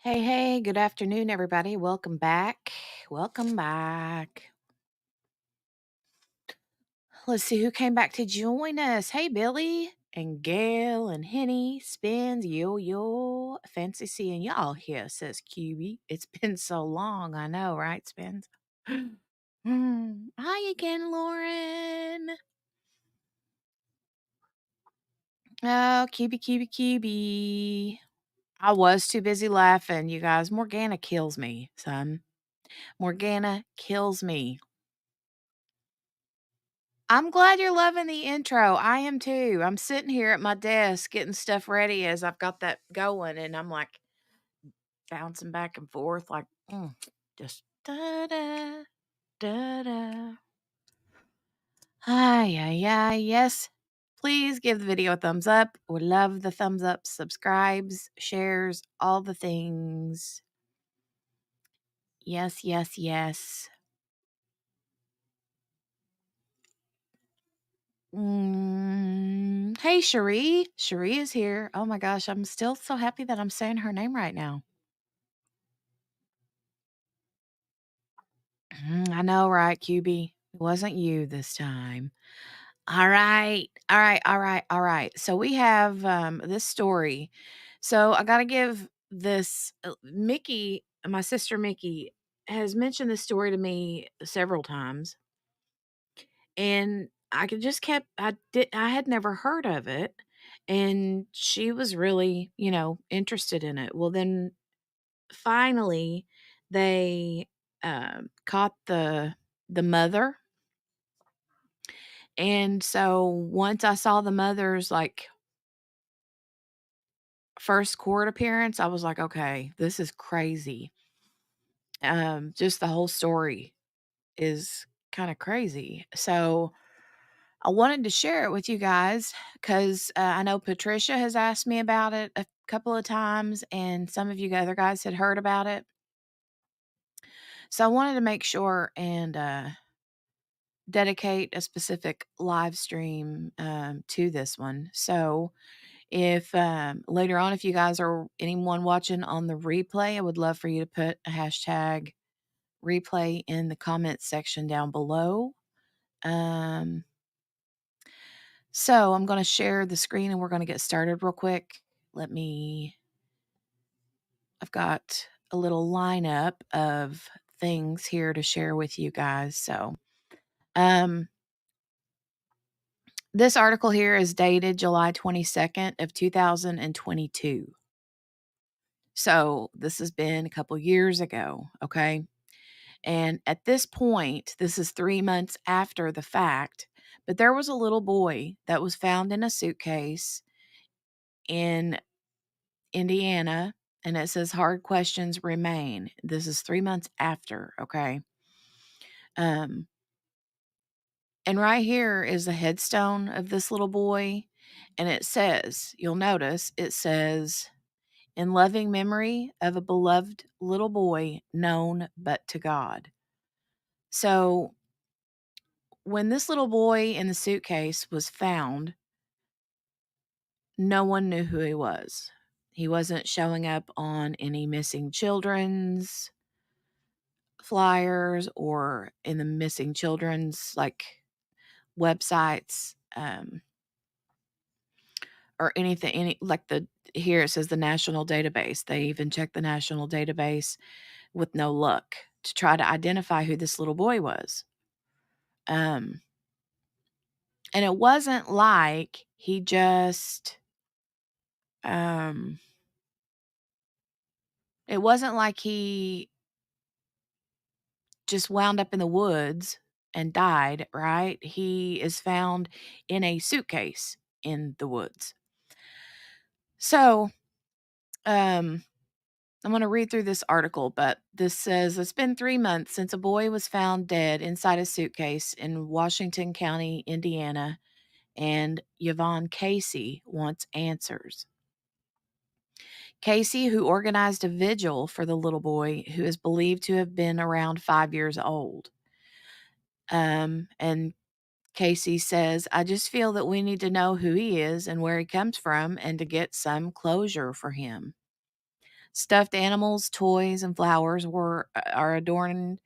Hey, hey, good afternoon, everybody. Welcome back. Welcome back. Let's see who came back to join us. Hey, Billy and Gail and Henny, Spins, yo. Fancy seeing y'all here, says QB. It's been so long. I know, right, Spins? Hi again, Lauren. Oh, QB. I was too busy laughing, you guys. Morgana kills me, son. Morgana kills me. I'm glad you're loving the intro. I am too. I'm sitting here at my desk getting stuff ready as I've got that going, and I'm like bouncing back and forth, like just da da da da. Hi, yes. Please give the video a thumbs up. We love the thumbs up, subscribes, shares, all the things. Yes. Hey, Cherie. Cherie is here. Oh my gosh, I'm still so happy that I'm saying her name right now. I know, right, QB? It wasn't you this time. All right. So we have this story. So I got to give this Mickey, my sister Mickey, has mentioned this story to me several times, and I had never heard of it, and she was really interested in it. Well, then finally they caught the mother. And so once I saw the mother's, like, first court appearance, I was like, "Okay, this is crazy." Just the whole story is kinda crazy. So, I wanted to share it with you guys 'cause, I know Patricia has asked me about it a couple of times, and some of you other guys had heard about it. So, I wanted to make sure and, dedicate a specific live stream, to this one. So, if later on, if you guys are anyone watching on the replay, I would love for you to put a hashtag replay in the comments section down below. Um, so I'm going to share the screen and we're going to get started real quick. I've got a little lineup of things here to share with you guys. So, um, this article here is dated July 22nd of 2022. So this has been a couple years ago, okay? And at this point, this is 3 months after the fact, but there was a little boy that was found in a suitcase in Indiana, and it says hard questions remain. This is 3 months after, okay? Um, and right here is a headstone of this little boy, and it says, you'll notice, it says, "In loving memory of a beloved little boy known but to God." So, when this little boy in the suitcase was found, no one knew who he was. He wasn't showing up on any missing children's flyers or in the missing children's, like, websites, or anything, like the here it says the national database. They even checked the national database with no luck to try to identify who this little boy was. Um, and it wasn't like he just, um, it wasn't like he just wound up in the woods and died, right? He is found in a suitcase in the woods. So, um, I'm going to read through this article, but this says it's been 3 months since a boy was found dead inside a suitcase in Washington County, Indiana, and Yvonne Casey wants answers. Casey, who organized a vigil for the little boy, who is believed to have been around 5 years old. And Casey says, "I just feel that we need to know who he is and where he comes from and to get some closure for him." Stuffed animals, toys, and flowers are adorn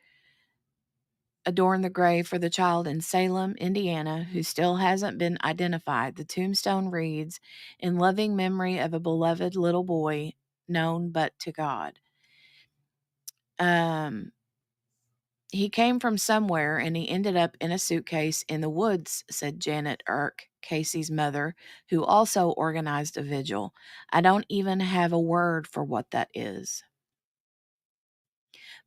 the grave for the child in Salem, Indiana, who still hasn't been identified. The tombstone reads, "In loving memory of a beloved little boy, known but to God." Um, he came from somewhere and he ended up in a suitcase in the woods, said Janet Irk, Casey's mother, who also organized a vigil. I don't even have a word for what that is.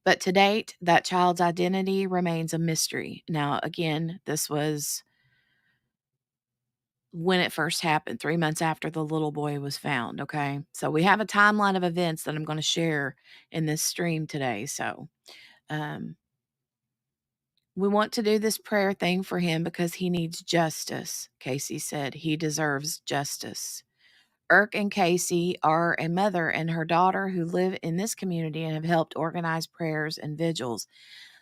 But to date, that child's identity remains a mystery. Now, again, this was when it first happened, 3 months after the little boy was found, okay? So we have a timeline of events that I'm gonna share in this stream today, so, um, we want to do this prayer thing for him because he needs justice, Casey said. He deserves justice. Irk and Casey are a mother and her daughter who live in this community and have helped organize prayers and vigils.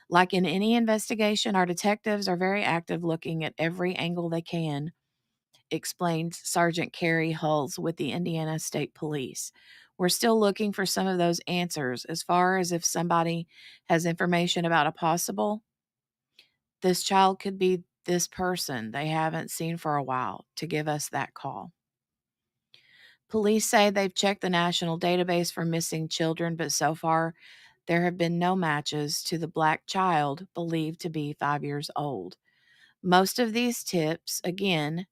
Like in any investigation, our detectives are very active looking at every angle they can, explained Sergeant Carrie Hulls with the Indiana State Police. We're still looking for some of those answers as far as if somebody has information about a possible, this child could be this person they haven't seen for a while, to give us that call. Police say they've checked the national database for missing children, but so far there have been no matches to the black child believed to be 5 years old. Most of these tips, again,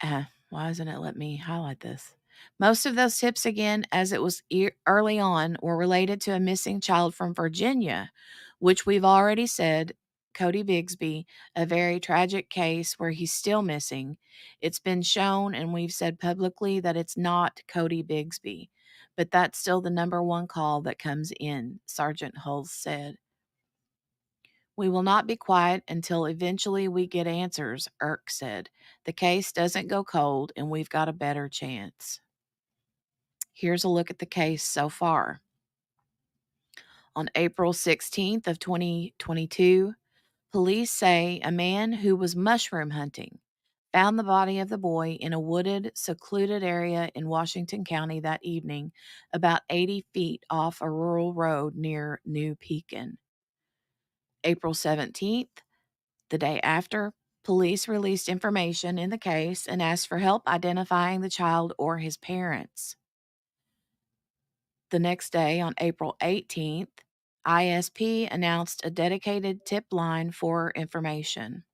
why doesn't it let me highlight this? Most of those tips, again, as it was early on, were related to a missing child from Virginia, which we've already said, Cody Bigsby, a very tragic case where he's still missing. It's been shown, and we've said publicly that it's not Cody Bigsby, but that's still the number one call that comes in, Sergeant Hulls said. We will not be quiet until eventually we get answers, Irk said. The case doesn't go cold, and we've got a better chance. Here's a look at the case so far. On April 16th of 2022, police say a man who was mushroom hunting found the body of the boy in a wooded, secluded area in Washington County that evening, about 80 feet off a rural road near New Pekin. April 17th, the day after, police released information in the case and asked for help identifying the child or his parents. The next day, on April 18th, ISP announced a dedicated tip line for information.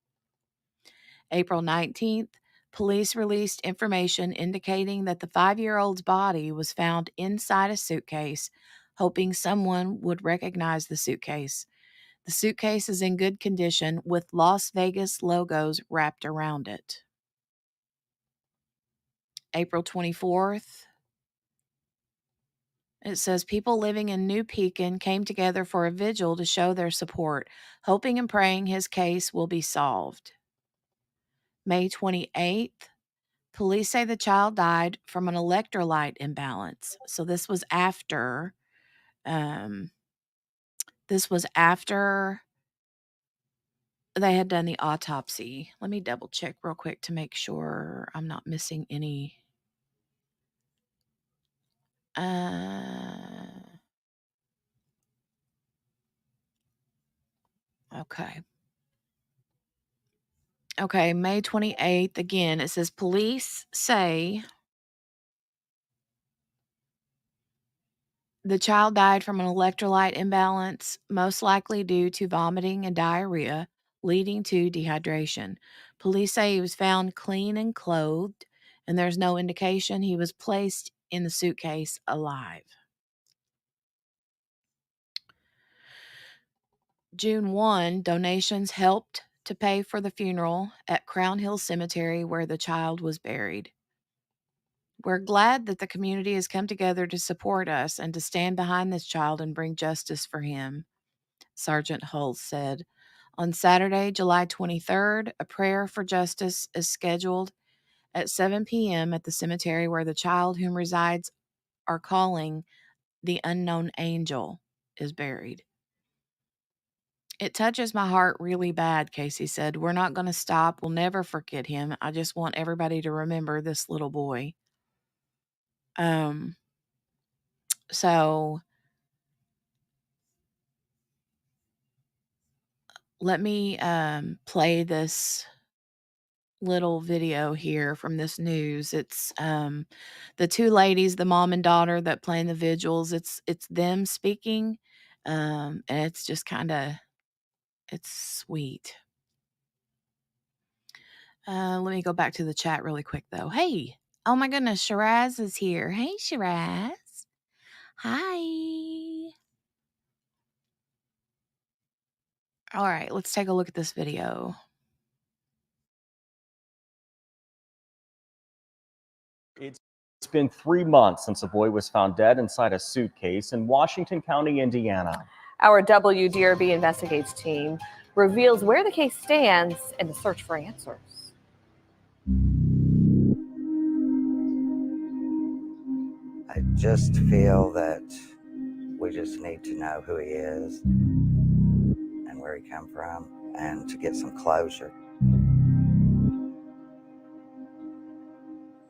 April 19th, police released information indicating that the 5-year-old's body was found inside a suitcase, hoping someone would recognize the suitcase. The suitcase is in good condition with Las Vegas logos wrapped around it. April 24th, it says people living in New Pekin came together for a vigil to show their support, hoping and praying his case will be solved. May 28th, police say the child died from an electrolyte imbalance. So um, this was after they had done the autopsy. Let me double check real quick to make sure I'm not missing any. Okay. Okay, May 28th, again, it says police say the child died from an electrolyte imbalance, most likely due to vomiting and diarrhea, leading to dehydration. Police say he was found clean and clothed, and there's no indication he was placed in the suitcase alive. June 1, donations helped to pay for the funeral at Crown Hill Cemetery where the child was buried. We're glad that the community has come together to support us and to stand behind this child and bring justice for him, Sergeant Hulls said. On Saturday, July 23rd, a prayer for justice is scheduled at 7 p.m. at the cemetery where the child whom resides are calling the unknown angel is buried. It touches my heart really bad, Casey said. We're not going to stop. We'll never forget him. I just want everybody to remember this little boy. Um, So let me play this little video here from this news. It's the two ladies, the mom and daughter that plan the vigils. It's them speaking, and it's just kind of it's sweet. Let me go back to the chat really quick though. Hey, oh my goodness, Shiraz is here. Hey, Shiraz. Hi. All right, let's take a look at this video. It's been 3 months since a boy was found dead inside a suitcase in Washington County, Indiana. Our WDRB Investigates team reveals where the case stands in the search for answers. I just feel that we just need to know who he is and where he came from and to get some closure.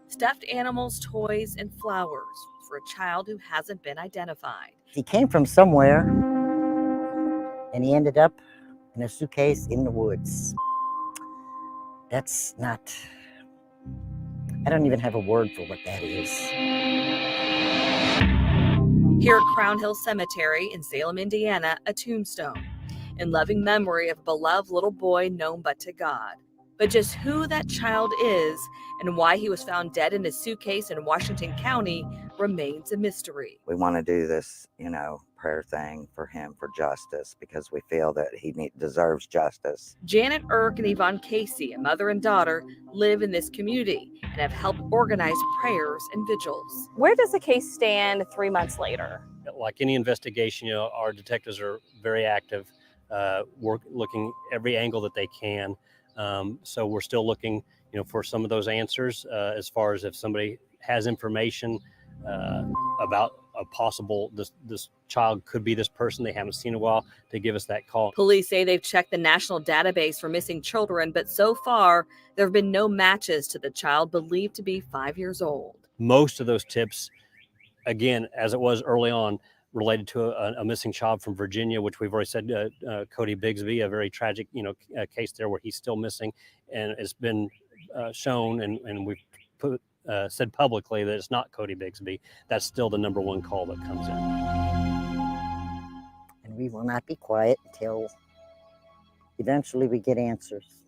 Stuffed animals, toys, and flowers for a child who hasn't been identified. He came from somewhere and he ended up in a suitcase in the woods. That's not, I don't even have a word for what that is. Here at Crown Hill Cemetery in Salem, Indiana, a tombstone in loving memory of a beloved little boy known but to God. But just who that child is and why he was found dead in a suitcase in Washington County remains a mystery. We want to do this, prayer thing for him for justice because we feel that he deserves justice. Janet Irk and Yvonne Casey, a mother and daughter, live in this community and have helped organize prayers and vigils. Where does the case stand 3 months later? Like any investigation, our detectives are very active, looking every angle that they can. So we're still looking, for some of those answers as far as if somebody has information about a possible this child could be this person they haven't seen in a while, to give us that call. Police say they've checked the national database for missing children, but so far there have been no matches to the child believed to be 5 years old. Most of those tips, again, as it was early on, related to a missing child from Virginia, which we've already said, Cody Bigsby, a very tragic, case there where he's still missing, and it's been shown, and we've said publicly that it's not Cody Bigsby. That's still the number one call that comes in. And we will not be quiet until eventually we get answers.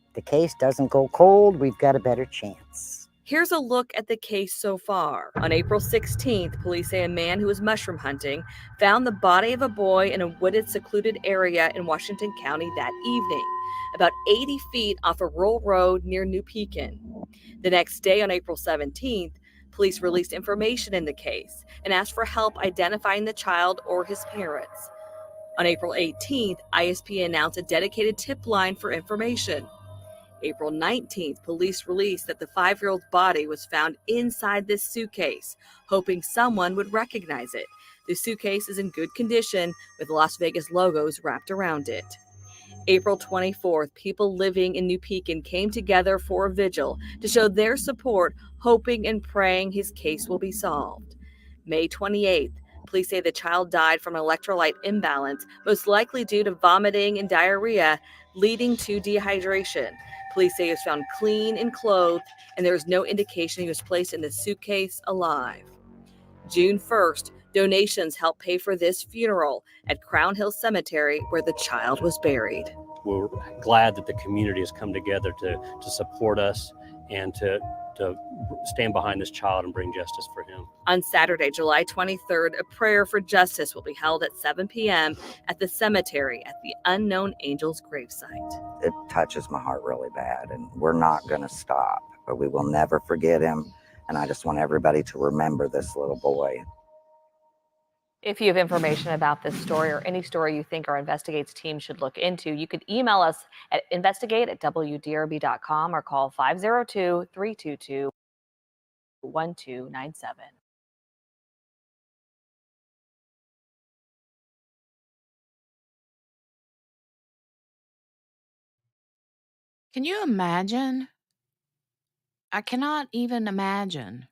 If the case doesn't go cold, we've got a better chance. Here's a look at the case so far. On April 16th, police say a man who was mushroom hunting found the body of a boy in a wooded, secluded area in Washington County that evening, about 80 feet off a rural road near New Pekin. The next day, on April 17th, police released information in the case and asked for help identifying the child or his parents. On April 18th, ISP announced a dedicated tip line for information. April 19th, police released that the 5-year-old's body was found inside this suitcase, hoping someone would recognize it. The suitcase is in good condition with Las Vegas logos wrapped around it. April 24th, people living in New Pekin came together for a vigil to show their support, hoping and praying his case will be solved. May 28th, police say the child died from an electrolyte imbalance, most likely due to vomiting and diarrhea, leading to dehydration. Police say he was found clean and clothed, and there is no indication he was placed in the suitcase alive. June 1st, donations helped pay for this funeral at Crown Hill Cemetery, where the child was buried. We're glad that the community has come together to support us and to stand behind this child and bring justice for him. On Saturday, July 23rd, a prayer for justice will be held at 7 p.m. at the cemetery at the Unknown Angel's gravesite. It touches my heart really bad, and we're not going to stop, but we will never forget him. And I just want everybody to remember this little boy. If you have information about this story or any story you think our Investigates team should look into, you could email us at investigate@wdrb.com or call 502-322-1297. Can you imagine? I cannot even imagine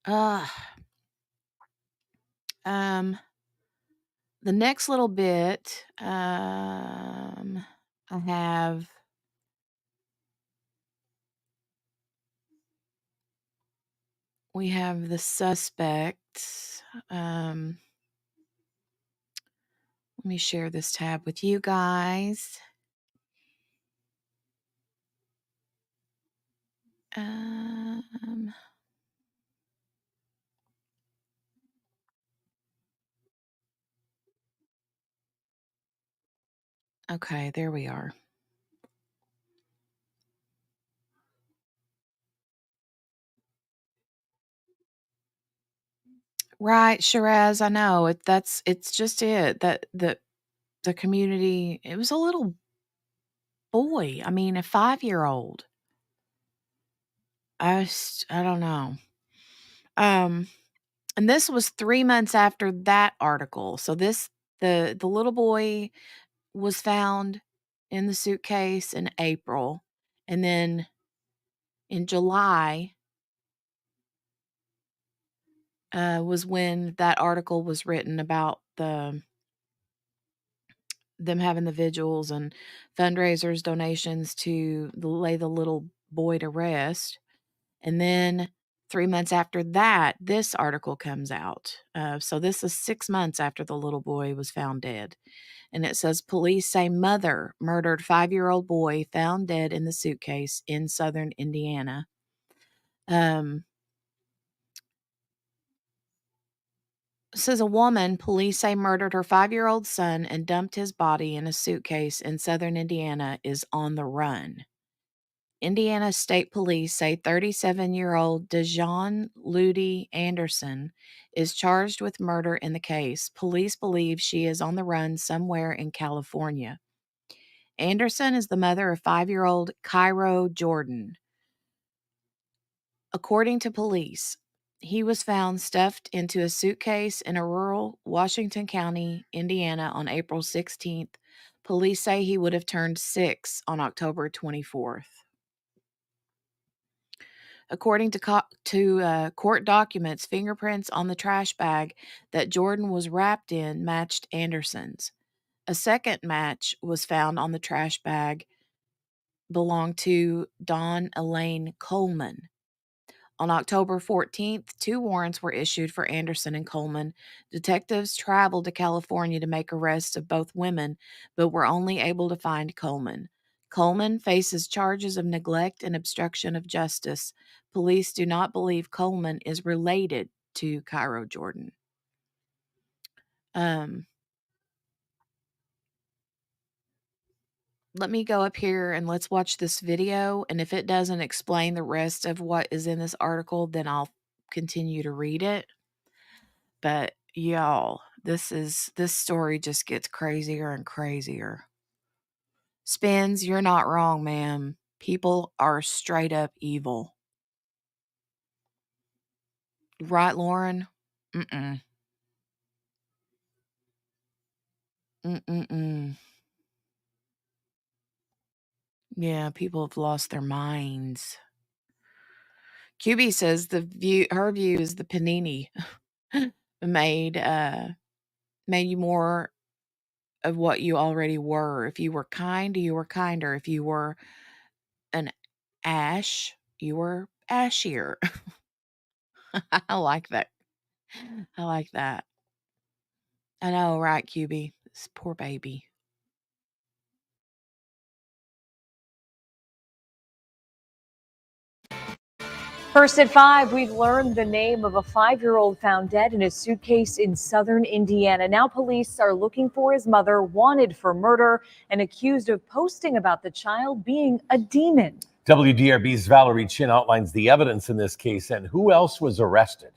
Uh, the next little bit, I have we have the suspect. Let me share this tab with you guys. Okay, there we are. Right, Shiraz, I know. It's just it. That the community, it was a little boy. I mean, a 5-year-old. I don't know. And this was 3 months after that article. So the little boy was found in the suitcase in April, and then in July was when that article was written about them having the vigils and fundraisers, donations to lay the little boy to rest. And then 3 months after that, this article comes out. So this is 6 months after the little boy was found dead. And it says, police say mother murdered 5-year-old boy found dead in the suitcase in southern Indiana. Says a woman police say murdered her 5-year-old son and dumped his body in a suitcase in southern Indiana is on the run. Indiana State Police say 37-year-old Dejuane Anderson is charged with murder in the case. Police believe she is on the run somewhere in California. Anderson is the mother of 5-year-old Cairo Jordan. According to police, he was found stuffed into a suitcase in a rural Washington County, Indiana on April 16th. Police say he would have turned 6 on October 24th. According to court documents, fingerprints on the trash bag that Jordan was wrapped in matched Anderson's. A second match was found on the trash bag, belonged to Dawn Elaine Coleman. On October 14th, 2 warrants were issued for Anderson and Coleman. Detectives traveled to California to make arrests of both women, but were only able to find Coleman. Coleman faces charges of neglect and obstruction of justice. Police do not believe Coleman is related to Cairo Jordan. Let me go up here and let's watch this video. And if it doesn't explain the rest of what is in this article, then I'll continue to read it. But y'all, this story just gets crazier and crazier. Spins, you're not wrong, ma'am. People are straight up evil. Right, Lauren? Mm-mm. Mm-mm-mm. Yeah, people have lost their minds. QB says her view is the panini made you more of what you already were. If you were kind, you were kinder. If you were an ash, you were ashier. I like that. I like that. I know, right, QB? This poor baby. First at 5, we've learned the name of a 5-year-old found dead in a suitcase in southern Indiana. Now police are looking for his mother, wanted for murder and accused of posting about the child being a demon. WDRB's Valerie Chin outlines the evidence in this case and who else was arrested.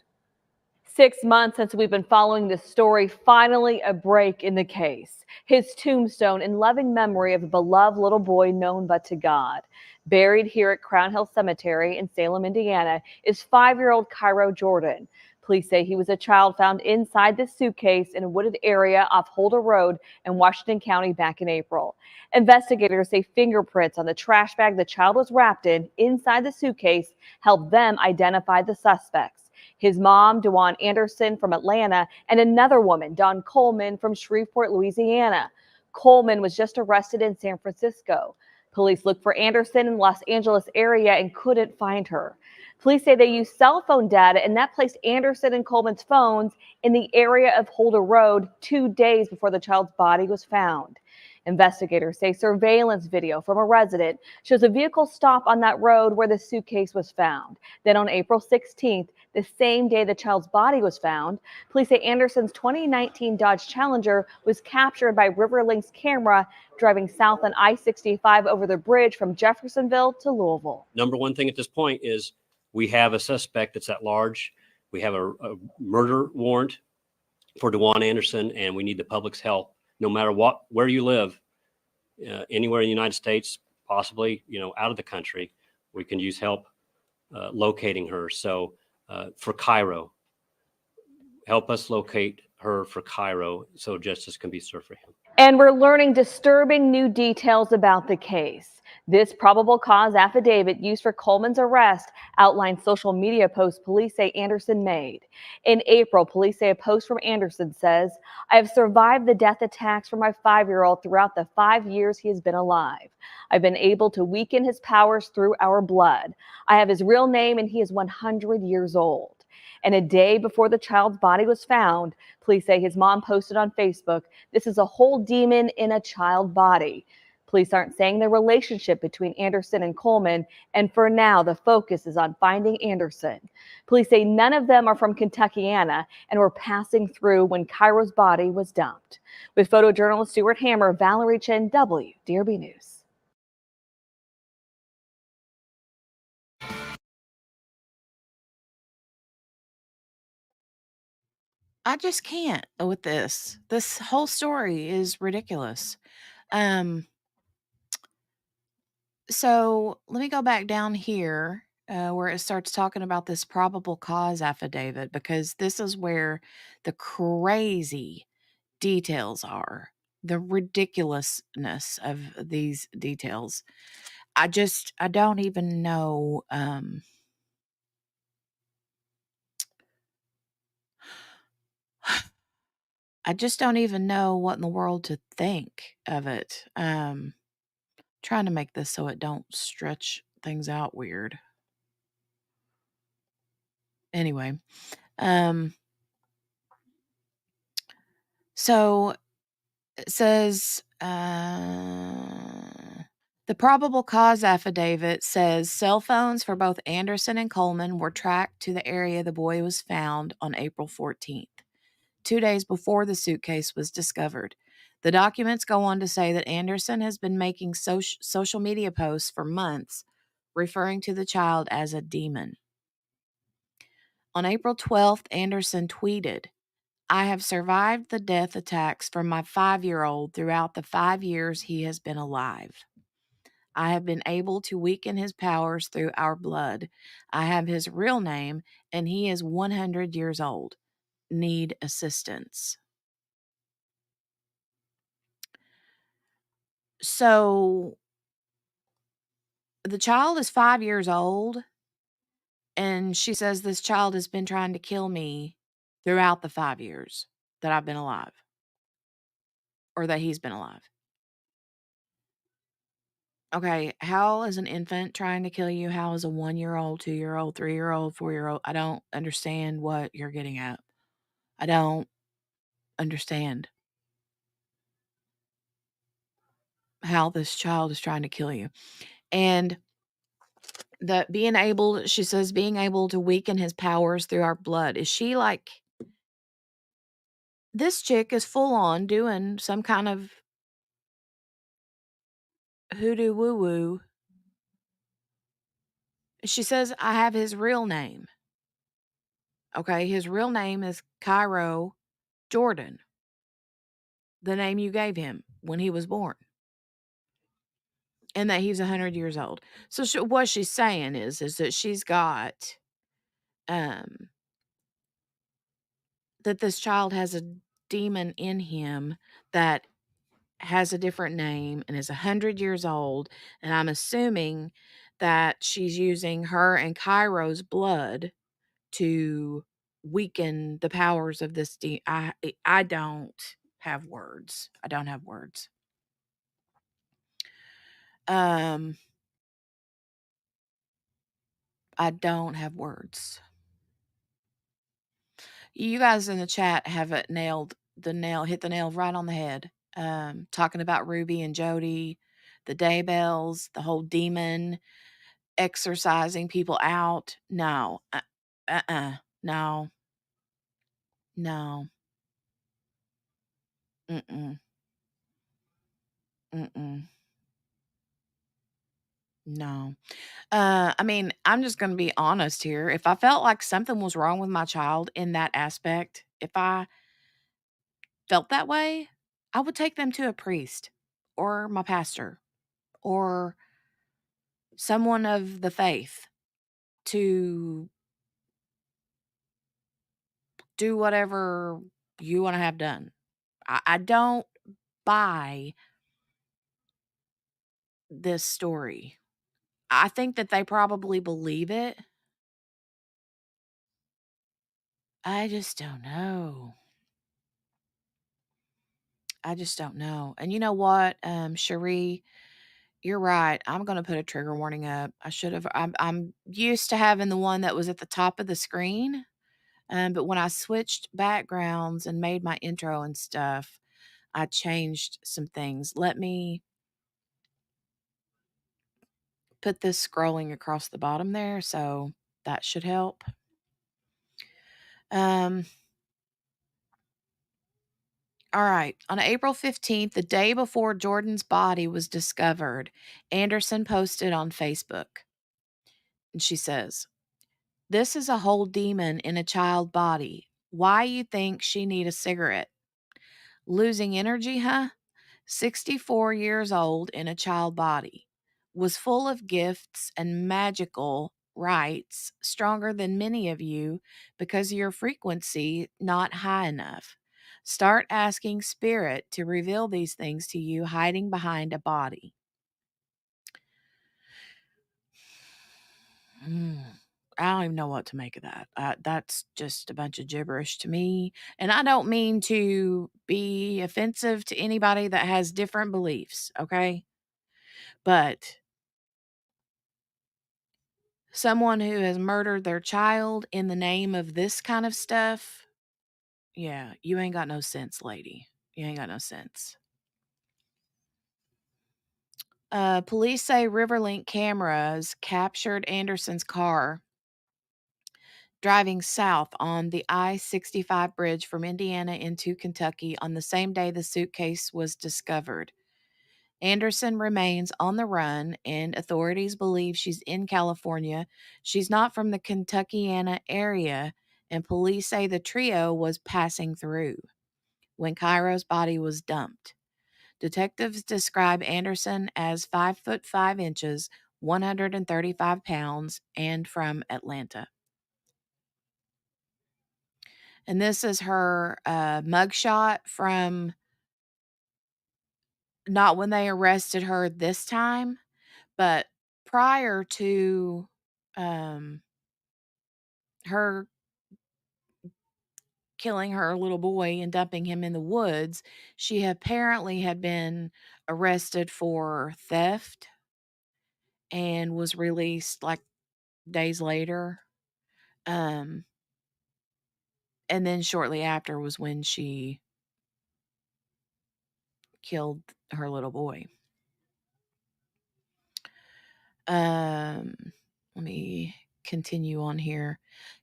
6 months since we've been following this story, finally a break in the case. His tombstone in loving memory of a beloved little boy known but to God. Buried here at Crown Hill Cemetery in Salem, Indiana, is 5-year-old Cairo Jordan. Police say he was a child found inside the suitcase in a wooded area off Holder Road in Washington County back in April. Investigators say fingerprints on the trash bag the child was wrapped in inside the suitcase helped them identify the suspects. His mom, Dejuane Anderson from Atlanta, and another woman, Dawn Coleman from Shreveport, Louisiana. Coleman was just arrested in San Francisco. Police looked for Anderson in the Los Angeles area and couldn't find her. Police say they used cell phone data, and that placed Anderson and Coleman's phones in the area of Holder Road 2 days before the child's body was found. Investigators say surveillance video from a resident shows a vehicle stop on that road where the suitcase was found. Then on April 16th, the same day the child's body was found, police say Anderson's 2019 Dodge Challenger was captured by Riverlink's camera driving south on I-65 over the bridge from Jeffersonville to Louisville. Number one thing at this point is we have a suspect that's at large. We have a murder warrant for Dejuane Anderson, and we need the public's help. No matter where you live, anywhere in the United States, possibly, out of the country, we can use help locating her. So for Cairo, help us locate her for Cairo so justice can be served for him. And we're learning disturbing new details about the case. This probable cause affidavit used for Coleman's arrest outlines social media posts police say Anderson made. In April, police say a post from Anderson says, "I have survived the death attacks from my 5-year-old throughout the 5 years he has been alive. I've been able to weaken his powers through our blood. I have his real name and he is 100 years old." And a day before the child's body was found, police say his mom posted on Facebook, "This is a whole demon in a child body." Police aren't saying the relationship between Anderson and Coleman, and for now, the focus is on finding Anderson. Police say none of them are from Kentuckiana and were passing through when Cairo's body was dumped. With photojournalist Stuart Hammer, Valerie Chen, WDRB News. I just can't with this. This whole story is ridiculous. So let me go back down here where it starts talking about this probable cause affidavit, because this is where the crazy details are, the ridiculousness of these details. I don't even know. I just don't even know what in the world to think of it. Trying to make this so it don't stretch things out weird. Anyway, so it says the probable cause affidavit says cell phones for both Anderson and Coleman were tracked to the area the boy was found on April 14th, 2 days before the suitcase was discovered. The documents go on to say that Anderson has been making social media posts for months referring to the child as a demon. On April 12th, Anderson tweeted, "I have survived the death attacks from my 5-year-old throughout the 5 years he has been alive. I have been able to weaken his powers through our blood. I have his real name, and he is 100 years old. Need assistance." So the child is 5 years old, and she says this child has been trying to kill me throughout the 5 years that I've been alive, or that he's been alive. Okay, how is an infant trying to kill you? How is a 1-year-old, 2-year-old, 3-year-old, 4-year-old? I don't understand what you're getting at. I don't understand how this child is trying to kill you. And that she says, being able to weaken his powers through our blood. Is she like, this chick is full on doing some kind of hoodoo woo woo. She says, I have his real name. Okay, his real name is Cairo Jordan, the name you gave him when he was born, and that he's 100 years old. So what she's saying is that she's got, that this child has a demon in him that has a different name and is 100 years old. And I'm assuming that she's using her and Cairo's blood to weaken the powers of this I don't have words. I don't have words. I don't have words. You guys in the chat have hit the nail right on the head. Talking about Ruby and Jody, the Daybells, the whole demon exorcising people out. No. No. No. Mm-mm. Mm-mm. No. I mean, I'm just gonna be honest here. If I felt like something was wrong with my child in that aspect, if I felt that way, I would take them to a priest or my pastor or someone of the faith to do whatever you want to have done. I don't buy this story. I think that they probably believe it. I just don't know. I just don't know. And you know what, Cherie, you're right. I'm gonna put a trigger warning up. I should have. I'm used to having the one that was at the top of the screen, but when I switched backgrounds and made my intro and stuff, I changed some things. Let me put this scrolling across the bottom there, so that should help. Um, all right. On April 15th, the day before Jordan's body was discovered, Anderson posted on Facebook. And she says, "This is a whole demon in a child body. Why you think she need a cigarette? Losing energy, huh? 64 years old in a child body. Was full of gifts and magical rights, stronger than many of you because your frequency not high enough. Start asking spirit to reveal these things to you hiding behind a body." I don't even know what to make of that. That's just a bunch of gibberish to me. And I don't mean to be offensive to anybody that has different beliefs, okay? But someone who has murdered their child in the name of this kind of stuff, yeah, you ain't got no sense, lady. You ain't got no sense. Police say Riverlink cameras captured Anderson's car driving south on the I-65 bridge from Indiana into Kentucky on the same day the suitcase was discovered. Anderson remains on the run, and authorities believe she's in California. She's not from the Kentuckiana area, and police say the trio was passing through when Cairo's body was dumped. Detectives describe Anderson as 5 foot 5 inches, 135 pounds, and from Atlanta. And this is her mugshot from not when they arrested her this time, but prior to her killing her little boy and dumping him in the woods. She apparently had been arrested for theft and was released like days later. And then shortly after was when she killed her little boy. Let me continue on here.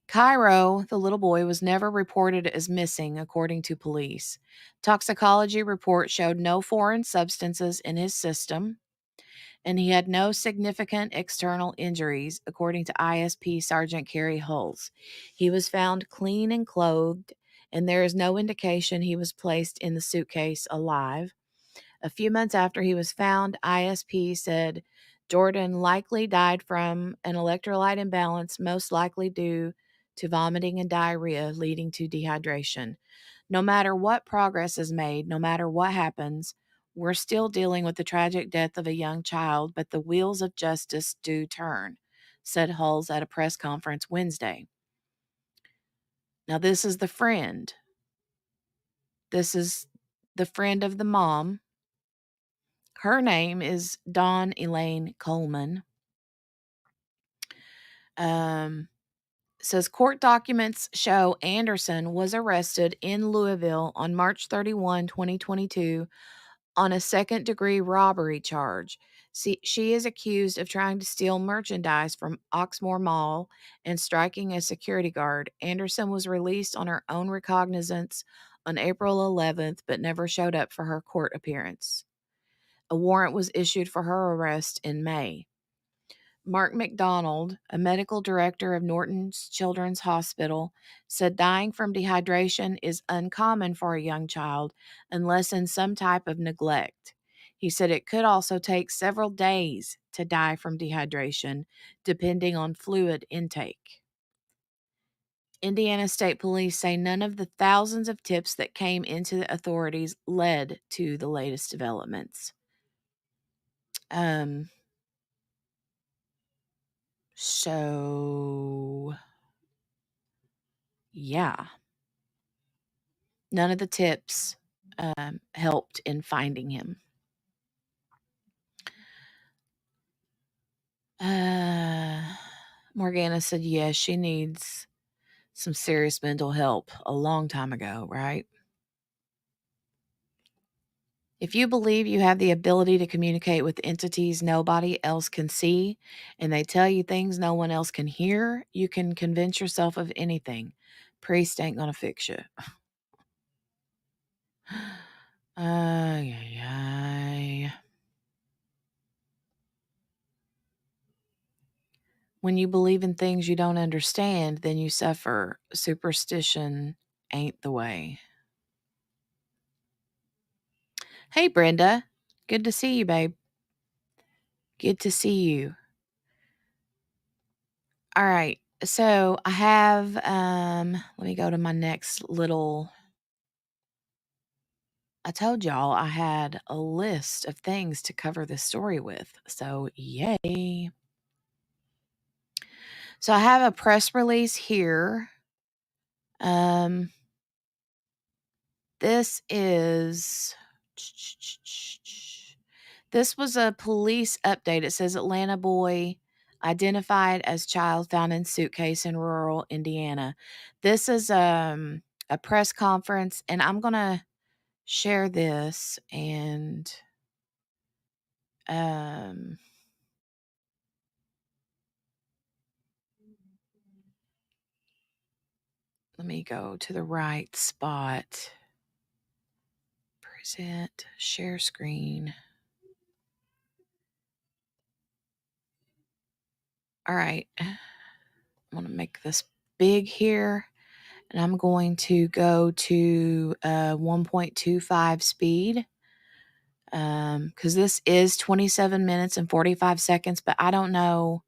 Cairo, the little boy, was never reported as missing, according to police. Toxicology report showed no foreign substances in his system, and he had no significant external injuries, according to ISP Sergeant Kerry Hulse. He was found clean and clothed, and there is no indication he was placed in the suitcase alive. A few months after he was found, ISP said Jordan likely died from an electrolyte imbalance, most likely due to vomiting and diarrhea leading to dehydration. No matter what progress is made, no matter what happens, we're still dealing with the tragic death of a young child, but the wheels of justice do turn, said Hulse at a press conference Wednesday. Now, this is the friend. This is the friend of the mom. Her name is Dawn Elaine Coleman. Says court documents show Anderson was arrested in Louisville on March 31, 2022 on a second-degree robbery charge. She is accused of trying to steal merchandise from Oxmoor Mall and striking a security guard. Anderson was released on her own recognizance on April 11th, but never showed up for her court appearance. A warrant was issued for her arrest in May. Mark McDonald, a medical director of Norton's Children's Hospital, said dying from dehydration is uncommon for a young child unless in some type of neglect. He said it could also take several days to die from dehydration, depending on fluid intake. Indiana State Police say none of the thousands of tips that came into the authorities led to the latest developments. So, yeah. None of the tips helped in finding him. Morgana said, yes, she needs some serious mental help a long time ago, right? If you believe you have the ability to communicate with entities nobody else can see, and they tell you things no one else can hear, you can convince yourself of anything. Priest ain't gonna fix you. When you believe in things you don't understand, then you suffer. Superstition ain't the way. Hey, Brenda. Good to see you, babe. Good to see you. All right. So I have, let me go to my next little. I told y'all I had a list of things to cover this story with. So, yay. So I have a press release here. This was a police update. It says Atlanta boy identified as child found in suitcase in rural Indiana. This is a press conference, and I'm going to share this and let me go to the right spot. Present, share screen. All right. I'm going to make this big here, and I'm going to go to 1.25 speed because this is 27 minutes and 45 seconds, but I don't know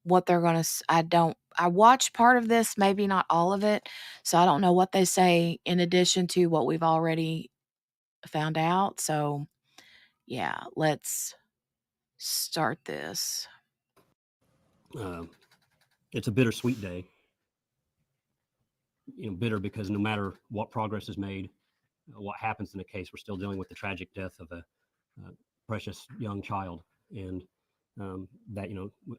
what they're going to, I watched part of this, maybe not all of it, so I don't know what they say in addition to what we've already found out. So, yeah, let's start this. It's a bittersweet day. Bitter because no matter what progress is made, what happens in the case, we're still dealing with the tragic death of a precious young child, and that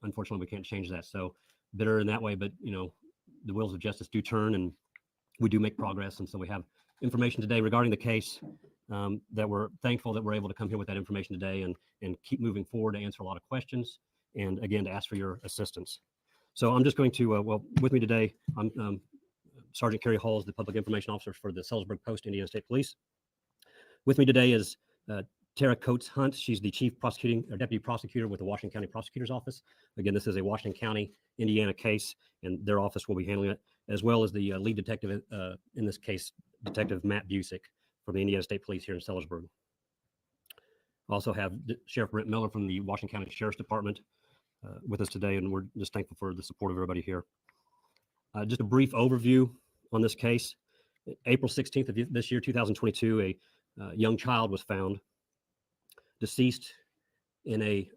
unfortunately we can't change that. So bitter in that way, but the wheels of justice do turn, and we do make progress. And so we have information today regarding the case that we're thankful that we're able to come here with that information today and keep moving forward to answer a lot of questions, and again to ask for your assistance. So I'm just going to with me today, I'm Sergeant Kerry Halls, the Public Information Officer for the Salisbury Post, Indiana State Police. With me today is Tara Coates Hunt. She's the Chief Prosecuting or Deputy Prosecutor with the Washington County Prosecutor's Office. Again, this is a Washington County, Indiana case, and their office will be handling it, as well as the lead detective in this case, Detective Matt Busick from the Indiana State Police here in Salisbury. Also have Sheriff Brent Miller from the Washington County Sheriff's Department with us today, and we're just thankful for the support of everybody here. Just a brief overview on this case. April 16th of this year, 2022, a young child was found deceased in a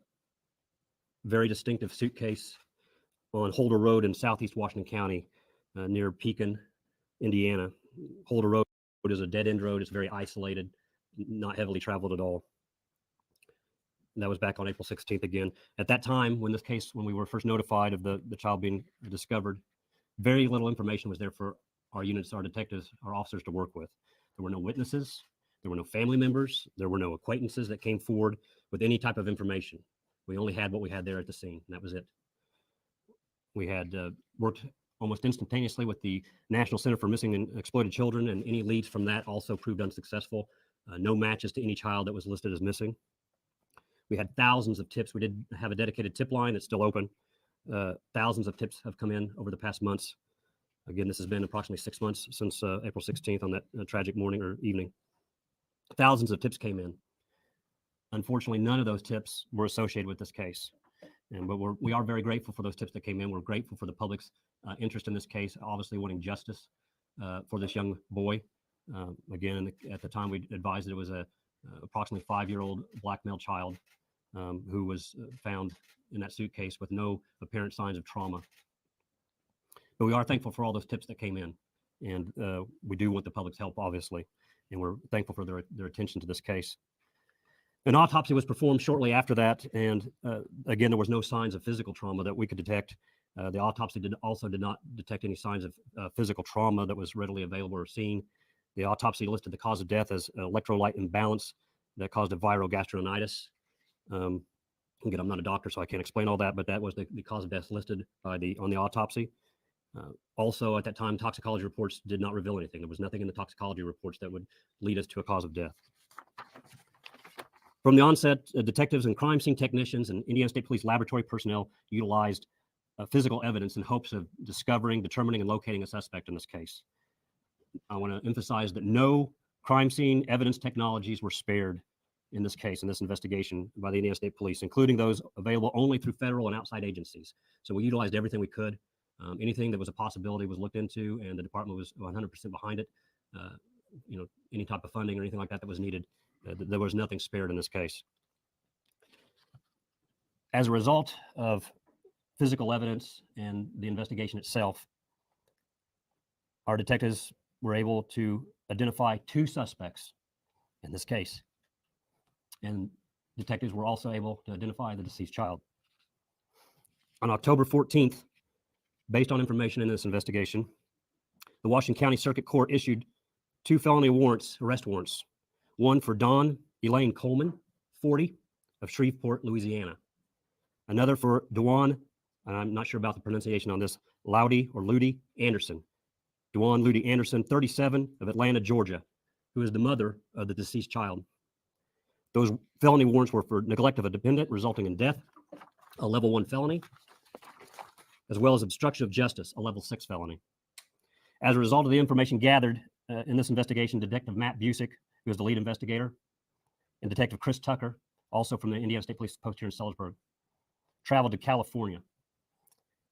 very distinctive suitcase on Holder Road in southeast Washington County near Pekin, Indiana. Holder Road is a dead-end road. It's very isolated, not heavily traveled at all. And that was back on April 16th again. At that time, when we were first notified of the child being discovered, very little information was there for our units, our detectives, our officers to work with. There were no witnesses. There were no family members. There were no acquaintances that came forward with any type of information. We only had what we had there at the scene, and that was it. We had worked almost instantaneously with the National Center for Missing and Exploited Children, and any leads from that also proved unsuccessful. No matches to any child that was listed as missing. We had thousands of tips. We did have a dedicated tip line that's still open. Thousands of tips have come in over the past months. Again, this has been approximately 6 months since April 16th on that tragic morning or evening. Thousands of tips came in. Unfortunately, none of those tips were associated with this case. But we are very grateful for those tips that came in. We're grateful for the public's interest in this case, obviously wanting justice for this young boy. Again, at the time, we advised that it was a approximately 5-year-old black male child who was found in that suitcase with no apparent signs of trauma. But we are thankful for all those tips that came in, and we do want the public's help, obviously, and we're thankful for their attention to this case. An autopsy was performed shortly after that, and again, there was no signs of physical trauma that we could detect. The autopsy also did not detect any signs of physical trauma that was readily available or seen. The autopsy listed the cause of death as electrolyte imbalance that caused a viral gastroenteritis. Again, I'm not a doctor, so I can't explain all that, but that was the cause of death listed on the autopsy. Also, at that time, toxicology reports did not reveal anything. There was nothing in the toxicology reports that would lead us to a cause of death. From the onset, detectives and crime scene technicians and Indiana State Police laboratory personnel utilized physical evidence in hopes of discovering, determining, and locating a suspect in this case. I want to emphasize that no crime scene evidence technologies were spared in this case, in this investigation by the Indiana State Police, including those available only through federal and outside agencies. So we utilized everything we could. Anything that was a possibility was looked into, and the department was 100% behind it. Any type of funding or anything like that was needed, there was nothing spared in this case. As a result of physical evidence and the investigation itself, our detectives were able to identify 2 suspects in this case. And detectives were also able to identify the deceased child. On October 14th, based on information in this investigation, the Washington County Circuit Court issued 2 felony arrest warrants. One for Dawn Elaine Coleman, 40, of Shreveport, Louisiana. Another for Dejuane, and I'm not sure about the pronunciation on this, Ludi Anderson. Dejuane Ludi Anderson, 37, of Atlanta, Georgia, who is the mother of the deceased child. Those felony warrants were for neglect of a dependent resulting in death, a level 1 felony, as well as obstruction of justice, a level 6 felony. As a result of the information gathered in this investigation, Detective Matt Busick, who is the lead investigator, and Detective Chris Tucker, also from the Indiana State Police Post here in Sellersburg, traveled to California.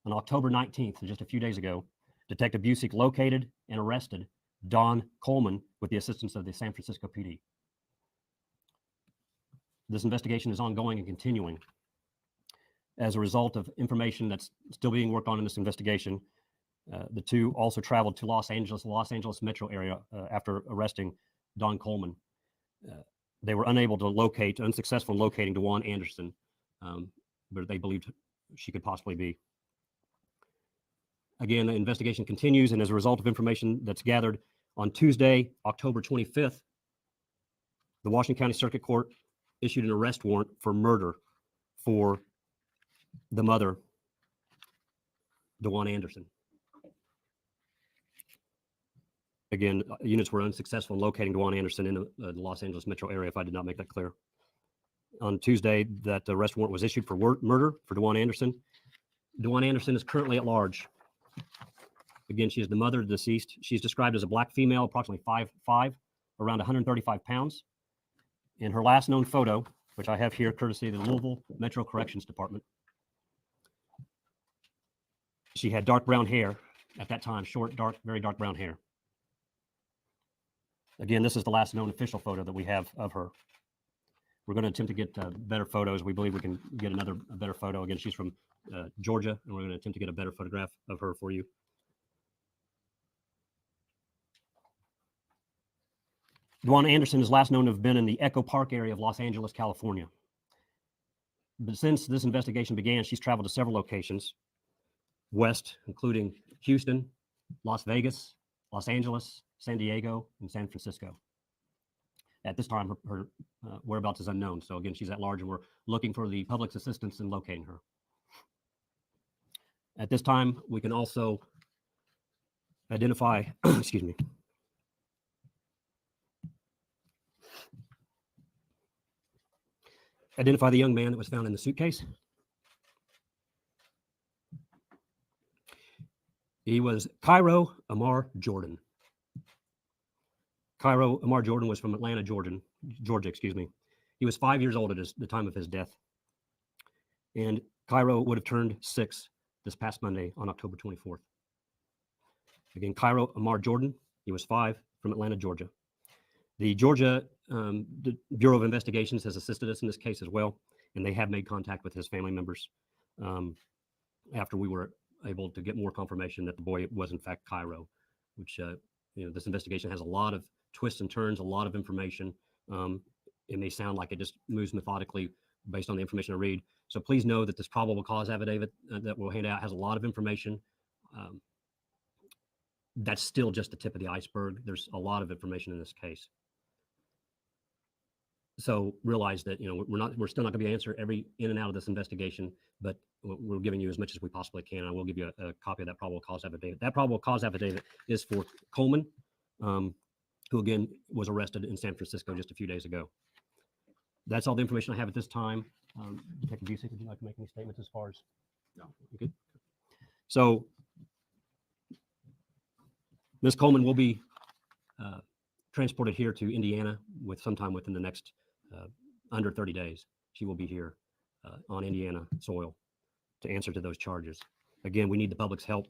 On October 19th, just a few days ago, Detective Busick located and arrested Dawn Coleman with the assistance of the San Francisco PD. This investigation is ongoing and continuing. As a result of information that's still being worked on in this investigation, the 2 also traveled to the Los Angeles metro area after arresting Dawn Coleman. They were unsuccessful in locating Dejuane Anderson, but they believed she could possibly be. Again, the investigation continues, and as a result of information that's gathered on Tuesday, October 25th, the Washington County Circuit Court issued an arrest warrant for murder for the mother, Dejuane Anderson. Again, units were unsuccessful in locating Dejuane Anderson in the Los Angeles metro area, if I did not make that clear. On Tuesday, that arrest warrant was issued for murder for Dejuane Anderson. Dejuane Anderson is currently at large. Again, she is the mother of the deceased. She's described as a black female, approximately 5'5", around 135 pounds. In her last known photo, which I have here courtesy of the Louisville Metro Corrections Department, she had dark brown hair at that time, short, dark, very dark brown hair. Again, this is the last known official photo that we have of her. We're going to attempt to get better photos. We believe we can get a better photo. Again, she's from Georgia, and we're going to attempt to get a better photograph of her for you. Dejuane Anderson is last known to have been in the Echo Park area of Los Angeles, California. But since this investigation began, she's traveled to several locations west, including Houston, Las Vegas, Los Angeles, San Diego, and San Francisco. At this time, her whereabouts is unknown. So again, she's at large, and we're looking for the public's assistance in locating her. At this time, we can also identify, excuse me, identify the young man that was found in the suitcase. He was Cairo Amar Jordan. Cairo Amar Jordan was from Atlanta, Georgia, excuse me. He was 5 years old at the time of his death. And Cairo would have turned 6 this past Monday on October 24th. Again, Cairo Amar Jordan, he was 5, from Atlanta, Georgia. The Georgia the Bureau of Investigations has assisted us in this case as well, and they have made contact with his family members after we were able to get more confirmation that the boy was in fact Cairo, which this investigation has a lot of twists and turns, a lot of information. It may sound like it just moves methodically based on the information I read. So please know that this probable cause affidavit that we'll hand out has a lot of information. That's still just the tip of the iceberg. There's a lot of information in this case. So realize that we're still not going to be able to answer every in and out of this investigation, but we're giving you as much as we possibly can. I will give you a copy of that probable cause affidavit. That probable cause affidavit is for Coleman, who again was arrested in San Francisco just a few days ago. That's all the information I have at this time. Detective Busey, would you like to make any statements as far as? No. Okay. So Ms. Coleman will be transported here to Indiana sometime within the next under 30 days. She will be here on Indiana soil to answer to those charges. Again, we need the public's help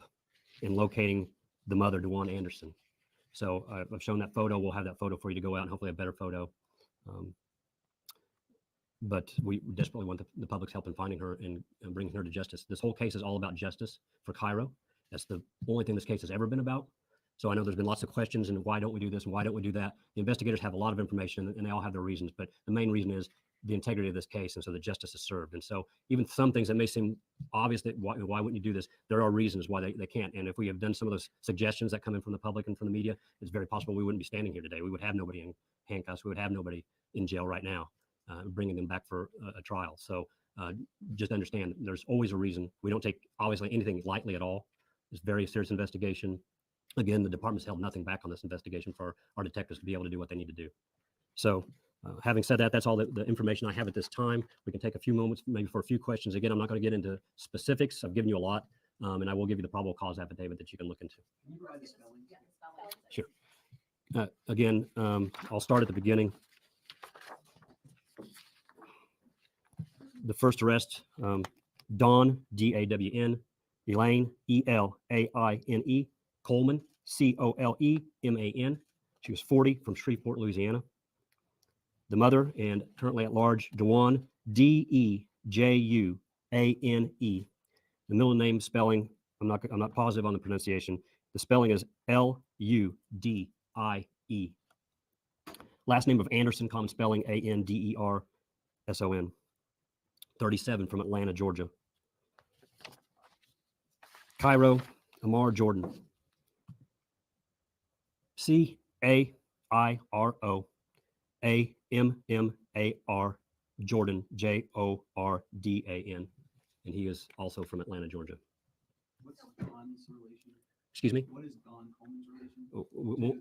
in locating the mother, Dejuane Anderson. So I've shown that photo. We'll have that photo for you to go out and hopefully a better photo. But we desperately want the public's help in finding her and bringing her to justice. This whole case is all about justice for Cairo. That's the only thing this case has ever been about. So I know there's been lots of questions and why don't we do this and why don't we do that? The investigators have a lot of information and they all have their reasons, but the main reason is the integrity of this case and so the justice is served. And so even some things that may seem obvious that why wouldn't you do this? There are reasons why they can't. And if we have done some of those suggestions that come in from the public and from the media, it's very possible we wouldn't be standing here today. We would have nobody in handcuffs. We would have nobody in jail right now, bringing them back for a trial. So just understand there's always a reason. We don't take obviously anything lightly at all. It's a very serious investigation. Again, the department's held nothing back on this investigation for our detectives to be able to do what they need to do. So having said that, that's all the information I have at this time. We can take a few moments maybe for a few questions. Again, I'm not going to get into specifics. I've given you a lot, and I will give you the probable cause affidavit that you can look into. Can you provide the spelling? Sure. Again, I'll start at the beginning. The first arrest, Dawn, D-A-W-N, Elaine, E-L-A-I-N-E, Coleman, C-O-L-E-M-A-N. She was 40, from Shreveport, Louisiana. The mother and currently at large, Dejuane, D-E-J-U-A-N-E. The middle name spelling, I'm not positive on the pronunciation. The spelling is L-U-D-I-E. Last name of Anderson, common spelling A-N-D-E-R-S-O-N. 37, from Atlanta, Georgia. Cairo Amar Jordan. C-A-I-R-O-A-M-M-A-R Jordan, J-O-R-D-A-N. And he is also from Atlanta, Georgia. What's Don's relation? Excuse me? What is Don Coleman's relation? We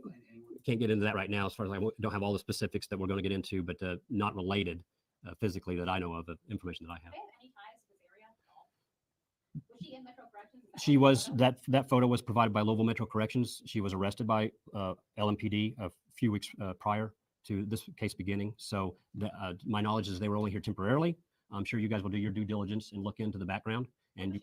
can't get into that right now as far as I don't have all the specifics that we're going to get into, but not related physically that I know of, the information that I have. Was she in Metro Corrections? She was. That photo was provided by Louisville Metro Corrections. She was arrested by LMPD a few weeks prior to this case beginning. So my knowledge is they were only here temporarily. I'm sure you guys will do your due diligence and look into the background. And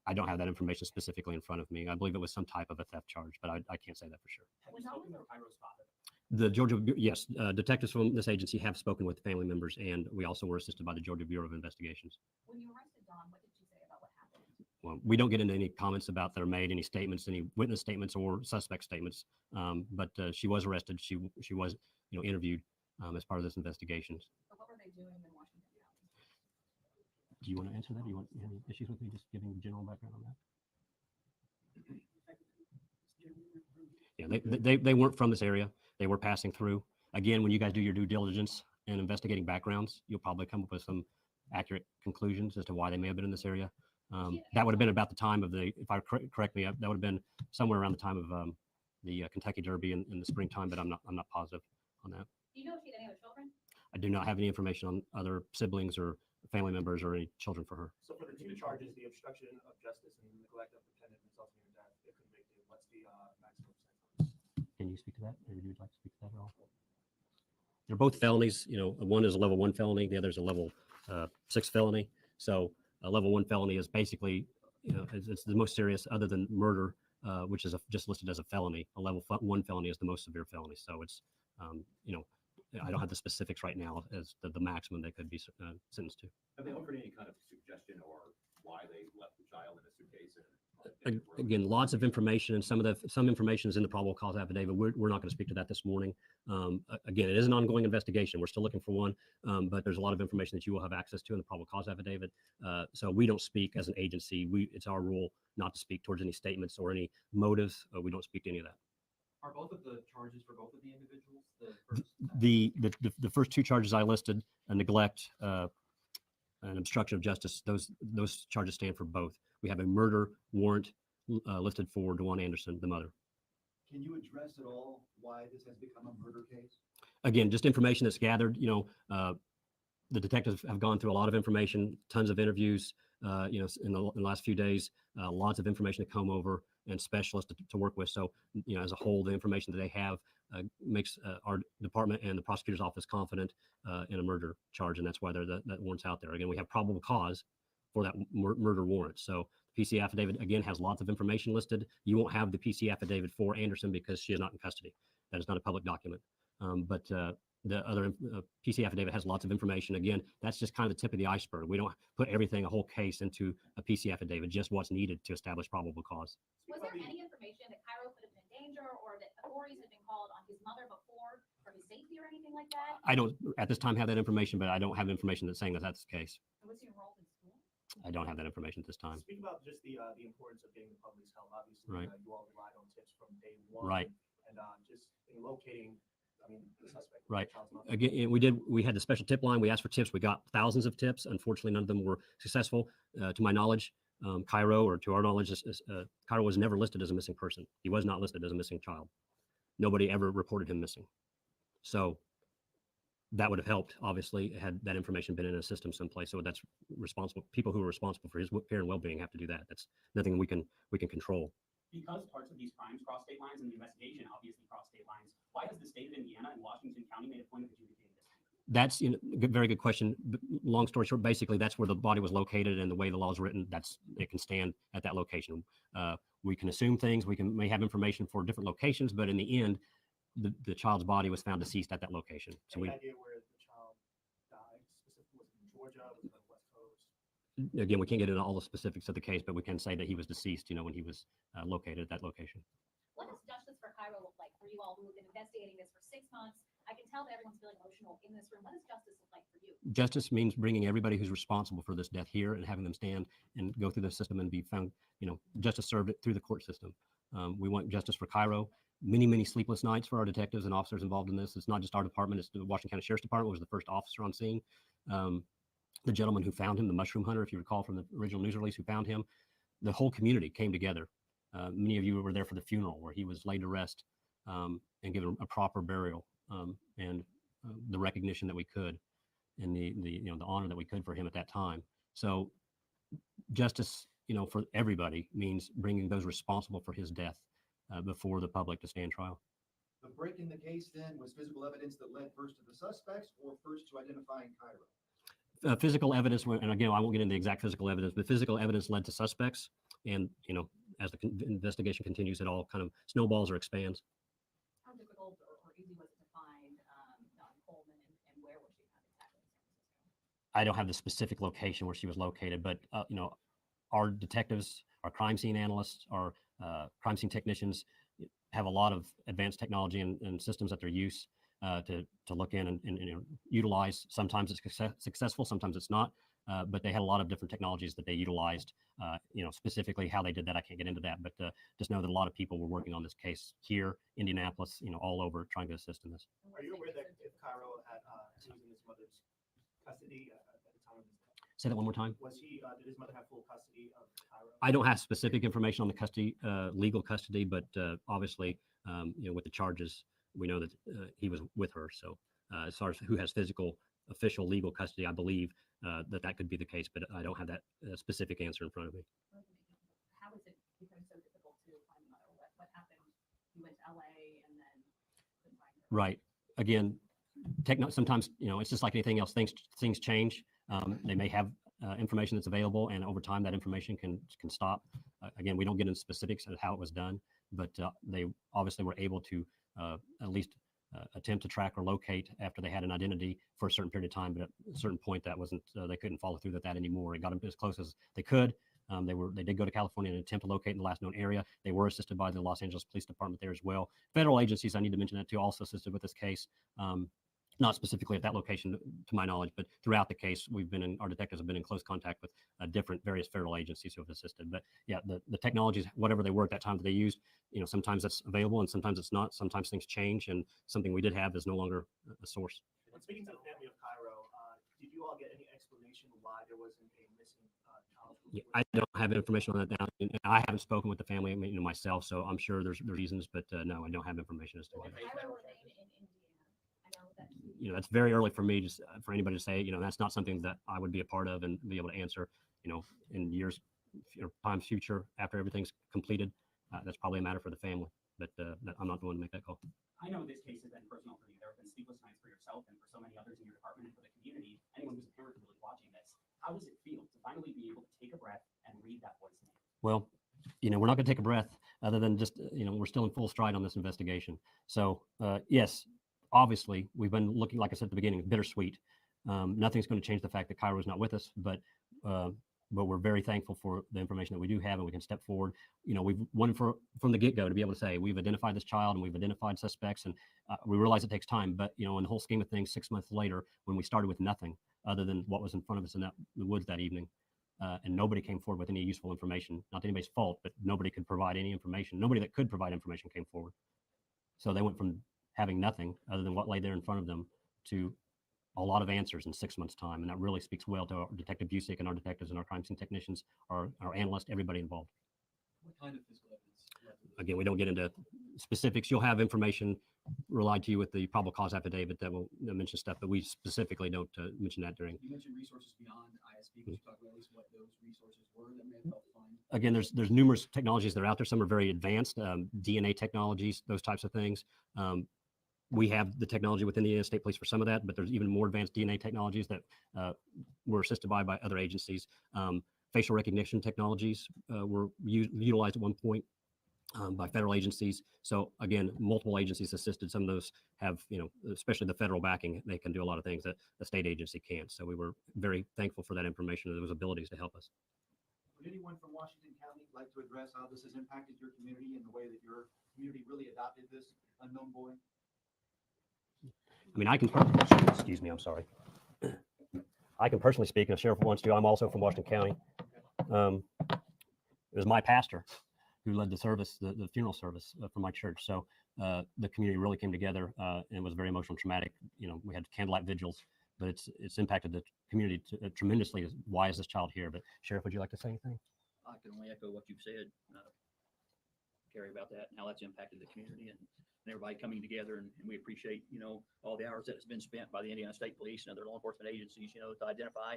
I don't have that information specifically in front of me. I believe it was some type of a theft charge, but I can't say that for sure. Have you spoken to Cairo's father? The Georgia, yes, detectives from this agency have spoken with family members, and we also were assisted by the Georgia Bureau of Investigations. When you arrested Don, what did you say about well, we don't get into any comments about that are made, any statements, any witness statements or suspect statements. But she was arrested. She was, interviewed as part of this investigation. But what were they doing in Washington County? Do you want to answer that? Do you want any issues with me just giving general background on that? Yeah, they weren't from this area. They were passing through. Again, when you guys do your due diligence and investigating backgrounds, you'll probably come up with some accurate conclusions as to why they may have been in this area. That would have been about the time of if I correct me, that would have been somewhere around the time of the Kentucky Derby in the springtime, but I'm not positive on that. Do you know if she had any other children? I do not have any information on other siblings or family members or any children for her. So for the two charges, the obstruction of justice and neglect of dependent resulting in death, if convicted, what's the maximum sentence? Can you speak to that? Or would you like to speak to that at all? They're both felonies. One is a level 1 felony. The other is a level 6 felony. So a level 1 felony is basically, it's the most serious other than murder, which is just listed as a felony. A level 1 felony is the most severe felony. So it's, I don't have the specifics right now as the maximum they could be sentenced to. Have they offered any kind of suggestion or why they left the child in a suitcase? Again, lots of information, and some information is in the probable cause affidavit. We're not going to speak to that this morning. Again, it is an ongoing investigation. We're still looking for one, but there's a lot of information that you will have access to in the probable cause affidavit. So we don't speak as an agency. It's our rule not to speak towards any statements or any motives. We don't speak to any of that. Are both of the charges for both of the individuals? The first two charges I listed, a neglect, and obstruction of justice, those charges stand for both. We have a murder warrant listed for Dejuane Anderson, the mother. Can you address at all why this has become a murder case? Again, just information that's gathered. The detectives have gone through a lot of information, tons of interviews, in the last few days, lots of information to comb over and specialists to work with. So, as a whole, the information that they have makes our department and the prosecutor's office confident in a murder charge, and that's why that warrant's out there. Again, we have probable cause for that murder warrant. So the PC affidavit, again, has lots of information listed. You won't have the PC affidavit for Anderson because she is not in custody. That is not a public document. But the other PC affidavit has lots of information. Again, that's just kind of the tip of the iceberg. We don't put everything, a whole case, into a PC affidavit, just what's needed to establish probable cause. Was there any information that Cairo could have been in danger or that authorities had been called on his mother before for his safety or anything like that? I don't, at this time, have that information, but I don't have information that's saying that that's the case. And was he enrolled in school? I don't have that information at this time. Speak about just the importance of getting the public's help. Obviously, Right. You all relied on tips from day one. Right. And just in locating, the suspect. Right. The child's mother. Again, we had the special tip line. We asked for tips. We got thousands of tips. Unfortunately, none of them were successful. To my knowledge, Cairo, or to our knowledge, Cairo was never listed as a missing person. He was not listed as a missing child. Nobody ever reported him missing. So that would have helped, obviously, had that information been in a system someplace. So that's responsible. People who are responsible for his care and well-being have to do that. That's nothing we can control. Because parts of these crimes cross state lines and the investigation obviously cross state lines, why has the state of Indiana and Washington County made a point of adjudicating this? That's very good question. Long story short, basically, that's where the body was located, and the way the law is written, it can stand at that location. We can assume things. We may have information for different locations, but in the end, the child's body was found deceased at that location. So Any idea where the child died? Specifically, was it in Georgia? Was it on the West Coast? Again, we can't get into all the specifics of the case, but we can say that he was deceased, when he was located at that location. What does justice for Cairo look like for you all who have been investigating this for 6 months? I can tell that everyone's feeling emotional in this room. What does justice look like for you? Justice means bringing everybody who's responsible for this death here and having them stand and go through the system and be found, justice served through the court system. We want justice for Cairo. Many, many sleepless nights for our detectives and officers involved in this. It's not just our department. It's the Washington County Sheriff's Department was the first officer on scene. The gentleman who found him, the mushroom hunter, if you recall from the original news release, who found him, the whole community came together. Many of you were there for the funeral where he was laid to rest and given a proper burial and the recognition that we could and the honor that we could for him at that time. So justice, for everybody means bringing those responsible for his death before the public to stand trial. The break in the case then was physical evidence that led first to the suspects or first to identifying Cairo? Physical evidence, and again, I won't get into the exact physical evidence, but physical evidence led to suspects. And, as the investigation continues, it all kind of snowballs or expands. How difficult or easy was it to find Dawn Coleman and where was she found exactly in San Francisco? I don't have the specific location where she was located, but, our detectives, our crime scene analysts, our crime scene technicians have a lot of advanced technology and systems at their use to look in and utilize. Sometimes it's successful, sometimes it's not. But they had a lot of different technologies that they utilized. Specifically how they did that, I can't get into that. But just know that a lot of people were working on this case here, Indianapolis, all over, trying to assist in this. Are you aware that if Cairo he was in his mother's custody at the time of his death? Say that one more time. Was he? Did his mother have full custody of Cairo? I don't have specific information on the custody, legal custody, but obviously, with the charges, we know that he was with her. So as far as who has physical, official, legal custody, I believe that could be the case, but I don't have that specific answer in front of me. How is it becoming so difficult to find the mother? What happened? You went to LA and then couldn't find her. Right. Again, sometimes it's just like anything else. Things change. They may have information that's available, and over time that information can stop. Again, we don't get into specifics of how it was done, but they obviously were able to at least attempt to track or locate after they had an identity for a certain period of time. But at a certain point, that wasn't they couldn't follow through with that anymore. It got them as close as they could. They did go to California and attempt to locate in the last known area. They were assisted by the Los Angeles Police Department there as well. Federal agencies, I need to mention that too, also assisted with this case. Not specifically at that location, to my knowledge, but throughout the case, our detectives have been in close contact with various federal agencies who have assisted. But yeah, the technologies, whatever they were at that time that they used, sometimes that's available and sometimes it's not. Sometimes things change, and something we did have is no longer a source. When speaking to the family of Cairo, did you all get any explanation why there wasn't a missing child? Yeah, I don't have information on that now, and I haven't spoken with the family, myself, so I'm sure there's reasons, but no, I don't have information as to why. That's very early for me, just for anybody to say, that's not something that I would be a part of and be able to answer, in years, times future, after everything's completed. That's probably a matter for the family, but I'm not the one to make that call. I know this case has been personal for you. There have been sleepless nights for yourself and for so many others in your department and for the community. Anyone who's a parent really watching this, how does it feel to finally be able to take a breath and read that boy's name? Well, we're not going to take a breath other than just, we're still in full stride on this investigation. So, yes, obviously, we've been looking, like I said at the beginning, bittersweet. Nothing's going to change the fact that Cairo is not with us, but we're very thankful for the information that we do have, and we can step forward. We've wanted from the get-go to be able to say we've identified this child and we've identified suspects, and we realize it takes time. But in the whole scheme of things, 6 months later, when we started with nothing other than what was in front of us in the woods that evening, and nobody came forward with any useful information. Not anybody's fault, but nobody could provide any information. Nobody that could provide information came forward. So they went from having nothing other than what lay there in front of them to a lot of answers in 6 months' time. And that really speaks well to our Detective Busick and our detectives and our crime scene technicians, our analysts, everybody involved. What kind of physical evidence? Again, we don't get into specifics. You'll have information relied to you with the probable cause affidavit that will mention stuff, but we specifically don't mention that during. You mentioned resources beyond ISP. Could you talk about at least what those resources were that may have helped find? Again, there's numerous technologies that are out there. Some are very advanced, DNA technologies, those types of things. We have the technology within the United States Police for some of that, but there's even more advanced DNA technologies that were assisted by other agencies. Facial recognition technologies were utilized at one point by federal agencies. So again, multiple agencies assisted. Some of those have, especially the federal backing, they can do a lot of things that the state agency can't. So we were very thankful for that information and those abilities to help us. Would anyone from Washington County like to address how this has impacted your community and the way that your community really adopted this unknown boy? I mean, excuse me, I'm sorry. I can personally speak, and if Sheriff wants to, I'm also from Washington County. It was my pastor who led the service, the funeral service for my church. So the community really came together, and it was very emotional and traumatic. We had candlelight vigils, but it's impacted the community tremendously. Why is this child here? But Sheriff, would you like to say anything? I can only echo what you've said, Carrie, about that and how that's impacted the community and everybody coming together. And we appreciate, all the hours that has been spent by the Indiana State Police and other law enforcement agencies, to identify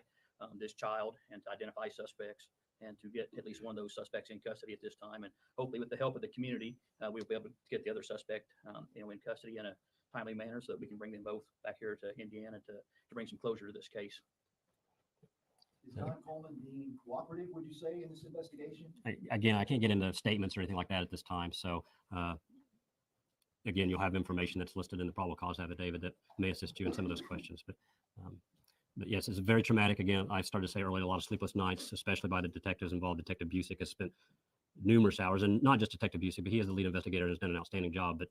this child and to identify suspects and to get at least one of those suspects in custody at this time. And hopefully with the help of the community, we'll be able to get the other suspect, in custody in a timely manner so that we can bring them both back here to Indiana to bring some closure to this case. Is Don Coleman being cooperative, would you say, in this investigation? Again, I can't get into statements or anything like that at this time. So again, you'll have information that's listed in the probable cause affidavit that may assist you in some of those questions. But But yes, it's very traumatic. Again, I started to say earlier, a lot of sleepless nights, especially by the detectives involved. Detective Busick has spent numerous hours, and not just Detective Busick, but he is the lead investigator and has done an outstanding job. But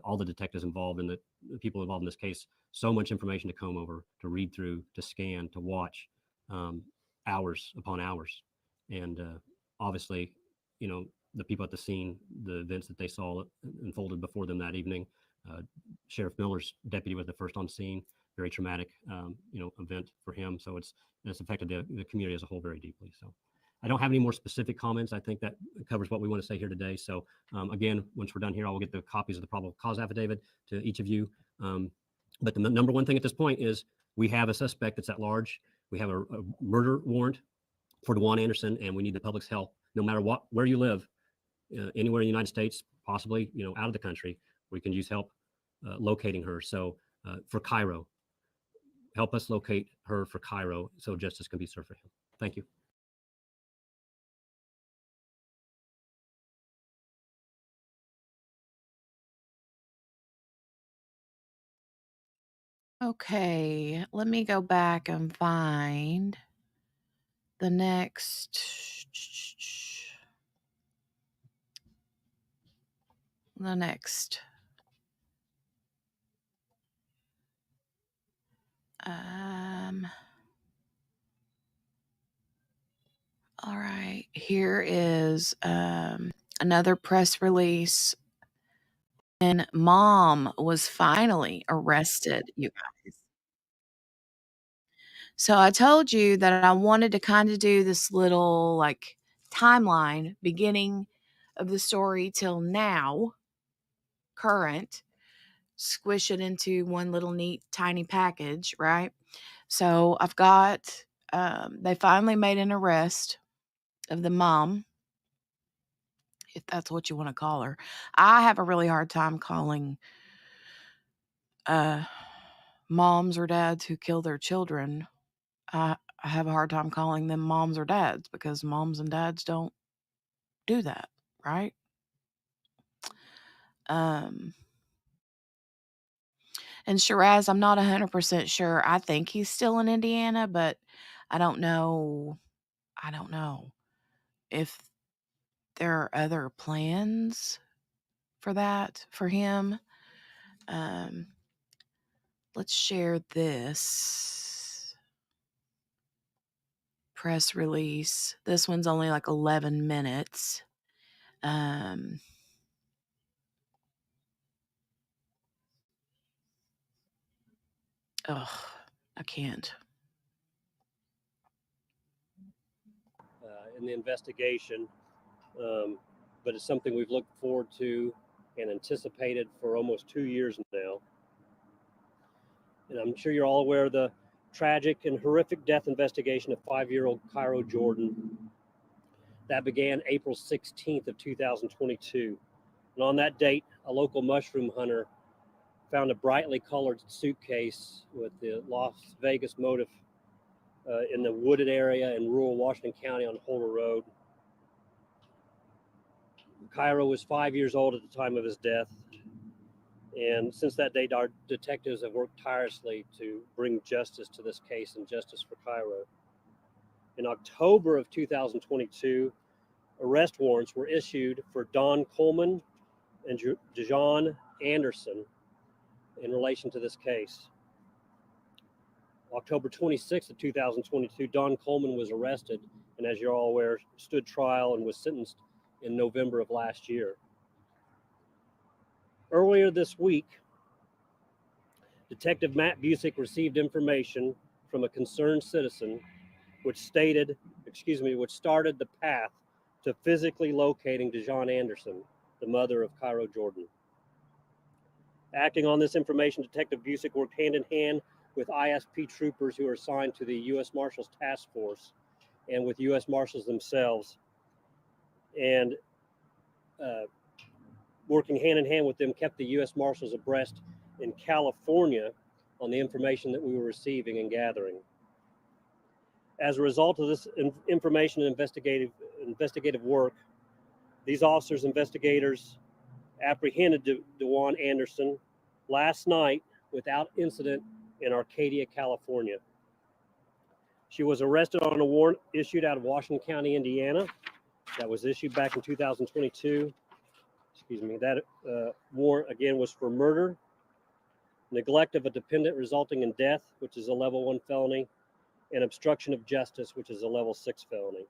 all the detectives involved and the people involved in this case, so much information to comb over, to read through, to scan, to watch, hours upon hours. And obviously, you know, the people at the scene, the events that they saw unfolded before them that evening. Sheriff Miller's deputy was the first on scene. Very traumatic, you know, event for him. So it's affected the community as a whole very deeply. So I don't have any more specific comments. I think that covers what we want to say here today. So again, once we're done here, I will get the copies of the probable cause affidavit to each of you. But the number one thing at this point is we have a suspect that's at large. We have a murder warrant for Dejuane Anderson, and we need the public's help, no matter where you live, anywhere in the United States, possibly, you know, out of the country. We can use help locating her. So for Cairo, help us locate her for Cairo so justice can be served for him. Thank you. Okay, let me go back and find the next. The next. All right, here is another press release. And mom was finally arrested, you guys. So I told you that I wanted to kind of do this little like timeline, beginning of the story till now, current, squish it into one little neat tiny package, right? So I've got, they finally made an arrest of the mom, if that's what you want to call her. I have a really hard time calling moms or dads who kill their children. I have a hard time calling them moms or dads because moms and dads don't do that, right? And Shiraz, I'm not 100% sure. I think he's still in Indiana, but I don't know. I don't know if there are other plans for that for him. Let's share this press release. This one's only like 11 minutes. I can't. In the investigation, but it's something we've looked forward to and anticipated for almost 2 years now. And I'm sure you're all aware of the tragic and horrific death investigation of 5-year-old Cairo Jordan. That began April 16th of 2022. And on that date, a local mushroom hunter found a brightly colored suitcase with the Las Vegas motif in the wooded area in rural Washington County on Holder Road. Cairo was 5 years old at the time of his death. And since that date, our detectives have worked tirelessly to bring justice to this case and justice for Cairo. In October of 2022, arrest warrants were issued for Don Coleman and Dejuane Anderson in relation to this case. October 26th of 2022, Don Coleman was arrested and, as you're all aware, stood trial and was sentenced in November of last year. Earlier this week, Detective Matt Busick received information from a concerned citizen which started the path to physically locating Dejuane Anderson, the mother of Cairo Jordan. Acting on this information, Detective Busick worked hand in hand with ISP troopers who are assigned to the U.S. Marshals Task Force and with U.S. Marshals themselves. And working hand in hand with them, kept the U.S. Marshals abreast in California on the information that we were receiving and gathering. As a result of this information and investigative work, these officers, investigators, apprehended Dejuane Anderson last night without incident in Arcadia, California. She was arrested on a warrant issued out of Washington County, Indiana. That was issued back in 2022. Excuse me. That warrant, again, was for murder, neglect of a dependent resulting in death, which is a level 1 felony, and obstruction of justice, which is a level 6 felony.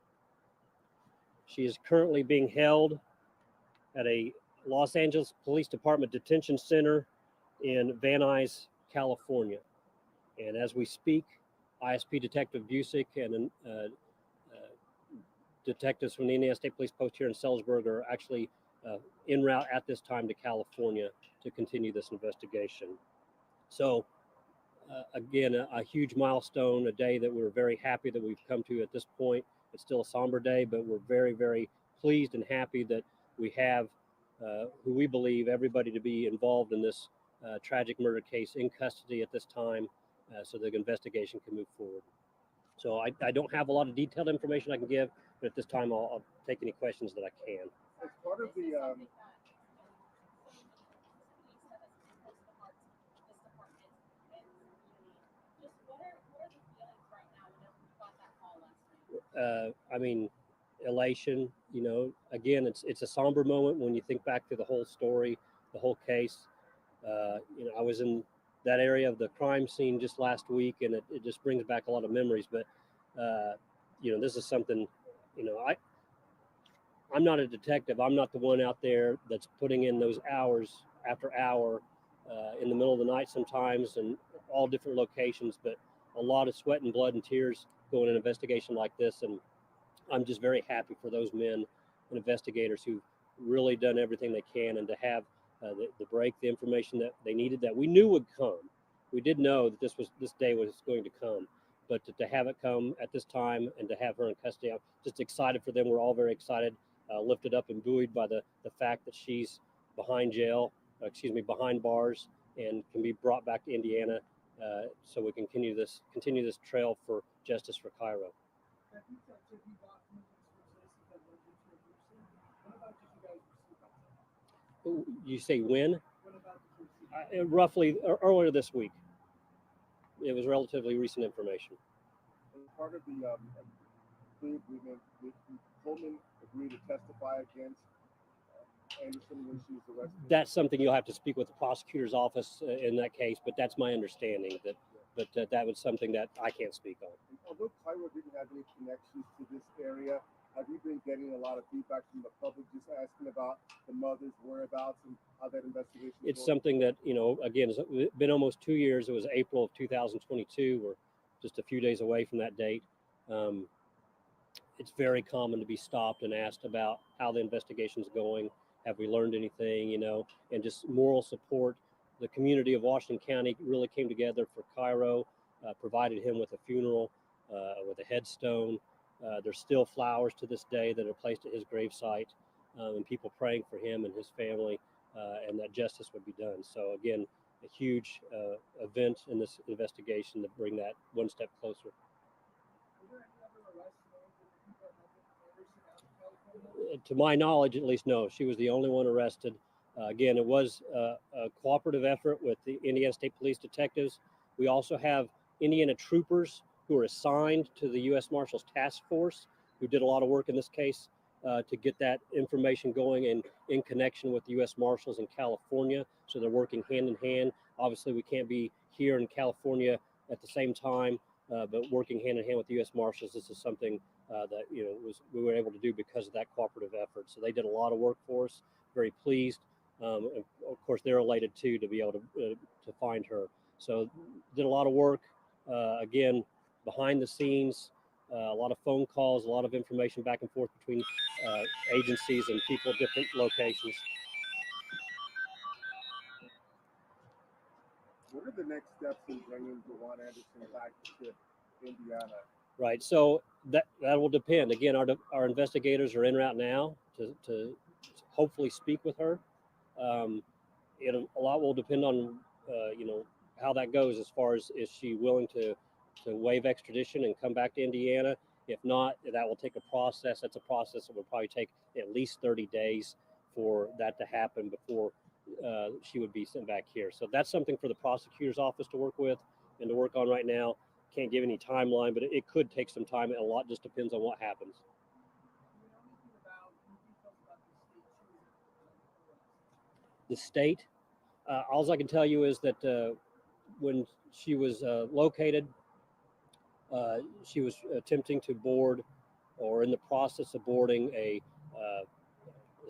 She is currently being held at a Los Angeles Police Department detention center in Van Nuys, California. And as we speak, ISP Detective Busick and detectives from the Indiana State Police Post here in Sellersburg are actually en route at this time to California to continue this investigation. So again, a huge milestone, a day that we're very happy that we've come to at this point. It's still a somber day, but we're very, very pleased and happy that we have who we believe everybody to be involved in this tragic murder case in custody at this time, so the investigation can move forward. So I don't have a lot of detailed information I can give, but at this time I'll take any questions that I can. As part of the I mean, elation. You know, again, it's a somber moment when you think back to the whole story, the whole case. You know, I was in that area of the crime scene just last week, and it just brings back a lot of memories. But you know, this is something. You know, I'm not a detective. I'm not the one out there that's putting in those hours after hour in the middle of the night sometimes, and all different locations. But a lot of sweat and blood and tears going in an investigation like this, and I'm just very happy for those men and investigators who've really done everything they can, and to have the break, the information that they needed, that we knew would come. We did know that this day was going to come, but to have it come at this time and to have her in custody, I'm just excited for them. We're all very excited, lifted up and buoyed by the fact that she's behind behind bars, and can be brought back to Indiana, so we can continue this trail for justice for Cairo. You say when? Roughly earlier this week. It was relatively recent information. As part of the plea agreement, did Coleman agree to testify against Anderson when she was arrested? That's something you'll have to speak with the prosecutor's office in that case, but that's my understanding. That was something that I can't speak on. Although Cairo didn't have any connections to this area, have you been getting a lot of feedback from the public just asking about the mother's whereabouts and how that investigation is It's going? something that, you know, again, it's been almost 2 years. It was April of 2022. We're just a few days away from that date. It's very common to be stopped and asked about how the investigation's going. Have we learned anything, you know, and just moral support. The community of Washington County really came together for Cairo, provided him with a funeral, with a headstone. There's still flowers to this day that are placed at his gravesite, and people praying for him and his family, and that justice would be done. So again, a huge event in this investigation to bring that one step closer. To my knowledge, at least, no. She was the only one arrested. Again, it was a cooperative effort with the Indiana State Police detectives. We also have Indiana troopers who are assigned to the U.S. Marshals Task Force, who did a lot of work in this case to get that information going and in connection with the U.S. Marshals in California. So they're working hand in hand. Obviously, we can't be here in California at the same time, but working hand in hand with the U.S. Marshals, this is something that, you know, we were able to do because of that cooperative effort. So they did a lot of work for us. Very pleased. And of course, they're elated too to be able to find her. So did a lot of work. Again, behind the scenes, a lot of phone calls, a lot of information back and forth between agencies and people at different locations. What are the next steps in bringing Dejuane Anderson back to Indiana? Right. So that will depend. Again, our investigators are en route now to hopefully speak with her. A lot will depend on you know, how that goes, as far as is she willing to waive extradition and come back to Indiana. If not, that will take a process. That's a process that will probably take at least 30 days for that to happen before she would be sent back here. So that's something for the prosecutor's office to work with and to work on right now. can't give any timeline, but it could take some time. A lot just depends on what happens. The state, all I can tell you is that when she was located, she was attempting to board or in the process of boarding a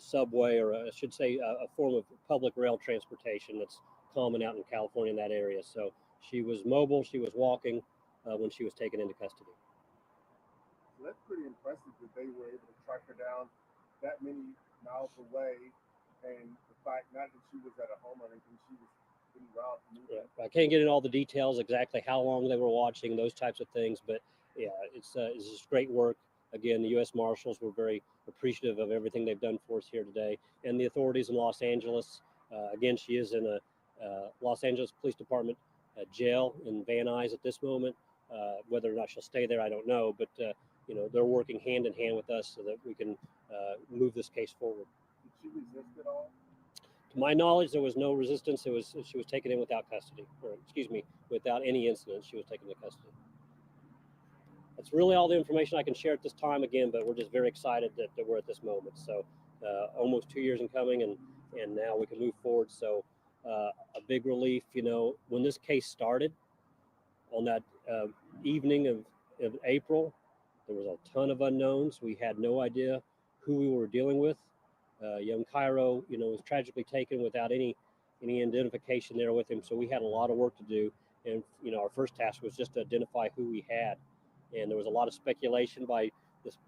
subway, or I should say a form of public rail transportation that's common out in California in that area. So she was mobile, she was walking when she was taken into custody. So that's pretty impressive that they were able to track her down that many miles away, and the fact not that she was at a home or anything, she was en route moving. Yeah, I can't get into all the details exactly how long they were watching, those types of things, but yeah, it's just great work. Again, the U.S. Marshals were very appreciative of everything they've done for us here today, and the authorities in Los Angeles. Again, she is in a Los Angeles Police Department jail in Van Nuys at this moment. Whether or not she'll stay there, I don't know, but you know, they're working hand in hand with us so that we can move this case forward. Did she resist at all? To my knowledge, there was no resistance. She was taken in without custody, or excuse me, without any incident. She was taken into custody. That's really all the information I can share at this time. Again, but we're just very excited that we're at this moment. So almost 2 years in coming, and now we can move forward. So a big relief. You know, when this case started on that evening of April, there was a ton of unknowns. We had no idea who we were dealing with. Young Cairo, you know, was tragically taken without any identification there with him. So we had a lot of work to do. And, you know, our first task was just to identify who we had. And there was a lot of speculation by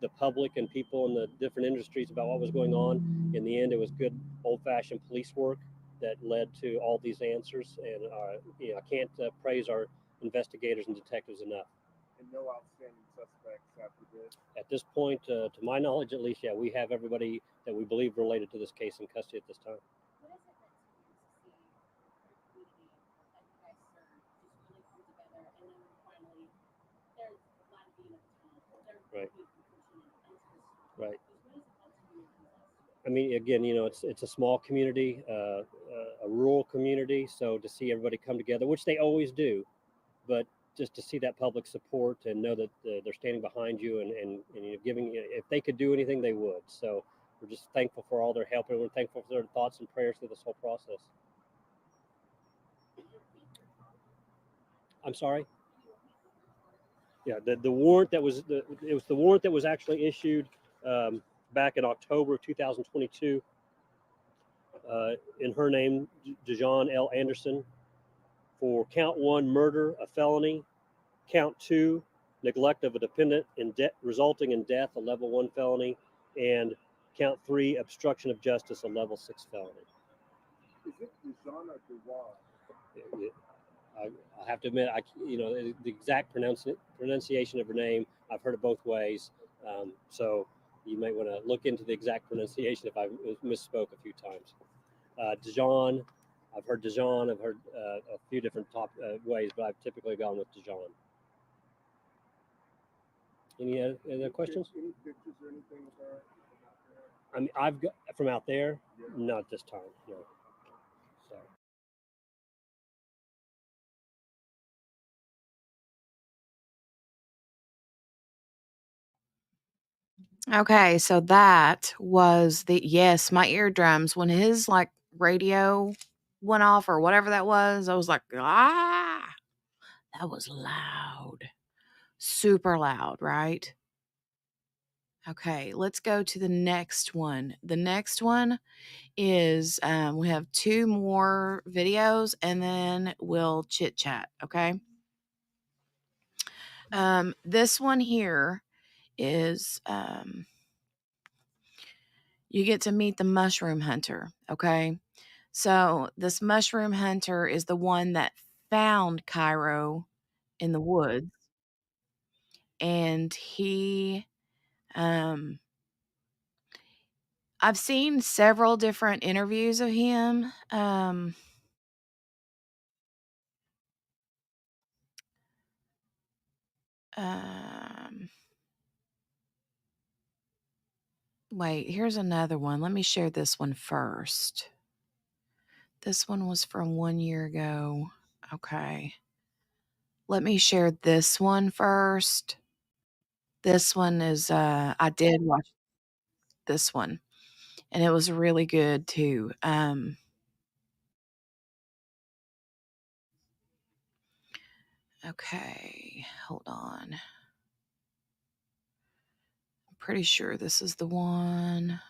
the public and people in the different industries about what was going on. In the end, it was good old-fashioned police work that led to all these answers. And, you know, I can't praise our investigators and detectives enough. And no outstanding suspects after this? At this point, to my knowledge at least, yeah, we have everybody that we believe related to this case in custody at this time. What is it that's to see our community that you guys serve just really come together, and then finally there's a lot of being at the time. Right. Right. What is it like to be in I mean, again, you know, it's a small community, a rural community, so to see everybody come together, which they always do, but just to see that public support and know that they're standing behind you and you know, giving, if they could do anything, they would. So we're just thankful for all their help, and we're thankful for their thoughts and prayers through this whole process. I'm sorry. Yeah, the warrant that was it was the warrant that was actually issued back in October of 2022 in her name, Dejuane L. Anderson, for count 1, murder, a felony, count 2, neglect of a dependent in debt resulting in death, a level 1 felony, and count 3, obstruction of justice, a level 6 felony. Is it Dejuane or Dejuane? I have to admit, you know, the exact pronunciation of her name, I've heard it both ways. So you might want to look into the exact pronunciation if I misspoke a few times. Dejuane, I've heard Dejuane, I've heard a few different ways, but I've typically gone with Dejuane. Any other questions? Any pictures or anything of her? I mean, I've got from out there, not this time, no. So. Okay, so that was yes, my eardrums when his like radio went off or whatever that was, I was like, ah, that was loud. Super loud, right? Okay, let's go to the next one. The next one is we have 2 more videos and then we'll chit chat, okay? This one here is you get to meet the mushroom hunter, okay? So this mushroom hunter is the one that found Cairo in the woods, and he I've seen several different interviews of him. Wait, here's another one. Let me share this one first. This one was from 1 year ago. Okay. let me share this one first. This one is, I did watch this one, and it was really good too. Okay, hold on. I'm pretty sure this is the one.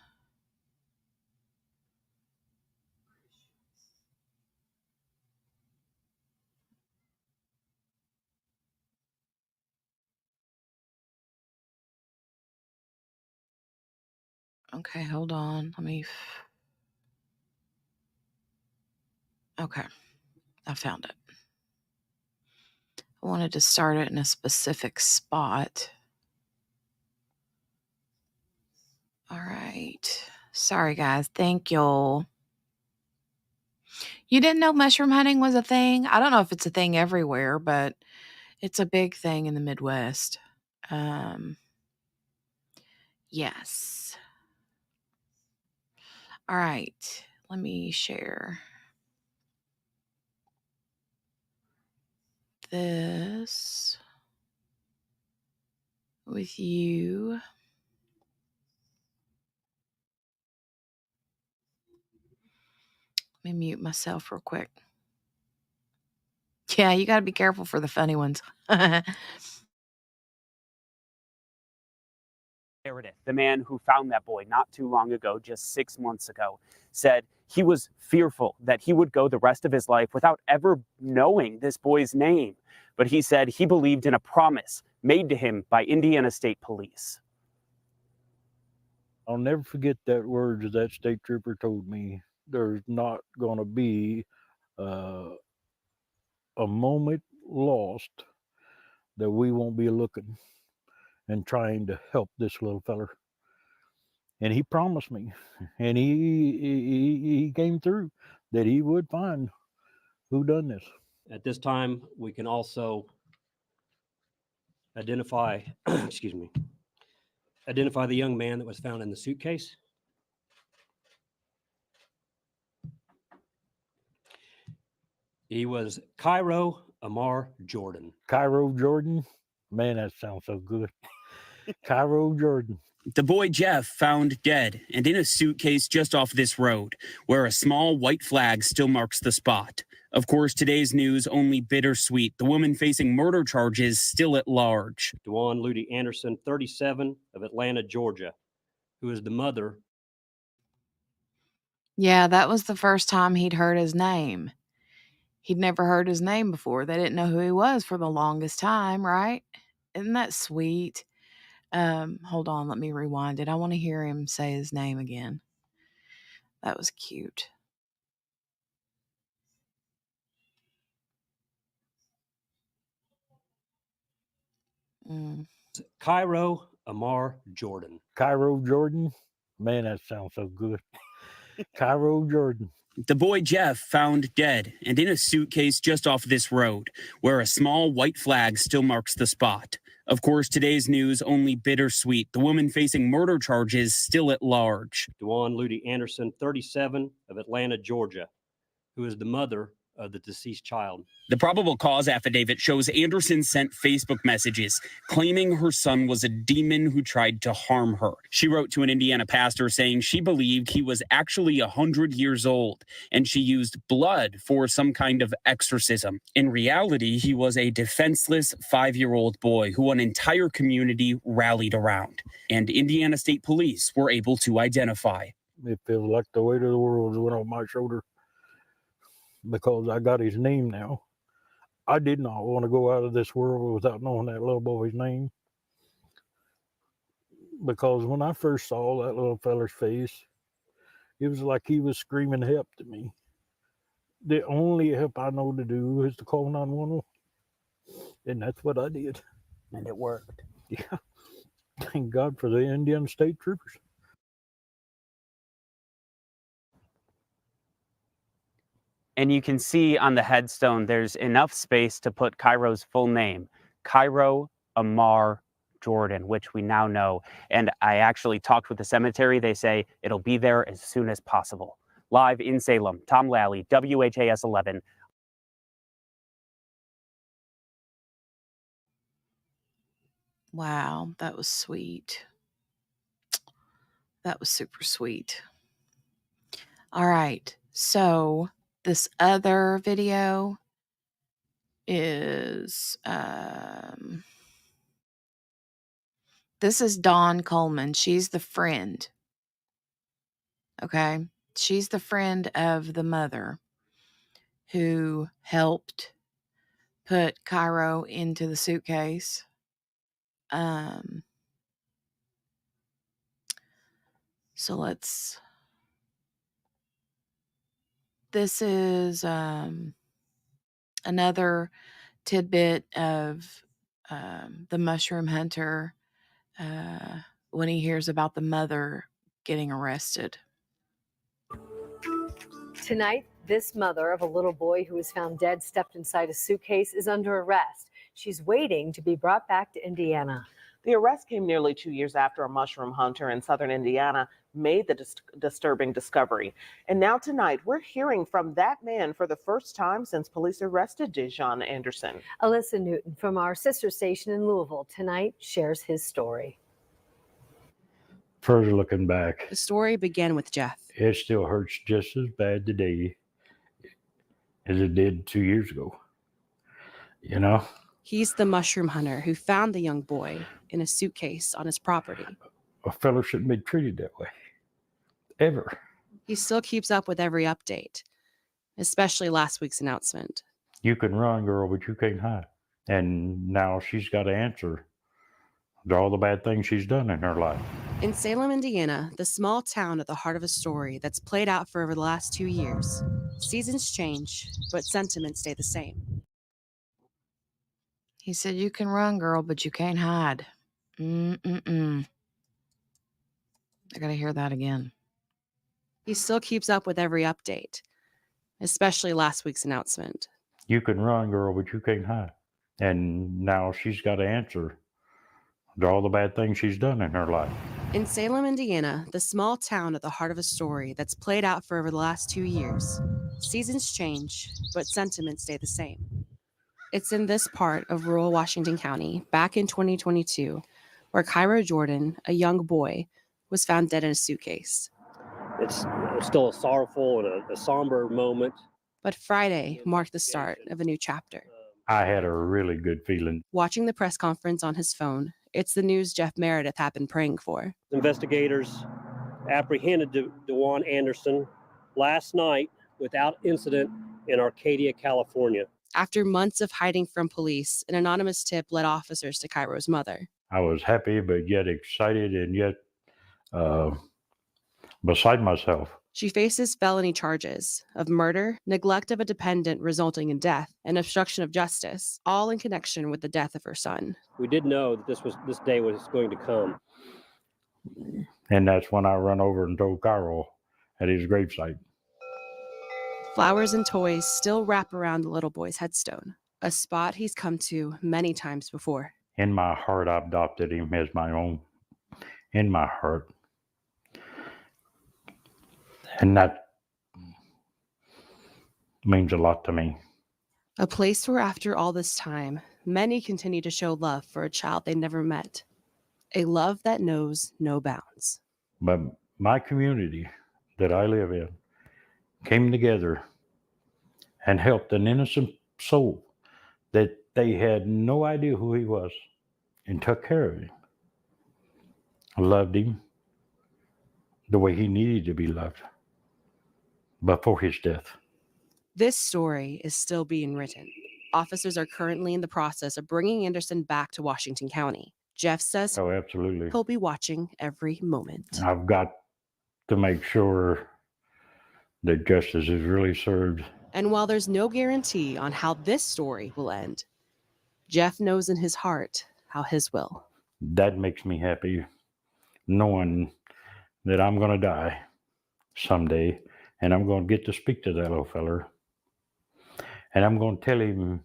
Okay, hold on. Okay, I found it. I wanted to start it in a specific spot. All right. Sorry, guys. Thank y'all. You didn't know mushroom hunting was a thing? I don't know if it's a thing everywhere, but it's a big thing in the Midwest. Yes. All right. Let me share this with you. Let me mute myself real quick. Yeah, you got to be careful for the funny ones. Meredith, the man who found that boy not too long ago, just 6 months ago, said he was fearful that he would go the rest of his life without ever knowing this boy's name. But he said he believed in a promise made to him by Indiana State Police. I'll never forget that words that state trooper told me. There's not going to be a moment lost that we won't be looking and trying to help this little feller. And he promised me, and he came through, that he would find who done this. At this time, we can also identify, excuse me, identify the young man that was found in the suitcase. He was Cairo Amar Jordan. Cairo Jordan? Man, that sounds so good. Cairo Jordan. The boy Jeff found dead and in a suitcase just off this road, where a small white flag still marks the spot. Of course, today's news only bittersweet. The woman facing murder charges still at large. Dejuane Ludi Anderson, 37, of Atlanta, Georgia, who is the mother. Yeah, that was the first time he'd heard his name. He'd never heard his name before. They didn't know who he was for the longest time, right? Isn't that sweet? Hold on, let me rewind it. I want to hear him say his name again. That was cute. Cairo Amar Jordan. Cairo Jordan? Man, that sounds so good. Cairo Jordan. The boy Jeff found dead and in a suitcase just off this road, where a small white flag still marks the spot. Of course, today's news only bittersweet. The woman facing murder charges still at large. Dejuane Ludi Anderson, 37, of Atlanta, Georgia, who is the mother of the deceased child. The probable cause affidavit shows Anderson sent Facebook messages claiming her son was a demon who tried to harm her. She wrote to an Indiana pastor saying she believed he was actually 100 years old and she used blood for some kind of exorcism. In reality, he was a defenseless 5-year-old boy who an entire community rallied around, and Indiana State Police were able to identify. It feels like the weight of the world went off my shoulder, because I got his name now. I did not want to go out of this world without knowing that little boy's name. Because when I first saw that little feller's face, it was like he was screaming help to me. The only help I know to do is to call 911. And that's what I did. And it worked. Yeah. Thank God for the Indiana State Troopers. And you can see on the headstone, there's enough space to put Cairo's full name, Cairo Amar Jordan, which we now know. And I actually talked with the cemetery. They say it'll be there as soon as possible. Live in Salem, Tom Lally, WHAS 11. Wow, that was sweet. That was super sweet. All right. So this other video is this is Dawn Coleman. She's the friend. Okay. She's the friend of the mother who helped put Cairo into the suitcase. So this is another tidbit of the mushroom hunter when he hears about the mother getting arrested. Tonight, this mother of a little boy who was found dead stuffed inside a suitcase is under arrest. She's waiting to be brought back to Indiana. The arrest came nearly 2 years after a mushroom hunter in southern Indiana made the disturbing discovery. And now tonight, we're hearing from that man for the first time since police arrested Dejuane Anderson. Alyssa Newton from our sister station in Louisville tonight shares his story. Further looking back, The story began with Jeff. it still hurts just as bad today as it did 2 years ago. You know, He's the mushroom hunter who found the young boy in a suitcase on his property. a fellow shouldn't be treated that way, ever. He still keeps up with every update, especially last week's announcement. You can run, girl, but you can't hide. And now she's got to answer to all the bad things she's done in her life. In Salem, Indiana, the small town at the heart of a story that's played out for over the last 2 years, seasons change, but sentiments stay the same. He said, "You can run, girl, but you can't hide." I gotta hear that again. He still keeps up with every update, especially last week's announcement. You can run, girl, but you can't hide. And now she's got to answer to all the bad things she's done in her life. In Salem, Indiana, the small town at the heart of a story that's played out for over the last 2 years, seasons change, but sentiments stay the same. It's in this part of rural Washington County, back in 2022, where Cairo Jordan, a young boy, was found dead in a suitcase. It's still a sorrowful and a somber moment. But Friday marked the start of a new chapter. I had a really good feeling. Watching the press conference on his phone, it's the news Jeff Meredith had been praying for. Investigators apprehended Dejuane Anderson last night without incident in Arcadia, California. After months of hiding from police, an anonymous tip led officers to Cairo's mother. I was happy, but yet excited and yet beside myself. She faces felony charges of murder, neglect of a dependent resulting in death, and obstruction of justice, all in connection with the death of her son. We did know that this day was going to come. And that's when I run over and told Cairo at his gravesite. Flowers and toys still wrap around the little boy's headstone, a spot he's come to many times before. In my heart, I adopted him as my own. In my heart. And that means a lot to me. A place where after all this time, many continue to show love for a child they never met. A love that knows no bounds. But my community that I live in came together and helped an innocent soul that they had no idea who he was and took care of him. Loved him the way he needed to be loved before his death. This story is still being written. Officers are currently in the process of bringing Anderson back to Washington County. Jeff says absolutely. He'll be watching every moment. I've got to make sure that justice is really served. And while there's no guarantee on how this story will end, Jeff knows in his heart how his will. That makes me happy, knowing that I'm going to die someday, and I'm going to get to speak to that little feller. And I'm going to tell him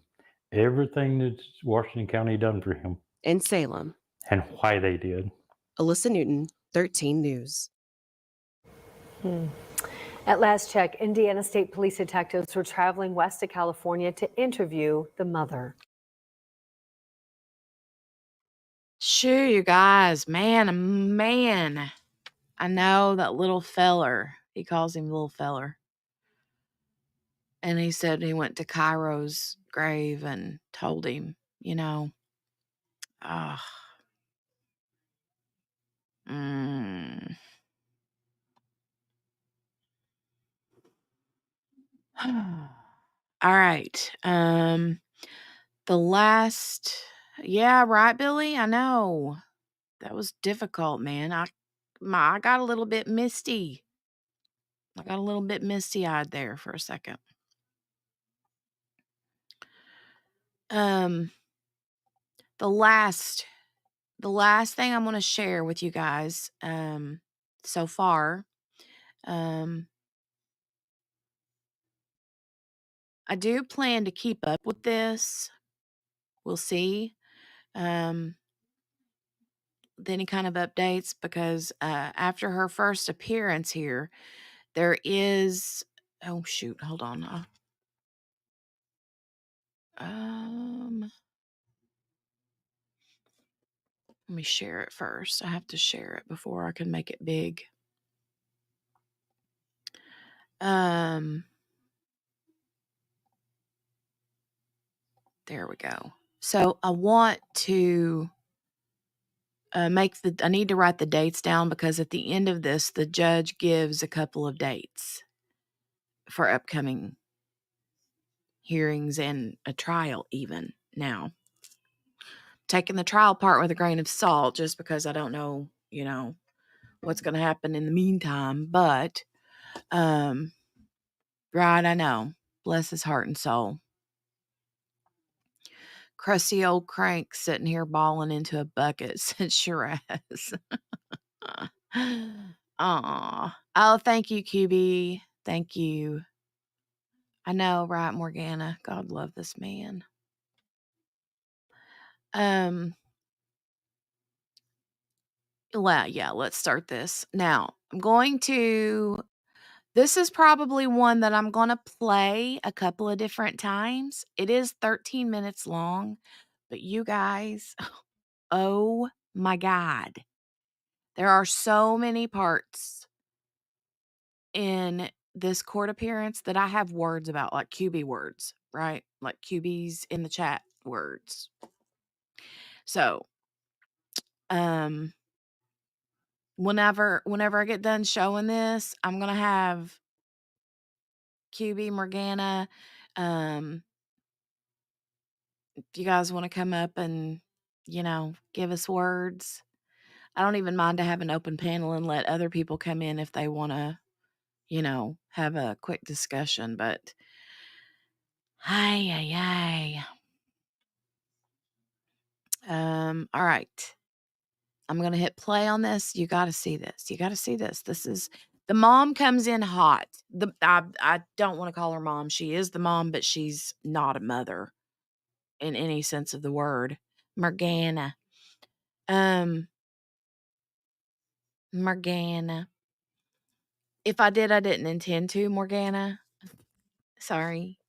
everything that Washington County done for him. In Salem. And why they did. Alyssa Newton, 13 News. At last check, Indiana State Police detectives were traveling west to California to interview the mother. Shoo, you guys, man. I know that little feller. He calls him little feller. And he said he went to Cairo's grave and told him, you know, ah, mm. All right. The last, yeah, right, Billy. I know that was difficult, man. I got a little bit misty. I got a little bit misty-eyed there for a second. Um, the last thing I'm going to share with you guys, so far, I do plan to keep up with this. We'll see. Any kind of updates because after her first appearance here, there is. Oh shoot! Hold on. Let me share it first. I have to share it before I can make it big. There we go. So I want to I need to write the dates down because at the end of this, the judge gives a couple of dates for upcoming hearings and a trial even now. Taking the trial part with a grain of salt just because I don't know, what's going to happen in the meantime. But, right, I know. Bless his heart and soul. Crusty old crank sitting here bawling into a bucket. Said Shiraz. Aw. Oh, thank you, QB. Thank you. I know, right, Morgana? God love this man. Well, yeah, let's start this. Now, this is probably one that I'm going to play a couple of different times. It is 13 minutes long, but you guys, oh my God. There are so many parts in this court appearance that I have words about, like QB words, right? Like QB's in the chat words. So, whenever I get done showing this, I'm going to have QB, Morgana, if you guys want to come up and, give us words. I don't even mind to have an open panel and let other people come in if they want to, have a quick discussion, but hi. All right. I'm going to hit play on this. You got to see this. This is the mom comes in hot. I don't want to call her mom. She is the mom, but she's not a mother in any sense of the word. Morgana. Morgana. If I did, I didn't intend to, Morgana. Sorry.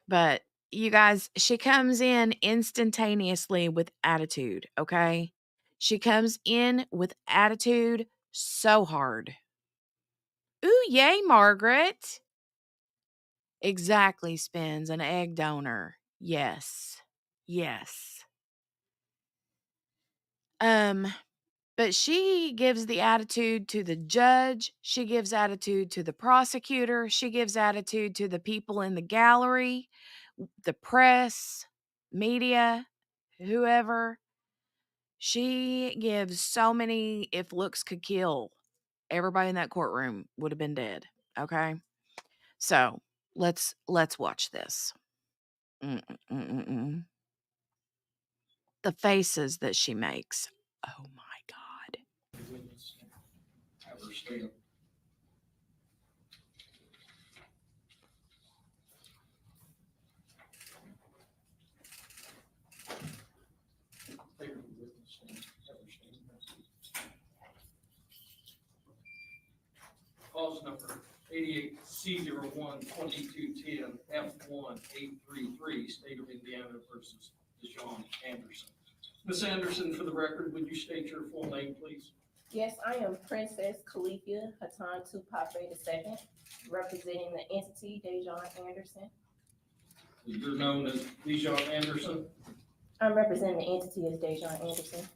But you guys, she comes in instantaneously with attitude, okay? She comes in with attitude so hard. Ooh, yay, Margaret. Exactly, Spins, an egg donor. Yes. But she gives the attitude to the judge. She gives attitude to the prosecutor. She gives attitude to the people in the gallery, the press, media, whoever. She gives so many, if looks could kill, everybody in that courtroom would have been dead. Okay. So let's watch this. The faces that she makes. Oh my God. Have her stand. Clause number 88C01-2210 F1-833, State of Indiana versus Dejuane Anderson. Ms. Anderson, for the record, would you state your full name, please? Yes, I am Princess Califia Hatan Tupape II, representing the entity Dejuane Anderson. You're known as Dejuane Anderson. I'm representing the entity as Dejuane Anderson.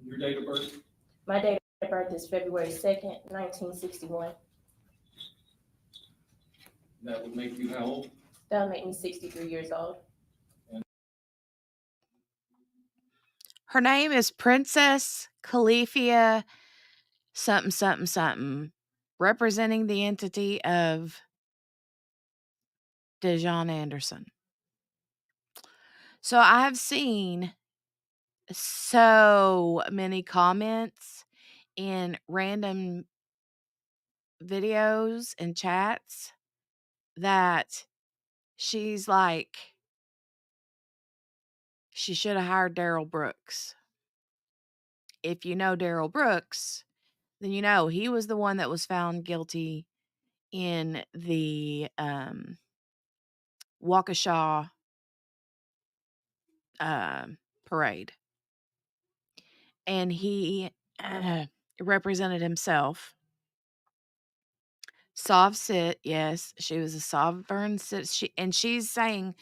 Your date of birth? My date of birth is February 2nd, 1961. That would make you how old? That'll make me 63 years old. Her name is Princess Califia something, something, something, representing the entity of Dejuane Anderson. So I have seen so many comments in random videos and chats that she's like, she should have hired Daryl Brooks. If you know Daryl Brooks, then you know he was the one that was found guilty in the Waukesha parade. And he represented himself. Sit, yes, she was a sovereign citizen. And she's saying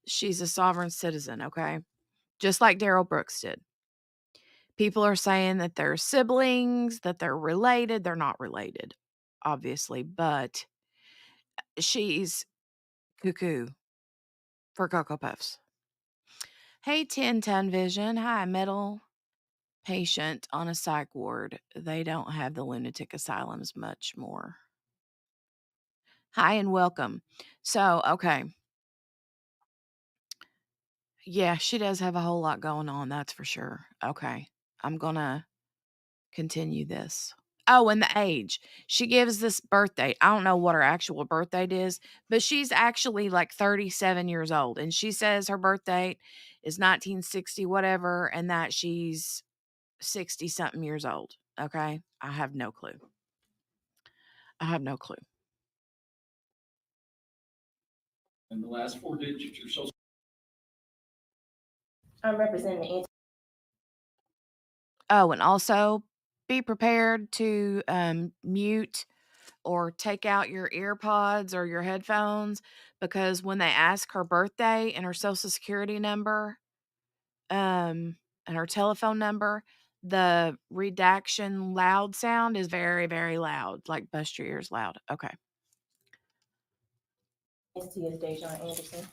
she's a sovereign citizen, okay? Just like Daryl Brooks did. People are saying that they're siblings, that they're related. They're not related, obviously, but she's cuckoo for Cocoa Puffs. Hey, 10-ton vision. Hi, metal patient on a psych ward. They don't have the lunatic asylums much more. Hi and welcome. So, okay. Yeah, she does have a whole lot going on, that's for sure. Okay. I'm going to continue this. Oh, and the age. She gives this birth date. I don't know what her actual birth date is, but she's actually like 37 years old. And she says her birth date is 1960, whatever, and that she's 60 something years old. Okay. I have no clue. I have no clue. And the last four digits, your social. I'm representing the entity. Oh, and also be prepared to mute or take out your earpods or your headphones, because when they ask her birthday and her social security number and her telephone number, the redaction loud sound is very, very loud, like bust your ears loud. Okay. Entity is Dejuane Anderson.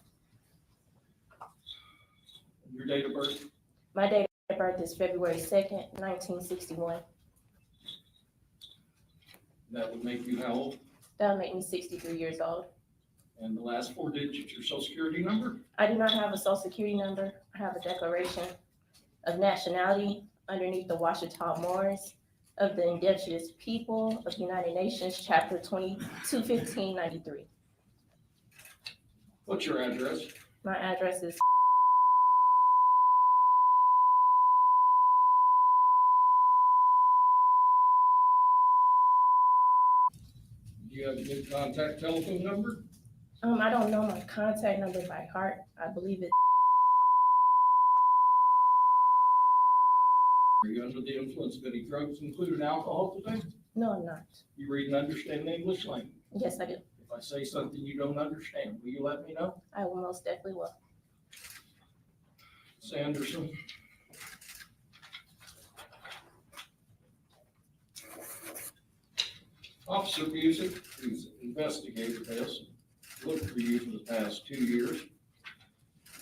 Your date of birth? My date of birth is February 2nd, 1961. That would make you how old? That'll make me 63 years old. And the last four digits, your social security number? I do not have a social security number. I have a declaration of nationality underneath the Washita Moors of the Indigenous People of the United Nations, Chapter 221593. What's your address? My address is Do you have a good contact telephone number? I don't know my contact number by heart. I believe it. Are you under the influence of any drugs, including alcohol today? No, I'm not. You read and understand the English language? Yes, I do. If I say something you don't understand, will you let me know? I will most definitely will. Ms. Anderson. Officer Music, who's investigated this, looked for you for the past 2 years.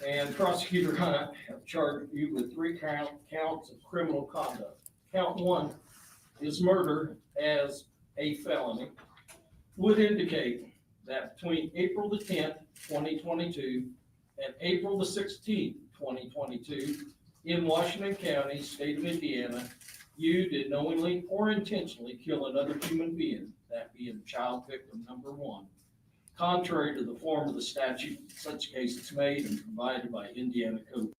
And Prosecutor Hunt have charged you with 3 counts of criminal conduct. Count 1 is murder as a felony. Would indicate that between April the 10th, 2022 and April the 16th, 2022 in Washington County, state of Indiana, you did knowingly or intentionally kill another human being, that being child victim number 1. Contrary to the form of the statute, such case is made and provided by Indiana Code.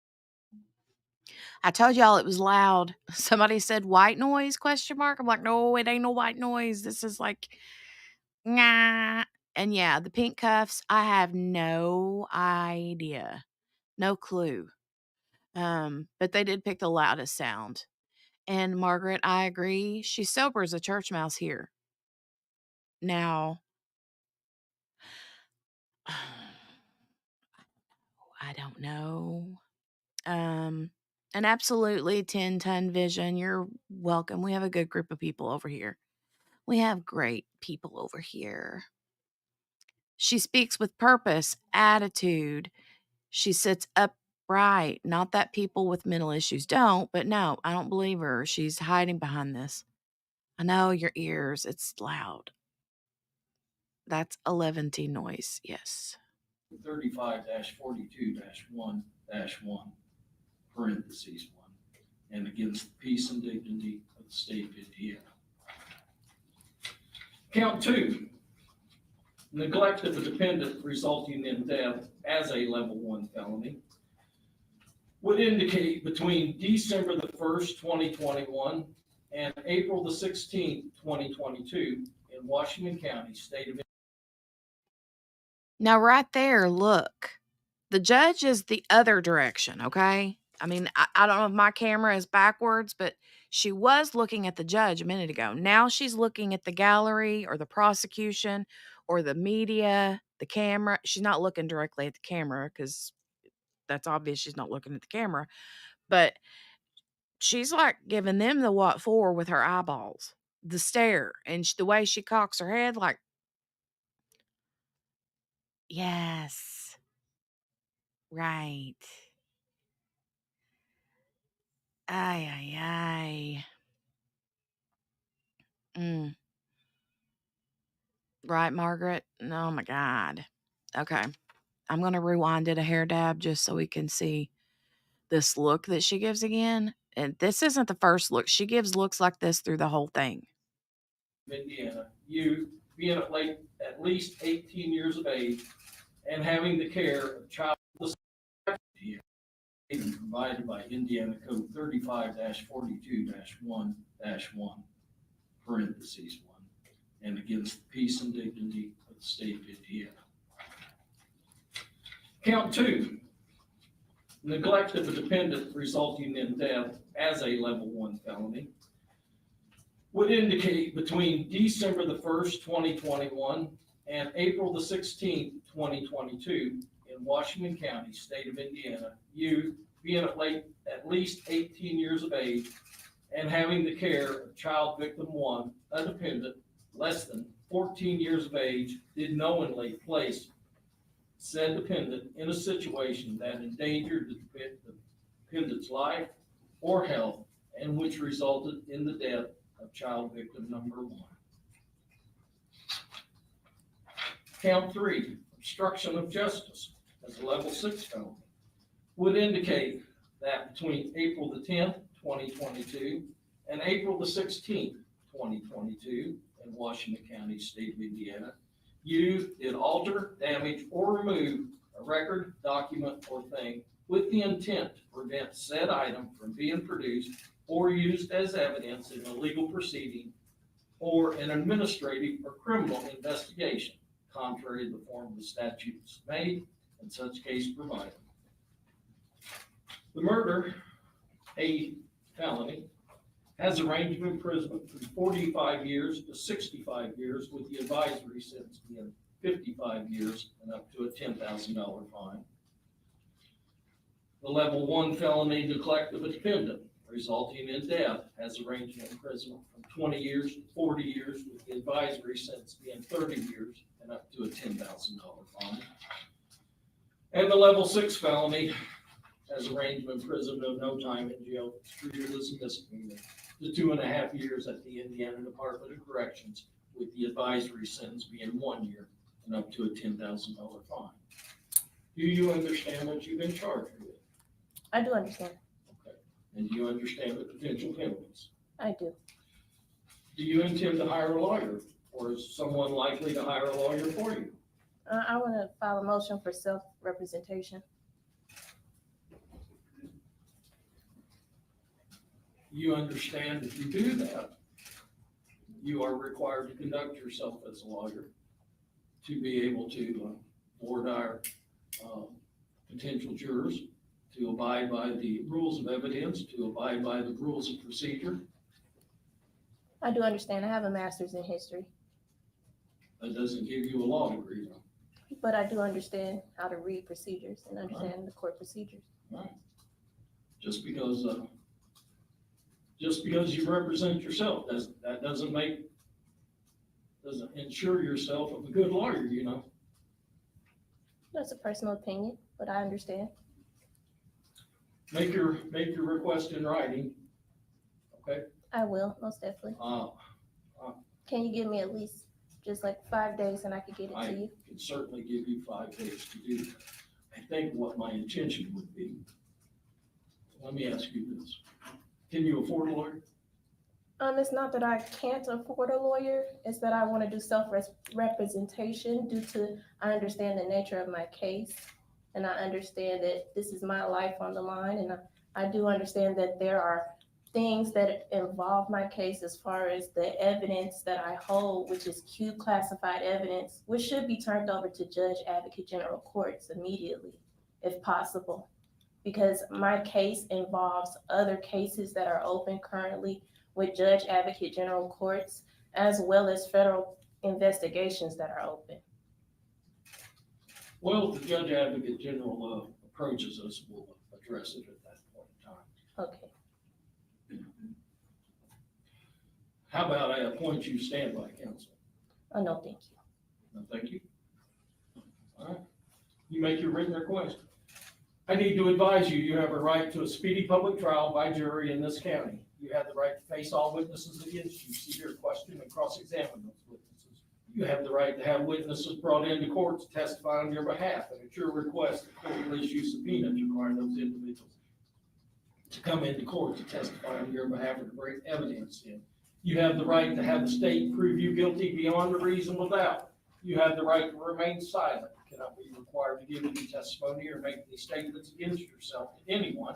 I told y'all it was loud. Somebody said white noise, question mark. I'm like, no, it ain't no white noise. This is like, nah. And yeah, the pink cuffs, I have no idea. No clue But they did pick the loudest sound. And Margaret, I agree. She's sober as a church mouse here. Now, I don't know. And absolutely 10-ton vision. You're welcome. We have a good group of people over here. We have great people over here. She speaks with purpose, attitude. She sits upright. Not that people with mental issues don't, but no, I don't believe her. She's hiding behind this. I know your ears. It's loud. That's 11T noise. Yes. 35-42-1-1, parentheses 1, and against the peace and dignity of the state of Indiana. Count 2, neglect of a dependent resulting in death as a level 1 felony would indicate between December the 1st, 2021 and April the 16th, 2022 in Washington County, state of Indiana. Now, right there, look. The judge is the other direction, okay? I mean, I don't know if my camera is backwards, but she was looking at the judge a minute ago. Now she's looking at the gallery or the prosecution or the media, the camera. She's not looking directly at the camera because that's obvious she's not looking at the camera. But she's like giving them the what for with her eyeballs, the stare, and the way she cocks her head, like, yes, right. Ay, ay, ay. Mm. Right, Margaret? Oh my God. Okay. I'm going to rewind it a hair dab just so we can see this look that she gives again. And this isn't the first look. She gives looks like this through the whole thing. Indiana, you being at least 18 years of age and having the care of child provided by Indiana Code 35-42-1-1, parentheses 1, and against the peace and dignity of the state of Indiana. Count 2, neglect of a dependent resulting in death as a level 1 felony would indicate between December the 1st, 2021 and April the 16th, 2022 in Washington County, state of Indiana, you being at least 18 years of age and having the care of child victim 1, a dependent, less than 14 years of age, did knowingly place said dependent in a situation that endangered the dependent's life or health and which resulted in the death of child victim number 1. Count 3, obstruction of justice as a level 6 felony would indicate that between April the 10th, 2022 and April the 16th, 2022 in Washington County, state of Indiana, you did alter, damage, or remove a record, document, or thing with the intent to prevent said item from being produced or used as evidence in a legal proceeding or an administrative or criminal investigation, contrary to the form of the statutes made and such case provided. The murder, a felony, has a range of imprisonment from 45 years to 65 years, with the advisory sentence being 55 years and up to a $10,000 fine. The level 1 felony, neglect of a dependent resulting in death, has a range of imprisonment from 20 years to 40 years, with the advisory sentence being 30 years and up to a $10,000 fine. And the level 6 felony has a range of imprisonment of no time in jail, treated as a misdemeanor, to 2.5 years at the Indiana Department of Corrections, with the advisory sentence being 1 year and up to a $10,000 fine. Do you understand what you've been charged with? I do understand. Okay. And do you understand the potential penalties? I do. Do you intend to hire a lawyer, or is someone likely to hire a lawyer for you? I want to file a motion for self-representation. You understand if you do that, you are required to conduct yourself as a lawyer to be able to board our potential jurors, to abide by the rules of evidence, to abide by the rules of procedure. I do understand. I have a master's in history, That doesn't give you a law degree, though. but I do understand how to read procedures and understand the court procedures. Right. Just because you represent yourself, doesn't ensure yourself of a good lawyer, you know. That's a personal opinion, but I understand. Make your request in writing. Okay. I will, most definitely. Can you give me at least just like 5 days and I could get it to you? I can certainly give you 5 days to do that. I think what my intention would be, let me ask you this. Can you afford a lawyer? It's not that I can't afford a lawyer, it's that I want to do self-representation due to, I understand the nature of my case. And I understand that this is my life on the line. And I do understand that there are things that involve my case as far as the evidence that I hold, which is Q classified evidence, which should be turned over to Judge Advocate General Courts immediately, if possible. Because my case involves other cases that are open currently with Judge Advocate General Courts, as well as federal investigations that are open. Well, if the Judge Advocate General approaches us, we'll address it at that point in time. Okay. How about I appoint you standby counsel? Oh, no, thank you. No, thank you. All right. You make your written request. I need to advise you, you have a right to a speedy public trial by jury in this county. You have the right to face all witnesses against you, see your question and cross-examine those witnesses. You have the right to have witnesses brought into court to testify on your behalf, and at your request, the court will issue subpoenas requiring those individuals to come into court to testify on your behalf or to bring evidence in. You have the right to have the state prove you guilty beyond a reasonable doubt. You have the right to remain silent. You cannot be required to give any testimony or make any statements against yourself to anyone.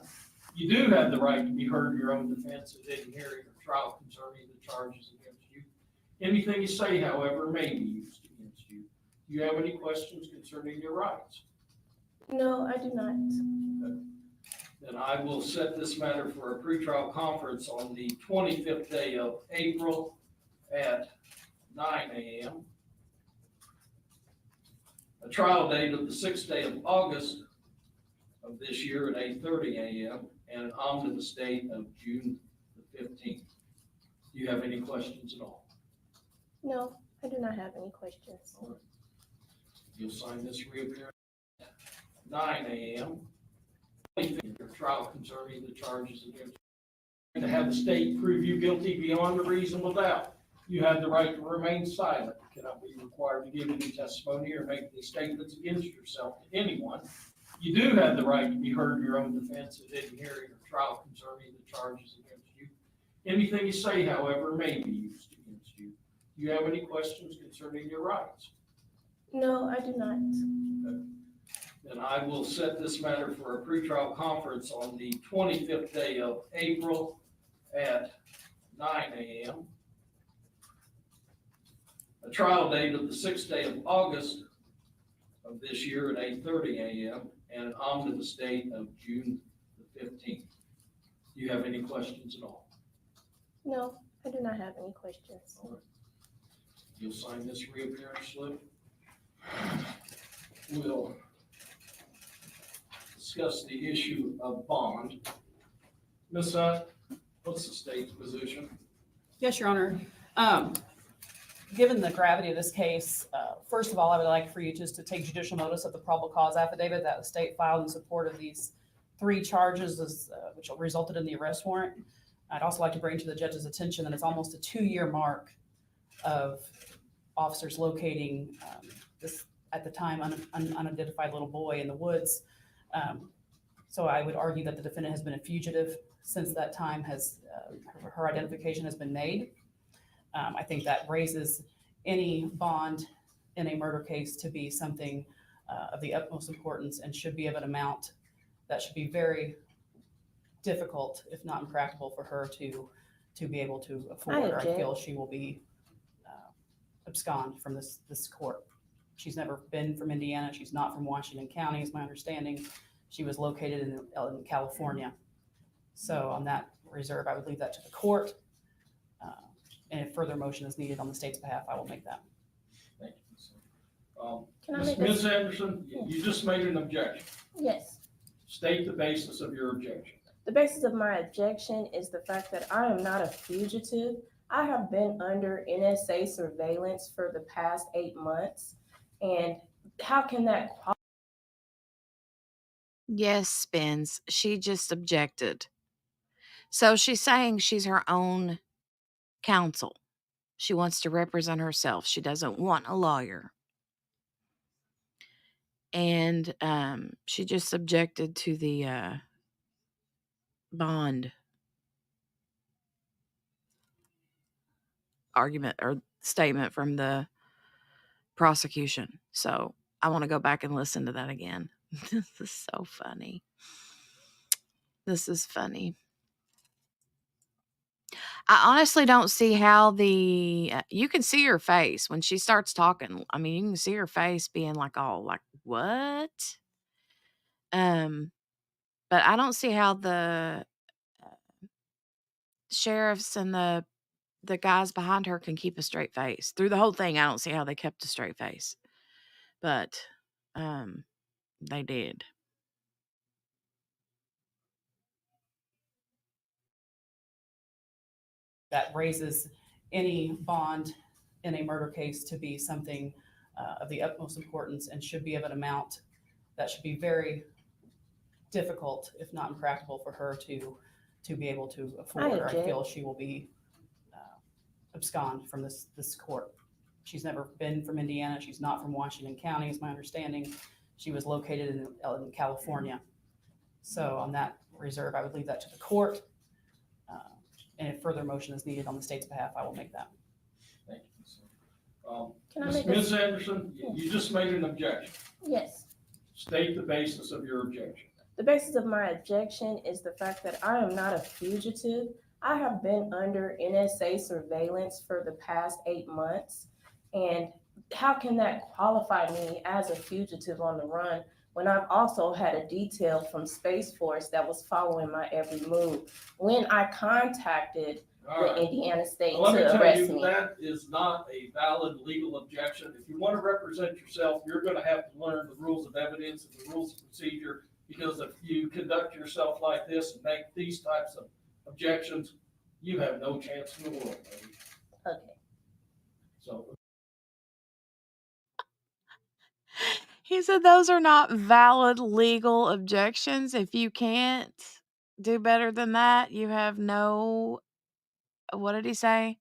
You do have the right to be heard in your own defense at any hearing or trial concerning the charges against you. Anything you say, however, may be used against you. Do you have any questions concerning your rights? No, I do not. Okay. Then I will set this matter for a pretrial conference on the 25th day of April at 9 a.m. A trial date of the 6th day of August of this year at 8:30 a.m. and an omnibus date of June the 15th. Do you have any questions at all? No, I do not have any questions. All right. You'll sign this reappearance at 9 a.m. Your trial concerning the charges against you. To have the state prove you guilty beyond a reasonable doubt. You have the right to remain silent. You cannot be required to give any testimony or make any statements against yourself to anyone. You do have the right to be heard in your own defense at any hearing or trial concerning the charges against you. Anything you say, however, may be used against you. Do you have any questions concerning your rights? No, I do not. Okay. Then I will set this matter for a pretrial conference on the 25th day of April at 9 a.m. A trial date of the 6th day of August of this year at 8:30 a.m. and an omnibus date of June the 15th. Do you have any questions at all? No, I do not have any questions. All right. You'll sign this reappearance slip. We'll discuss the issue of bond. Ms. Hunt, what's the state's position? Yes, Your Honor. Given the gravity of this case, first of all, I would like for you just to take judicial notice of the probable cause affidavit that the state filed in support of these 3 charges, which resulted in the arrest warrant. I'd also like to bring to the judge's attention that it's almost a 2-year mark of officers locating this, at the time, unidentified little boy in the woods. So I would argue that the defendant has been a fugitive since that time. Her identification has been made. I think that raises any bond in a murder case to be something of the utmost importance and should be of an amount that should be very difficult, if not impractical, for her to be able to afford, or I feel she will be abscond from this court. She's never been from Indiana. She's not from Washington County, is my understanding. She was located in California. So on that reserve, I would leave that to the court. And if further motion is needed on the state's behalf, I will make that. Thank you. Can I make a- Ms. Anderson, you just made an objection. Yes. State the basis of your objection. The basis of my objection is the fact that I am not a fugitive. I have been under NSA surveillance for the past 8 months. And how can that qualify? Yes, Spence. She just objected. So she's saying she's her own counsel. She wants to represent herself. She doesn't want a lawyer. And she just objected to the bond argument or statement from the prosecution. So I want to go back and listen to that again. This is so funny. This is funny. I honestly don't see how you can see her face when she starts talking. I mean, you can see her face being like, all like, what? But I don't see how the sheriffs and the guys behind her can keep a straight face. Through the whole thing, I don't see how they kept a straight face. But they did. That raises any bond in a murder case to be something of the utmost importance and should be of an amount that should be very difficult, if not impractical, for her to be able to afford. Or I feel she will be abscond from this court. She's never been from Indiana. She's not from Washington County, is my understanding. She was located in California. So on that reserve, I would leave that to the court. And if further motion is needed on the state's behalf, I will make that. Thank you. Ms. Anderson, you just made an objection. Yes. State the basis of your objection. The basis of my objection is the fact that I am not a fugitive. I have been under NSA surveillance for the past 8 months. And how can that qualify me as a fugitive on the run when I've also had a detail from Space Force that was following my every move when I contacted the Indiana State to arrest me? That is not a valid legal objection. If you want to represent yourself, you're going to have to learn the rules of evidence and the rules of procedure, because if you conduct yourself like this and make these types of objections, you have no chance in the world, baby. Okay. So. He said those are not valid legal objections. If you can't do better than that, you have no, what did he say?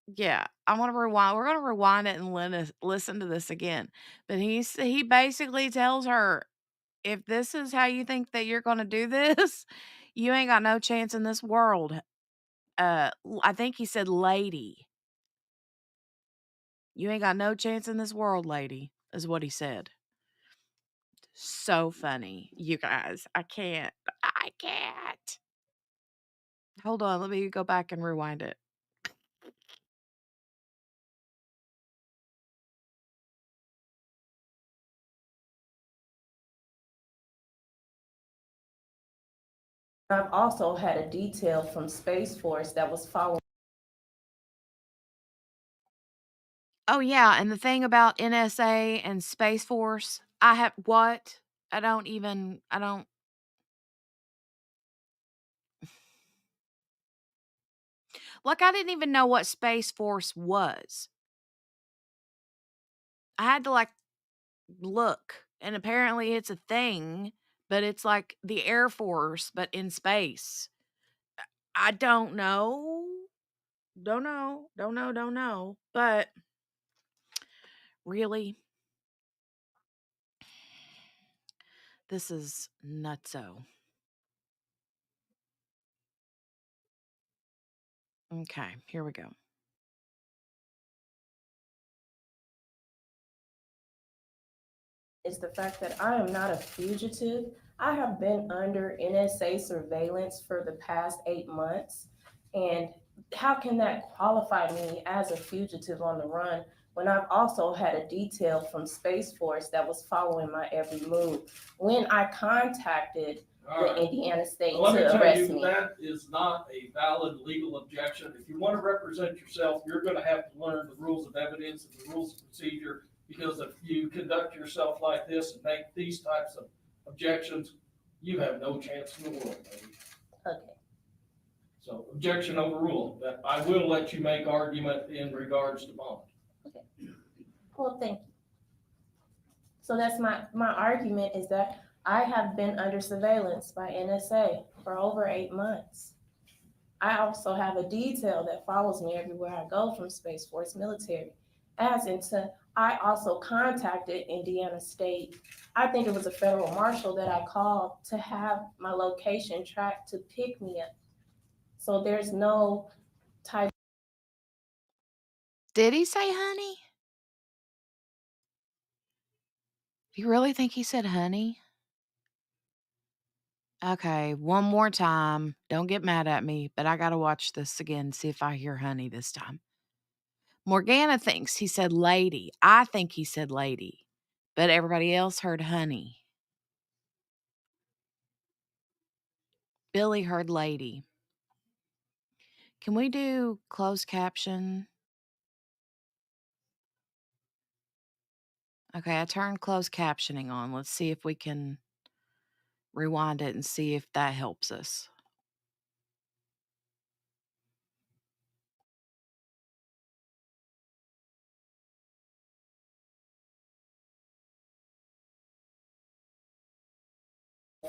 Yeah, I want to rewind. We're going to rewind it and listen to this again. But he basically tells her, if this is how you think that you're going to do this, you ain't got no chance in this world. I think he said, lady. You ain't got no chance in this world, lady, is what he said. So funny, you guys. I can't. Hold on, let me go back and rewind it. I've also had a detail from Space Force that was following. Oh, yeah, and the thing about NSA and Space Force, I don't. Like, I didn't even know what Space Force was. I had to, like, look, and apparently it's a thing, but it's like the Air Force, but in space. I don't know. Don't know. But really, this is nutso. Okay, here we go. Is the fact that I am not a fugitive. I have been under NSA surveillance for the past 8 months. And how can that qualify me as a fugitive on the run when I've also had a detail from Space Force that was following my every move. When I contacted the Indiana State Well, let me to tell arrest you, me. that is not a valid legal objection. If you want to represent yourself, you're going to have to learn the rules of evidence and the rules of procedure, because if you conduct yourself like this and make these types of objections, you have no chance in the world, baby. Okay. So objection overruled. That I will let you make argument in regards to bond. Well, thank you. So that's my argument is that I have been under surveillance by NSA for over 8 months. I also have a detail that follows me everywhere I go from Space Force military. As into, I also contacted Indiana State. I think it was a federal marshal that I called to have my location tracked to pick me up. So there's no type. Did he say honey? Do you really think he said honey? Okay, one more time. Don't get mad at me, but I gotta watch this again, see if I hear honey this time. Morgana thinks he said lady. I think he said lady, but everybody else heard honey. Billy heard lady. Can we do closed caption? Okay, I turned closed captioning on. Let's see if we can rewind it and see if that helps us.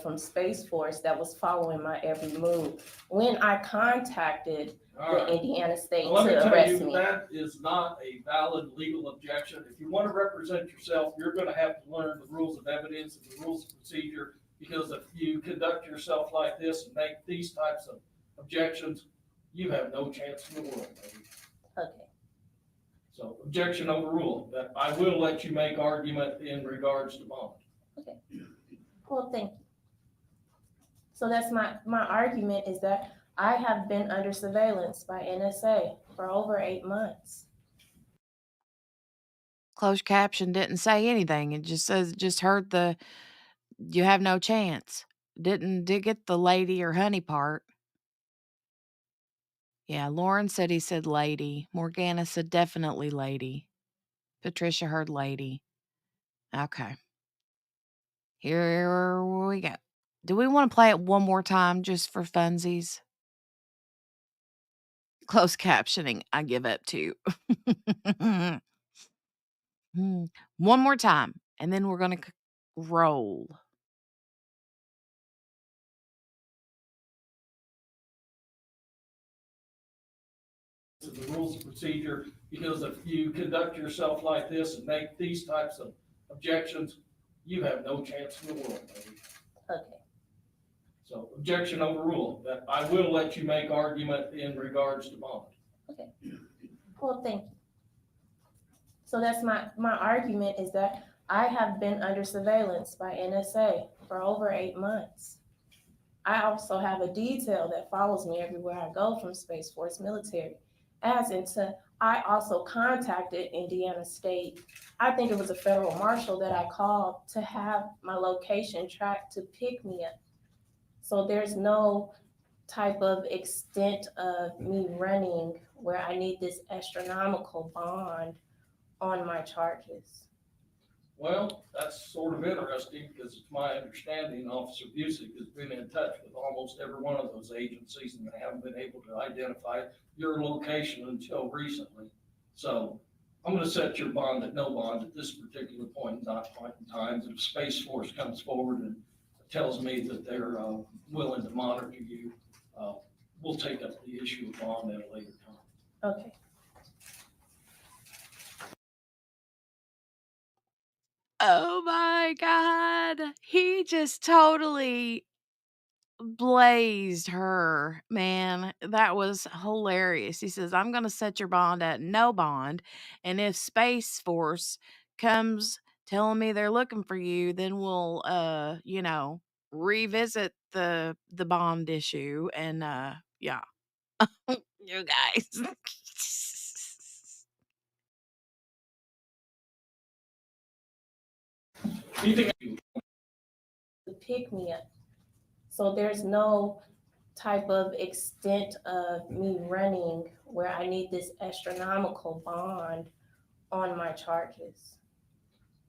From Space Force that was following my every move. When I contacted the Indiana State Well, let me to tell arrest you, me. that is not a valid legal objection. If you want to represent yourself, you're going to have to learn the rules of evidence and the rules of procedure, because if you conduct yourself like this and make these types of objections, you have no chance in the world, baby. Okay. So objection overruled. That I will let you make argument in regards to bond. Okay. Well, thank you. So that's my argument is that I have been under surveillance by NSA for over 8 months. Closed caption didn't say anything. It just says, just heard the, you have no chance. Did get the lady or honey part. Yeah, Lauren said he said lady. Morgana said definitely lady. Patricia heard lady. Okay. Here we go. Do we want to play it one more time just for funsies? Closed captioning, I give up to. One more time, and then we're going to roll. The rules of procedure, because if you conduct yourself like this and make these types of objections, you have no chance in the world, baby. Okay. So objection overruled. That I will let you make argument in regards to bond. Okay. Well, thank you. So that's my argument is that I have been under surveillance by NSA for over 8 months. I also have a detail that follows me everywhere I go from Space Force military. As into, I also contacted Indiana State. I think it was a federal marshal that I called to have my location tracked to pick me up. So there's no type of extent of me running where I need this astronomical bond on my charges. Well, that's sort of interesting, because it's my understanding Officer Busick has been in touch with almost every one of those agencies, and they haven't been able to identify your location until recently. So I'm going to set your bond at no bond at this particular point in time. If Space Force comes forward and tells me that they're willing to monitor you, we'll take up the issue of bond at a later time. Okay. Oh my God. He just totally blazed her, man. That was hilarious. He says, I'm going to set your bond at no bond. And if Space Force comes telling me they're looking for you, then we'll, revisit the bond issue. And, yeah, you guys. Anything to pick me up. So there's no type of extent of me running where I need this astronomical bond on my charges.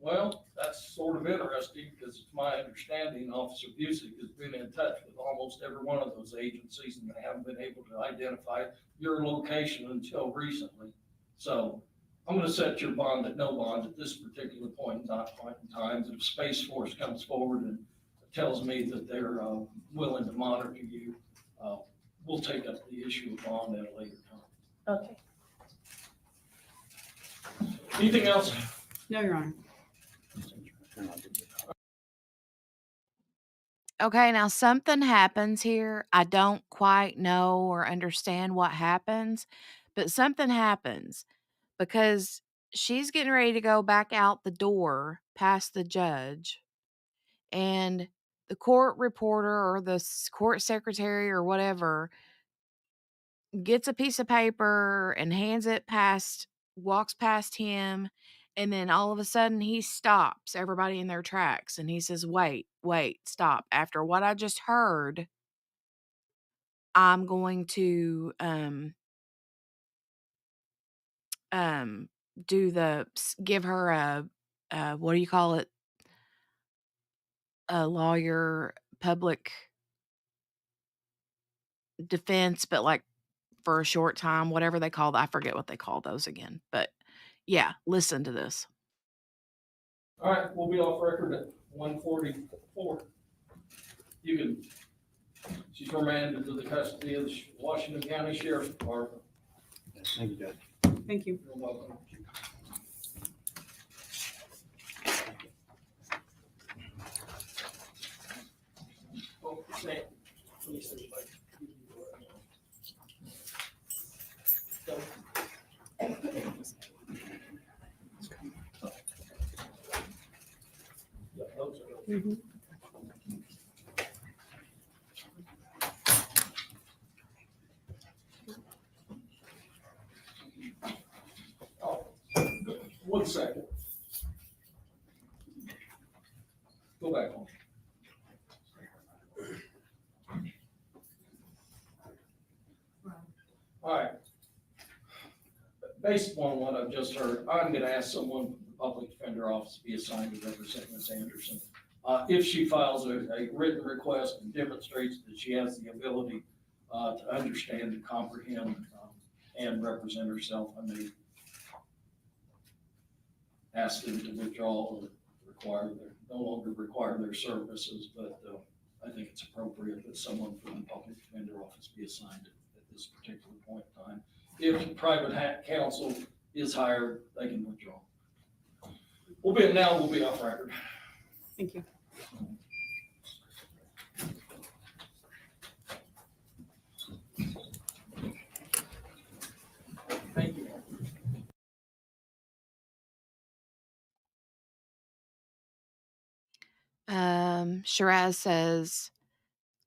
Well, that's sort of interesting because it's my understanding Officer Busick has been in touch with almost every one of those agencies and they haven't been able to identify your location until recently. So I'm going to set your bond at no bond at this particular point in time. If Space Force comes forward and tells me that they're willing to monitor you, we'll take up the issue of bond at a later time. Okay. Anything else? No, Your Honor. Okay, now something happens here. I don't quite know or understand what happens, but something happens because she's getting ready to go back out the door past the judge, and the court reporter or the court secretary or whatever gets a piece of paper and hands it past, walks past him, and then all of a sudden he stops everybody in their tracks and he says, wait, stop. After what I just heard, I'm going to give her a what do you call it? A lawyer, public defense, but like for a short time, whatever they call I forget what they call those again. But yeah, listen to this. All right, we'll be off record at 1:44. You can, she's remanded to the custody of the Washington County Sheriff's Department. Thank you, Judge. Thank you. You're welcome. Oh, Sam, please, everybody. Yeah, those are. Oh, 1 second. Go back on. All right. Based upon what I've just heard, I'm going to ask someone from the Public Defender Office to be assigned to represent Ms. Anderson. If she files a written request and demonstrates that she has the ability to understand and comprehend and represent herself, I may ask them to withdraw or no longer require their services, but I think it's appropriate that someone from the Public Defender Office be assigned at this particular point in time. If private counsel is hired, they can withdraw. We'll be off record. Thank you. Thank you. Shiraz says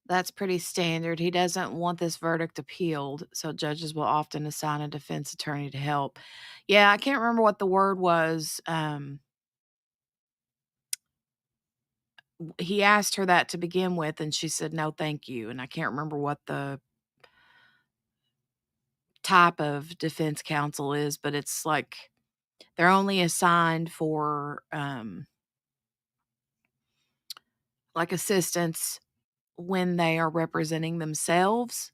that's pretty standard. He doesn't want this verdict appealed, so judges will often assign a defense attorney to help. Yeah, I can't remember what the word was. He asked her that to begin with, and she said, no, thank you. And I can't remember what the type of defense counsel is, but it's like they're only assigned for like assistance when they are representing themselves,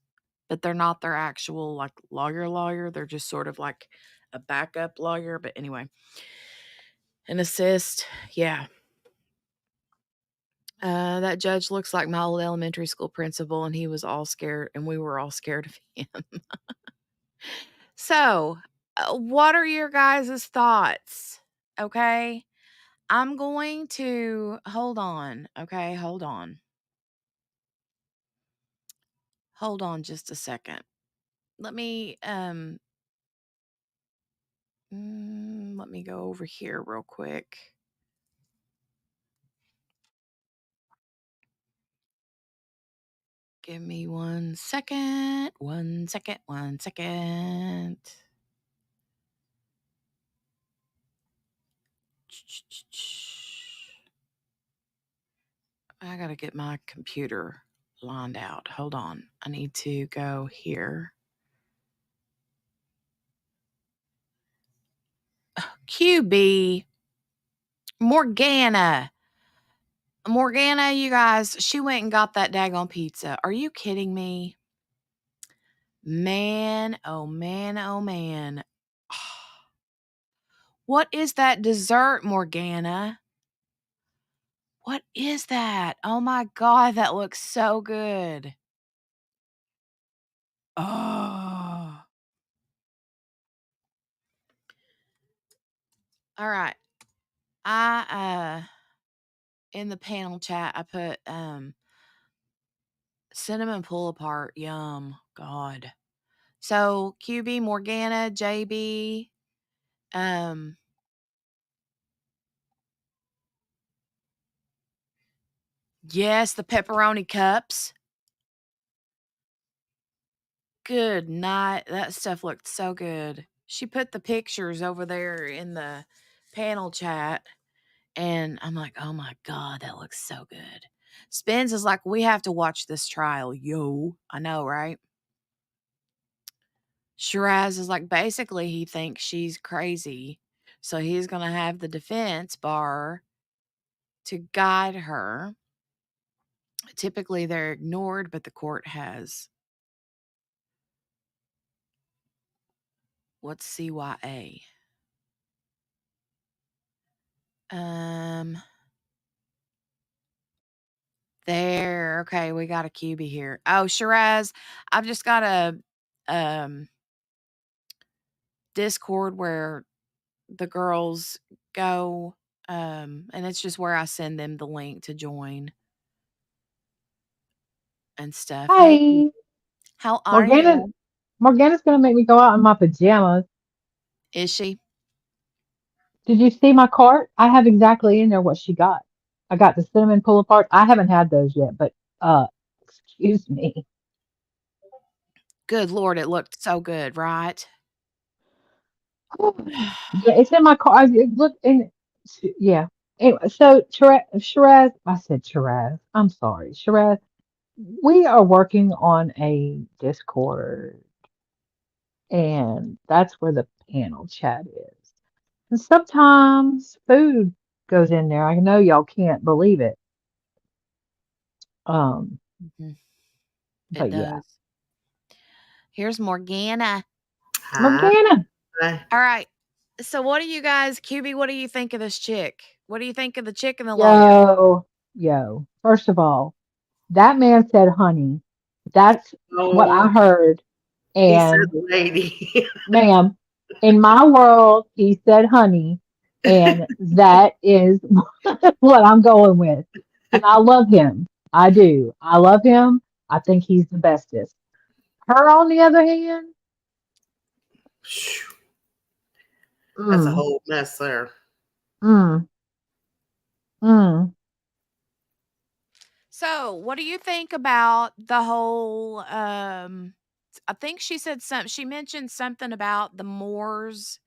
but they're not their actual like lawyer. They're just sort of like a backup lawyer. But anyway, an assist. Yeah. That judge looks like my old elementary school principal, and he was all scared, and we were all scared of him. So, what are your guys' thoughts? Okay. I'm going to hold on. Okay. Hold on just a second. Let me go over here real quick. Give me 1 second. 1 second. 1 second. I gotta get my computer lined out. Hold on. I need to go here. QB. Morgana, you guys, she went and got that daggone pizza. Are you kidding me? Man, oh man, oh man. What is that dessert, Morgana? What is that? Oh my God, that looks so good. Oh. All right. I in the panel chat I put cinnamon pull apart. Yum. God. So QB, Morgana, JB, yes, the pepperoni cups. Good night. That stuff looked so good. She put the pictures over there in the panel chat, and I'm like, oh my God, that looks so good. Spence is like, we have to watch this trial. Yo, I know, right? Shiraz is like, basically, he thinks she's crazy. So he's going to have the defense bar to guide her. Typically, they're ignored, but the court has. What's CYA? There. Okay, we got a QB here. Oh, Shiraz, I've just got a Discord where the girls go, and it's just where I send them the link to join and stuff. Hey, Hi. how are you? Morgana's gonna make me go out in my pajamas. Is she? Did you see my cart? I have exactly in there what she got. I got the cinnamon pull apart. I haven't had those yet, but excuse me. Good Lord, it looked so good, right? Yeah, it's in my car. Look, and yeah. Anyway, so Shiraz, I said Shiraz. I'm sorry, Shiraz. We are working on a Discord, and that's where the panel chat is. And sometimes food goes in there. I know y'all can't believe it. Mhm. It But yeah, does. Here's Morgana. Hi. Morgana. All right. So what do you guys, QB, what do you think of this chick? What do you think of the chick and the lawyer? Yo. First of all, that man said honey. That's what I Oh, heard. he said And lady. ma'am, in my world, he said honey. And that is what I'm going with. And I love him. I do. I love him. I think he's the bestest. Her, on the other hand, That's a mm, whole mess there. mm, mm. So, what do you think about the whole I think she said she mentioned something about the Moors,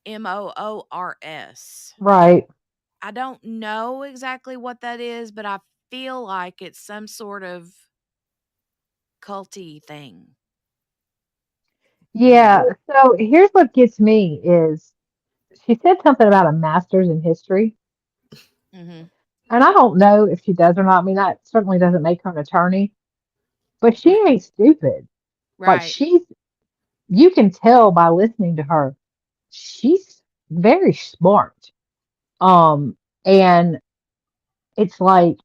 Moors. Right. I don't know exactly what that is, but I feel like it's some sort of culty thing. Yeah. So here's what gets me is she said something about a master's in history. Mhm. And I don't know if she does or not. I mean, that certainly doesn't make her an attorney, but she ain't stupid. Like Right. you can tell by listening to her, she's very smart. Um, and it's like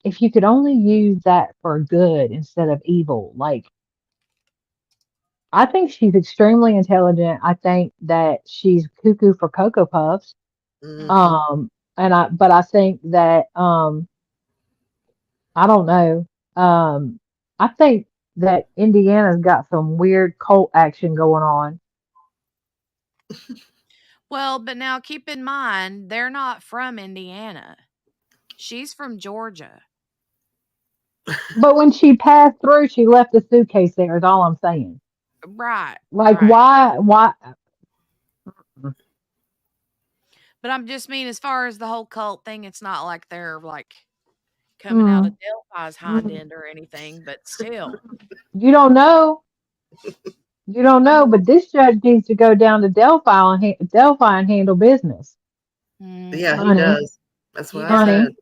if you could only use that for good instead of evil, like I think she's extremely intelligent. I think that she's cuckoo for Cocoa Puffs. Mhm. Um, but I think that I don't know. I think that Indiana's got some weird cult action going on. Well, but now keep in mind, they're not from Indiana. She's from Georgia. But when she passed through, she left the suitcase there, is all I'm saying. Right. Like, Right. why? But I'm just mean as far as the whole cult thing, it's not like they're like coming out of Mm. Delphi's hind end or anything, but still. You don't know. You don't I know, mean, but this judge needs to go down to Delphi and handle business. Yeah, he Honey, does. That's what I yeah. honey, said.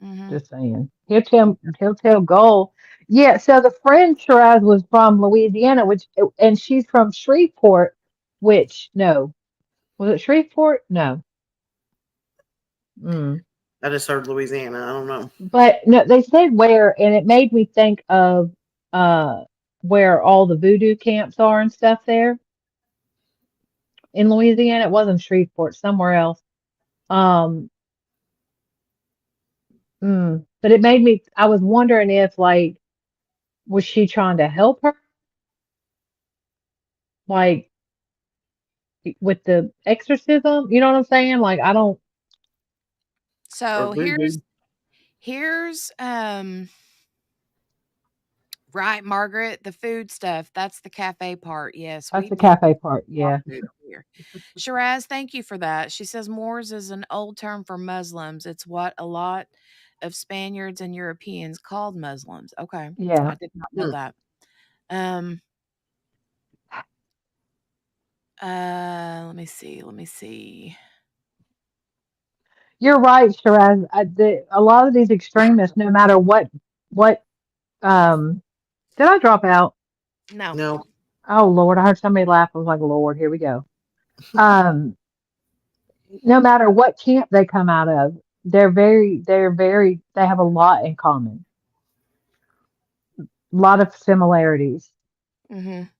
Mhm. just saying. He'll tell Goal. Yeah, so the friend Shiraz was from Louisiana, and she's from Shreveport, which no. Was it Shreveport? No. Mm. I just heard Louisiana. I don't know. But no, they said where, and it made me think of uh where all the voodoo camps are and stuff there in Louisiana. It wasn't Shreveport, somewhere else. Um, but it made me. I was wondering if like was she trying to help her, like with the exorcism? You know what I'm saying? Like I don't. Or So voodoo. here's right, Margaret, the food stuff. That's the cafe part. Yes, That's we the do cafe part. a lot Yeah. of food here. Shiraz, thank you for that. She says Moors is an old term for Muslims. It's what a lot of Spaniards and Europeans called Muslims. Okay. Yeah. I did not know that. Um let me see. You're right, Shiraz. A lot of these extremists, no matter what did I drop out? No. No. Oh Lord, I heard somebody laugh. I was like, Lord, here we go. Um, no matter what camp they come out of, they have a lot in common. A lot of similarities. Mhm.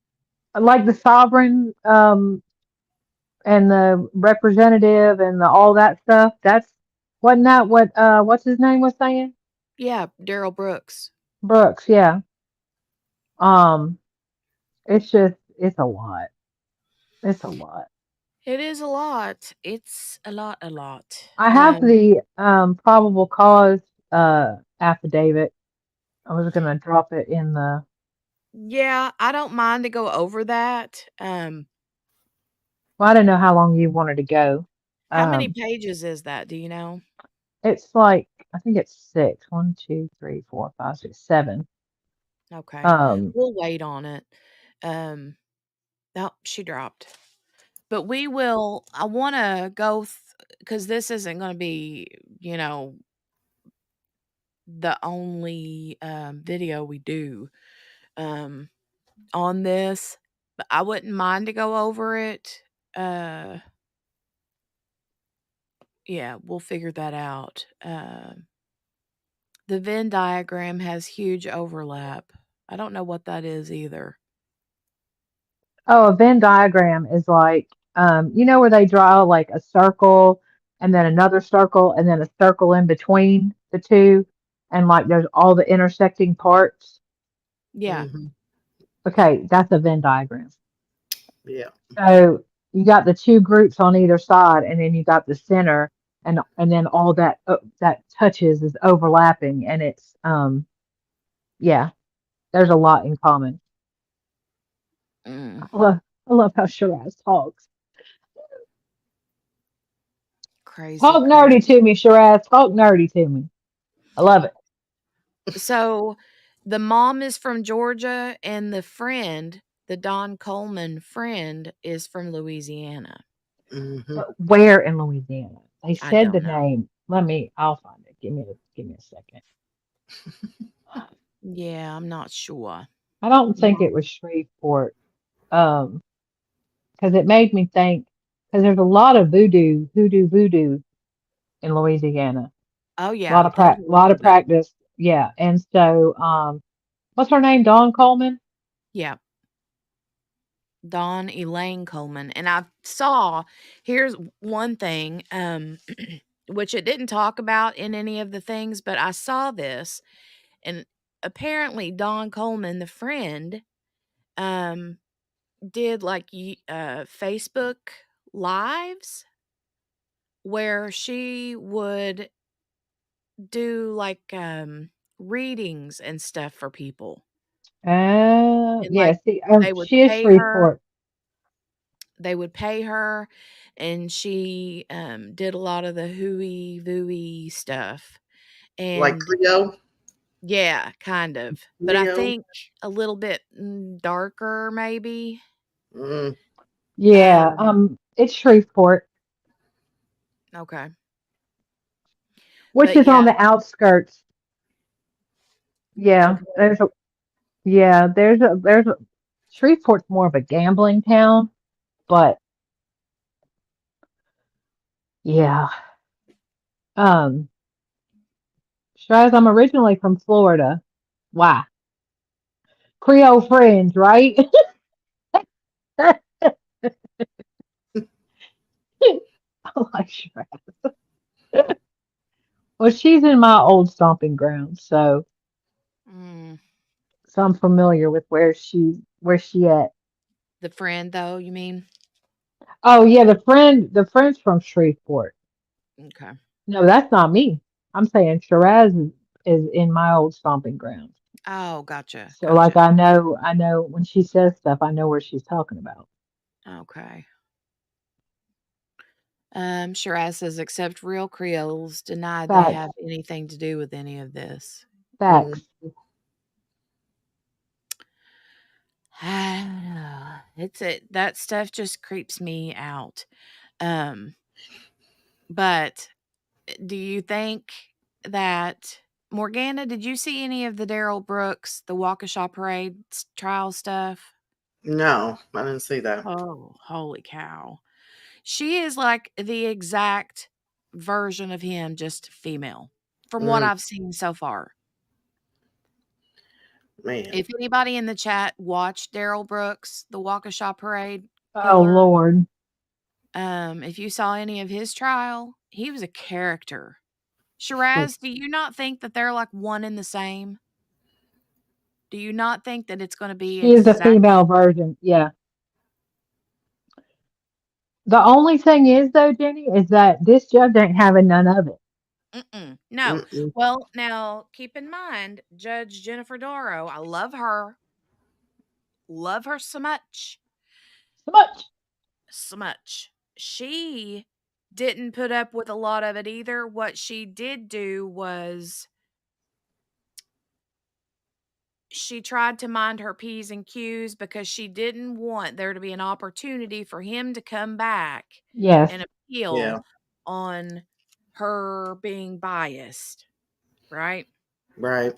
Like the sovereign, and the representative and all that stuff. Wasn't that what what's his name was saying? Yeah, Daryl Brooks. Brooks, yeah. Um, it's a lot. It's a lot. It is a lot. It's a lot, a lot. I have the probable cause affidavit. I was gonna drop it in the. Yeah, I don't mind to go over that. Well, I don't know how long you wanted to go. How many Um, pages is that? Do you know? it's like I think it's six. One, two, three, four, five, six, seven. Okay. Um, We'll wait on it. Um, oh, she dropped. But we will I wanna go because this isn't gonna be, you know, the only, video we do, um, on this, but I wouldn't mind to go over it. Uh, yeah, we'll figure that out. The Venn diagram has huge overlap. I don't know what that is either. oh, a Venn diagram is like you know where they draw like a circle and then another circle and then a circle in between the two, and like there's all the intersecting parts. Yeah. Hmm. Okay, that's a Venn diagram. Yeah. So you got the two groups on either side, and then you got the center, and then all that that touches is overlapping, and it's yeah, there's a lot in common. Mm, I love how Shiraz talks. crazy, Talk crazy. nerdy to me, Shiraz. Talk nerdy to me. I love it. So, the mom is from Georgia, and the Don Coleman friend, is from Louisiana. Hmm. But where in Louisiana? They I said the don't know. name. I'll find it. Give me a second. Yeah, I'm not sure. I don't think Mm. it was Shreveport. Um, because it made me think. Because there's a lot of voodoo in Louisiana. Oh, A lot yeah, of there's a lot lot of of it. practice. Yeah, and so what's her name? Dawn Coleman. Yeah, Don Elaine Coleman, and I saw here's one thing, which it didn't talk about in any of the things, but I saw this, and apparently Don Coleman, the friend, um, did, like, Facebook Lives where she would do, like, readings and stuff for people. And, Yeah. like, See, they would she is pay her Shreveport. they would pay her, and she, did a lot of the hooey vooey stuff, Like And Cleo? yeah, kind of. But I Cleo? think a little bit darker, maybe. Mm. Yeah, it's Shreveport, Okay. which But is on yeah, the outskirts. Yeah, okay. there's a Shreveport's more of a gambling town, but yeah. Um, Shiraz, I'm originally from Florida. Why? Creole friends, right? I like Shiraz. Well, she's in my old stomping ground, Mm. so I'm familiar with where she at. The friend, though, you mean? Oh yeah, the friend's from Shreveport. Okay. No, that's not me. I'm saying Shiraz is in my old stomping ground. Oh, gotcha. So like Gotcha. I know when she says stuff, I know where she's talking about. Okay. Shiraz says, except real Creoles denied they Facts, have anything to do with any of this. Mm. facts. I don't know. That stuff just creeps me out. Um, but do you think that Morgana, did you see any of the Daryl Brooks, the Waukesha Parade trial stuff? No, I didn't see that. Oh, holy cow. She is like the exact version of him, just female, from what Mm, I've seen so far. man. If anybody in the chat watched Daryl Brooks, the Waukesha Parade Oh killer, Lord. if you saw any of his trial, he was a character. Shiraz, do you not think that they're like one and the same? Do you not think that it's going to be She is the exact? female version. Yeah. The only thing is though, Jenny, is that this judge ain't having none of it. No. Mm-mm. Well, now keep in mind, Judge Jennifer Doro, I love her so much, So much. so much. She didn't put up with a lot of it either. What she did do was she tried to mind her P's and Q's because she didn't want there to be an opportunity for him to come back Yes. and Yeah. appeal on her being biased, right? Right.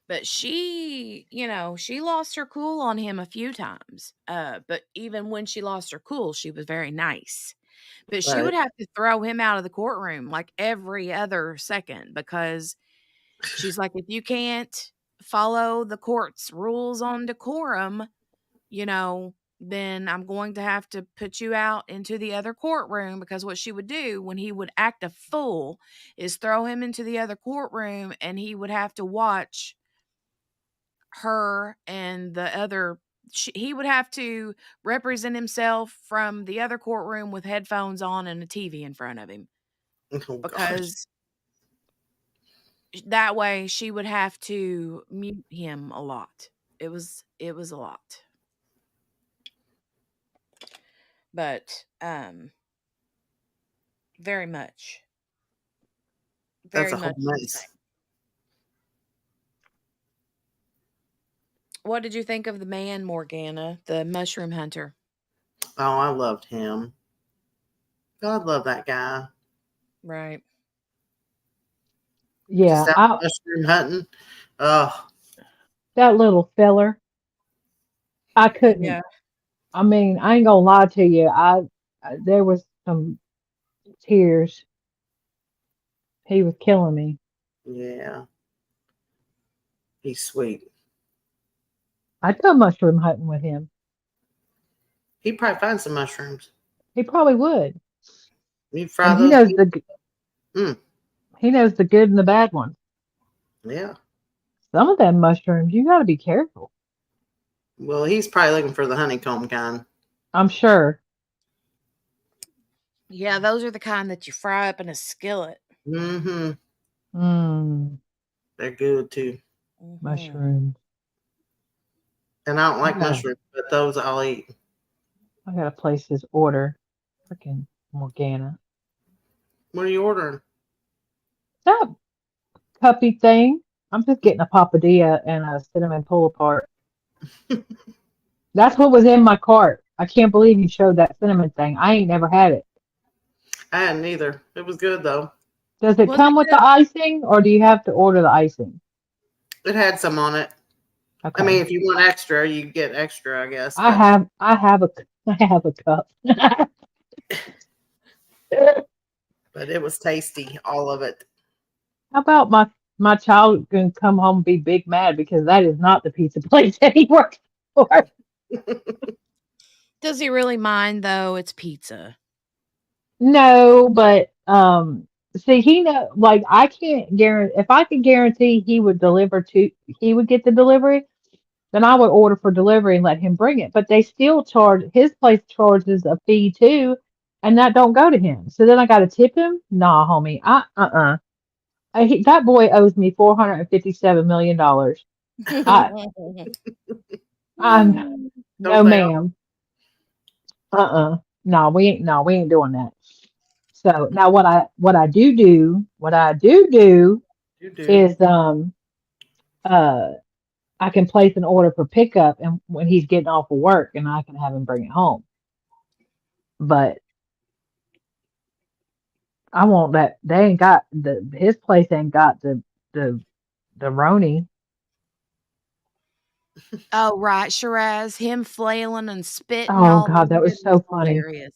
But she lost her cool on him a few times. But even when she lost her cool, she was very nice. But she would Right. have to throw him out of the courtroom like every other second because she's like, if you can't follow the court's rules on decorum, then I'm going to have to put you out into the other courtroom because what she would do when he would act a fool is throw him into the other courtroom and he would have to watch her and the other he would have to represent himself from the other courtroom with headphones on and a TV in front of him Oh gosh. because that way she would have to mute him a lot. It was a lot. But very much That's very a whole much the same. mess. What did you think of the man, Morgana, the mushroom hunter? Oh, I loved him. God love that guy. Right. Just Yeah. out mushroom hunting. Oh, That little feller. I couldn't. Yeah. I mean, I ain't gonna lie to you. There was some tears. He was killing me. yeah. He's sweet. I'd go mushroom hunting with him. He'd probably find some mushrooms. He probably would. You fry And he those. knows Mm, he knows the good and the bad ones. yeah. Some of them mushrooms, you got to be careful. Well, he's probably looking for the honeycomb kind. I'm sure. Yeah, those are the kind that you fry up in a skillet. Mm-hmm. Mm, They're good too. mushrooms. And I don't I like gotta, mushrooms, but those I'll eat. I gotta place this order. Freaking Morgana. What are you ordering? Stop puppy thing. I'm just getting a papadilla and a cinnamon pull apart. That's what was in my cart. I can't believe you showed that cinnamon thing. I ain't never had it. I hadn't either. It was good though. Does it Was come it with good? the icing, or do you have to order the icing? It had some on it. I Okay. mean, if you want extra, you get extra, I guess. I But have I have a I have a cup. but it was tasty, all of it. How about my child can come home and be big mad because that is not the pizza place that he works for. Does he really mind though? It's pizza. No, but see, he know like I can't guarantee if I could guarantee he would get the delivery, then I would order for delivery and let him bring it. But they still charge his place charges a fee too, and that don't go to him. So then I got to tip him. Nah, homie, that boy owes me $457 million. I I'm Don't no they all? ma'am. No, we ain't doing that. So now what I do You do. is uh I can place an order for pickup and when he's getting off of work and I can have him bring it home. But I want that they ain't got his place ain't got the the Roni. Oh, right, Shiraz, him flailing and spitting Oh all God, over that it was was so funny. hilarious.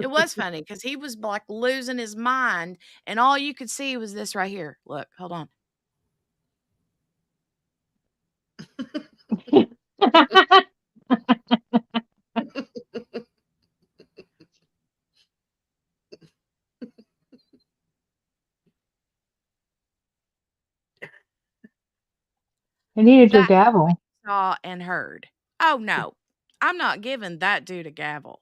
It was funny because he was like losing his mind, and all you could see was this right here. Look, hold on. He needed your That's what gavel. you saw and heard. Oh no, I'm not giving that dude a gavel.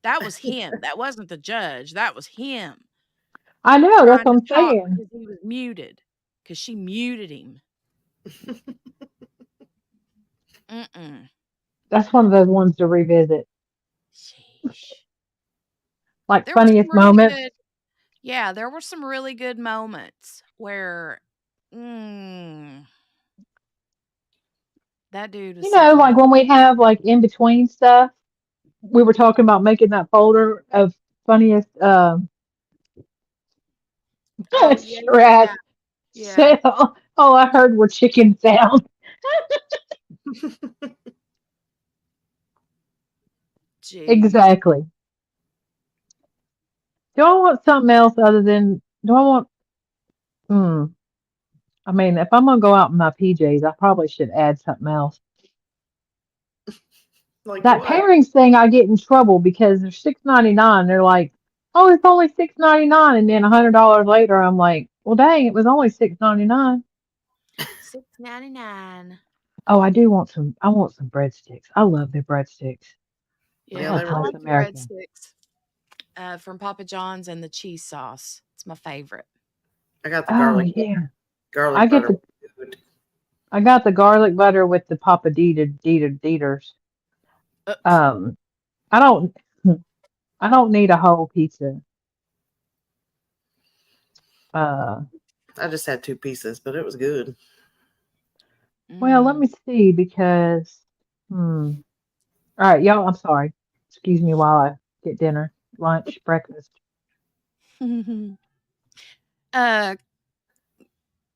That was him. That wasn't the judge. That was him I know, that's trying what to I'm talk saying. because he was muted. Because she muted him. Mm-mm. That's one of those ones to revisit. Sheesh. Like There were some funniest really moments. good. Yeah, there were some really good moments where mm, that dude was You know, something like else. when we have like in between stuff, we were talking about making that folder of funniest Oh yeah, Shrek yeah. said all I heard were chicken sounds. Jeez. Exactly. Do I want something else other than do I want hmm. I mean, if I'm gonna go out in my PJs, I probably should add something else. Like That what? pairings thing, I get in trouble because they're $6.99. They're like, oh, it's only $6.99, and then $100 later, I'm like, well, dang, it was only $6.99. $6.99. Oh, I do want some. I want some breadsticks. I love their breadsticks. Yeah, Yeah, Oh, they I were that's like good. the American. breadsticks from Papa John's and the cheese sauce. It's my favorite. I got the Oh garlic yeah, I garlic get butter. the. I got the garlic butter with the Papa Dieters. Uh, Um, I don't. I don't need a whole pizza. Uh, I just had two pieces, but it was good. well, let mm. me see because. Hmm. All right, y'all. I'm sorry. Excuse me while I get dinner, lunch, breakfast. uh,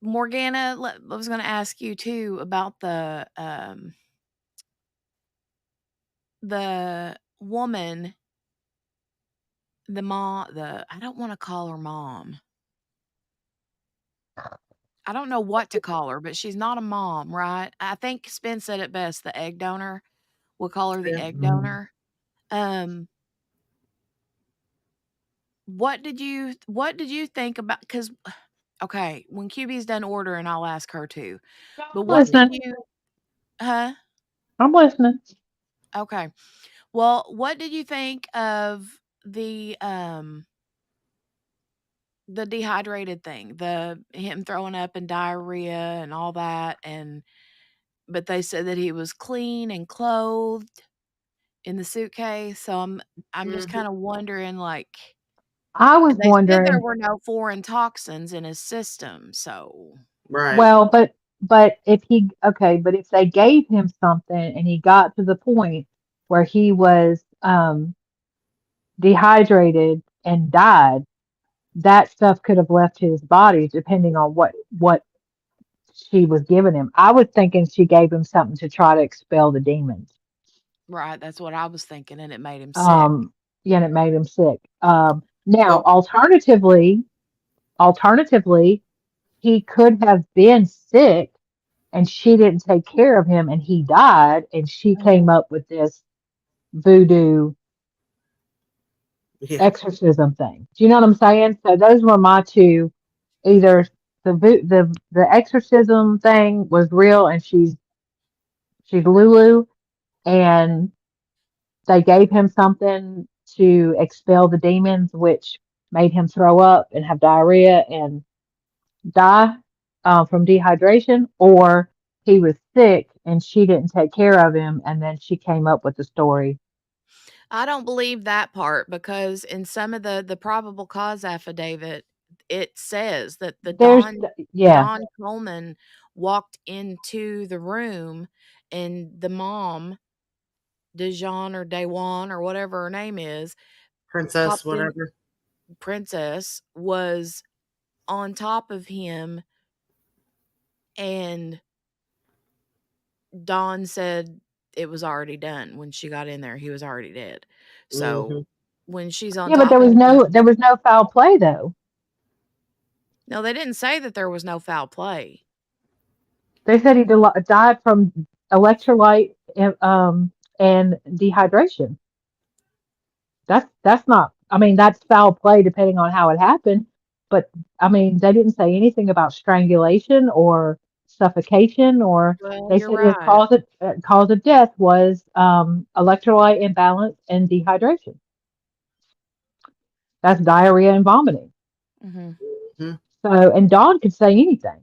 Morgana, I was going to ask you too about the woman, the mom, the I don't want to call her mom. I don't know what to call her, but she's not a mom, right? I think Spin said it best, the egg donor. We'll call her the Yeah. egg Mm. donor. Um, what did you think about cuz okay, when QB's done ordering, I'll ask her too. But I'm what did listening. you huh? I'm listening. Okay. Well, what did you think of the dehydrated thing? The him throwing up and diarrhea and all that, and but they said that he was clean and clothed in the suitcase. So I'm just Hmm. kind of wondering like I was they said there wondering. were no foreign toxins in his system. So Right. Well, but if they gave him something and he got to the point where he was dehydrated and died, that stuff could have left his body depending on what she was giving him. I was thinking she gave him something to try to expel the demons. Right, that's what I was thinking, and it made him sick. Um, yeah, and it made him sick. Now, Well, alternatively, he could have been sick and she didn't take care of him and he died and she came up with this voodoo yeah. exorcism thing. Do you know what I'm saying? So those were my two. Either the exorcism thing was real and she's Lulu and they gave him something to expel the demons, which made him throw up and have diarrhea and die from dehydration, or he was sick and she didn't take care of him, and then she came up with the story. I don't believe that part because in some of the probable cause affidavit, it says that the There's, yeah, Don Coleman walked into the room and the mom, Dejuane or Dejuane or whatever her name is, Princess, popped in. whatever. Princess was on top of him, and Dawn said it was already done. When she got in there, he was already dead. So Hmm. when she's on yeah, but top of him, there was no foul play though. no, they didn't say that there was no foul play. They said he died from electrolyte and dehydration. That's not. I mean, that's foul play depending on how it happened. But I mean, they didn't say anything about strangulation or suffocation, or Well, they you're said his right. cause of death was electrolyte imbalance and dehydration. That's diarrhea and vomiting. Hmm. Hmm. So, and Dawn could say anything.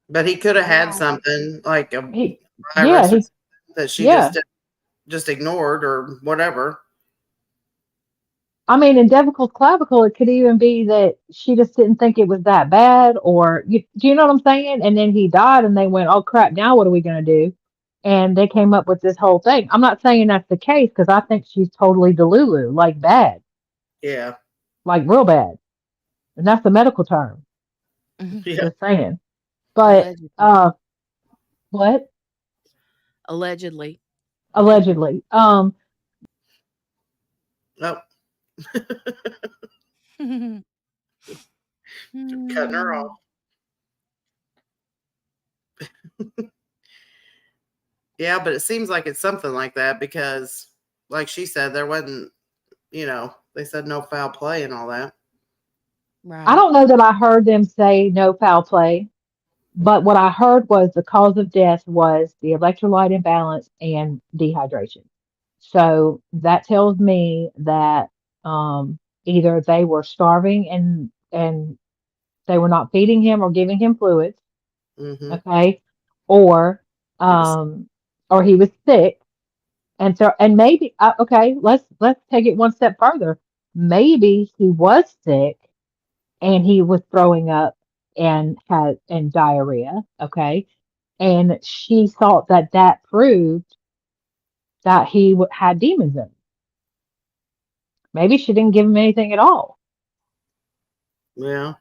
But he could have You're had right. something like a He, yeah, virus or he, something that she yeah. just ignored or whatever. I mean, in Devil's Clavicle, it could even be that she just didn't think it was that bad, or do you know what I'm saying? And then he died, and they went, "Oh crap! Now what are we gonna do?" And they came up with this whole thing. I'm not saying that's the case because I think she's totally delulu, like bad, Yeah. like real bad, and that's the medical term. Hmm. Yeah. Just saying. But Allegedly. what? Allegedly. Allegedly. Nope. Hmm. Cutting her off. Yeah, but it seems like it's something like that because, like she said, there wasn't, they said no foul play and all that. I Right. don't know that I heard them say no foul play. But what I heard was the cause of death was the electrolyte imbalance and dehydration. So that tells me that either they were starving and they were not feeding him or giving him fluids, Hmm. okay, or He was. um, or he was sick, and so and maybe okay, let's take it one step further. Maybe he was sick and he was throwing up and had and diarrhea, okay, and she thought that that proved that he had demons in him. Maybe she didn't give him anything at all. Yeah.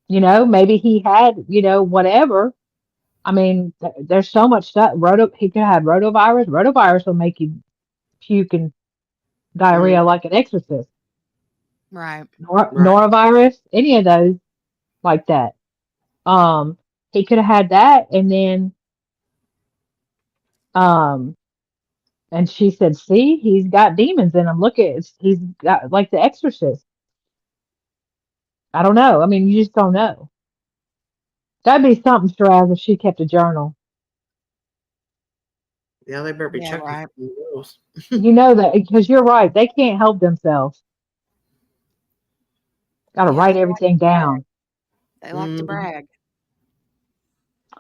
Maybe he had, whatever. I mean, there's so much stuff. He could have had rotavirus. Rotavirus will make you puke and Mm. diarrhea like an exorcist. Right. Right. Norovirus, any of those like that. Um, he could have had that, and then um, and she said, "See, he's got demons in him. Look at, he's got like the exorcist." I don't know. I mean, you just don't know. That'd be something, Shiraz, if she kept a journal. Yeah, they better be Yeah, checking right. for those. You know that because you're right. They can't help themselves. Got to Yeah, write they like everything to brag. down. They like to Hmm. brag.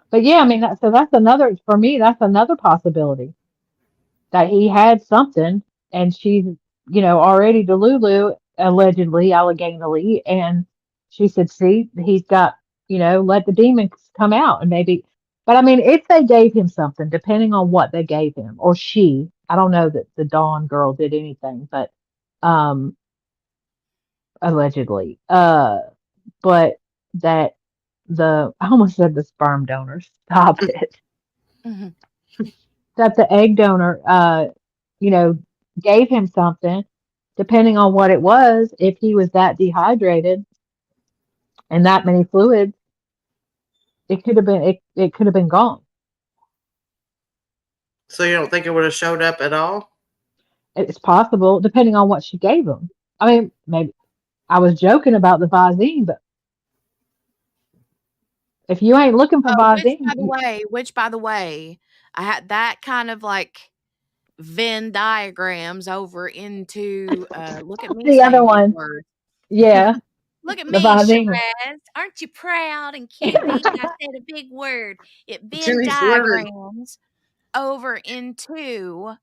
But yeah, I mean, so that's another, for me, that's another possibility that he had something and she's, already Delulu, allegedly, allegedly, and she said, see, he's got, let the demons come out and maybe, but I mean, if they gave him something, depending on what they gave him, or she, I don't know that the Dawn girl did anything, but um, allegedly, but that I almost said the sperm donor, stop it, Mhm. that the egg donor, you know, gave him something, depending on what it was, if he was that dehydrated and that many fluids, it could have been gone. So you don't think it would have showed up at all? It's possible, depending on what she gave him. I mean, maybe I was joking about the Visine, but if you ain't looking for Oh, Visine, which by the way, I had that kind of like Venn diagrams over into look at me the other saying big one, words. yeah, Look at the me, Visine. Shiraz. Aren't you proud and cute? I said a big word. It Venn Jenny's learning. diagrams over into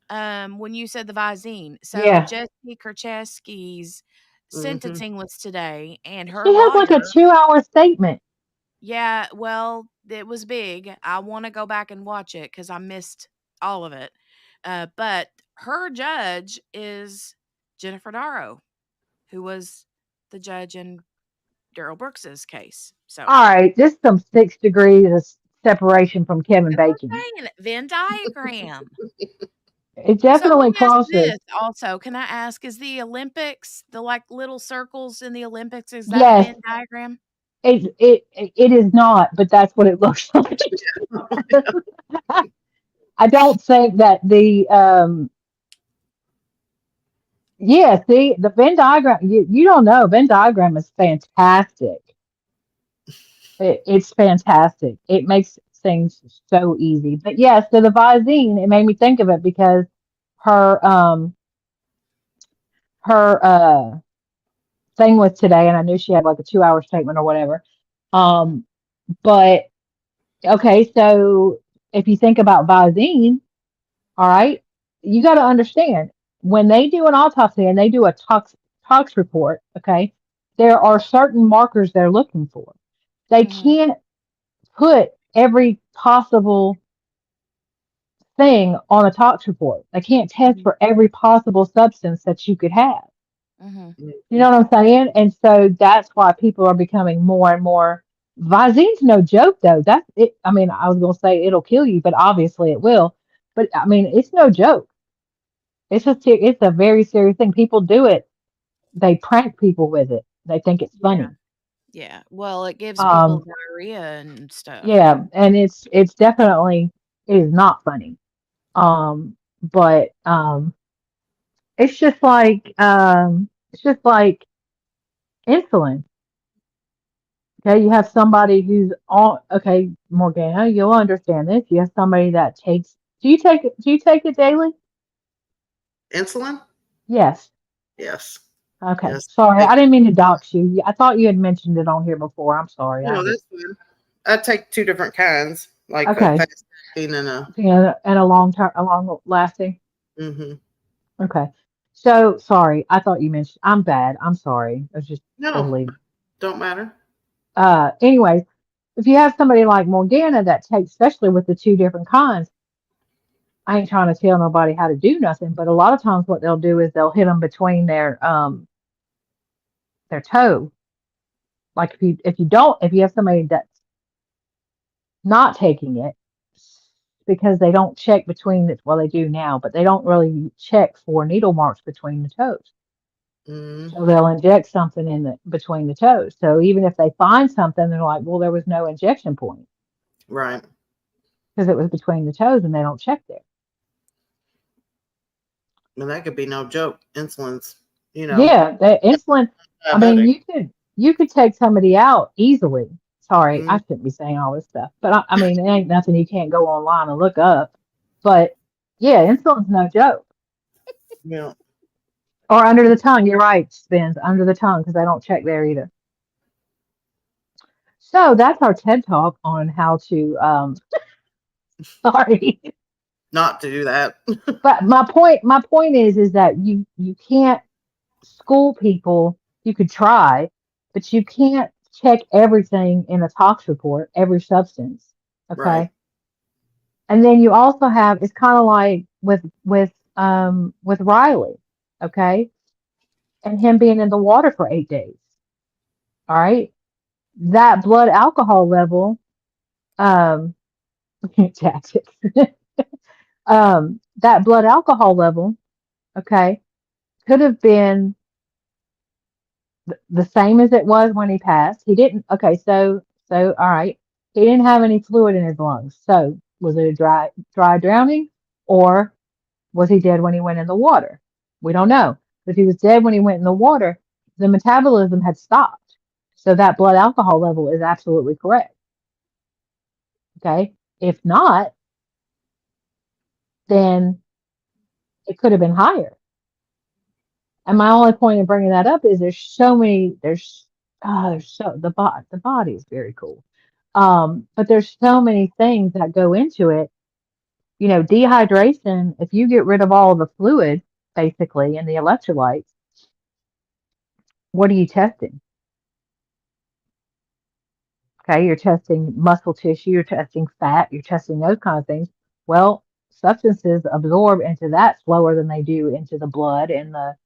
when you said the Visine. So Yeah, Jesse Kerchesky's Mm-hmm. sentencing was today, and her she has like a lawyer. 2-hour statement. Yeah, well, it was big. I want to go back and watch it because I missed all of it. But her judge is Jennifer Darrow, who was the judge in Daryl Brooks's case. So All right, just some 6 degrees of separation from Kevin that's what Bacon. I'm saying. Venn diagram. It So let definitely me ask crosses. this also. Can I ask, is the Olympics, the like little circles in the Olympics, is that a Yes, Venn diagram? it is not, but that's what it looks like. I don't think that yeah, see, the Venn diagram, you don't know. Venn diagram is fantastic. It's fantastic. It makes things so easy. But yeah, so the Visine, it made me think of it because her her thing was today, and I knew she had like a 2-hour statement or whatever. Um, but okay, so if you think about Visine, all right, you got to understand when they do an autopsy and they do a tox report, okay, there are certain markers they're looking for. They Mm-hmm. can't put every possible thing on a tox report. They can't test for every possible substance that you could have. Mm-hmm. You know what I'm saying? And so that's why people are becoming more and more. Visine's no joke, though. That's it. I mean, I was gonna say it'll kill you, but obviously it will. But I mean, it's no joke. It's a very serious thing. People do it. They prank people with it. They think it's Yeah. funny. Yeah. Well, it gives people Um, diarrhea and stuff. yeah, and it's definitely it is not funny. But it's just like insulin. Okay, you have somebody who's on. Okay, Morgana, you'll understand this. You have somebody that takes. Do you take it daily? Insulin? Yes. Yes. Okay. Yes. Sorry, I didn't mean to dox you. I thought you had mentioned it on here before. I'm sorry. I No, did. that's fine. I take 2 different kinds, like a Okay. fast acting and a. Yeah, and a long term, a long lasting. Mm-hmm. Okay. So sorry. I thought you mentioned. I'm bad. I'm sorry. I was just No, totally. don't matter. Anyway, if you have somebody like Morgana that takes, especially with the 2 different kinds, I ain't trying to tell nobody how to do nothing, but a lot of times what they'll do is they'll hit them between their toe. Like if you have somebody that's not taking it because they don't check between the, well they do now, but they don't really check for needle marks between the toes. Mm, So they'll inject something in the between the toes. So even if they find something, they're like, well, there was no injection point right. because it was between the toes, and they don't check there. And that could be no joke. Insulin's, Yeah, the insulin. I mean, diabetic. you could take somebody out easily. Sorry, I Mm, shouldn't be saying all this stuff, but I mean, it ain't nothing you can't go online and look up. But yeah, insulin's no joke. yeah. Or under the tongue. You're right, Spins, under the tongue because they don't check there either. So that's our TED talk on how to. Sorry, Not to do that. but my point is that you can't school people. You could try but you can't check everything in a tox report, every substance. Okay. Right. And then you also have, it's kind of like with Riley, okay, and him being in the water for 8 days. All right. That blood alcohol level, um, tactics. That blood alcohol level, okay, could have been the same as it was when he passed. He didn't, okay, so all right. He didn't have any fluid in his lungs. So was it a dry drowning, or was he dead when he went in the water? We don't know. If he was dead when he went in the water, the metabolism had stopped. So that blood alcohol level is absolutely correct. Okay. If not, then it could have been higher. And my only point in bringing that up is there's so many, there's so, the body is very cool. But there's so many things that go into it. You know, dehydration, if you get rid of all of the fluid, basically, and the electrolytes, what are you testing? Okay, you're testing muscle tissue, you're testing fat, you're testing those kind of things. Well, substances absorb into that slower than they do into the blood and the.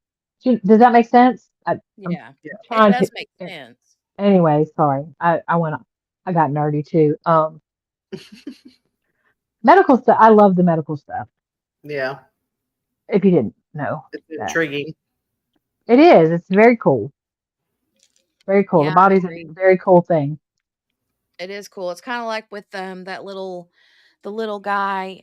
Does that make sense? I'm Yeah, it trying does to. make sense. Anyway, sorry, I got nerdy too. Medical stuff. I love the medical stuff. Yeah. If you didn't know It's that, intriguing. it is. It's very cool. Very cool. The Yeah, I body's a agree. very cool thing. It is cool. It's kind of like with the little guy,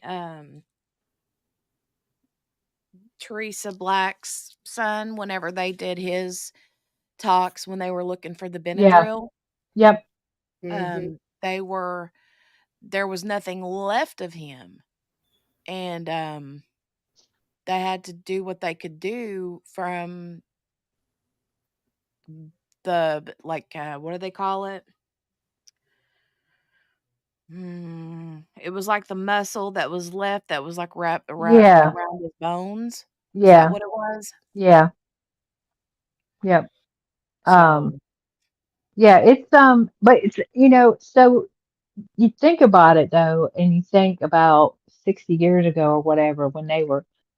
Teresa Black's son. Whenever they did his talks, when they were looking for the Yeah. Benadryl, Yep. they were there was nothing left of him, and they had to do what they could do from the like what do they call it? It was like the muscle that was left that was like wrapped Yeah. around his bones. Is that Yeah. what it was? Yeah. Yep. So Yeah, it's but it's so you think about it though, and you think about 60 years ago or whatever when they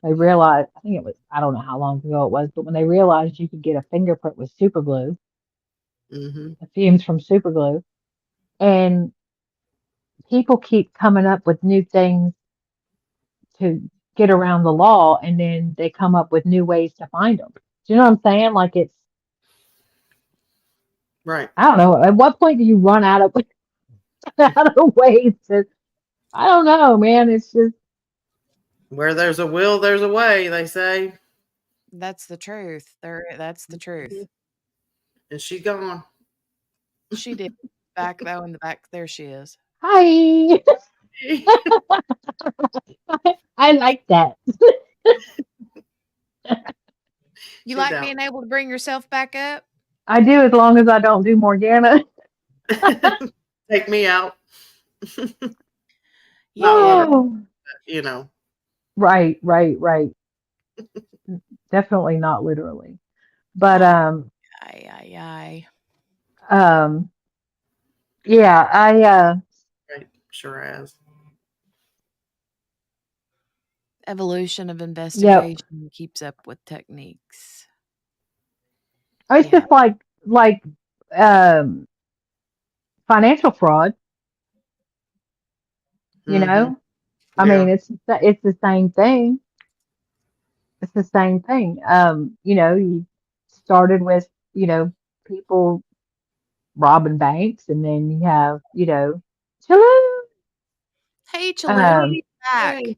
realized, I think it was, I don't know how long ago it was, but when they realized you could get a fingerprint with super glue, Mm-hmm. the fumes from super glue, and people keep coming up with new things to get around the law, and then they come up with new ways to find them. Do you know what I'm saying? Like it's, Right. I don't know. At what point do you run out of out of ways to? I don't know, man. It's just Where there's a will, there's a way, they say. that's the truth. That's the truth. And she's gone. She did back though in the back. There she is. hi. I like that. You She's like out. being able to bring yourself back up? I do, as long as I don't do Morgana. Take me out. Yeah. Not literally, Oh, but, right. Definitely not literally. But Aye. yeah, Right. Sure as. Evolution of yep. investigation keeps up with techniques. It's Yeah. just like um financial fraud, you Mm-hmm. know? I Yeah. mean, it's the same thing. It's the same thing. You started with, people robbing banks, and then you have, Chaloon. Hey, Chaloon, Um, back. Hey.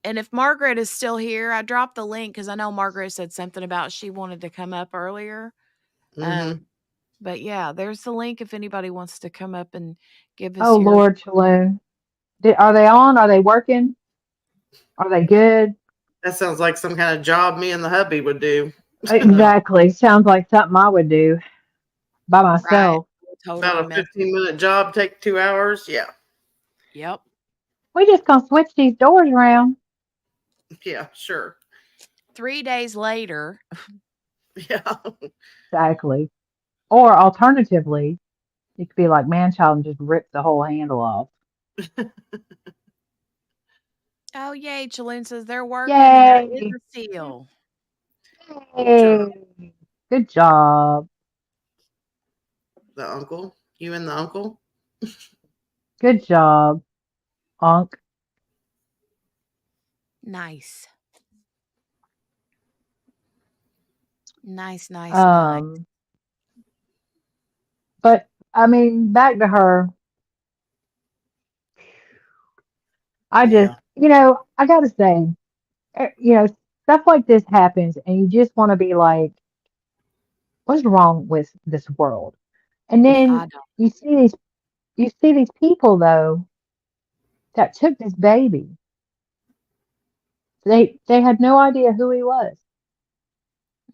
And if Margaret is still here, I dropped the link because I know Margaret said something about she wanted to come up earlier. Mm-hmm. But yeah, there's the link if anybody wants to come up and give us oh your. Lord, Chaloon. Are they on? Are they working? Are they good? That sounds like some kind of job me and the hubby would do. Exactly. Sounds like something I would do by Right. myself. Totally About a mess. 15-minute job, take 2 hours. Yeah. Yep. We just gonna switch these doors around. Yeah, sure. 3 days later. Yeah. Exactly. Or alternatively, it could be like man child and just rip the whole handle off. Oh, yay. Chaloon says they're working and there is Yay! a seal. Good job. Hey, good job. The uncle. You and the uncle. Good job, Unc. Nice. Nice, nice, nice. But I mean, back to her. I just, Yeah. I gotta say, stuff like this happens, and you just want to be like, what's wrong with this world? And then I don't. you see these, people though that took this baby. They had no idea who he was,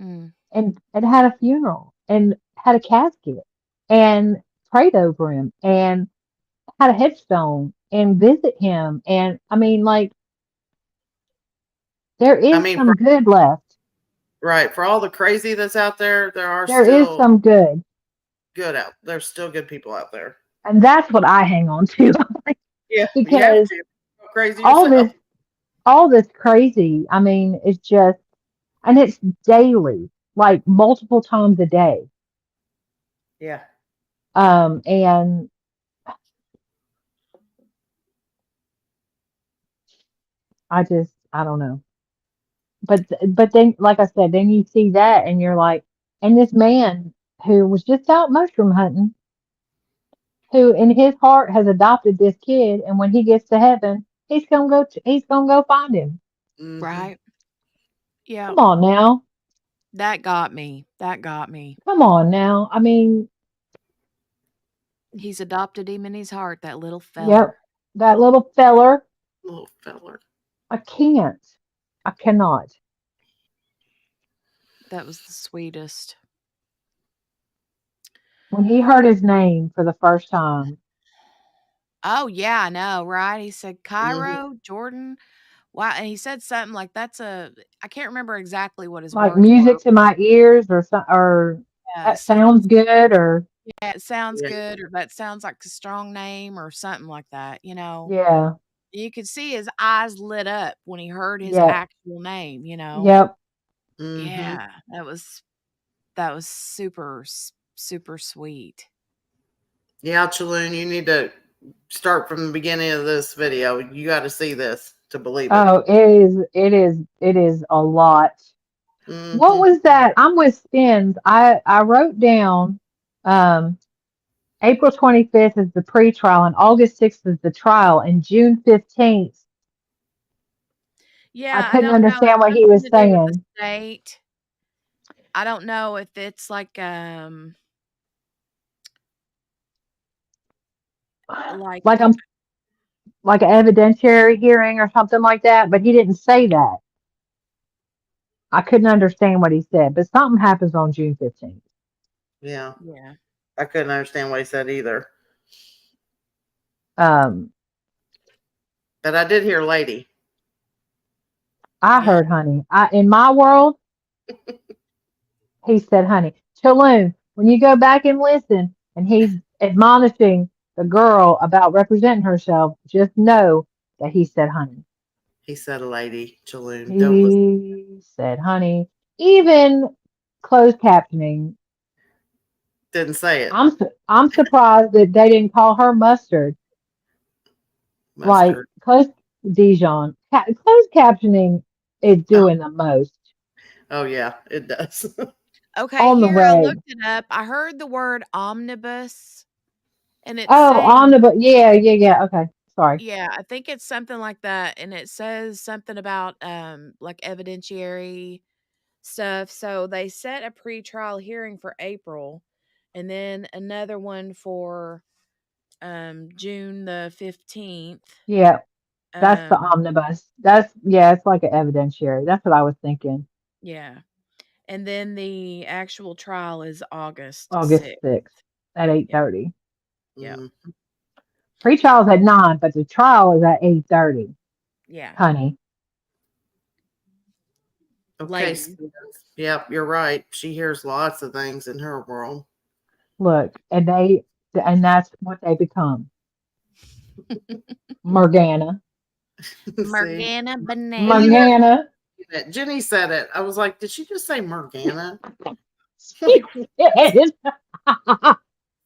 Mm. and had a funeral and had a casket and prayed over him and had a headstone and visit him. And I mean, like, there I is mean, some good left. right. For all the crazy that's out there, there are There is still some good. good out. There's still good people out there. And that's what I hang on to. Yeah, you have Because to. Go crazy all yourself. this crazy, I mean, it's just, and it's daily, like multiple times a day. Yeah. And I don't know. But then, like I said, then you see that and you're like, and this man who was just out mushroom hunting, who in his heart has adopted this kid, and when he gets to heaven, he's gonna go find him. Mm-hmm. Right. Yeah. Come on now. That got me. That got me. Come on now. I mean, He's adopted him in his heart, that little yep, feller. that little feller. Little feller. I can't. I cannot. That was the sweetest. When he heard his name for the first time, Oh, yeah, I know, right? He said, Mm-hmm. Cairo, Jordan. Wow. And he said something like, I can't remember exactly what his like words music were. to my ears, or Yeah, that sounds good, or yeah, it sounds Yeah. good, or that sounds like a strong name, or something like that, yeah, You could see his eyes lit up when he heard his yeah, actual name. yep. Mm-hmm. Yeah, that was super, super sweet. Yeah, Chaloon, you need to start from the beginning of this video. You got to see this to believe it. Oh, it is a lot. What Mm-hmm. was that? I'm with Spins. I wrote down, um, April 25th is the pre-trial, and August 6th is the trial, and June 15th. I Yeah, I couldn't don't know. It's understand what he something was to do with the saying. state. I don't know if it's like Like I'm like an evidentiary hearing or something like that, but he didn't say that. I couldn't understand what he said, but something happens on June 15th. Yeah. yeah. I couldn't understand what he said either. Um, But I did hear lady. I Yeah. heard honey. In my world, he said honey. Chaloon, when you go back and listen, and he's admonishing the girl about representing herself, just know that he said honey. He said lady, Chaloon. Don't listen. He said honey. Even closed captioning. Didn't say it. I'm surprised that they didn't call her mustard. Like Mustard. Dijon. Closed captioning is doing the most Oh, yeah, it does. Okay, on the here I reg. looked it up. I heard the word omnibus, and it's Oh, saying, omnibus. Yeah, yeah, yeah. Okay. Sorry. yeah, I think it's something like that, and it says something about like evidentiary stuff. So they set a pretrial hearing for April, and then another one for June the 15th. Yeah, that's the Um omnibus. Yeah, it's like an evidentiary. That's what I was thinking. yeah. And then the actual trial is August August 6th. 6th at Yeah. 8:30. Yeah. Pre-trial's at 9, but the trial is at 8:30. Yeah. Honey. Okay. Lady. Yep, you're right. She hears lots of things in her world. Look, and that's what they become. Morgana. See? Morgana Banana. Morgana. Jenny said it. I was like, did she just say Morgana? She did.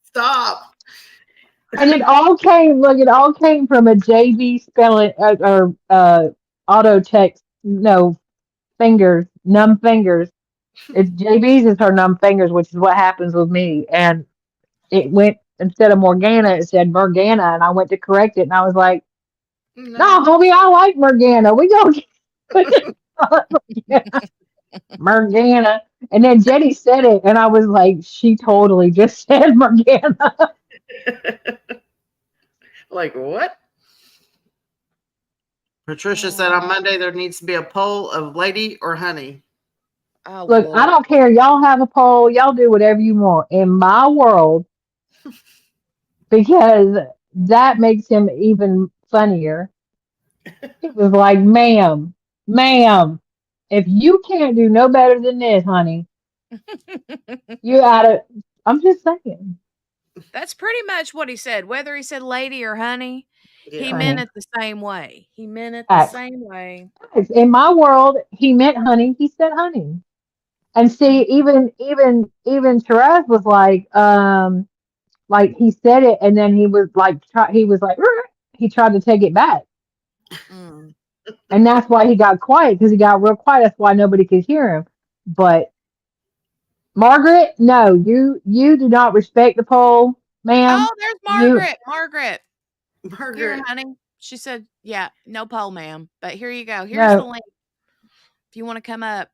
Stop. And it all came from a JV spelling or auto text, no, fingers, numb fingers. It's JB's is her numb fingers, which is what happens with me. And it went, instead of Morgana, it said Morgana, and I went to correct it, and I was like, no, homie, I like Morgana. We don't Morgana. And then Jenny said it, and I was like, she totally just said Morgana. Like, what? Patricia said on Monday there needs to be a poll of lady or honey. Oh, Look, I don't care. Y'all have a poll. Y'all do whatever you want. In my world, because that makes him even funnier. It was like, ma'am, if you can't do no better than this, honey, you oughta. I'm just saying. That's pretty much what he said. Whether he said lady or honey, he Yeah. meant Honey. it the same way. He meant it the Facts. same way. In my world, he meant honey. He said honey. And see, even Therese was like he said it, and then he was like, he was like, "Rrr." He tried to take it back, Mm. and that's why he got quiet, because he got real quiet. That's why nobody could hear him. But Margaret, no, you do not respect the poll, ma'am. Oh, there's You Margaret. Here, Margaret. honey. She said, yeah, no poll, ma'am. But here you go. Here's the no, link if you want to come up.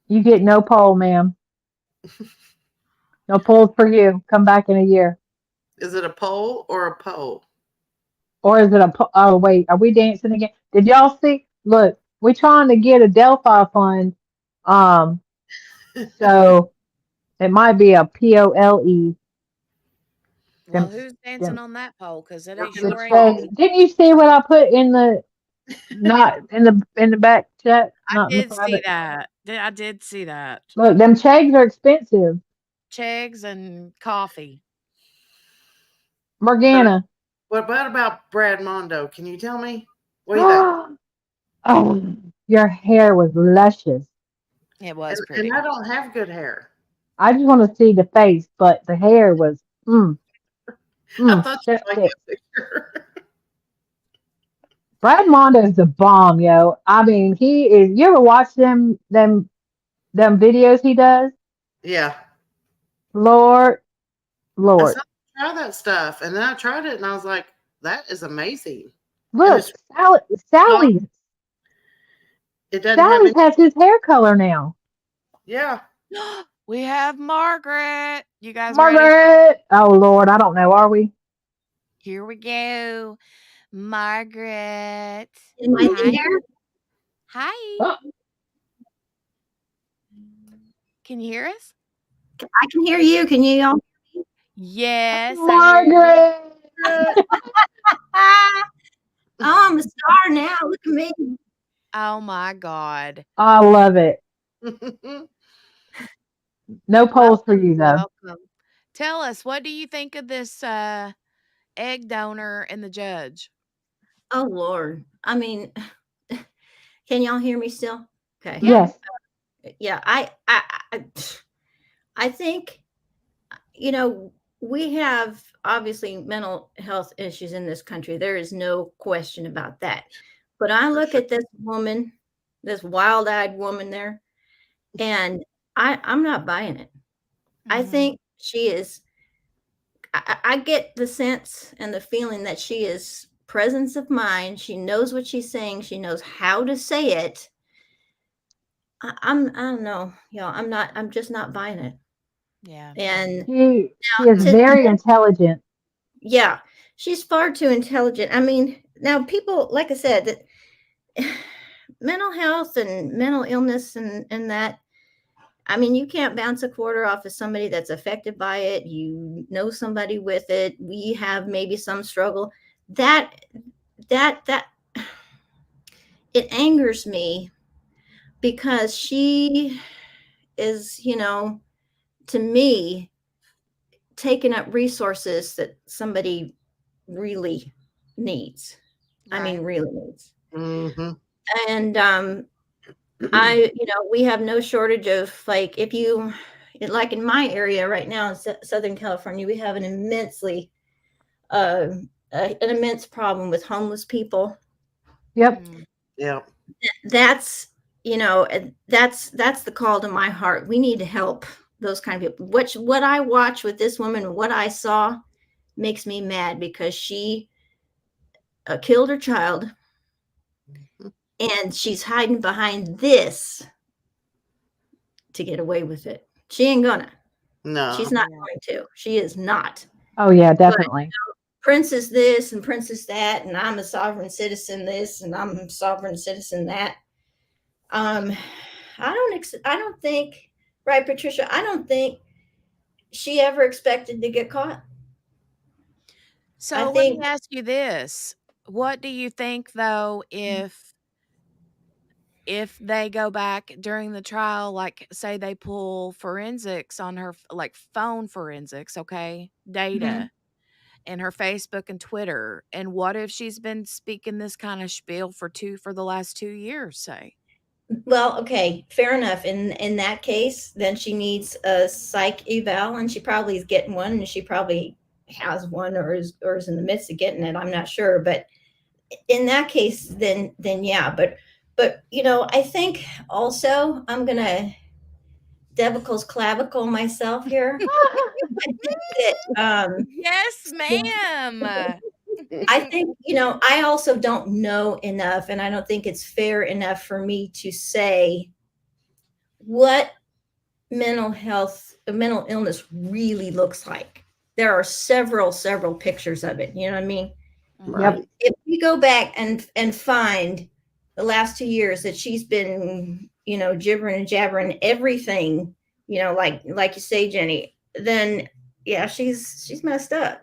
you get no poll, ma'am. No polls for you. Come back in a year. Is it a poll or a poll? Or is it oh wait, are we dancing again? Did y'all see? Look, we're trying to get a Delphi fund. Um, so it might be a POLE. Well, who's dancing on that poll? Because it ain't Working the sure ain't poll. me. Didn't you see what I put in the not in the back chat, I not in the did see private? that. I did see that. Look, them chegs are expensive. Chegs and coffee. Morgana. What about Brad Mondo? Can you tell me? What do you think? Oh, your hair was luscious. It was pretty. And I don't have good hair. I just want to see the face, but the hair was I thought you'd chef's like kiss. that picture. Brad Mondo's the bomb, yo. I mean, he is. You ever watch them videos he does? Yeah. Lord, I Lord. said, try that stuff. And then I tried it and I was like, that is amazing. And Look, it's Sally's it doesn't have any has his hair color now. yeah. We have Margaret. You guys ready? Margaret. Oh Lord, I don't know. Are we? Here we go. Margaret. Am I in here? Hi. Oh. Can you hear us? I can hear you. Can you all? Yes, Margaret. Oh, I'm a star now. Look at me. Oh my God. I love it. No polls for you though. Welcome. Tell us, what do you think of this egg donor and the judge? Oh Lord. I mean, can y'all hear me still? Okay. Yes. Yeah. I think, we have obviously mental health issues in this country. There is no question about that. But I look at this woman, this wild-eyed woman there, and I'm not buying it. I think she is, I get the sense and the feeling that she is presence of mind. She knows what she's saying. She knows how to say it. I don't know, y'all. I'm just not buying it. Yeah. And She is very intelligent. Yeah, she's far too intelligent. I mean, now people, like I said, that mental health and mental illness and that, I mean, you can't bounce a quarter off of somebody that's affected by it. You know somebody with it. We have maybe some struggle. That it angers me because she is, to me, taking up resources that somebody really needs. I mean, really needs. Mm-hmm. And we have no shortage of, like, if you, like in my area right now in Southern California, we have an immense problem with homeless people. Yep. Yeah. That's that's the call to my heart. We need to help those kind of people. What I watch with this woman, what I saw, makes me mad because she killed her child, and she's hiding behind this to get away with it. She ain't gonna. No. She's not going to. She is not. Oh yeah, But definitely. princess this and princess that, and I'm a sovereign citizen this, and I'm a sovereign citizen that. I don't think, right, Patricia? I don't think she ever expected to get caught. So I let me think ask you this. What do you think though if they go back during the trial, like say they pull forensics on her, like phone forensics, okay, data and her Facebook and Twitter, and what if she's been speaking this kind of spiel for the last 2 years, say? well, okay, fair enough. In that case, then she needs a psych eval, and she probably is getting one, and she probably has one or is in the midst of getting it. I'm not sure, but in that case, then yeah. But I think also I'm gonna Devicles clavicle myself here. I think that Yes, ma'am. I think, I also don't know enough, and I don't think it's fair enough for me to say what mental illness really looks like. There are several pictures of it. You know what I mean? Yep. If we go back and find the last 2 years that she's been, gibbering and jabbering everything, like you say, Jenny, then yeah, she's messed up.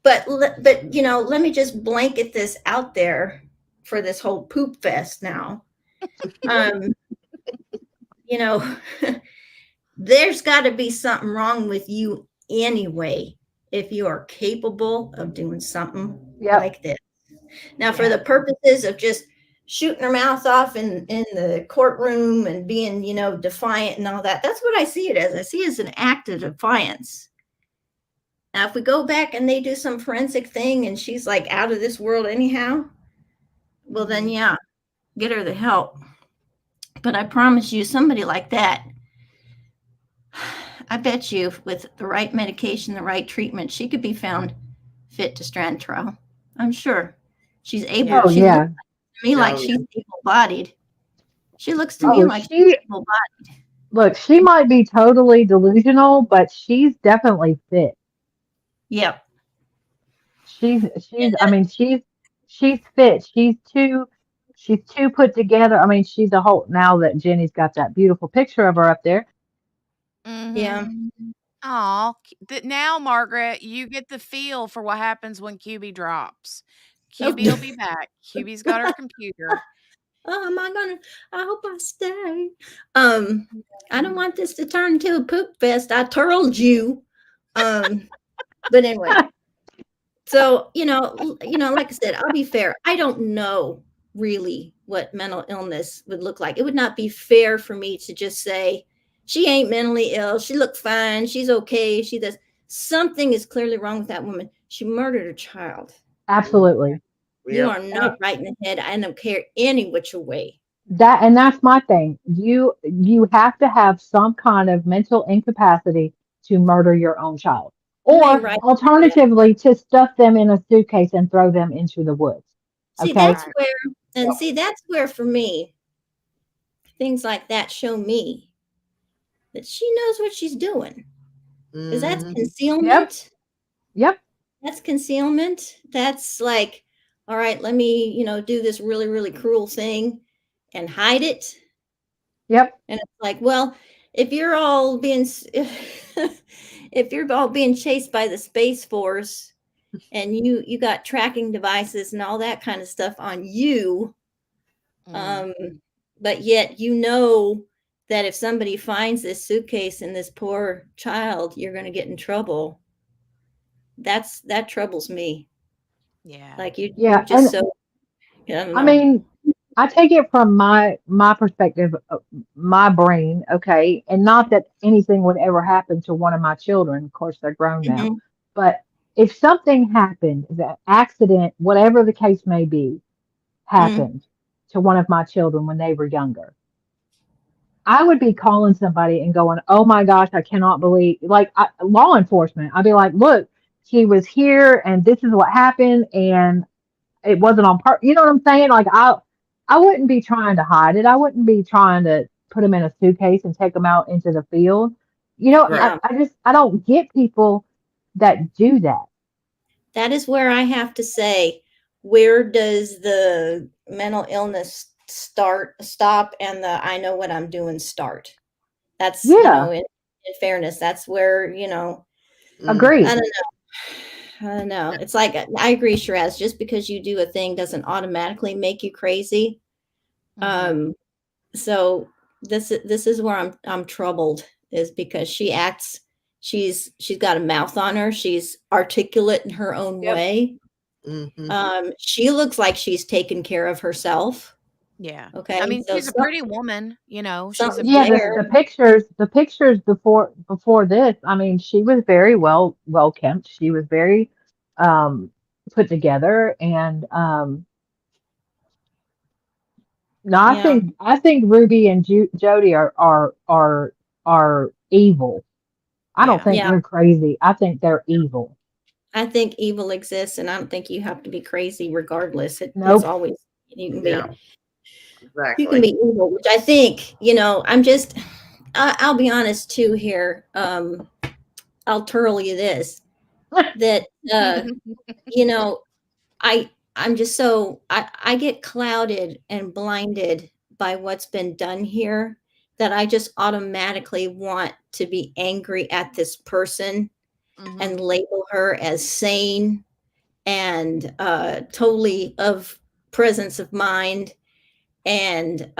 But let me just blanket this out there for this whole poop fest now. Um, you know, there's got to be something wrong with you anyway if you are capable of doing something like this. Now, for the purposes of just shooting her mouth off in the courtroom and being, defiant and all that, that's what I see it as. I see it as an act of defiance. Now, if we go back and they do some forensic thing and she's like out of this world anyhow, well, then, yeah, get her the help. But I promise you, somebody like that, I bet you with the right medication, the right treatment, she could be found fit to stand trial. I'm sure. She's able. Oh She yeah. looks to me like she's able-bodied. She looks to me Oh, like she's able-bodied. look, she might be totally delusional, but she's definitely fit. Yep. I mean, she's fit. She's too put together. I mean, she's a whole, now that Jenny's got that beautiful picture of her up there. Yeah. Aw, now, Margaret, you get the feel for what happens when QB drops. QB will be back. QB's got her computer. I hope I stay. I don't want this to turn into a poop fest. I told you. But anyway. So, like I said, I'll be fair. I don't know really what mental illness would look like. It would not be fair for me to just say, she ain't mentally ill. She looked fine. She's okay. She does. Something is clearly wrong with that woman. She murdered her child. Absolutely. You are not right in the head. I don't care any which way. And that's my thing. You have to have some kind of mental incapacity to murder your own child. Or alternatively, to stuff them in a suitcase and throw them into the woods. See, Okay. that's where for me, things like that show me that she knows what she's doing. Because that's concealment. Yep. That's concealment. That's like, all right, let me, do this really, really cruel thing and hide it. Yep. And it's like, well, if you're all being chased by the Space Force and you got tracking devices and all that kind of stuff on you, but yet that if somebody finds this suitcase and this poor child, you're going to get in trouble. that troubles me. Yeah. Like you Yeah, just and so I don't I know. mean, I take it from my perspective, my brain, okay, and not that anything would ever happen to one of my children. Of course, they're grown now, Mhm. but if something happened, the accident, whatever the case may be, Mm. happened to one of my children when they were younger, I would be calling somebody and going, "Oh my gosh, I cannot believe!" Like law enforcement, I'd be like, "Look, he was here, and this is what happened, and it wasn't on purpose." You know what I'm saying? Like I wouldn't be trying to hide it. I wouldn't be trying to put him in a suitcase and take him out into the field. You know, Right. I don't get people that do that. That is where I have to say, where does the mental illness stop, and the I know what I'm doing start? That's, Yeah, in fairness, that's where, I agreed. don't know. I don't know. It's like I agree, Shiraz. Just because you do a thing doesn't automatically make you crazy. Um, so this is where I'm troubled, is because she's got a mouth on her. She's articulate in her own Yep. way. She looks like she's taken care of herself. Yeah. Okay, I mean, so she's a pretty woman, she's a something's Yeah, beauty. there. the pictures before this, I mean, she was very well kept. She was very um put together, and no, Yeah, I think Ruby and Jody are evil. I don't Yeah. think yeah. they're crazy. I think they're evil. I think evil exists, and I don't think you have to be crazy regardless. It's Nope. always you can Yeah, be you can exactly. be evil, which I think, I'll be honest too here. I'll tell you this, that, you know, I'm just so I get clouded and blinded by what's been done here, that I just automatically want to be angry at this person and label her as sane and totally of presence of mind. And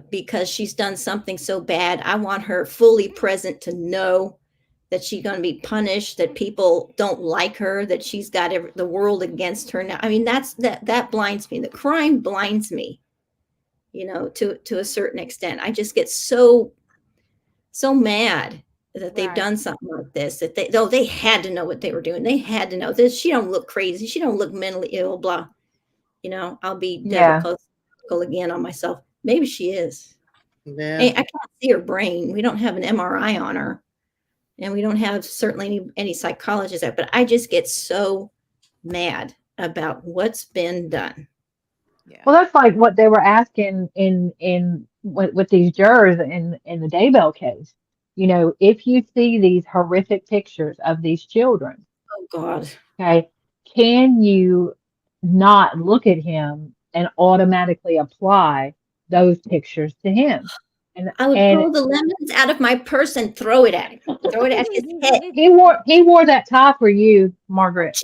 because she's done something so bad, I want her fully present to know that she's going to be punished, that people don't like her, that she's got the world against her now. I mean, that blinds me. The crime blinds me, to a certain extent. I just get so mad that they've Right. done something like this, that they had to know what they were doing. They had to know this. She don't look crazy. She don't look mentally ill, blah. I'll be double Yeah. again on myself. Maybe she is. Yeah. Hey, I can't see her brain. We don't have an MRI on her, and we don't have certainly any psychologist there. But I just get so mad about what's been done. Yeah. Well, that's like what they were asking in with these jurors in the Daybell case. You know, if you see these horrific pictures of these children, Oh God. okay, can you not look at him and automatically apply those pictures to him? I would And pull the lemons out of my purse and throw it at him. Throw it at his head. he wore that tie for you, Margaret.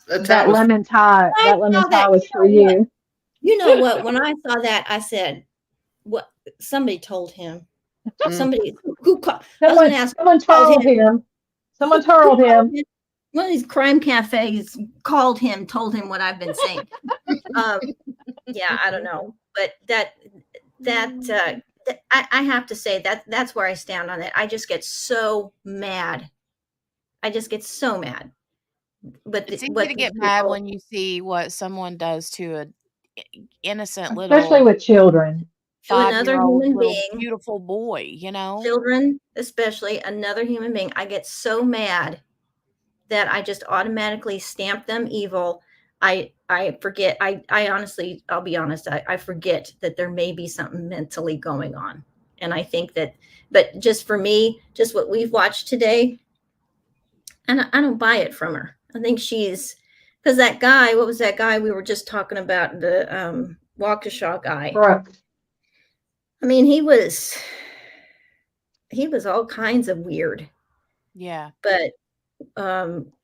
That That was lemon tie, I that lemon saw that. tie was for you. You know what? When I saw that, I said, "What?" Somebody told him. Somebody who called. I was going to ask. Someone Who called told him. Someone Who told called him. him? One of these crime cafes called him, told him what I've been saying. Yeah, I don't know, but I have to say that's where I stand on it. I just get so mad. I just get so mad. But It's easy what to these get mad people, when you see what someone does to a innocent Especially little with children. to another 5-year-old human little being, beautiful boy, children, especially another human being, I get so mad that I just automatically stamp them evil. I forget. I honestly, I'll be honest. I forget that there may be something mentally going on, and I think that. But just for me, just what we've watched today, and I don't buy it from her. I think she's because that guy. What was that guy we were just talking about? The Waukesha guy. Brooke. I mean, he was all kinds of weird, Yeah. but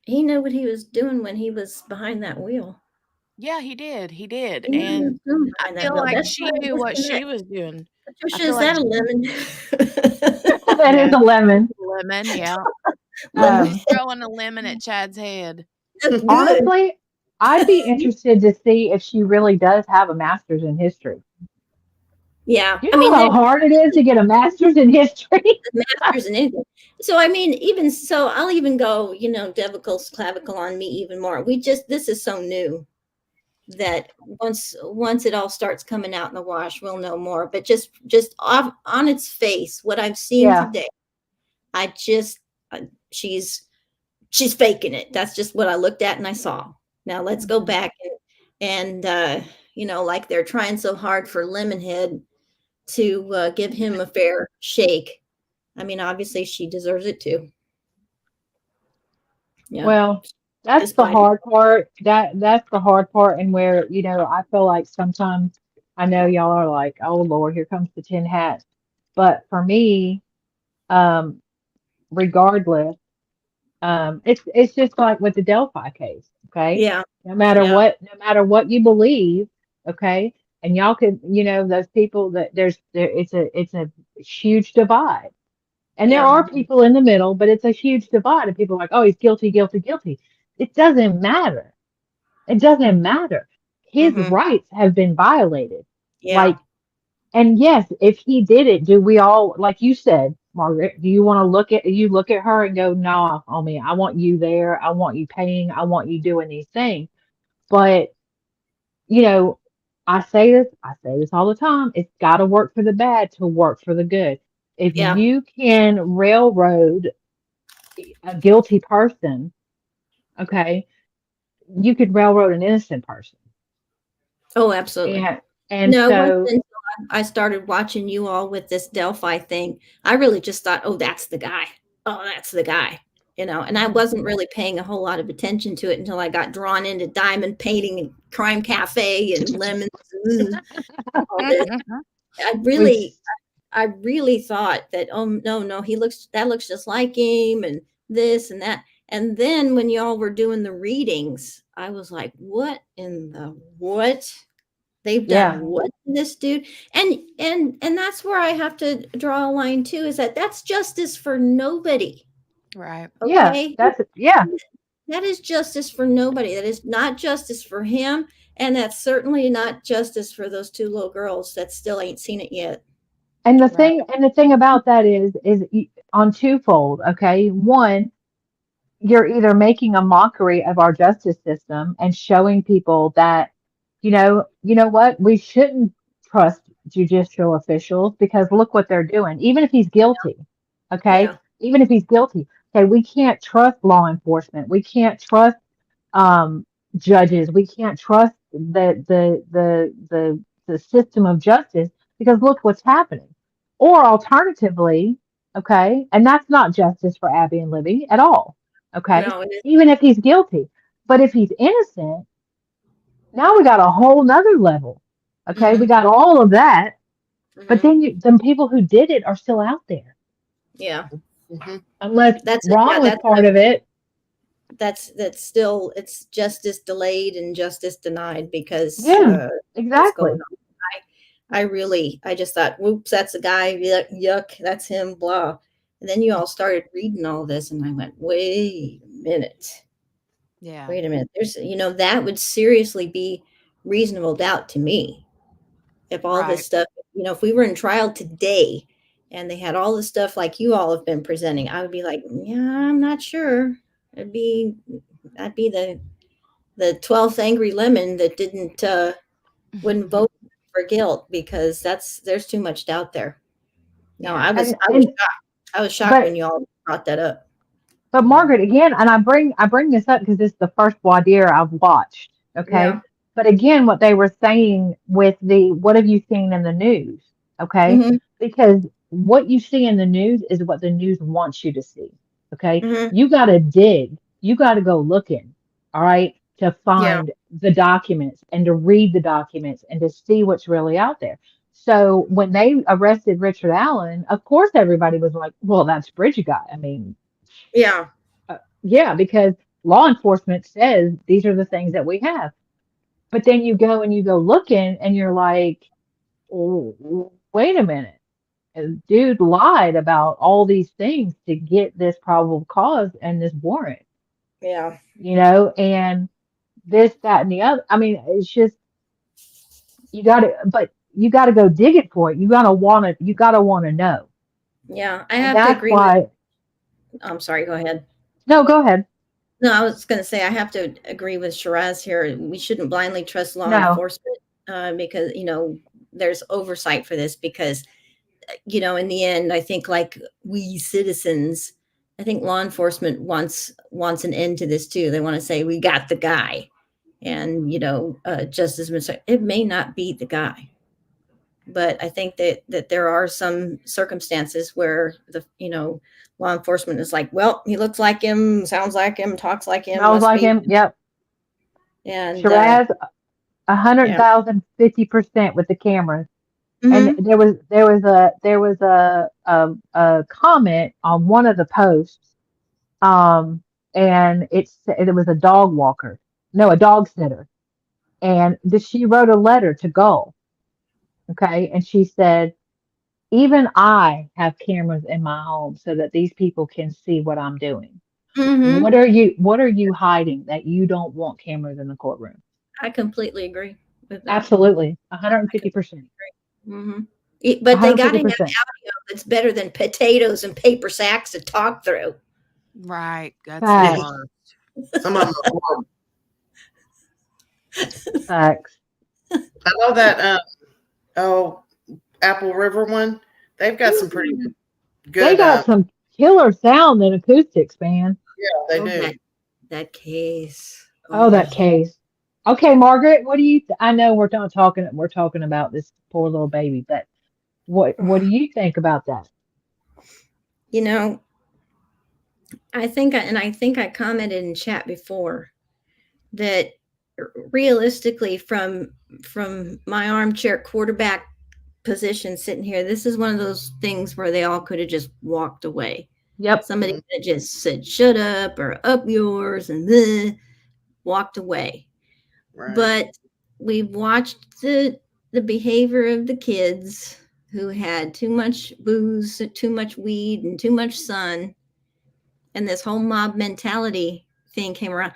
he knew what he was doing when he was behind that wheel. Yeah, he did. He did. He knew what he And was doing I behind that feel wheel. like That's she why I knew just what she connect. was doing. I Patricia, feel is like that a lemon? That is yeah, a lemon. lemon, yeah. Lemon. Um, Throwing a lemon at Chad's head. That's good. Honestly, I'd be interested to see if she really does have a master's in history. Yeah, You I know mean, how hard it is to get a master's in history? masters in anything. So I mean, even so, I'll even go, Devicles clavicle on me even more. This is so new that once it all starts coming out in the wash, we'll know more. But just off on its face, what I've seen Yeah. today, I just she's faking it. That's just what I looked at and I saw. Now let's go back and like they're trying so hard for Lemonhead to give him a fair shake. I mean, obviously she deserves it too. Yeah. Well, that's the Despite hard part. That's the hard part, and where, I feel like sometimes I know y'all are like, oh Lord, here comes the tin hats. But for me, um, regardless, it's just like with the Delphi case, okay? Yeah. No matter what you believe, okay, and y'all could, those people that it's a huge divide. And there Yeah. are people in the middle, but it's a huge divide. And people are like, oh, he's guilty, guilty, guilty. It doesn't matter. It doesn't matter. His Mhm. rights have been violated. Yeah. Like, and yes, if he did it, do we all, like you said, Margaret, do you want to look at her and go, nah, oh man, I want you there. I want you paying. I want you doing these things. But, you know, I say this all the time. It's got to work for the bad to work for the good. If Yeah. you can railroad a guilty person, okay, you could railroad an innocent person. Oh, absolutely. And It wasn't so, until I started watching you all with this Delphi thing. I really just thought, oh, that's the guy. Oh, that's the guy. And I wasn't really paying a whole lot of attention to it until I got drawn into diamond painting and crime cafe and lemons and all this. I which, really, I really thought that, oh no, that looks just like him and this and that. And then when y'all were doing the readings, I was like, what? They've done yeah, what to this dude? And that's where I have to draw a line too, is that's justice for nobody. Right. yeah, Okay. yeah. That is justice for nobody. That is not justice for him. And that's certainly not justice for those two little girls that still ain't seen it yet. Right. And the thing about that is on twofold, okay? One, you're either making a mockery of our justice system and showing people that, you know what, we shouldn't trust judicial officials because look what they're doing. Even if he's guilty, okay? Yeah. Even if he's guilty, okay, we can't trust law enforcement. We can't trust judges. We can't trust the system of justice because look what's happening. Or alternatively, okay, and that's not justice for Abby and Libby at all. Okay, No, it is. even if he's guilty. But if he's innocent, now we got a whole nother level. Okay, we got all of that, but then the people who did it are still out there. Yeah. Unless That's Ron was part of it. That's still, it's justice delayed and justice denied because Yeah, what's going exactly. on. I just thought, whoops, that's a guy, yuck, that's him, blah. And then you all started reading all this and I went, wait a minute. Yeah. Wait a minute. There's, that would seriously be reasonable doubt to me. If all this Right. stuff, if we were in trial today and they had all the stuff like you all have been presenting, I would be like, yeah, I'm not sure. I'd be the 12th angry lemon that wouldn't vote for guilt because there's too much doubt there. No, Yeah. I was shocked. I was shocked when But you all brought that up. But Margaret, again, and I bring this up because it's the first voir dire I've watched. Okay. Yeah. But again, what they were saying with what have you seen in the news? Okay. Mhm. Because what you see in the news is what the news wants you to see. Okay. Mhm. You got to dig. You got to go looking. All right. To Yeah. find the documents and to read the documents and to see what's really out there. So when they arrested Richard Allen, of course everybody was like, well, that's Bridget guy. I mean, Yeah. yeah, because law enforcement says these are the things that we have. But then you go and you go looking and you're like, oh, wait a minute. Dude lied about all these things to get this probable cause and this warrant. Yeah. And this, that, and the other. I mean, it's just but you gotta go digging for it. You gotta wanna know. Yeah. I And have to that's agree with, why. I'm sorry, go ahead. No, go ahead. No, I was going to say I have to agree with Shiraz here. We shouldn't blindly trust law No. enforcement because there's oversight for this. Because in the end, I think like we citizens, I think law enforcement wants an end to this too. They want to say we got the guy, and Justice Minister, it may not be the guy, but I think that there are some circumstances where the law enforcement is like, well, he looks like him, sounds like him, talks like him, Smells must like be. him. Yep. And Shiraz, yeah. 100,050% with the cameras. And Mhm. there was a comment on one of the posts, and it was a dog walker, no, a dog sitter, and she wrote a letter to Gull, okay, and she said, even I have cameras in my home so that these people can see what I'm doing. Mhm. What are you hiding that you don't want cameras in the courtroom? I completely agree with that. Absolutely, I 150%. Mhm. But they got to have 150%. audio that's better than potatoes and paper sacks to talk through. Right. That's the Facts. worst. Some of them are horrible. Facts. I know that Apple River one. They've got some pretty They good. got some killer sound and acoustics, man. Yeah, they Oh, do. that case. Oh, that Oh. case. Okay, Margaret, what do you? I know we're not talking. We're talking about this poor little baby, but what do you think about that? I think I commented in chat before that realistically from my armchair quarterback position sitting here, this is one of those things where they all could have just walked away. Yep. Somebody could have just said shut up or up yours and then walked away. Right. But we've watched the behavior of the kids who had too much booze, too much weed, and too much sun, and this whole mob mentality thing came around.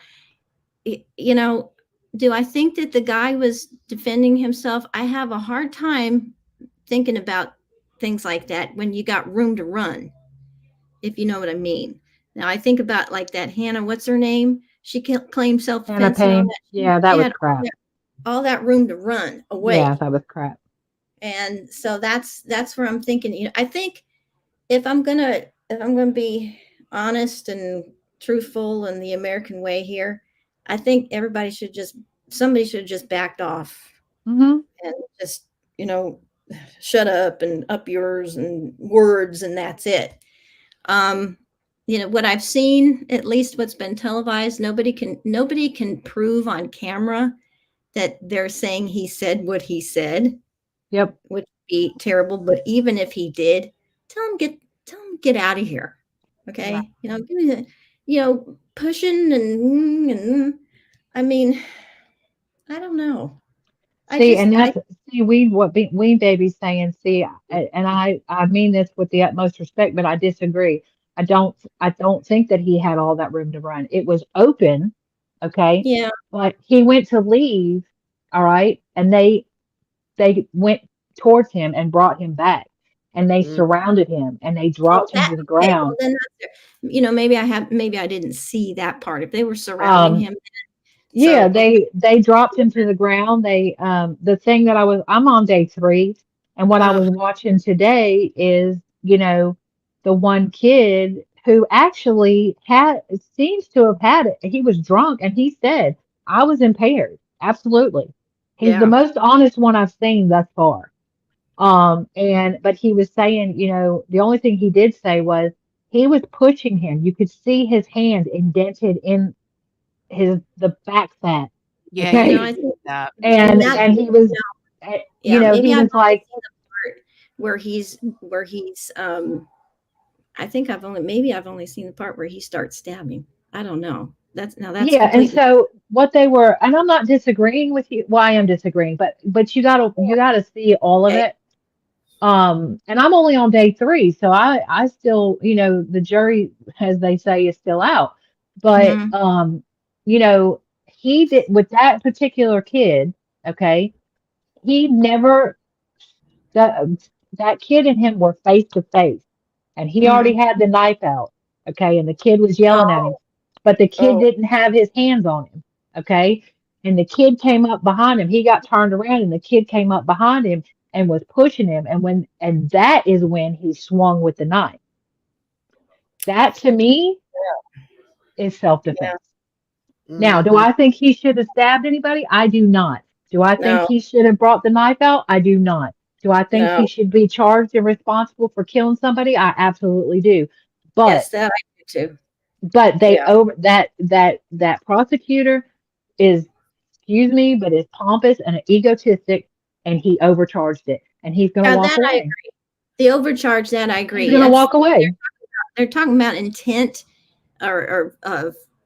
Do I think that the guy was defending himself? I have a hard time thinking about things like that when you got room to run, if you know what I mean. Now I think about like that Hannah, what's her name? She claimed Hannah self-defense and all Payne. that. Yeah, She that was had crap. all that room to run away. Yeah, that was crap. And so that's where I'm thinking, I think if I'm gonna be honest and truthful in the American way here, I think somebody should have just backed off Mm-hmm. and just, shut up and up yours and words, and that's it. What I've seen, at least what's been televised, nobody can prove on camera that they're saying he said what he said. Yep. Which would be terrible. But even if he did, tell him get out of here. Okay. Right. Give me pushing and I mean, I don't know. See, and that's Ween Baby's saying. See, and I mean this with the utmost respect, but I disagree. I don't think that he had all that room to run. It was open, okay, Yeah. but he went to leave, all right, and they went towards him and brought him back, and they surrounded him and they Oh, dropped him that to the okay. Well, ground. then maybe I didn't see that part. If they were surrounding Um, him, Yeah, okay. they dropped him to the ground. The thing that I'm on day 3, and what I was watching today is, the one kid who actually seems to have had it. He was drunk and he said, I was impaired. Absolutely. He's the Yeah. most honest one I've seen thus far. But he was saying, the only thing he did say was he was pushing him. You could see his hand indented in the back fat. Yeah, you Okay. can see that. And that And he was, maybe he I've was only like, seen the part where he's I think I've only seen the part where he starts stabbing. I don't know. That's yeah. And completely. so what they were, and I'm not disagreeing with you. Well, I am disagreeing, but you gotta see all of Okay. it. And I'm only on day 3, so I still, the jury, as they say, is still out. But Mhm. you know, he did with that particular kid, okay, he never that that kid and him were face to face, and he already Mhm. had the knife out, okay, and the kid was yelling at him, Oh. but the kid Oh. didn't have his hands on him, okay, and the kid came up behind him. He got turned around, and the kid came up behind him and was pushing him, and that is when he swung with the knife. That to me is self Yeah. defense. Now, do Mhm. I think he should have stabbed anybody? I do not. Do I think No. he should have brought the knife out? I do not. Do I think No. he should be charged and responsible for killing somebody? I absolutely do. But Yes, that I do too. they Yeah. over that prosecutor is, excuse me, but is pompous and egotistic, and he overcharged it, and he's going to Now walk that I away. agree. The overcharge, that I He's agree. going to That's walk away. they're talking about intent or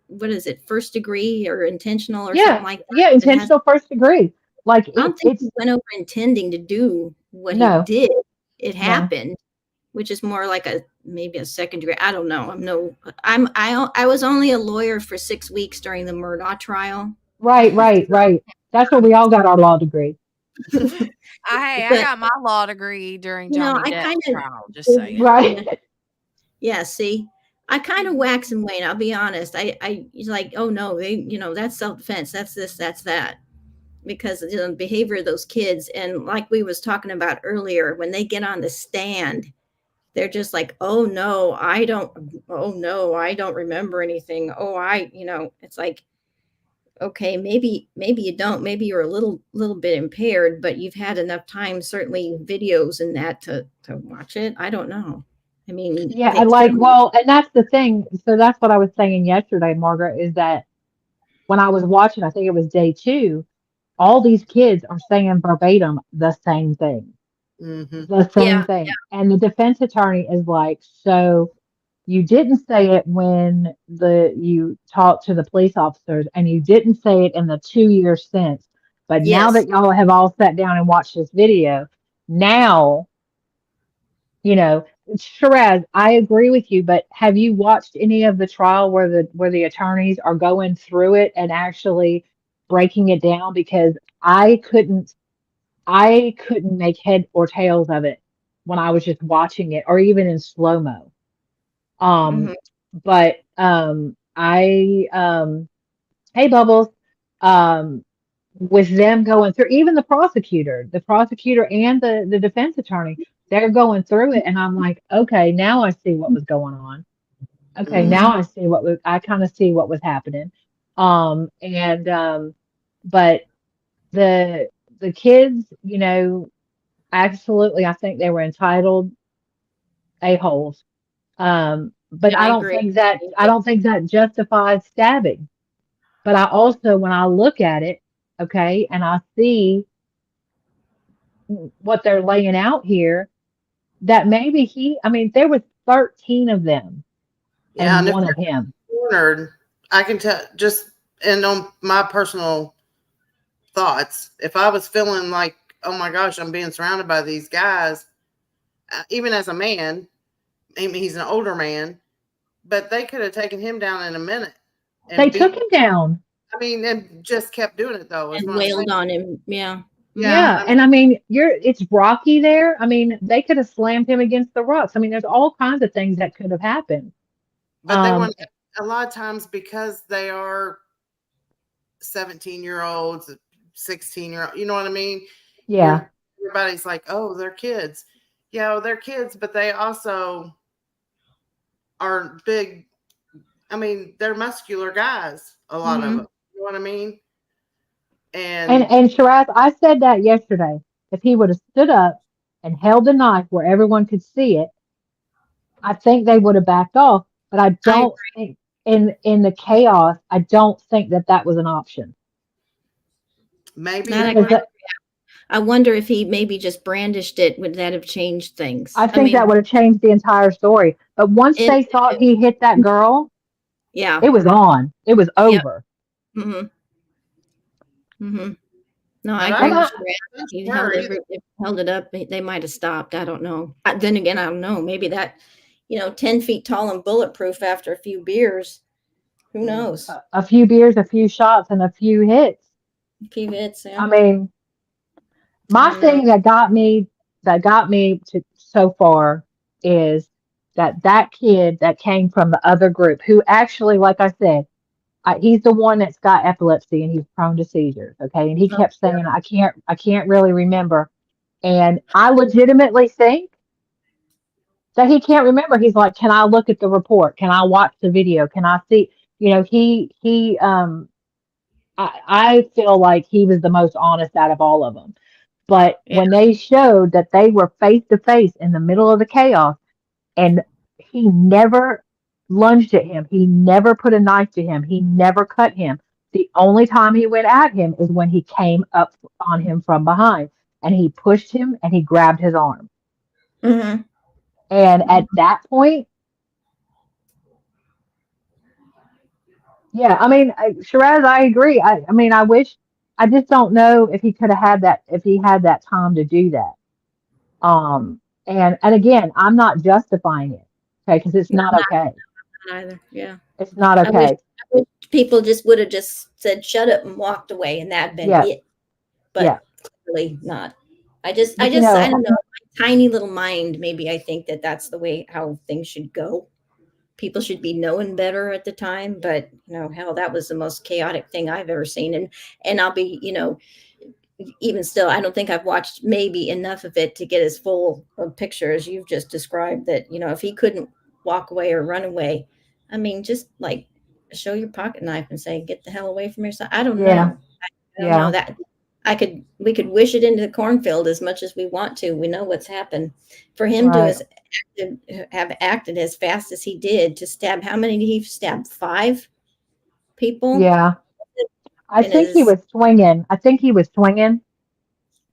what is it, first degree or intentional or something Yeah, like yeah, that. It has. intentional first degree. Like I don't think it's he went over intending to do what he no, did. It no. happened, which is more like a maybe a second degree. I don't know. I was only a lawyer for 6 weeks during the Murdaugh trial. Right, right, right. That's where we all got our law degree. I But got my law degree during you know, Johnny I kind Depp's of trial, just saying. Right. yeah. See, I kind of wax and wane. I'll be honest. I it's like, oh no, that's self defense. That's this. That's that. Because the behavior of those kids, and like we was talking about earlier, when they get on the stand, they're just like, oh no, I don't remember anything. It's like, okay, maybe you don't, maybe you're a little bit impaired, but you've had enough time, certainly videos and that to watch it. I don't know. I mean, Yeah, they and like, clearly. well, and that's the thing. So that's what I was saying yesterday, Margaret, is that when I was watching, I think it was day two, all these kids are saying verbatim the same thing. Mhm. The same Yeah, thing. And the defense attorney is like, so you didn't say it when you talked to the police officers, and you didn't say it in the 2 years since. But now yes, that y'all have all sat down and watched this video, now, you know, Shiraz, I agree with you, but have you watched any of the trial where the attorneys are going through it and actually breaking it down? Because I couldn't I couldn't make head or tails of it when I was just watching it, or even in slow mo. hmm But hey Bubbles, um, with them going through, even the prosecutor and the defense attorney, they're going through it, and I'm like, okay, now I see what was going on. Okay, Mhm. now I see I kind of see what was happening. And but the the kids, absolutely, I think they were entitled a-holes. But I agree. I don't think that justifies stabbing. But I also, when I look at it, okay, and I see what they're laying out here, that maybe I mean, there was 13 of them Yeah, and and if one they're of him. cornered, I can tell just and on my personal thoughts, if I was feeling like, oh my gosh, I'm being surrounded by these guys, even as a man, maybe he's an older man, but they could have taken him down in a minute They and took beat. him down. I mean, and just kept doing it though. Is And what I'm saying. wailed on him. Yeah. Yeah, Yeah, and I mean, it's rocky there. I mean, they could have slammed him against the rocks. I mean, there's all kinds of things that could have happened. but they Um, want a lot of times because they are 17-year-olds, 16-year-old. You know what I mean? yeah. Everybody's like, oh, they're kids. Yeah, well, they're kids, but they also are big. I mean, they're muscular guys, a lot of hmm them. You know what I mean? And And and Shiraz, I said that yesterday. If he would have stood up and held the knife where everyone could see it, I think they would have backed off. But I I don't think in the chaos, I don't think that was an option. maybe That they I Because would. kind of, I wonder if he maybe just brandished it. Would that have changed things? I I think that mean, would have changed the entire story. But once it. they thought he hit that girl, Yeah. it was on. It was Yep. over. hmm hmm No, I But agree And with I, you. If he her either. if he held it up, they might have stopped. I don't know. Then again, I don't know. Maybe that, 10 feet tall and bulletproof after a few beers. Who knows? A few beers, a few shots, and a few hits. A few hits, yeah. I mean, my thing that got me to so far is that kid that came from the other group who actually, like I said, he's the one that's got epilepsy and he's prone to seizures. Okay, and he Oh, kept saying, I can't really remember, and I legitimately think that he can't remember. He's like, can I look at the report? Can I watch the video? Can I see? You know, I feel like he was the most honest out of all of them. But yeah. when they showed that they were face to face in the middle of the chaos, and he never lunged at him, he never put a knife to him, he never cut him. The only time he went at him is when he came up on him from behind and he pushed him and he grabbed his arm. Mm-hmm. And at that point, yeah, I mean, Shiraz, I agree. I mean, I just don't know if he could have had that, if he had that time to do that. And again, I'm not justifying it, okay, because it's No, not okay. not either. Yeah. It's not I wish okay. people just would have just said shut up and walked away, and that'd been Yeah, it. But yeah. clearly not. I But I don't know. My tiny little mind, maybe I think that that's the way how things should go. People should be knowing better at the time, but hell, that was the most chaotic thing I've ever seen. And I'll be, even still, I don't think I've watched maybe enough of it to get as full a picture as you've just described that, if he couldn't walk away or run away, I mean, just like show your pocket knife and say, get the hell away from your son. I don't Yeah, know. I don't know yeah, that we could wish it into the cornfield as much as we want to. We know what's happened. For him to right. have acted as fast as he did to stab, how many did he stab? 5 people Yeah. I in think he his was swinging. I think he was swinging.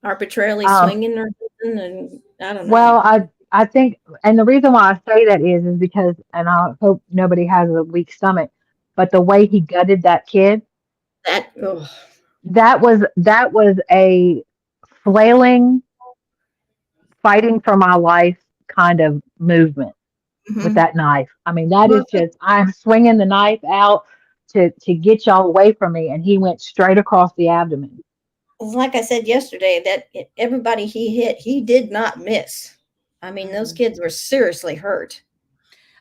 arbitrarily Um, swinging or something, and I don't know. well, I think, and the reason why I say that is because, and I hope nobody has a weak stomach, but the way he gutted that kid, That oh, that was a flailing, fighting for my life kind of movement with mhm. that knife. I mean, that is Well, just, I'm swinging the knife out to get y'all away from me, and he went straight across the abdomen. like I said yesterday, that everybody he hit, he did not miss. I mean, those Mm-mm. kids were seriously hurt.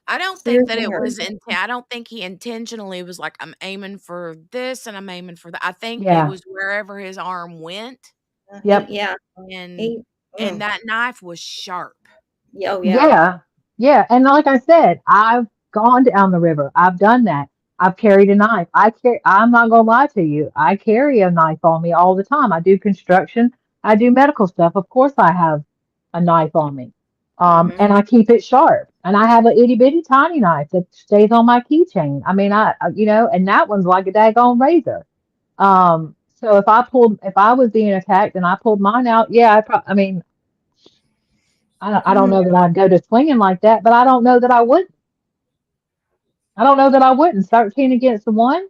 I don't think that Seriously it hurt. was I don't think he intentionally was like, "I'm aiming for this and I'm aiming for that." I think it Yeah. was wherever his arm went, Yep. Yeah. and He, and mm. that knife was sharp. Yeah, oh, yeah. Yeah. Yeah. And like I said, I've gone down the river. I've done that. I've carried a knife. I'm not gonna lie to you. I carry a knife on me all the time. I do construction. I do medical stuff. Of course I have a knife on me. Mhm. And I keep it sharp. And I have an itty bitty tiny knife that stays on my keychain. I mean, and that one's like a daggone razor. So if I was being attacked and I pulled mine out, yeah, I mean, I don't Mhm. know that I'd go to swinging like that, but I don't know that I would. I don't know that I wouldn't. 13 against the one,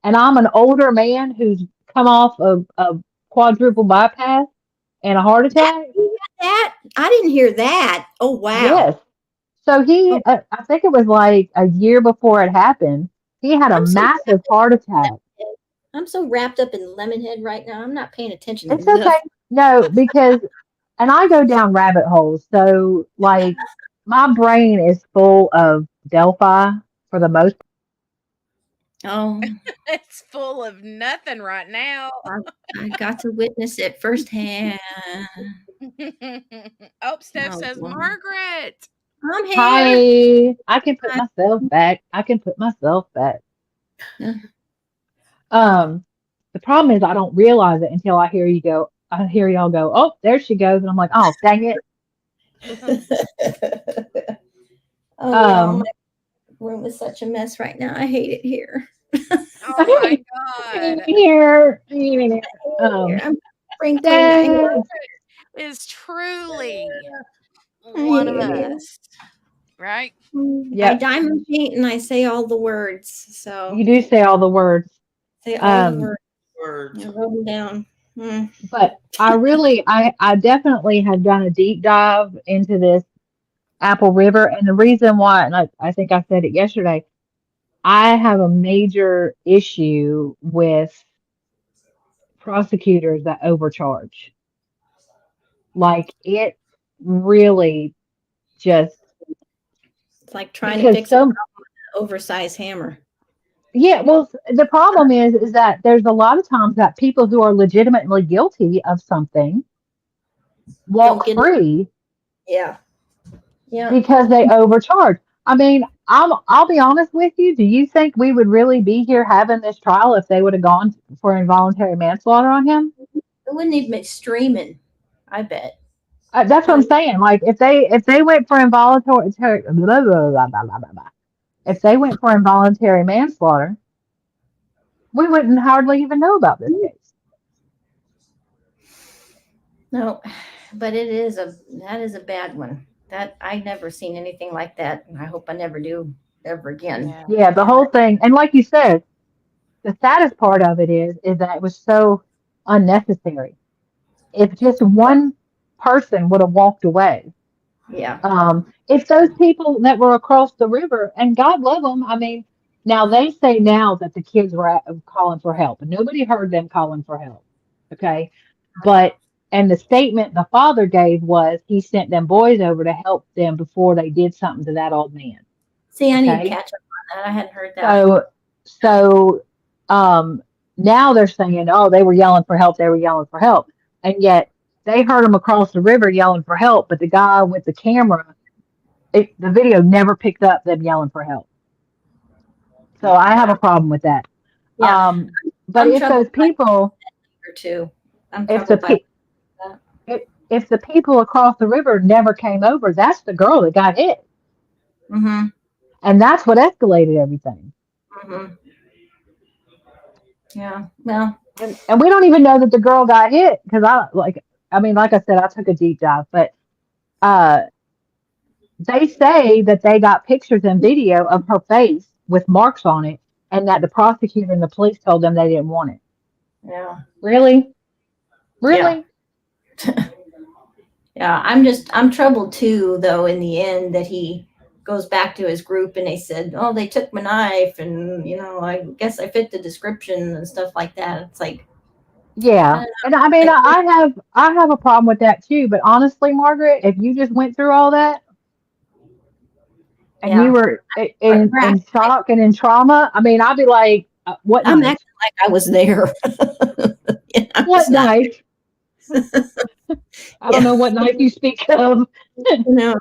and I'm an older man who's come off of a quadruple bypass and a heart That attack. you got that? I didn't hear that. Oh, wow. Yes. So Oh, I think it was like a year before it happened. He had a I'm so wrapped massive up heart in attack. Lemonhead. I'm so wrapped up in Lemonhead right now. I'm not paying attention to It's okay. nothing. No, because, and I go down rabbit holes. So like my brain is full of Delphi for the most. Oh, It's full of nothing right now. I, I got to witness it firsthand. Oh, Steph Oh, says, wow. "Margaret." I'm here. Hi, I can put I, myself back. I can put myself back. uh, Um, the problem is I don't realize it until I hear you go. I hear y'all go. Oh, there she goes, and I'm like, oh, dang it. oh, y'all, my Um, room is such a mess right now. I hate it here. Oh my God. here. I'm sprinkling. Dang. Is truly I one of hate it here. us, right? I Yep, diamond paint and I say all the words. So you do say all the words. say all the Um, words. I wrote them down. Hmm. but I definitely have done a deep dive into this Apple River, and the reason why, and I think I said it yesterday, I have a major issue with prosecutors that overcharge. Like it really just It's like trying to because fix a some problem with an oversized hammer. yeah, well the problem is that there's a lot of times that people who are legitimately guilty of something Don't walk get it. free Yeah. Yeah. because they overcharge. I mean, I'll be honest with you. Do you think we would really be here having this trial if they would have gone for involuntary manslaughter on him? It wouldn't even be streaming, I bet. That's what I'm saying. Like if they went for involuntary blah, blah, blah, blah, blah, blah. If they went for involuntary manslaughter, we wouldn't hardly even know about this case. No, but that is a bad one. That I never seen anything like that, and I hope I never do ever again. Yeah, the whole thing, and like you said, the saddest part of it is that it was so unnecessary. If just one person would have walked away, Yeah. if those people that were across the river, and God love them, I mean, now they say now that the kids were calling for help, and nobody heard them calling for help. Okay, but and the statement the father gave was he sent them boys over to help them before they did something to that old man. See, I need to Okay, catch up on that. I hadn't heard that. so now they're saying, oh, they were yelling for help, they were yelling for help, and yet they heard them across the river yelling for help, but the guy with the camera, the video never picked up them yelling for help. So I have a problem with that. Yeah. But I'm if those people, too. I'm if the troubled by that. if the people across the river never came over, that's the girl that got hit, Mm-hmm. and that's what escalated everything. Mm-hmm. Yeah. Well. And we don't even know that the girl got hit because like I said, I took a deep dive, but they say that they got pictures and video of her face with marks on it, and that the prosecutor and the police told them they didn't want it. Yeah. Really? Really? Yeah. I'm troubled too, though, in the end that he goes back to his group and they said, oh, they took my knife and, I guess I fit the description and stuff like that. It's like, Yeah. And I mean, I have a problem with that too, but honestly, Margaret, if you just went through all that and you were in shock and in trauma, I mean, I'd be like, what I'm knife? acting like I was there. What knife? I don't know what knife you speak of. No,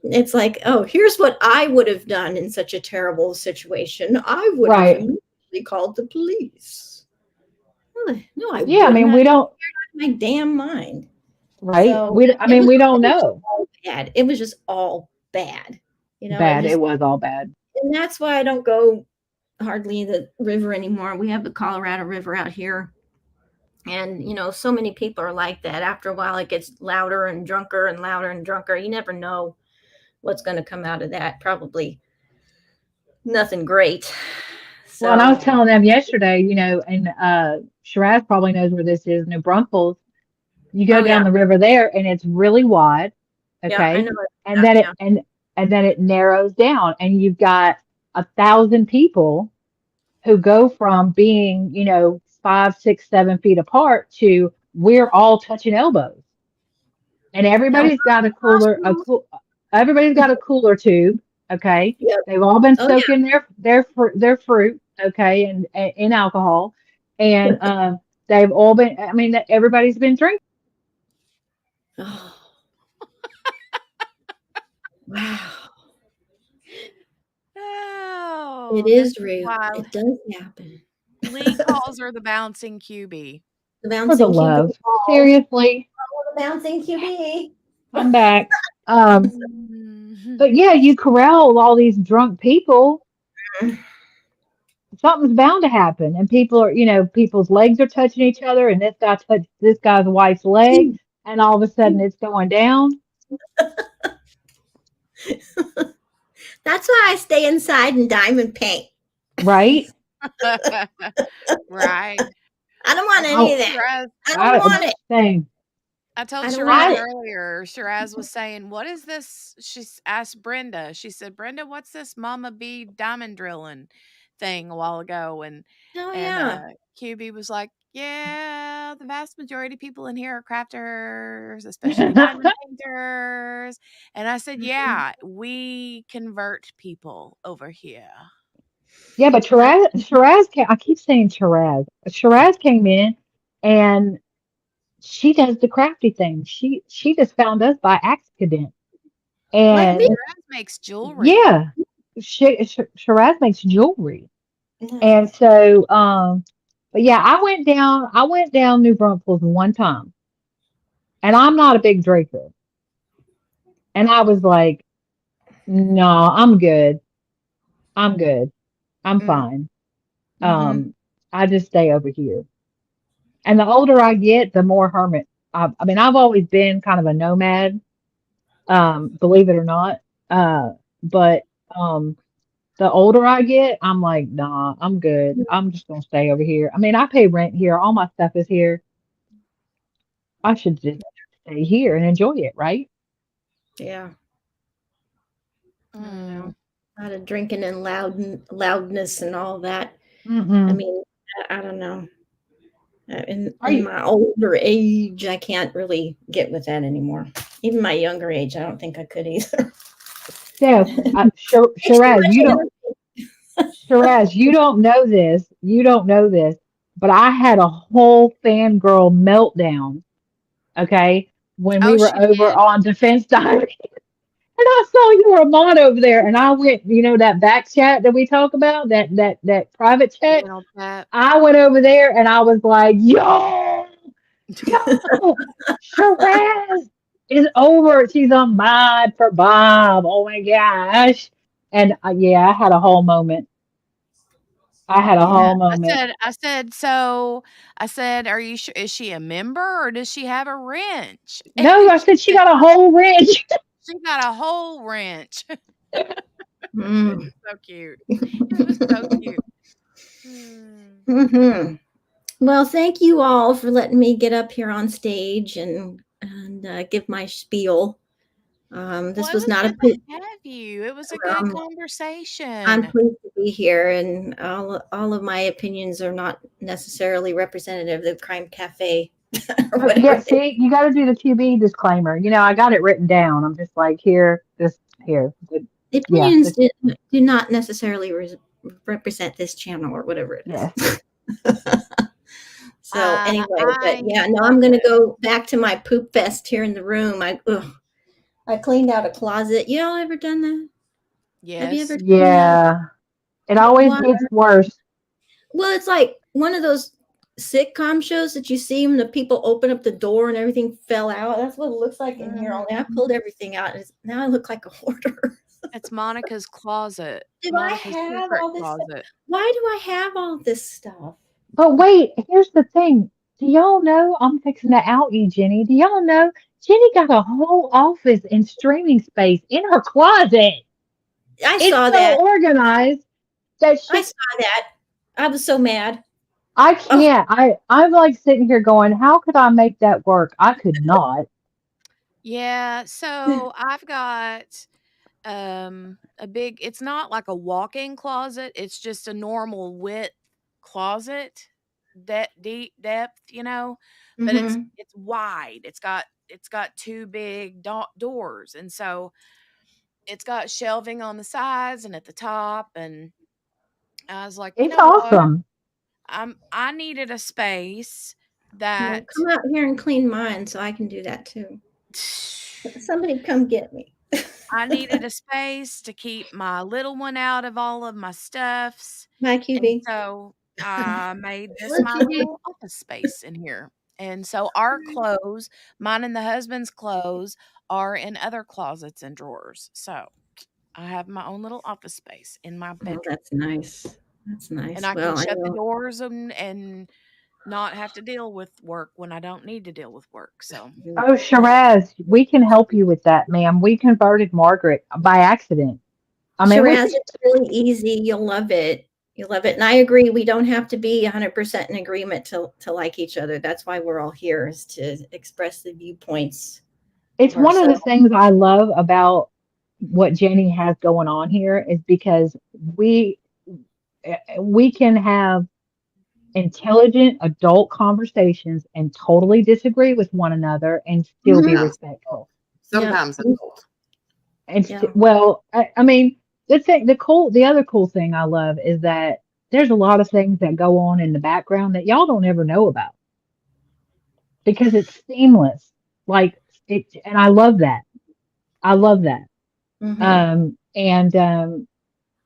it's like, oh, here's what I would have done in such a terrible situation. I would have immediately called the police. No, I Yeah, I wouldn't. mean, we don't. My damn mind. Right. So We don't it was know. all bad. It was just all bad. Bad. It was all bad. And that's why I don't go hardly the river anymore. We have the Colorado River out here. And, so many people are like that. After a while, it gets louder and drunker and louder and drunker. You never know what's going to come out of that. Probably nothing great. So, well, and I was telling them yesterday, and Shiraz probably knows where this is, New Braunfels. You go down the river there, and it's really wide. Okay, yeah, I know and then it narrows down, and you've got 1,000 people who go from being, 5, 6, 7 feet apart to we're all touching elbows, and everybody's got a cooler, everybody's got a cooler tube. Okay, they've all been soaking their fruit. Okay, and in alcohol, and they've all been. I mean, everybody's been drinking. Oh. Wow. Oh, It is this real. wild. It does happen. Lee calls her the bouncing QB. The For bouncing the love, QB. seriously, The bouncing QB. come back. But yeah, you corral all these drunk people. Something's bound to happen, and people are, people's legs are touching each other, and this guy touched this guy's wife's leg, and all of a sudden it's going down. That's why I stay inside and diamond paint. Right. Right. I don't want any of that. I don't want it. Same. I told I don't Shiraz want it. earlier. Shiraz was saying, "What is this?" She asked Brenda. She said, "Brenda, what's this Mama B diamond drilling?" thing a while ago, Oh and yeah. QB was like, "Yeah, the vast majority of people in here are crafters, especially diamond painters." And I said, Mhm. "Yeah, we convert people over here." Yeah, but Shiraz came, I keep saying Shiraz. Shiraz came in and she does the crafty thing. She just found us by accident. Like me. And Shiraz makes jewelry. yeah, Shiraz makes jewelry. Nice. And so but yeah, I went down New Braunfels one time and I'm not a big drinker. And I was like, no, I'm good. I'm good. I'm Mm. fine. Mm-hmm. I just stay over here. And the older I get, the more hermit. I mean, I've always been kind of a nomad, believe it or not. But um, the older I get, I'm like, nah, I'm good. I'm just gonna stay over here. I mean, I pay rent here. All my stuff is here. I should just stay here and enjoy it, right? Yeah. I don't know. Mm. A lot of drinking and loudness and all that. I Mm-mm. mean, I don't know. Are In you? my older age, I can't really get with that anymore. Even my younger age, I don't think I could either. Steph, It's too Shiraz, much energy. Shiraz, you don't know this. You don't know this, but I had a whole fangirl meltdown, okay, when we Oh, were she over did. on Defense Diary. And I saw you were Amon over there, and I went, that back chat that we talk about, that private chat. Channel chat. I went over there and I was like, yo, Shiraz is over. She's on mod for Bob. Oh my gosh. And yeah, I had a whole moment. I had a Yeah. whole moment. I said, "Are you sure? Is she a member or does she have a wrench?" No, And I she said she said, got a whole wrench. "She got a whole wrench." It Mm. was so cute. It was so cute. Mm. Hmm. Well, thank you all for letting me get up here on stage and give my spiel. Well, This it was was not a good poop. to have you. It was a good I'm conversation. pleased to be here, and all of my opinions are not necessarily representative of Crime Cafe or whatever Yeah, it is. see, you got to do the QB disclaimer. I got it written down. I'm just like, here, just here. The Yeah, opinions do not necessarily represent this channel or whatever it yes. is. So anyway, but I yeah, no, I'm loved gonna it. go back to my poop fest here in the room. I cleaned out a closet. You all ever done that? Have you ever Yes. cleaned out Yeah, it the always water? gets worse. Well, it's like one of those sitcom shows that you see when the people open up the door and everything fell out. That's what it looks like in here. Only I pulled everything out. And now I look like a hoarder. It's Monica's closet. Do I Monica's have secret all this stuff? closet. Why do I have all this stuff? But wait, here's the thing. Do y'all know? I'm fixing to out you, Jenny. Do y'all know Jenny got a whole office and streaming space in her closet? I It's saw so that. organized that I saw that. I was so mad. I Oh, can't. I'm like sitting here going, how could I make that work? I could not. Yeah, so I've got a big, it's not like a walk-in closet, it's just a normal width closet, deep depth, but mm-hmm. it's wide. It's got two big doors, and so it's got shelving on the sides and at the top, and I was like, "You It's know what? awesome. I needed a space Well, that." come out here and clean mine so I can do that too. Somebody come get me. I needed a space to keep my little one out of all of my stuffs, Hi, and QB. so I made this Hello, my QB. little office space in here. And so our clothes, mine and the husband's clothes, are in other closets and drawers. So I have my own little office space in my Oh, bedroom, that's nice. That's and nice. I can Well, I shut the will. doors and not have to deal with work when I don't need to deal with work. So Oh, Shiraz, we can help you with that, ma'am. We converted Margaret by accident. I mean, Shiraz, it's really easy. You'll love it. You'll love it. And I agree. We don't have to be 100% in agreement to like each other. That's why we're all here, is to express the viewpoints it's of one of the ourselves. things I love about what Jenny has going on here is because we we can have intelligent adult conversations and totally disagree with one another and still be Sometimes, respectful. sometimes adult. And well, I mean, the other cool thing I love is that there's a lot of things that go on in the background that y'all don't ever know about because it's seamless. Like and I love that. I love that. And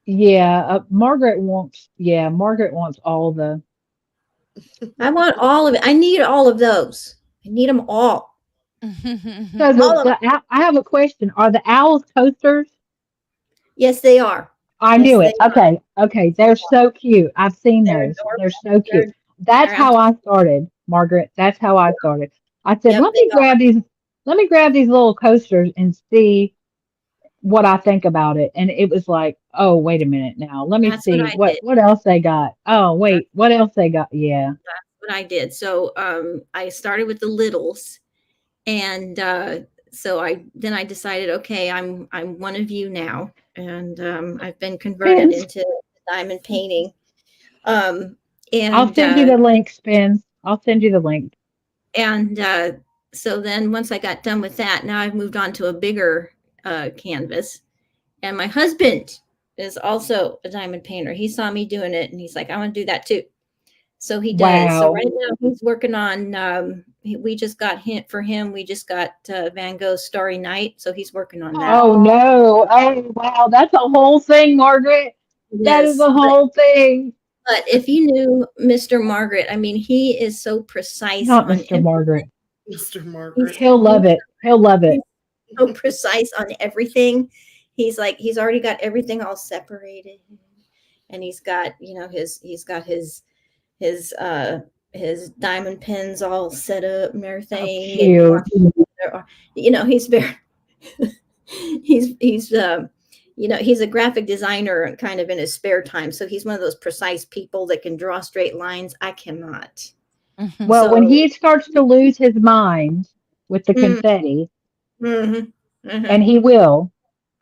yeah, Margaret wants all the. I want all of it. I need all of those. I need them all. So All of I have a question. Are the owls coasters? Yes, they are. I Yes, knew they it. are. Okay. They're so cute. I've seen They're those. They're adorable. so cute. That's They're how I started, Margaret. That's how I started. I said, Yep, they are. let me grab these little coasters and see what I think about it. And it was like, oh, wait a minute now. Let me That's what see I did. what else they got. Oh, That's wait, what else they got? Yeah. what I did. So I started with the littles, and so I decided, okay, I'm one of you now, and I've been converted Spins. into diamond painting. And I'll send you the link, Spins. I'll send you the link. And so then once I got done with that, now I've moved on to a bigger canvas. And my husband is also a diamond painter. He saw me doing it and he's like, I want to do that too. So he does. So Wow. right now he's working on, we just got we just got Van Gogh's Starry Night. So he's working on that. Oh no. Oh wow. That's a whole thing, Margaret. That is Yes, a whole thing. but if you knew Mr. Margaret, I mean, he is so precise Not on Mr. Margaret. Mr. Margaret. He'll love it. He'll love it. So precise on everything. He's already got everything all separated, and he's got his diamond pins all set up and everything. Cute. And he's very he's he's a graphic designer kind of in his spare time, so he's one of those precise people that can draw straight lines. I cannot. Well, when he starts to lose his mind with the confetti, and he will,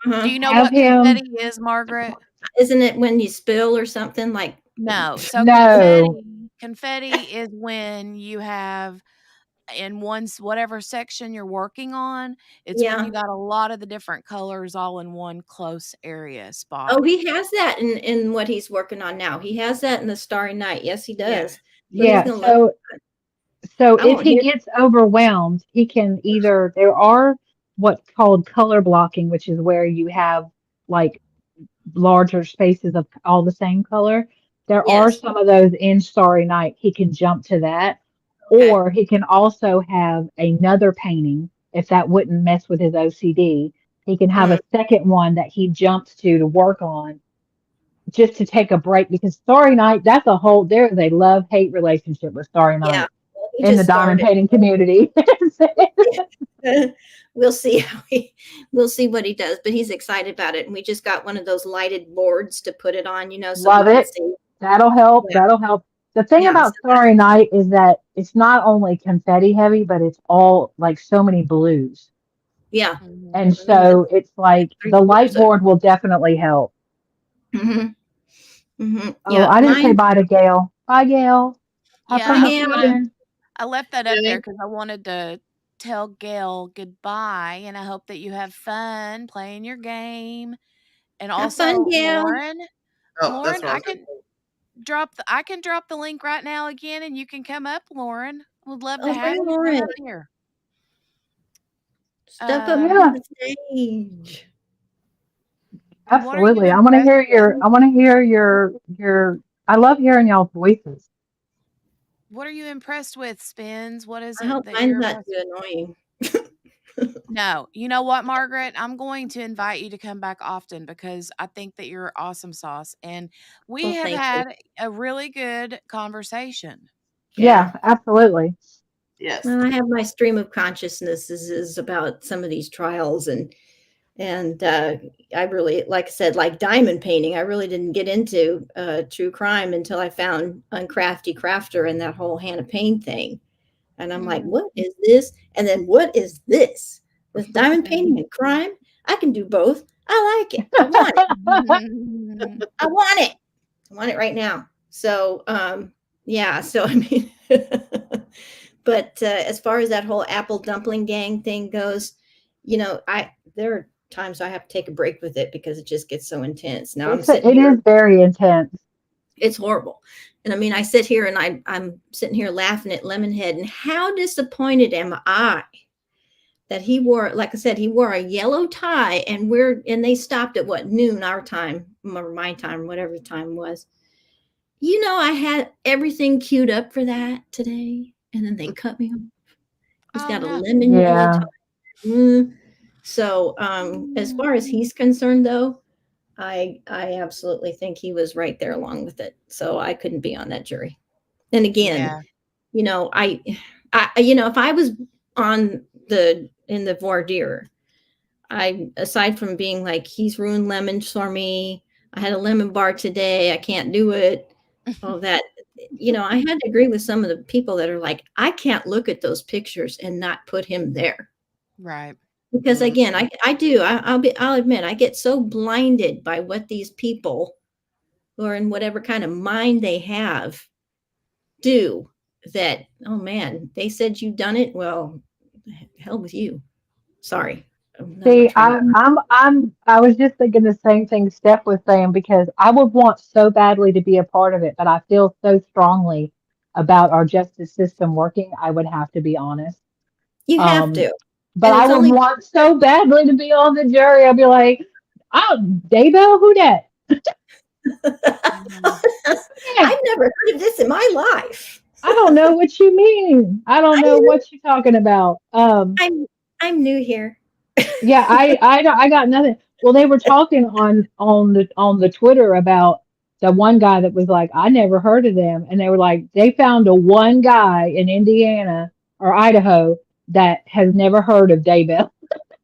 Do you know have what him. confetti is, Margaret? Isn't it when you spill or something like? No. So No. confetti is when you have in whatever section you're working on, it's when you got a lot of the different colors all in one close area spot. Oh, he has that in what he's working on now. He has that in the Starry Night. Yes, he does. So Yeah. So if he gets overwhelmed, he can either, there are what's called color blocking, which is where you have like larger spaces of all the same color. There are some of those in Starry Night. He can jump to that. Or he can also have another painting if that wouldn't mess with his OCD. He can have a second one that he jumps to work on just to take a break because Starry Night, that's a whole, there is a love-hate relationship with Starry Night in the diamond painting community. We'll see we'll see what he does, but he's excited about it. And we just got one of those lighted boards to put it on, so Love we can it. see. That'll help. Yeah. That'll help. The thing about Starry Night is that it's not only confetti heavy, but it's all like so many blues. Yeah. And so it's like the light board will definitely help. Oh, I didn't say bye to Gail. Bye, Gail. Have fun this weekend. I left that up there because I wanted to tell Gail goodbye, and I hope that you have fun playing your game. And also, fun, Gail. Lauren, that's what I can drop the link right now again, and you can come up, Lauren. Would love to have bring you come Lauren up here. Step up on the stage. Absolutely. I want to hear your I love hearing y'all's voices. What are you impressed with, Spins? What is I it hope that mine's you're not impressed too annoying. No, you know what, Margaret? I'm going to invite you to come back often because I think that you're awesome sauce. And we have thank had a really good conversation. Yeah, absolutely. Yes. Well, I have my stream of consciousness is about some of these trials and I really, like I said, like diamond painting, I really didn't get into true crime until I found Uncrafty Crafter and that whole Hannah Payne thing. And I'm like, what is this? And then what is this? With diamond painting and crime? I can do both. I like it. I want it. I want it. I want it right now. So, yeah. So, I mean, but as far as that whole apple dumpling gang thing goes, there are times I have to take a break with it because it just gets so intense. Now I'm sitting It here. is very intense. It's horrible. And I mean, I sit here and I'm sitting here laughing at Lemonhead, and how disappointed am I that he wore, like I said, he wore a yellow tie, and they stopped at what, noon our time, or my time, whatever the time was. I had everything queued up for that today, and then they cut me off. He's got a lemon yellow tie. So, as far as he's concerned, though, I absolutely think he was right there along with it. So I couldn't be on that jury. And again, if I was in the voir dire, aside from being like, he's ruined lemons for me, I had a lemon bar today, I can't do it, all that, I had to agree with some of the people that are like, I can't look at those pictures and not put him there. Right. Because again, I do. I'll admit, I get so blinded by what these people, or in whatever kind of mind they have, do, that, oh man, they said you done it. Well, hell with you. Sorry. See, I was just thinking the same thing Steph was saying, because I would want so badly to be a part of it, but I feel so strongly about our justice system working. I would have to be honest. You have to. But I would want so badly to be on the jury. I'd be like, oh, Daybell, who that? I've never heard of this in my life. I don't know what you mean. I don't know what you're talking about. I'm new here. Yeah, I got nothing. Well, they were talking on the Twitter about the one guy that was like, I never heard of them, and they were like, they found a one guy in Indiana or Idaho that has never heard of Daybell.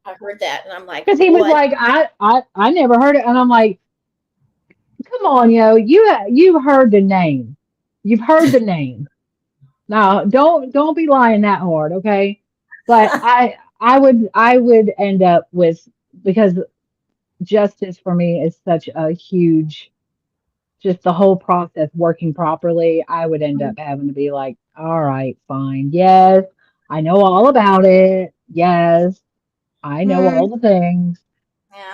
I heard that, and I'm like, Because he was like, I never heard it, and I'm like, come on, you've heard the name, you've heard the name. Now, don't be lying that hard, okay? But I would end up with, because justice for me is such a huge, just the whole process working properly. I would end up having to be like, all right, fine, yes, I know all about it. Yes, I know all the things.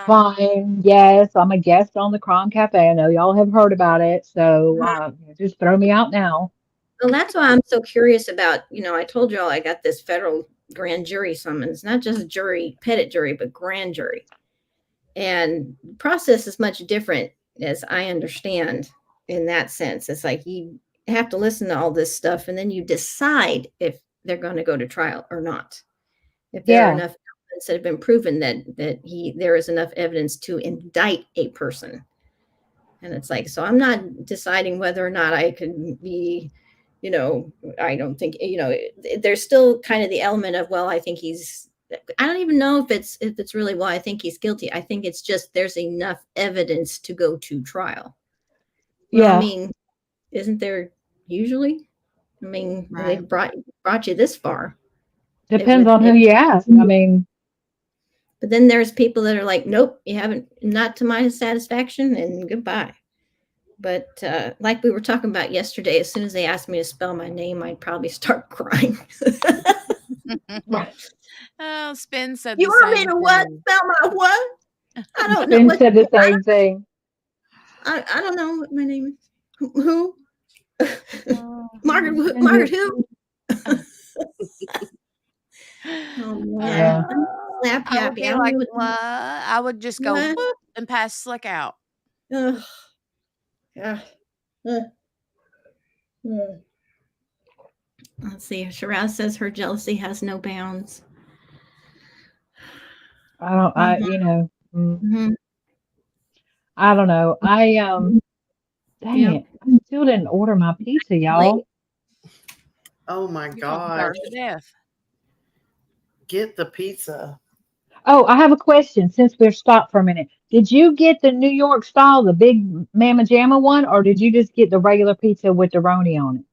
Fine. Yes, I'm a guest on the Crime Cafe. I know y'all have heard about it, so just throw me out now. Well, that's why I'm so curious about, I told y'all I got this federal grand jury summons, not just jury, pettit jury, but grand jury. And the process is much different, as I understand, in that sense. It's like you have to listen to all this stuff, and then you decide if they're going to go to trial or not. If there are enough evidence that have been proven that there is enough evidence to indict a person. And it's like, so I'm not deciding whether or not I could be, I don't think, there's still kind of the element of, well, I think I don't even know if it's really, well, I think he's guilty. I think it's just, there's enough evidence to go to trial. Well, Yeah. I mean, isn't there usually? I mean, they brought you this far. Depends on who you ask. I mean, but then there's people that are like, nope, you haven't, not to my satisfaction, and goodbye. But like we were talking about yesterday, as soon as they asked me to spell my name, I'd probably start crying. Oh, Spin said you the want me same to what? thing. Spell my what? I don't know. Spin What said the same thing. I don't know what my name is. Who? Margaret who? Oh man. Slap I would happy. be I don't like, know what? I would just go What? whoop and pass Slick out. Ugh. Yeah. Let's see. Shiraz says her jealousy has no bounds. I don't. Mm-hmm. I don't know. Dang it! I still didn't order my pizza, y'all. Oh my gosh! To death. Get the pizza. Oh, I have a question. Since we're stopped for a minute, did you get the New York style, the big Mama Jamma one, or did you just get the regular pizza with the roni on it?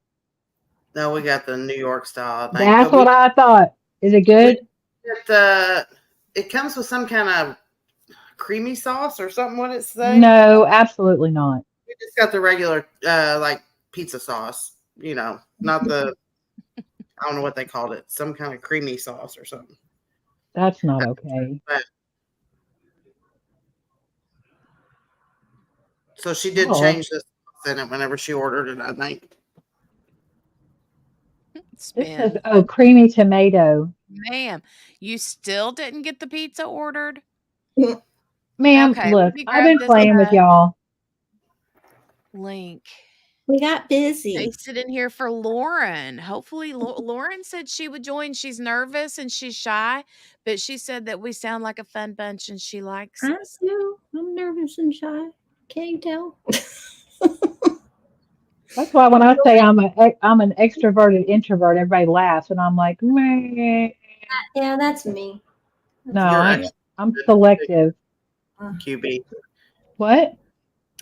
No, we got the New York style. I think. That's what I thought. Is it good? It comes with some kind of creamy sauce or something. What it say? No, absolutely not. We just got the regular, like pizza sauce. You know, not the. I don't know what they called it. Some kind of creamy sauce or something. That's not okay. But, so she did Oh, change the sauce in it whenever she ordered it, I think. this says, Spin. oh, creamy tomato. Ma'am, you still didn't get the pizza ordered? Ma'am, Okay, let look, me I've grab been this playing with y'all. link. We got busy. Paste it in here for Lauren. Hopefully, Lauren said she would join. She's nervous and she's shy, but she said that we sound like a fun bunch and she likes I us. do. I'm nervous and shy. Can't you tell? That's why when I say I'm an extroverted introvert, everybody laughs, and I'm like, man. Yeah, that's me. No, You're I'm selective. QB. What?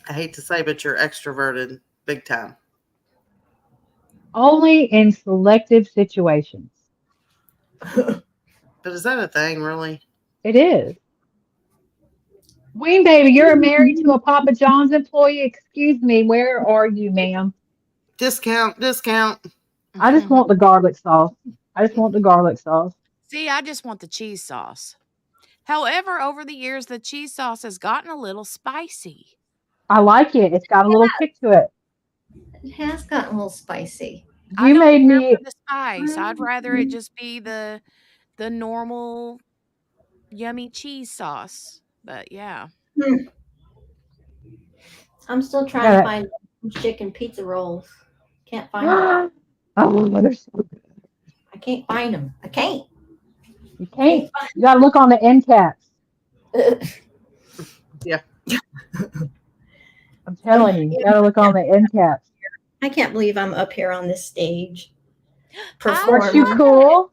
I hate to say, but you're extroverted big time. Only in selective situations. But is that a thing, really? It is. Wayne, baby, you're married to a Papa John's employee. Excuse me, where are you, ma'am? Discount. I just want the garlic sauce. I just want the garlic sauce. See, I just want the cheese sauce. However, over the years, the cheese sauce has gotten a little spicy. I like it. It's got a little kick to it. It has gotten a little spicy. I You don't made care me. for the spice. I'd rather it just be the normal yummy cheese sauce. But yeah. I'm still trying to find chicken pizza rolls. Can't find them. Oh, they're so good. I can't find them. I can't. You can't. You gotta look on the end caps. Yeah. I'm telling you, you gotta look on the end caps. I can't believe I'm up here on this stage Aren't you performing. cool?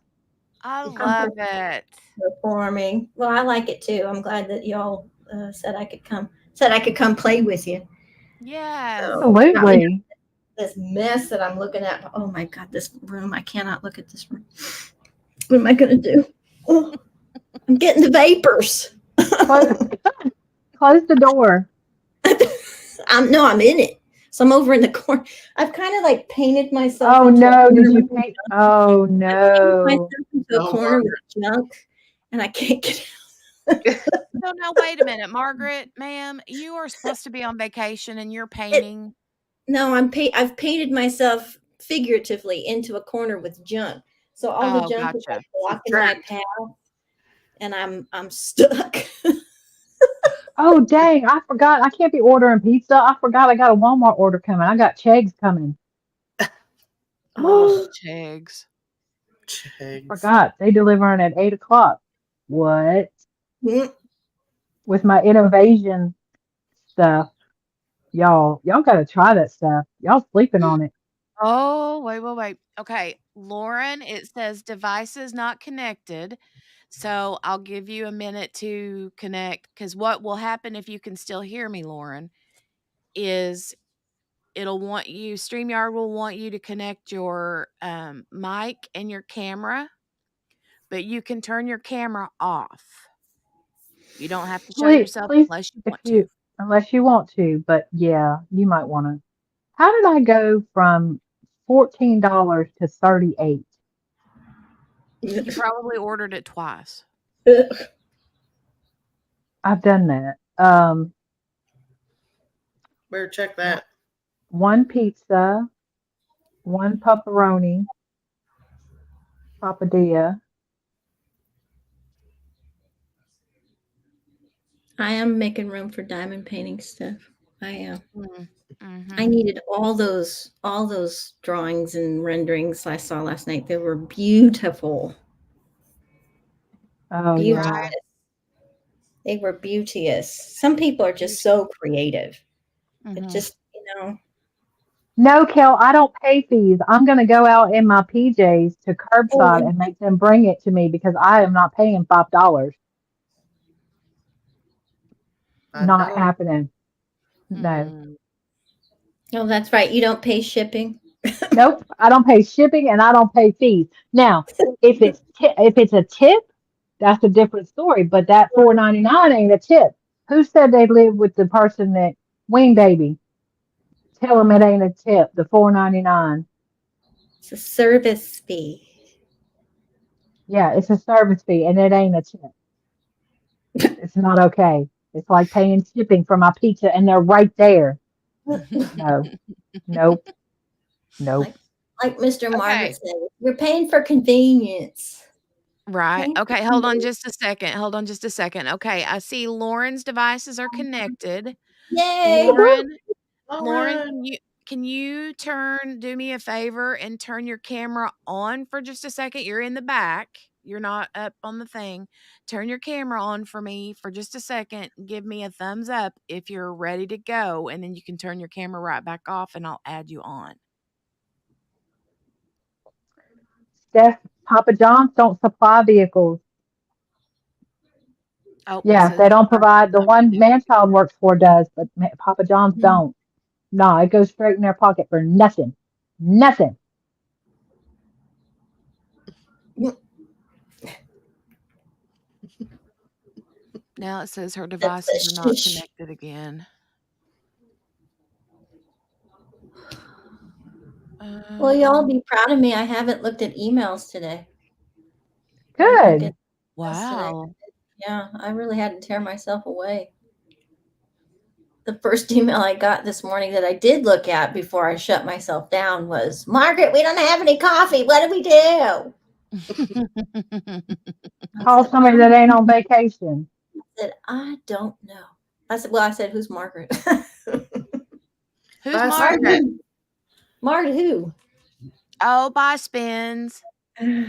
I love it. Performing. Well, I like it too. I'm glad that y'all said I could come. Said I could come play with you. Yes. Absolutely. This mess that I'm looking at. Oh my God, this room. I cannot look at this room. What am I going to do? Oh, I'm getting the vapors. Close the door. I'm in it. So I'm over in the corner. I've kind of like painted myself. Oh no, did you paint? Oh no. Myself into a corner with junk, and I can't get out. No, wait a minute, Margaret, ma'am. You are supposed to be on vacation and you're painting. No, I've painted myself figuratively into a corner with junk. So all the junk is like blocking my path, and I'm stuck. Oh dang, I forgot. I can't be ordering pizza. I forgot I got a Walmart order coming. I got Chegs coming. Oh, Chegs. Forgot. They delivering at 8:00. What? With my innovation stuff. Y'all gotta try that stuff. Y'all sleeping on it. Oh, wait. Okay, Lauren, it says devices not connected. So I'll give you a minute to connect, because what will happen if you can still hear me, Lauren, is StreamYard will want you to connect your mic and your camera, but you can turn your camera off. You don't have to show yourself unless you want to. Unless you want to, but yeah, you might want to. How did I go from $14 to 38? You probably ordered it twice. I've done that. Better check that. One pizza, one pepperoni, papadilla. I am making room for diamond painting stuff. I am. Mm-hmm. I needed all those drawings and renderings I saw last night. They were beautiful. Oh beauteous. yeah. They were beauteous. Some people are just so creative. Mm-hmm. It just, No, Kel, I don't pay fees. I'm going to go out in my PJs to curbside and make them bring it to me because I am not paying $5. Not happening. No. Oh, that's right. You don't pay shipping. Nope. I don't pay shipping and I don't pay fees. Now, if it's a tip, that's a different story. But that $4.99 ain't a tip. Who said they live with the person that Wing Baby? Tell them it ain't a tip. The $4.99. It's a service fee. Yeah, it's a service fee, and it ain't a tip. It's not okay. It's like paying shipping for my pizza, and they're right there. No, nope, nope. Like Mr. Okay. Margaret said, you're paying for convenience. Right. Paying for Okay, hold on convenience. just a second. Hold on just a second. Okay, I see Lauren's devices are connected. Yay! Lauren, Lauren, Lauren. can you do me a favor and turn your camera on for just a second? You're in the back. You're not up on the thing. Turn your camera on for me for just a second. Give me a thumbs up if you're ready to go, and then you can turn your camera right back off and I'll add you on. Steph, Papa John's don't supply vehicles. Oh, it Yeah, says they don't provide. The not one connected. Manchild works for does, but Papa John's don't. No, it goes straight in their pocket for nothing. Nothing. Now it says her That's a devices are not sheesh. connected again. Well, y'all be proud of me. I haven't looked at emails today. I didn't look Good. at emails today. Wow. Yeah, I really had to tear myself away. The first email I got this morning that I did look at before I shut myself down was, Margaret, we don't have any coffee. What do we do? Call somebody that ain't on vacation. I said, I don't know. I said, who's Margaret? Who's Margaret? Margaret who? Oh, bye, Spins.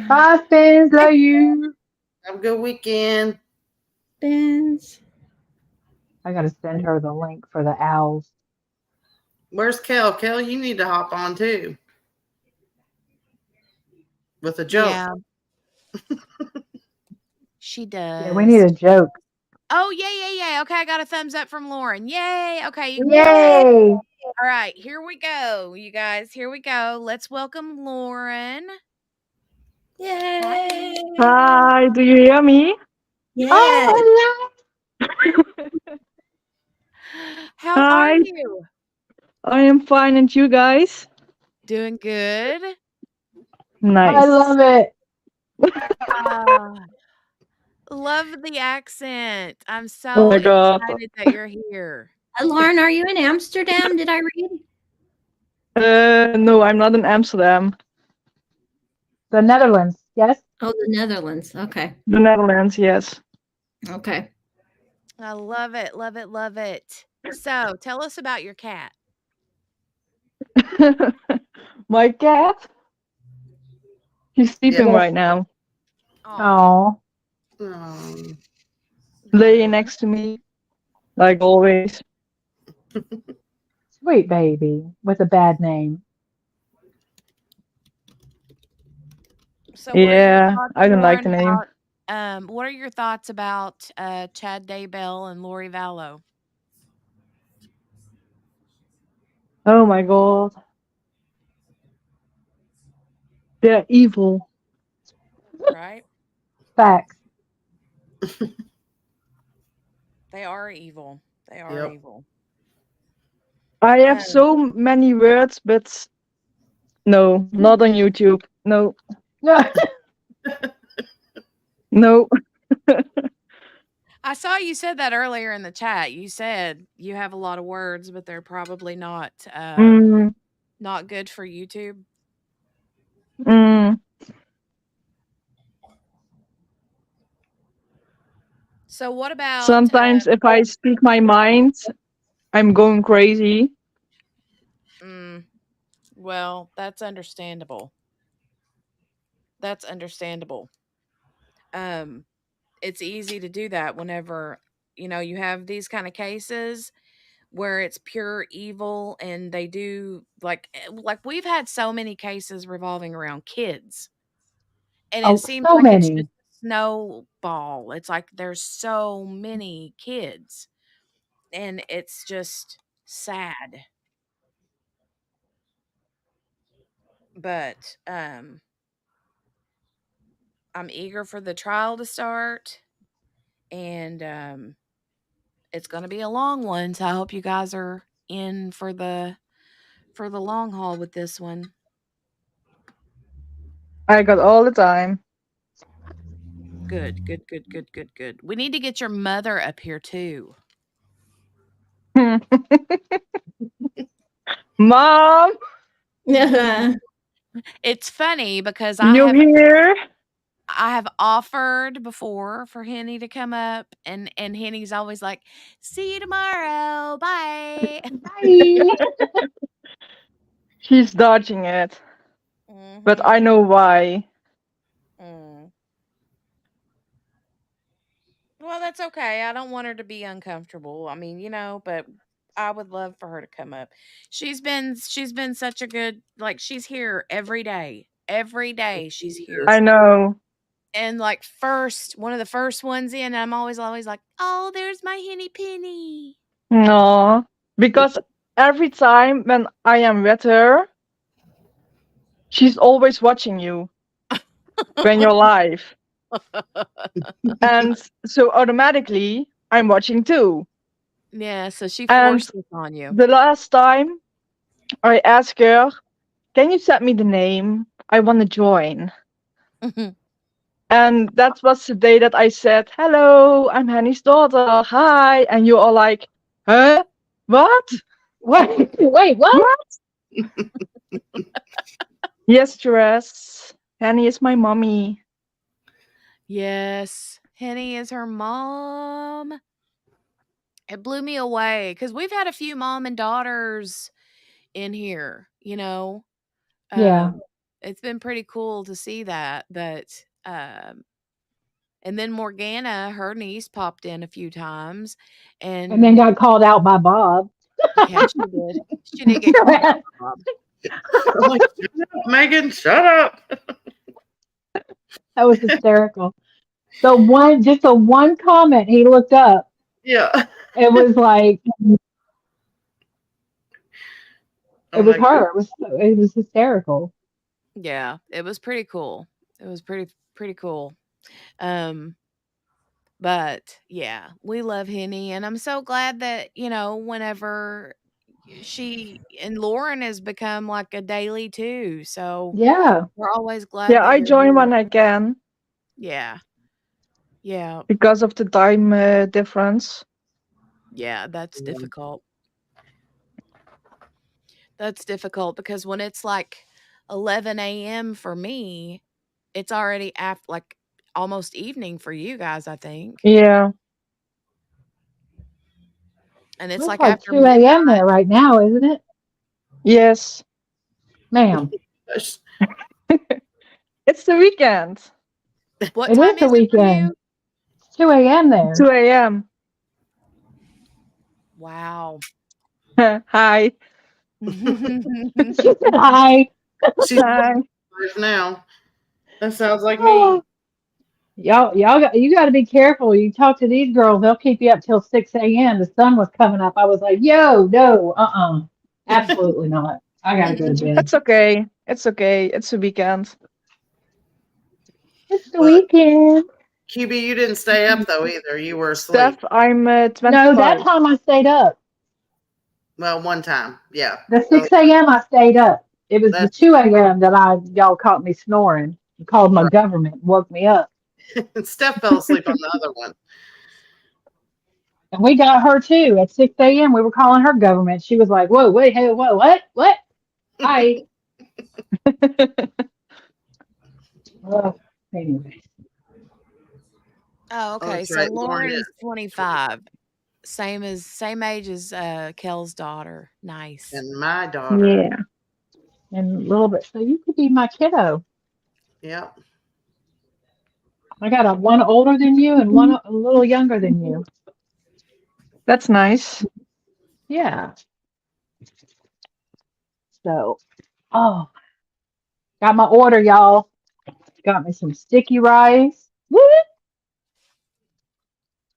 Bye, Spins. Love you. Have a good weekend. Spins. I got to send her the link for the owls. Where's Kel? Kel, you need to hop on too. With a joke. Yeah. She does. Yeah, we need a joke. Oh, yay. Okay, I got a thumbs up from Lauren. Yay. Okay, you can go. Yay. All right, here we go, you guys. Here we go. Let's welcome Lauren. Yay. Hi, do you hear me? Yeah. Oh, How are Hi, you? I am fine, and you guys? Doing good. I Nice. love it. Love the accent. I'm Oh so my God. excited that you're here. Lauren, are you in Amsterdam? Did I read? No, I'm not in Amsterdam. The Netherlands, yes? Oh, the Netherlands. Okay. The Netherlands, yes. Okay. I love it. Love it. Love it. So tell us about your cat. My cat? He's sleeping Yes. right now, Oh. laying next to me, like always. Sweet baby with a bad name. So what are your Yeah, thoughts, I don't like Lauren, the name. about what are your thoughts about Chad Daybell and Lori Vallow? Oh my God. They're evil. Right? Facts. They are evil. They are evil. I have so many words, but no, not on YouTube. No. No. I saw you said that earlier in the chat. You said you have a lot of words, but they're probably not not good for YouTube. So what about Sometimes if I speak my mind, I'm going crazy. Well, that's understandable. That's understandable. It's easy to do that whenever, you have these kind of cases where it's pure evil and they do like we've had so many cases revolving around kids. And Oh, it seems so like it's just many. a snowball. It's like there's so many kids. And it's just sad. But I'm eager for the trial to start, and it's going to be a long one, so I hope you guys are in for the for the long haul with this one. I got all the time. Good. We need to get your mother up here too. Mom, It's funny because you here? I have offered before for Henny to come up, and Henny's always like, "See you tomorrow. Bye." Bye. She's dodging it, but I know why. Mm. Well, that's okay. I don't want her to be uncomfortable. I mean, but I would love for her to come up. She's been such a good, like, she's here every day. Every day she's here. I know. And like one of the first ones in, I'm always like, "Oh, there's my Henny Penny." No, because every time when I am with her, she's always watching you when you're live. And so automatically, I'm watching too. Yeah, so she And forced this on you. the last time I asked her, "Can you send me the name? I want to join." And that was the day that I said, "Hello, I'm Henny's daughter. Hi." And you are like, "Huh? What? Wait, what? Yes, Jess. Henny is my mommy. Yes, Henny is her mom. It blew me away because we've had a few mom and daughters in here, Yeah. It's been pretty cool to see that, but, and then Morgana, her niece, popped in a few times, And then got called out by Bob. yeah, she did. She did get called out by Bob. I'm like, "Shut up, Megan, shut up." That was hysterical. Just the one comment he looked up, Yeah. it was like, Oh it was my goodness. her. It was hysterical. Yeah, it was pretty cool. It was pretty cool. But yeah, we love Henny, and I'm so glad that, whenever she and Lauren has become like a daily too. So Yeah. we're always glad Yeah, that I you're join here. when I can Yeah. Yeah. because of the time difference. Yeah, that's difficult. That's difficult because when it's like 11 a.m. for me, it's already like almost evening for you guys, I think. Yeah. And it's It's like like after 2 midnight. a.m. there right now, isn't it? Yes. Ma'am. It's the weekend. What It time is the is it for weekend. you? It's 2 a.m. there. 2 a.m. Wow. Hi. She said hi. She's Hi. now. That sounds like me. Oh, you got to be careful. You talk to these girls, they'll keep you up till 6 a.m. The sun was coming up. I was like, yo, no, absolutely not. I got to go to bed. It's okay. It's okay. It's the weekend. It's the weekend. QB, you didn't stay up though either. You were asleep. Steph, I'm 25. No, that time I stayed up. Well, one time, yeah. The 6 a.m. I stayed up. It was the That's 2 a.m. that y'all caught me snoring. You called my government, woke me up. Steph fell asleep on the other one. And we got her too. At 6 a.m. we were calling her government. She was like, whoa, wait, hey, whoa, what? Hi. Anyway. Oh, okay. that's So right. Lauren Lauren is 25. Same age as Kel's daughter. Nice. And my daughter. Yeah. And a little bit. So you could be my kiddo. Yep. I got one older than you and one a little younger than you. That's nice. Yeah. So, got my order, y'all. Got me some sticky rice. Woo!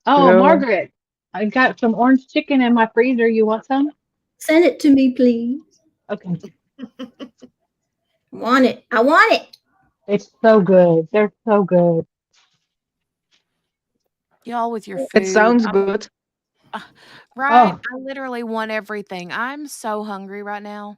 Oh, Cool. Margaret, I got some orange chicken in my freezer. You want some? Send it to me, please. Okay. Want it. I want it. It's so good. They're so good. Y'all with your food. It sounds good. Right? Oh. I literally want everything. I'm so hungry right now.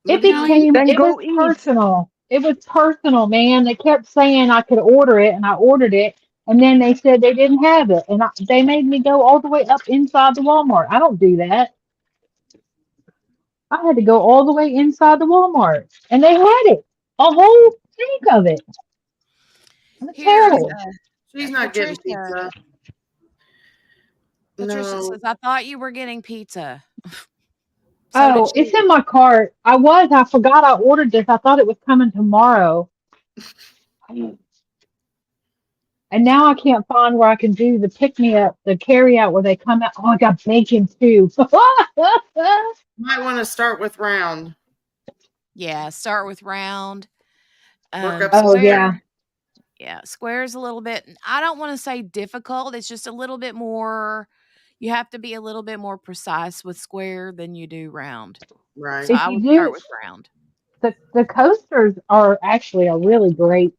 It Libby? became, Then it was go eat. personal. It was personal, man. They kept saying I could order it, and I ordered it, and then they said they didn't have it, and they made me go all the way up inside the Walmart. I don't do that. I had to go all the way inside the Walmart, and they had it, a whole thing of it. It's Here, terrible. She's not getting Patricia. pizza. Patricia No. says, I thought you were getting pizza. So did Oh, it's she. in my cart. I forgot I ordered this. I thought it was coming tomorrow. And now I can't find where I can do the pick me up, the carry out where they come out. Oh, I got bacon too. Might want to start with round. Yeah, start with round. Work up Oh, yeah. Square. Yeah, square is a little bit, I don't want to say difficult. It's just a little bit more, you have to be a little bit more precise with square than you do round. Right. So If I you would start do, with round. the coasters are actually a really great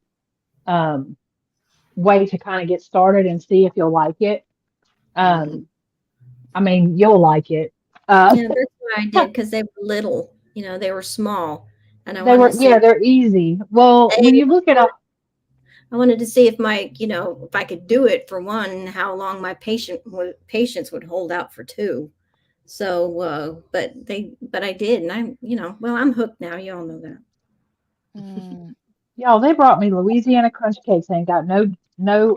um, way to kind of get started and see if you'll like it. Um, I mean, you'll like it. Yeah, that's what I did because they were little, they were small, and I They wanted were, to see yeah, they're easy. Well, when you look at a, I wanted to see if if I could do it for one, and how long my patience would hold out for two. So, but I did, and I'm hooked now. You all know that. y'all, they brought me Louisiana crunch cakes and got no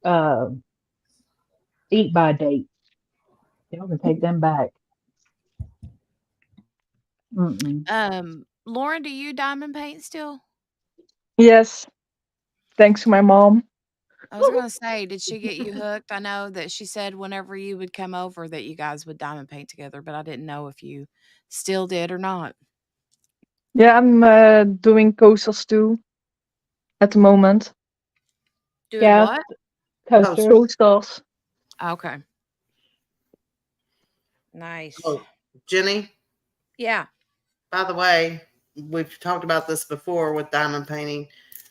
uh eat by date. Y'all can take them back. Mm-mm. Lauren, do you diamond paint still? Yes, thanks to my mom. I was gonna say, did she get you hooked? I know that she said whenever you would come over that you guys would diamond paint together, but I didn't know if you still did or not. Yeah, I'm doing coastals too at the moment. Doing Yeah, what? coasters. Coastals. Okay. Nice. Oh, Jenny, Yeah. by the way, we've talked about this before with diamond painting.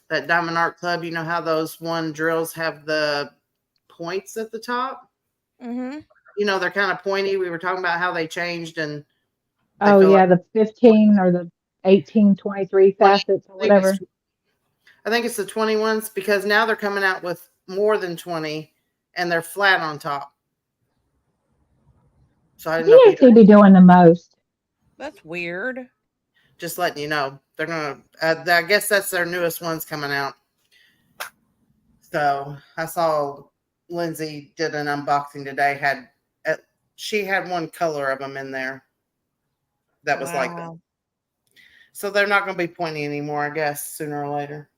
That Diamond Art Club, you know how those one drills have the points at the top? Mm-hmm. They're kind of pointy. We were talking about how they changed and they Oh feel like yeah, the 15 or the 1823 20. facets or whatever. I think it's the 21s because now they're coming out with more than 20 and they're flat on top. So I didn't know if DSC be doing the most. That's weird. just letting you know. They're going to, I guess that's their newest ones coming out. So I saw Lindsay did an unboxing today. She had one color of them in there that was like that. So they're not going to be pointy anymore, I guess, sooner or later.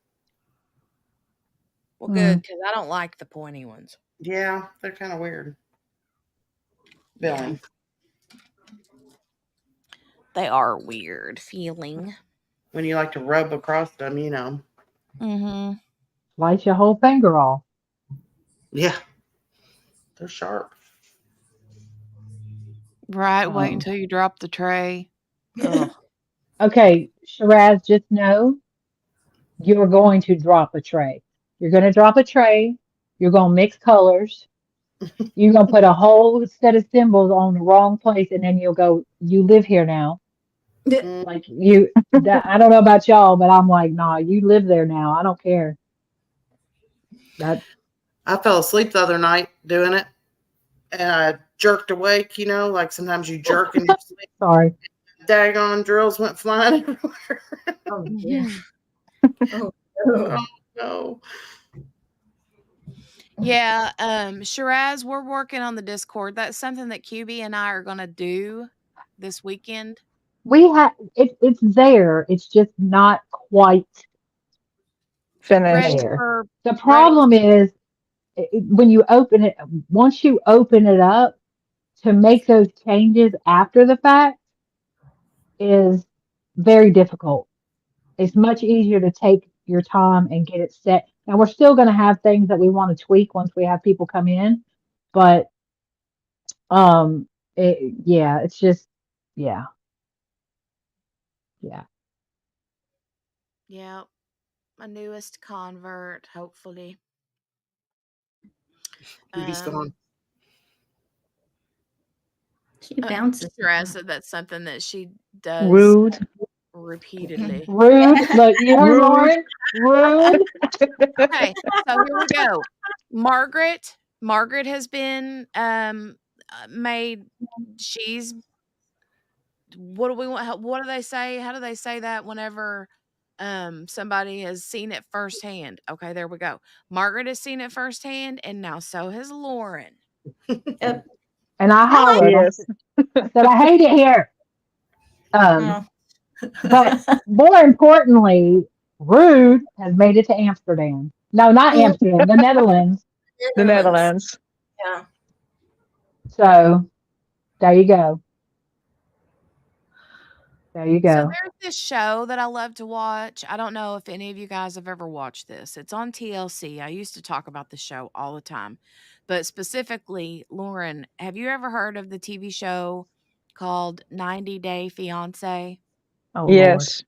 Well, good, because I don't like the pointy ones. Yeah, they're kind of weird. Feeling. They are weird feeling. When you like to rub across them, Mm-hmm. Slice your whole finger off. Yeah. They're sharp. Right, wait until you drop the tray. Ugh. Okay, Shiraz, just know you're going to drop a tray. You're going to drop a tray. You're going to mix colors. You're going to put a whole set of symbols on the wrong place, and then you'll go, you live here now. Like I don't know about y'all, but I'm like, nah, you live there now. I don't care. I fell asleep the other night doing it, and I jerked awake, like sometimes you jerk in your sleep. Sorry. Daggone drills went flying everywhere. Oh, yeah. Oh, Oh, no. Yeah, Shiraz, we're working on the Discord. That's something that QB and I are gonna do this weekend. We have it's there. It's just not quite finished. there. The problem is when you open it, once you open it up to make those changes after the fact is very difficult. It's much easier to take your time and get it set. Now we're still going to have things that we want to tweak once we have people come in, but it's just yeah. Yeah, my newest convert, hopefully. QB's gone. She bounces. Stress that that's something that she does Rude. repeatedly. Rude. Look, you heard Rude. Lauren? Rude. Okay, so here we go. Margaret has been made. She's what do we want? What do they say? How do they say that whenever somebody has seen it firsthand? Okay, there we go. Margaret has seen it firsthand, and now so has Lauren. And I hollered. Yes. I said, I hate it here. Oh. But more importantly, Rude has made it to Amsterdam. No, not Amsterdam, the Netherlands. The Netherlands. Yeah. So there you go. There you So go. there's this show that I love to watch. I don't know if any of you guys have ever watched this. It's on TLC. I used to talk about the show all the time. But specifically, Lauren, have you ever heard of the TV show called 90 Day Fiancé? Oh, Yes.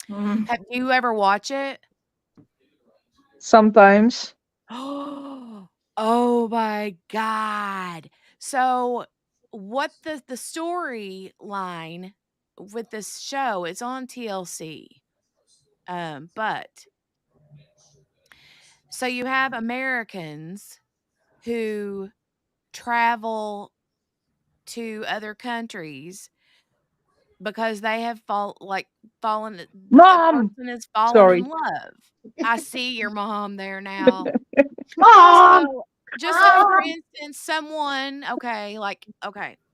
Have you ever watched it? Sometimes. Oh my God. So what the storyline with this show, it's on TLC. But so you have Americans who travel to other countries because they have fallen a Mom. person has fallen in Sorry. love. I see your mom there now. Mom! So, just say, for instance, someone, okay,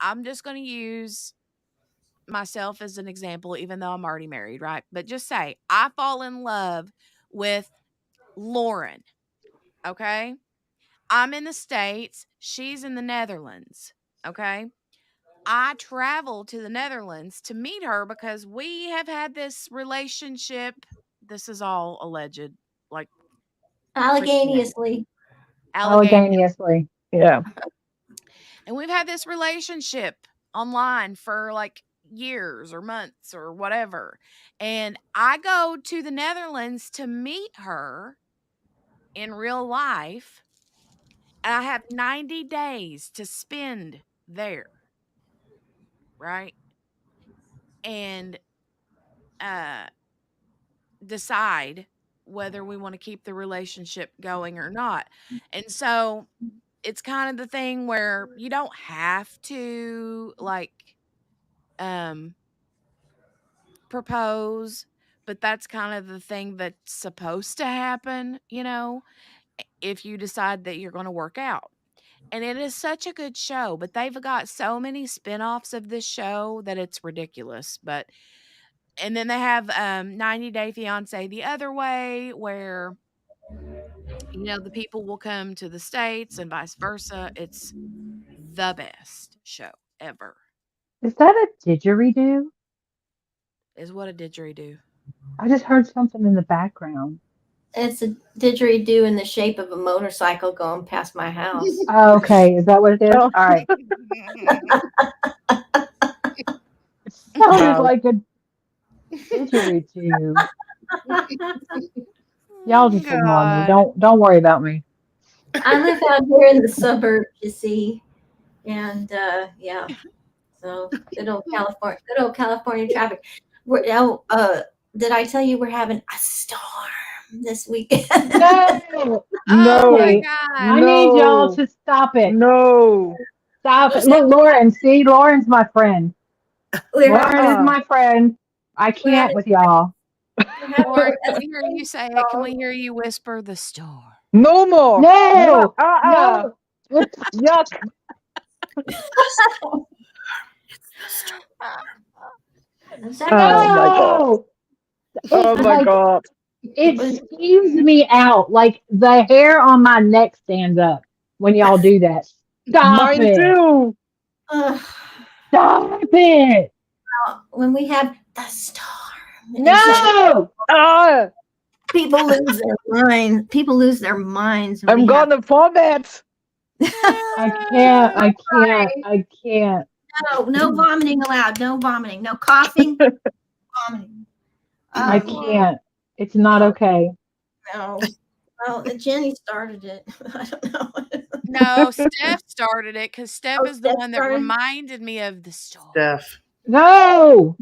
I'm just going to use myself as an example, even though I'm already married, right? But just say I fall in love with Lauren, okay? I'm in the States, she's in the Netherlands, okay? I travel to the Netherlands to meet her because we have had this relationship. This is all alleged, like Alleganiously. Alleganiously. Yeah. And we've had this relationship online for like years or months or whatever. And I go to the Netherlands to meet her in real life. And I have 90 days to spend there. Right? And decide whether we want to keep the relationship going or not. And so it's kind of the thing where you don't have to propose, but that's kind of the thing that's supposed to happen, if you decide that you're going to work out. And it is such a good show, but they've got so many spin-offs of this show that it's ridiculous. And then they have 90 Day Fiancé the other way, where the people will come to the States and vice versa. It's the best show ever. Is that a didgeridoo? Is what a didgeridoo. I just heard something in the background. It's a didgeridoo in the shape of a motorcycle going past my house. Oh, okay, is that what it is? Oh. All right. It sounded Wow. like a didgeridoo. Y'all just ignore me. Don't worry about me. I live out here in the suburbs, you see, and yeah. So good old California traffic. Did I tell you we're having a storm this weekend? No. Oh my Okay. God. I need y'all to stop it. No. Stop it. Look, Lauren. See, Lauren's my friend. Lauren is my friend. I can't with y'all. Lauren, can we hear you say it? Can we hear you whisper the storm? No more. No. No. No. Yuck. No. Oh my God. It skews me out. Like the hair on my neck stands up when y'all do that. Stop Mine it. too. Stop it. When we have the storm. No. People lose their minds. People lose their minds. I'm gonna vomit. I can't. No vomiting allowed. No vomiting. No coughing. Vomiting. I can't. It's not okay. No. Well, Jenny started it. I don't know. No, Steph started it because Steph Oh, is the Steph one that started? reminded me of the story. Steph. No.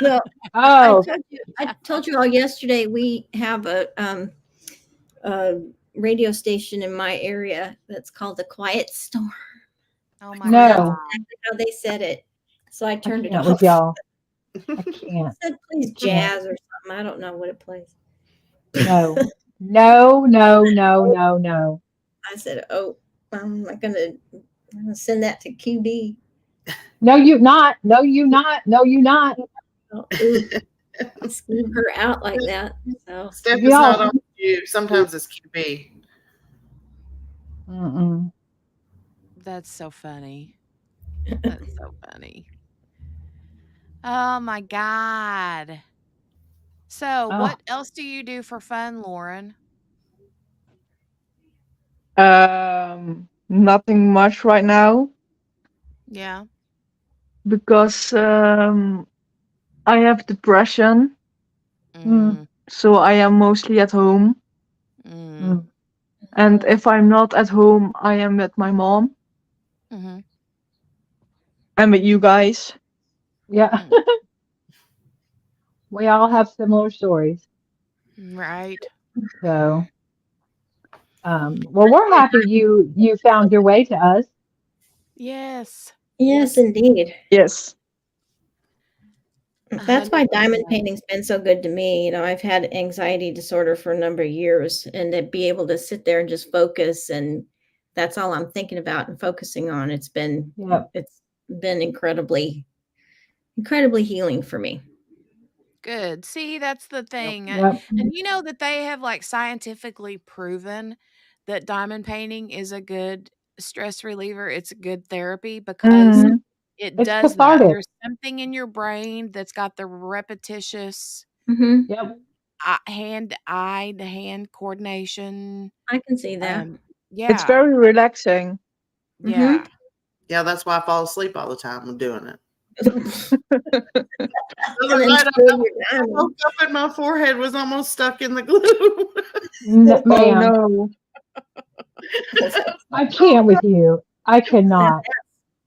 Well, Oh. I told you all yesterday we have a radio station in my area that's called the Quiet Storm. Oh my No. God. Exactly how they said it. So I I turned it can't off. with y'all. I can't. It said please jazz or something. I don't know what it plays. No. No, no, no, no, no. I said, oh, I'm not gonna send that to QB. No, you not. No, you not. No, you not. Oh, ooh. Scheme her out like that. So Steph is not Y'all. on you. Sometimes it's QB. Mm-mm. That's so funny. That's so funny. Oh my God. So, Oh. what else do you do for fun, Lauren? Nothing much right now Yeah. because I have depression, Mm. so I am mostly at home. Mm. And if I'm not at home, I am with my mom Mm-hmm. and with you guys. Yeah. We all have similar stories. Right. So, well, we're happy you found your way to us. Yes. yes, indeed. Yes. That's why diamond 100%. painting's been so good to me. You know, I've had anxiety disorder for a number of years, and to be able to sit there and just focus, and that's all I'm thinking about and focusing on. It's been incredibly healing for me. Good. See, that's the thing. Yep. And you know that they have like scientifically proven that diamond painting is a good stress reliever. It's a good therapy because Mhm. it It's does that. cathartic. There's something in your brain that's got the repetitious Mm-hmm. Yep. eye to hand coordination. I can see that. It's Yeah. very relaxing. Yeah. Yeah, that's why I fall asleep all the time when doing it. And then screw your I diamond. woke up and my forehead was almost stuck in the glue. Oh Ma'am, no. I can't with you. I cannot.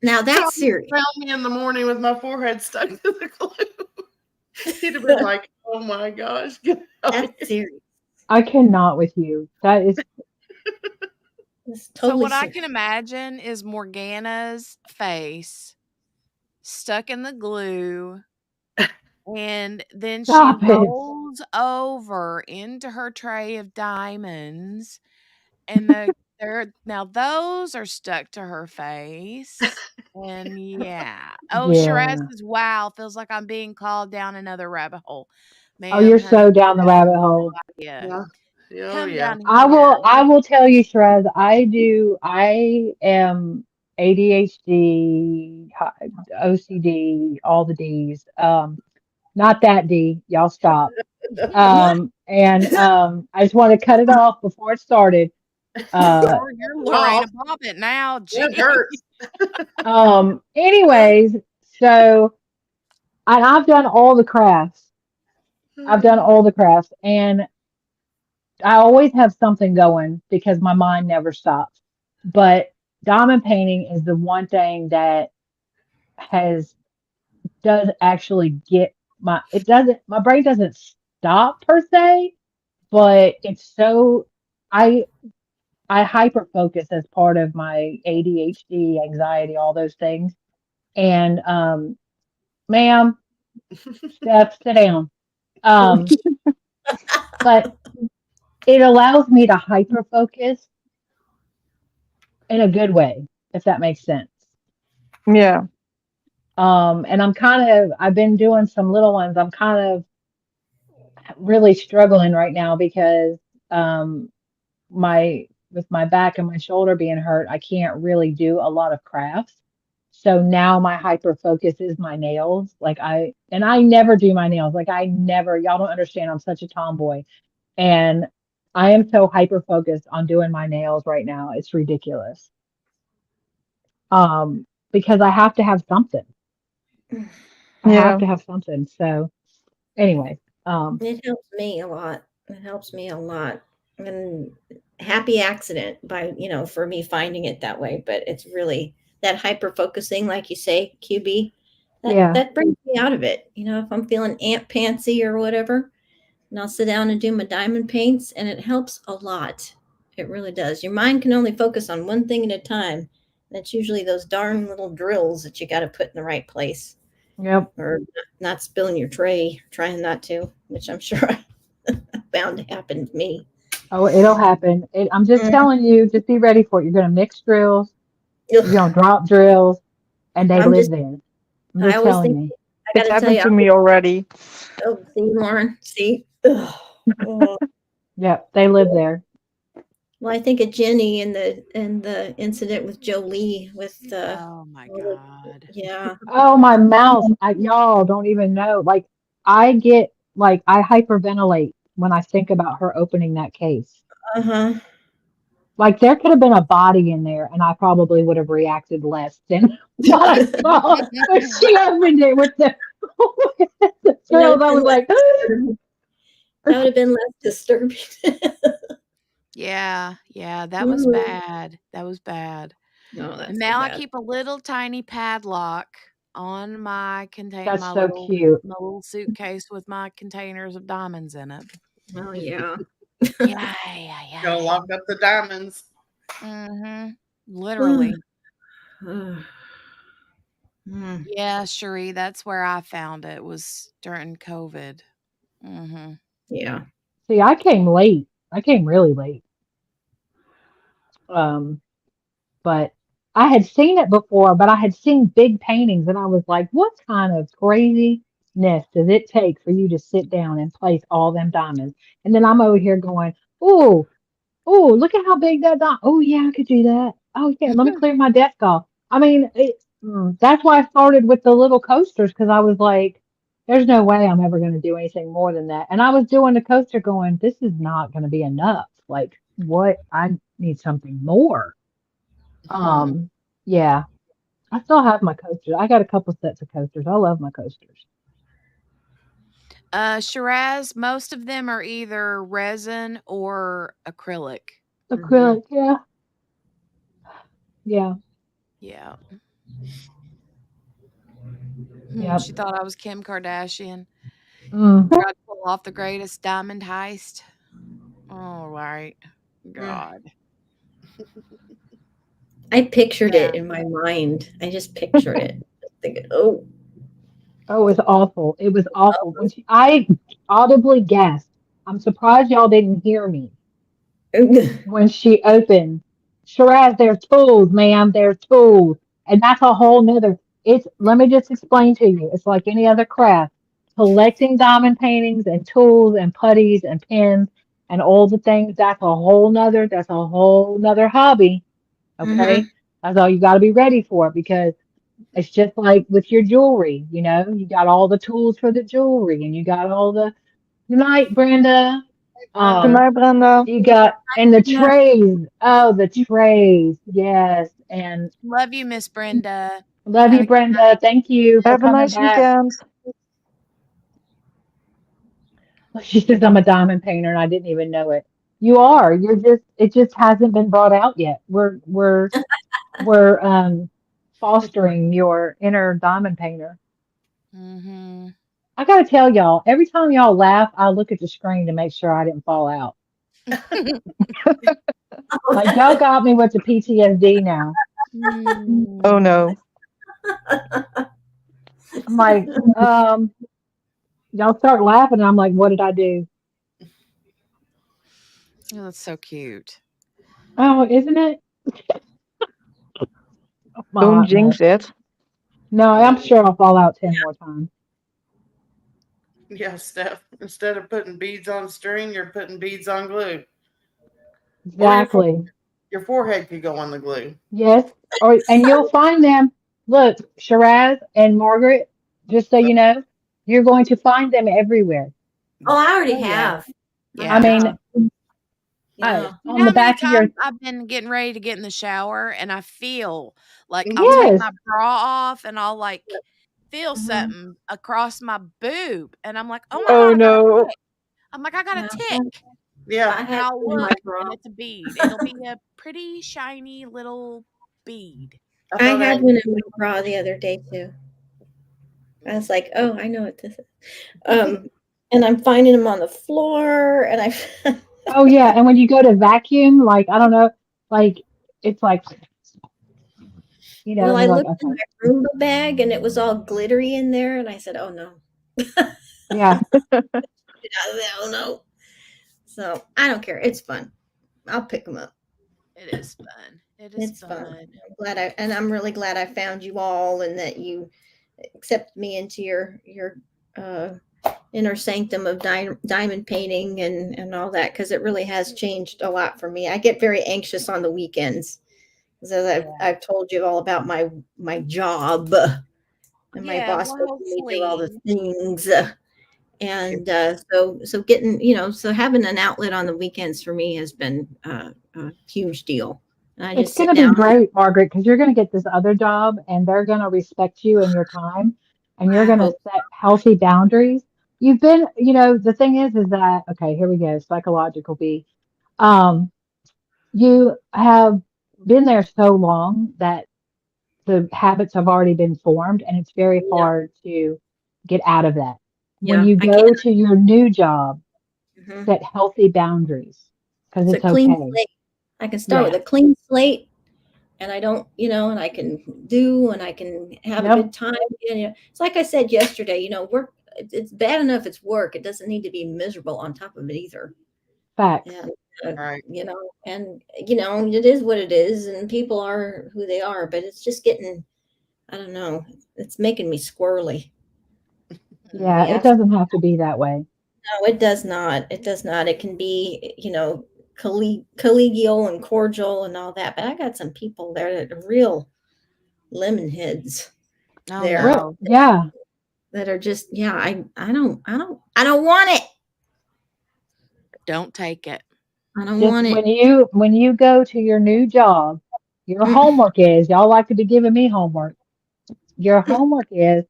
Now that's Tommy serious. found me in the morning with my forehead stuck to the glue. He'd have been like, "Oh my gosh, get out of That's here." serious. I cannot with you. That is It's So totally what I serious. can imagine is Morgana's face stuck in the glue, and then she stop it. rolls over into her tray of diamonds, and now those are stuck to her face, and yeah. Oh, Shiraz Yeah. says, "Wow, feels like I'm being called down another rabbit hole." Oh, Ma'am, you're honey, so down the rabbit hole. yeah. Yeah. Oh Come yeah. down I here. will tell you, Shrez, I am ADHD, OCD, all the D's. Not that D, y'all stop. And I just want to cut it off before it started. You're Lorena Off. Bobbitt now, That gee. hurts. Anyways, so and I've done all the crafts. I've done all the crafts, and I always have something going because my mind never stops. But diamond painting is the one thing that has does actually get my brain doesn't stop per se, but it's so I I hyper focus as part of my ADHD, anxiety, all those things. And ma'am, Steph, sit down. Um, but it allows me to hyper focus in a good way, if that makes sense. Yeah. And I've been doing some little ones. I'm kind of really struggling right now because um, with my back and my shoulder being hurt, I can't really do a lot of crafts. So now my hyper focus is my nails. I never do my nails. Y'all don't understand. I'm such a tomboy. And I am so hyper focused on doing my nails right now. It's ridiculous. Because I have to have something. I have Yeah. to have something. So anyway, It helps me a lot. It helps me a lot. And happy accident by, for me finding it that way, but it's really that hyper focusing, like you say, QB, Yeah. that brings me out of it. If I'm feeling ant pantsy or whatever, and I'll sit down and do my diamond paints, and it helps a lot. It really does. Your mind can only focus on one thing at a time. That's usually those darn little drills that you got to put in the right place. Yep. Or not spilling your tray, trying not to, which I'm sure bound to happen to me. Oh, it'll happen. I'm just telling you, just be ready for it. You're going to mix drills, you're going to drop drills, and they live there. I'm I just always telling think, you. I It got to tell happened you, to me already. oh, see, Lauren, see? Ugh. Oh. Yep, they live there. Well, I think of Jenny and the incident with Jolie with the. Oh my God. Yeah. Oh, my mouth. Y'all don't even know. Like, I hyperventilate when I think about her opening that case. Uh-huh. Like, there could have been a body in there, and I probably would have reacted less than what I saw when she opened it with the drills. I was like, that would have been less disturbing. Yeah, that was bad. That was bad. No, that's And so now I bad. keep a little tiny padlock on my that's so cute. little suitcase with my containers of diamonds in it. Oh yeah. Yeah. Go lock up the diamonds. Literally. Mm. Yeah, Cherie, that's where I found it, was during COVID. Yeah. See, I came late. I came really late. But I had seen it before, but I had seen big paintings, and I was like, what kind of craziness does it take for you to sit down and place all them diamonds? And then I'm over here going, ooh, look at how big that diamond. Oh, yeah, I could do that. Oh, yeah, let me clear my desk off. I mean, that's why I started with the little coasters, because I was like, there's no way I'm ever going to do anything more than that. And I was doing the coaster going, this is not going to be enough. Like, what? I need something more. Yeah, I still have my coasters. I got a couple sets of coasters. I love my coasters. Shiraz, most of them are either resin or acrylic. Acrylic, yeah. Yeah. Yeah. Yep. She thought I was Kim Kardashian. Mm. Tried to pull off the greatest diamond heist. All right. God. I pictured it in my mind. I just pictured it. Just thinking, oh. Oh, it was awful. It was awful. I audibly gasped. I'm surprised y'all didn't hear me when she opened. Shiraz, there's tools, ma'am. There's tools. And that's a whole nother. Let me just explain to you. It's like any other craft. Collecting diamond paintings and tools and putties and pins and all the things, that's a whole nother hobby. Okay? That's all you got to be ready for, because it's just like with your jewelry, you got all the tools for the jewelry, and you got all the. Good night, Brenda. Good night, Brenda. You got, and the trays. Oh, the trays. Yes. And Love you, Miss Brenda. love you, Brenda. Thank you for Have a coming nice back. weekend. She says I'm a diamond painter and I didn't even know it. You are. It just hasn't been brought out yet. We're fostering your inner diamond painter. I gotta tell y'all, every time y'all laugh, I look at the screen to make sure I didn't fall out. Like, y'all got me with the PTSD now. Oh no. I'm like, y'all start laughing, and I'm like, what did I do? Oh, that's so cute. Oh, isn't it? Don't jinx it. No, I'm sure I'll fall out 10 more times. Yeah, Steph. Instead of putting beads on string, you're putting beads on glue. Exactly. Your forehead could go on the glue. Yes. And you'll find them. Look, Shiraz and Margaret, just so you know, you're going to find them everywhere. Oh, I already have. Yeah. I mean, You on know the how many back of your. times I've been getting ready to get in the shower and I feel like I'll take Yes. my bra off and I'll like feel something across my boob and I'm like, oh my Oh God, I got a no. tick. I'm like, I got a tick. Yeah. I And had I'll in my look, bra. and it's a bead. It'll be a pretty shiny little bead. I had one in my bra the other day too. I was like, oh, I know what this is. And I'm finding them on the floor, and I. Oh yeah, and when you go to vacuum, like I don't know, like it's like Well, and I you're like, looked in okay, my Roomba bag, and it was all glittery in there, and I said, oh no. yeah. Oh no. So I don't care. It's fun. I'll pick them up. It is fun. It is It's fun. fun. I'm really glad I found you all, and that you accept me into your uh, inner sanctum of diamond painting and all that, because it really has changed a lot for me. I get very anxious on the weekends, because I've told you all about my job, and my Yeah, boss well, making me do all the hopefully. things. And so getting, so having an outlet on the weekends for me has been a huge deal. And I It's just going sit to be down. great, Margaret, because you're going to get this other job, and they're going to respect you and your time, and you're I going to hope. set healthy boundaries. You've been, the thing is that okay, here we go, psychological B. Um, you have been there so long that the habits have already been formed, and it's very Yeah. hard to get out of that. When Yeah. you I can't. go to your new job, Mhm. set healthy boundaries because It's a it's clean okay. slate. I can start with Yeah. a clean slate, and I don't, and I can do, and I can have a Yep. good time. It's like I said yesterday, work, it's bad enough it's work. It doesn't need to be miserable on top of it either. Facts. And, Right. it is what it is, and people are who they are, but it's just getting, I don't know, it's making me squirrely. Yeah. It Yeah. doesn't have to be that way. No, it does not. It does not. It can be, collegial and cordial and all that. But I got some people there that are real lemon heads Oh there no. Yeah. that are just, yeah, I don't want it. Don't take it. I don't Just want it. when you go to your new job, your homework is, y'all like to be giving me homework. Your homework is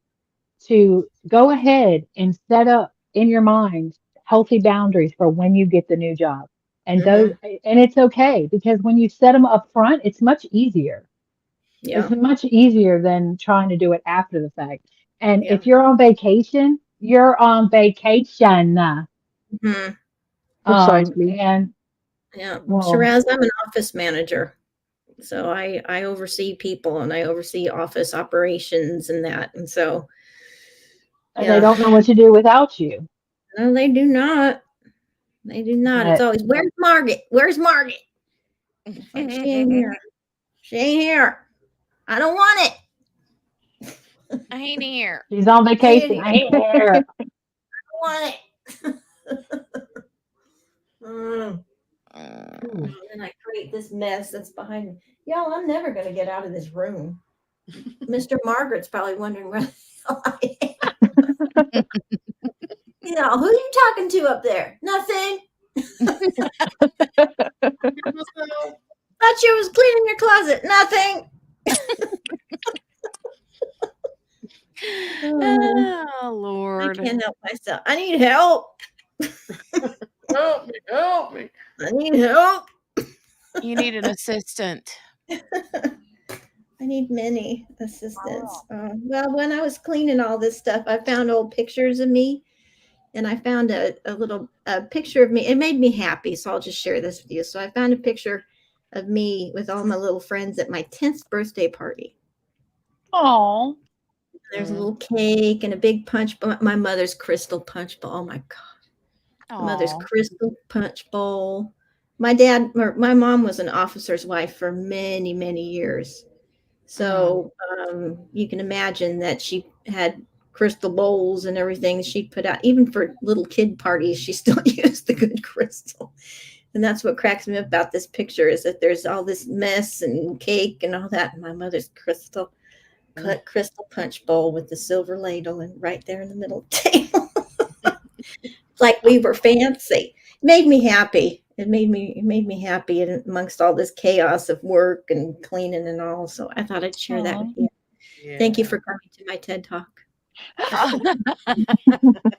to go ahead and set up in your mind healthy boundaries for when you get the new job. And those, Mhm. and it's okay because when you set them up front, it's much easier. It's Yeah. much easier than trying to do it after the fact. And Yeah. if you're on vacation, you're on vacation. Mhm. Precisely. And Yeah. well, Shiraz, I'm an office manager. So I oversee people, and I oversee office operations and that. And so, and they yeah. don't know what to do without you. No, they do not. They do not. It's But always, where's Margaret? Where's Margaret? It's like, she ain't here. She ain't here. I don't want it. I ain't here. she's on I ain't vacation. here. I ain't here. I want it. And then I create this mess that's behind me. Y'all, I'm never going to get out of this room. Mr. Margaret's probably wondering where the hell I am. Who are you talking to up there? Nothing. Thought you was cleaning your closet. Nothing. Oh Lord. I can't help myself. I need help. Help me. Help me. I need help. You need an assistant. I need many assistants. Well, when I was cleaning all this stuff, I found old pictures of me, and I found a little picture of me. It made me happy, so I'll just share this with you. So I found a picture of me with all my little friends at my 10th birthday party. Oh. There's a little cake and a big punch bowl. My mother's crystal punch bowl. Oh my God. My mother's crystal punch bowl. My mom was an officer's wife for many, many years. So you can imagine that she had crystal bowls and everything she'd put out. Even for little kid parties, she still used the good crystal. And that's what cracks me up about this picture, is that there's all this mess and cake and all that. And my mother's crystal punch bowl with the silver ladle, and right there in the middle of the table. Like we were fancy. It made me happy. It made me happy amongst all this chaos of work and cleaning and all. So I thought I'd share that with you. Yeah. Thank you for coming to my TED Talk.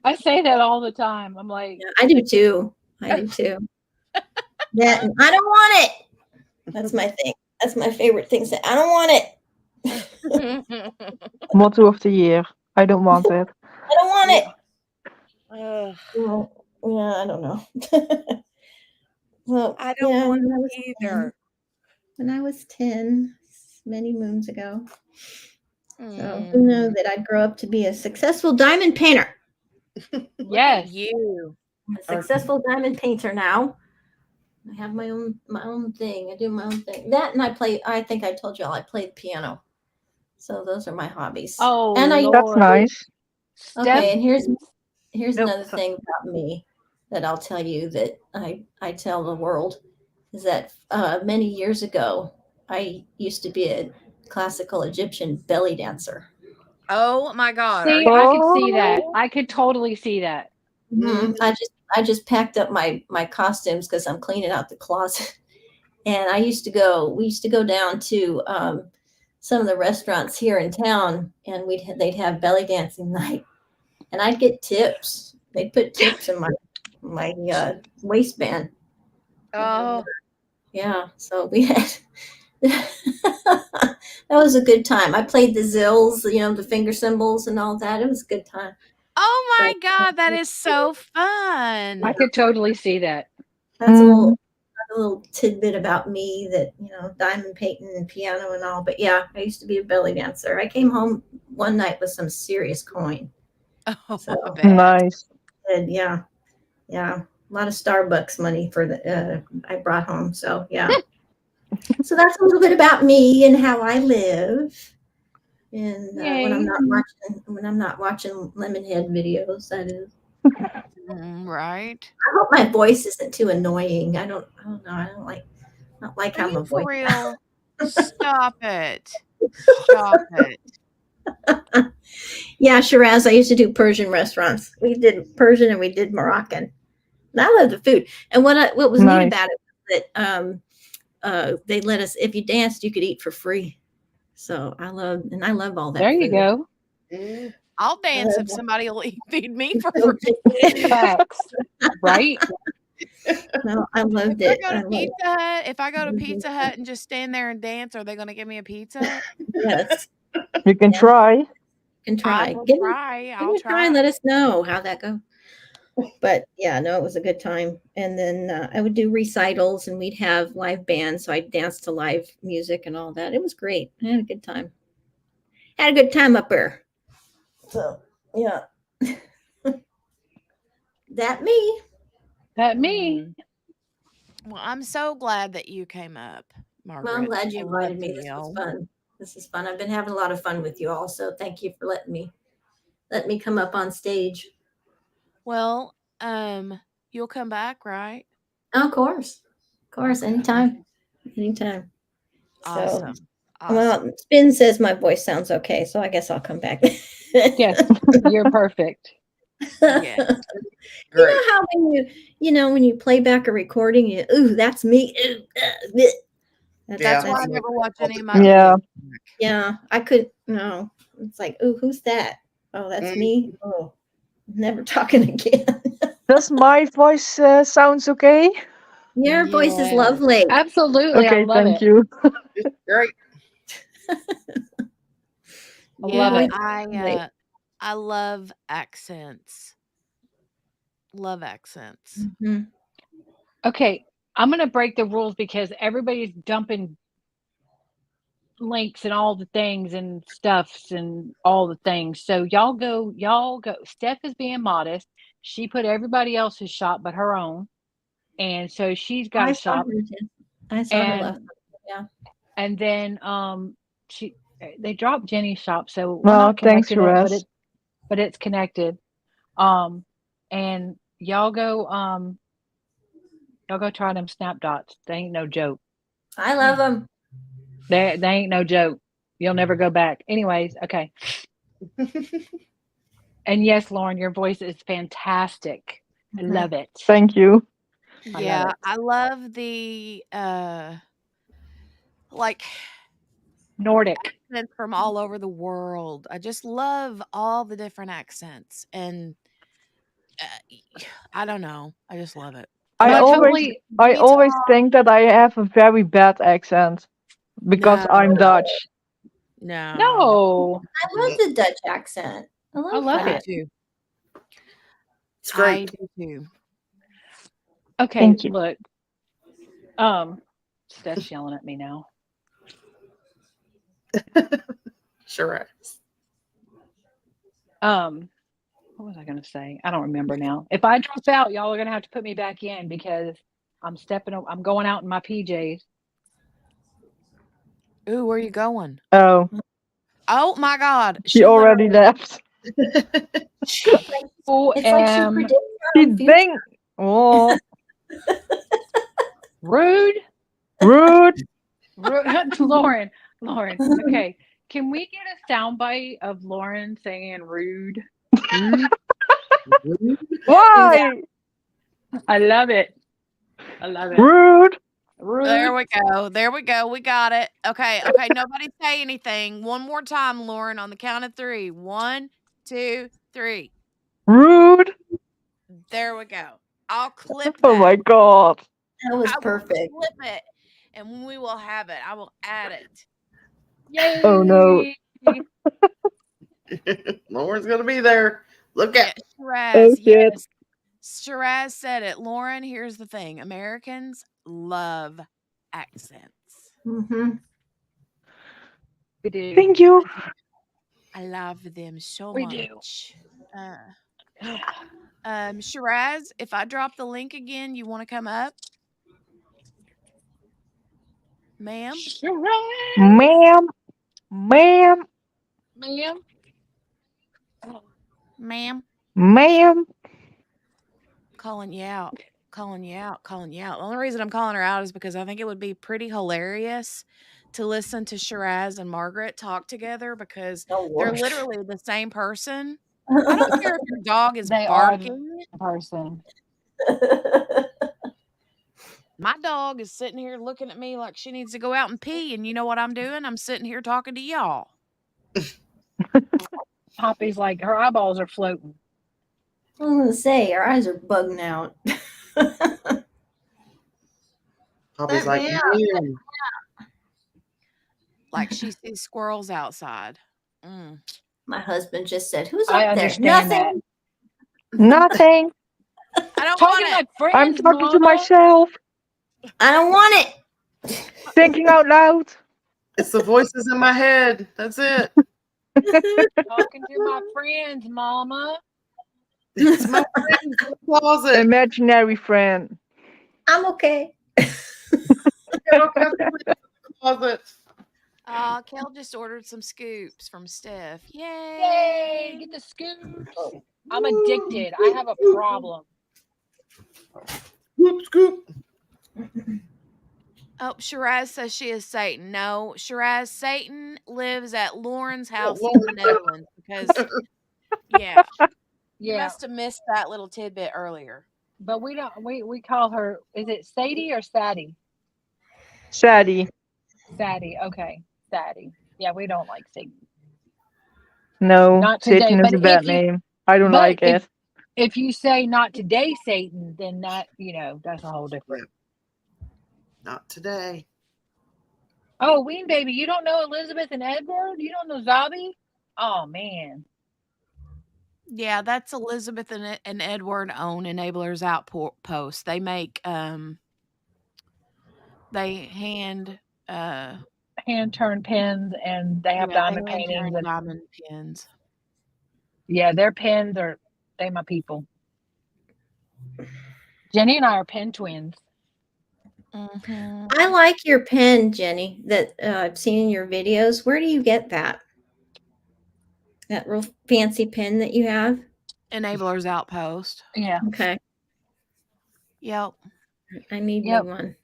I say that all the time. I'm like, I do too. I do too. That and I don't want it. That's my thing. That's my favorite thing. Say, I don't want it. Motto of the year. I don't want it. I don't want it. Ugh. Well, yeah, I don't know. Well, I don't yeah, want when I it was either. 10, when I was 10, many moons ago. So who knew that I'd grow up to be a successful diamond painter? Look at you. I'm a successful diamond painter now. I have my own thing. I do my own thing. That and I play. I think I told y'all I play the piano. So those are my hobbies. Oh, and I That's nice. Okay, and here's Nope. another thing about me that I'll tell you that I tell the world is that many years ago I used to be a classical Egyptian belly dancer. Oh my God. See, I could see that. I could totally see that. I just packed up my costumes because I'm cleaning out the closet. And we used to go down to some of the restaurants here in town, and they'd have belly dancing night, and I'd get tips. They'd put tips in my waistband. Oh. Yeah, so we had that was a good time. I played the zills, the finger cymbals and all that. It was a good time. Oh my God, that is so fun. I could totally see that. That's a little tidbit about me that, diamond painting and piano and all. But yeah, I used to be a belly dancer. I came home one night with some serious coin. Oh, So, Nice. and yeah, a lot of Starbucks money for I brought home. So yeah. So that's a little bit about me and how I live. And when I'm not watching Lemonhead videos, that is. Right. I hope my voice isn't too annoying. I don't know. I don't like Are how you my for voice. real? Stop it. Stop it. Yeah, Shiraz. I used to do Persian restaurants. We did Persian and we did Moroccan. And I love the food. And what was neat Nice. about it was that they let us, if you danced, you could eat for free. So I love all that. There you food. go. I'll dance if somebody will feed me for free. Facts. Right? No, I loved If it. I go to Pizza Hut, if I go to Pizza Hut and just stand there and dance, are they going to give me a pizza? Yes. You can try. You can try. I will Give try. it I'll a try and let us know how that goes. But yeah, no, it was a good time. And then I would do recitals and we'd have live bands. So I'd dance to live music and all that. It was great. I had a good time. Had a good time up there. So yeah. That me. Well, I'm so glad that you came up, Margaret. Well, I'm glad you I invited love me. the This was deal. fun. This is fun. I've been having a lot of fun with you all. So thank you for letting me come up on stage. Well, you'll come back, right? Oh, of course. Anytime. Anytime. Awesome. So, well, Spin says my voice sounds okay, so I guess I'll come back. Yes, you're perfect. Yes. You know how when you play back a recording, ooh, that's me. Ooh, That's why I never watch any of my Yeah. videos. Yeah, I could no. It's like, ooh, who's that? Oh, that's me. Oh, never talking again. Does my voice sounds okay? Your voice is lovely. Absolutely. I Okay, love thank it. you. It's great. I love it. I love accents. Love accents. Okay, I'm going to break the rules because everybody's dumping links and all the things and stuffs and all the things. So y'all go. Steph is being modest. She put everybody else's shop but her own. And so she's got a shop. I saw her left. Yeah. And then they dropped Jenny's shop, so we're Well, not thanks, connected yet, Shiraz. but it's connected. And y'all go try them snap dots. They ain't no joke. I love them. They ain't no joke. You'll never go back. Anyways, okay. And yes, Lauren, your voice is fantastic. I love it. Thank you. Yeah, I love the like Nordic accents from all over the world. I just love all the different accents, and I don't know. I just love it. I totally always think that I have a very bad accent because I'm No. Dutch. No. No. I love the Dutch accent. I love love that. too. It's I great. do too. Okay, Thank you. look. Steph's yelling at me now. Sure. What was I gonna say? I don't remember now. If I drop out, y'all are gonna have to put me back in because I'm going out in my PJs. Ooh, where are you going? Oh, Oh my God. she already left. It's like she predicts her She own future. think. Oh, Rude. rude. Lauren. Okay. Can we get a soundbite of Lauren saying rude? Why? I love it. I love it. Rude. There we go. There we go. We got it. Okay. Nobody say anything. One more time, Lauren, on the count of 3. 1, 2, 3. Rude. There we go. I'll clip Oh my that. God. That was I will perfect. clip it, and we will have it. I will add it. Yay! Oh no. Lauren's gonna be there. Look at Shiraz. Oh shit. Yes. Shiraz said it. Lauren, here's the thing. Americans love accents. Mm-hmm. We do. Thank you. I love them so We do. much. Shiraz, if I drop the link again, you want to come up? Ma'am? Ma'am. Ma'am. Ma'am. Ma'am? Ma'am. Calling you out. Calling you out. Calling you out. The only reason I'm calling her out is because I think it would be pretty hilarious to listen to Shiraz and Margaret talk together because they're Lord. literally the same person. I don't care if your dog is They are the barking. person. My dog is sitting here looking at me like she needs to go out and pee, and you know what I'm doing? I'm sitting here talking to y'all. Poppy's like her eyeballs are floating. I was gonna say her eyes are bugging out. Poppy's like, Yeah. "Man." Like she sees squirrels outside. Mm. My husband just said, "Who's I up there?" understand Nothing. Nothing. I don't Talking want like it. friends, I'm talking to Mama. myself. I don't want it. Thinking out loud. It's the voices in my head. That's it. Talking to my friends, Mama. It's my friend in the closet. Imaginary friend. I'm okay. Closet. Kel just ordered some scoops from Steph. Yay! Yay! Get the scoops. I'm addicted. I have a problem. Scoop, scoop. Oh, Shiraz says she is Satan. No, Shiraz, Satan lives at Lauren's house in the Netherlands because, yeah, you Yeah, must have missed that little tidbit earlier. but we don't. We call her. Is it Sadie or Sadie? Sadie. Sadie. Okay, Sadie. Yeah, we don't like Satan. No, Not today. Satan is But a bad if you, name. I don't but like it. if you say not today, Satan, then that that's a whole different. Not today. Oh, Ween baby, you don't know Elizabeth and Edward? You don't know Zabi? Oh man. Yeah, that's Elizabeth and Edward own Enablers Outpost. They make they hand turn pins and they have diamond paintings and diamond pins. Yeah, their pins are they my people. Jenny and I are pen twins. Mm-hmm. I like your pen, Jenny, that I've seen in your videos. Where do you get that? That real fancy pen that you have? Enablers Outpost. Yeah. Okay. Yep. I need Yep. me one.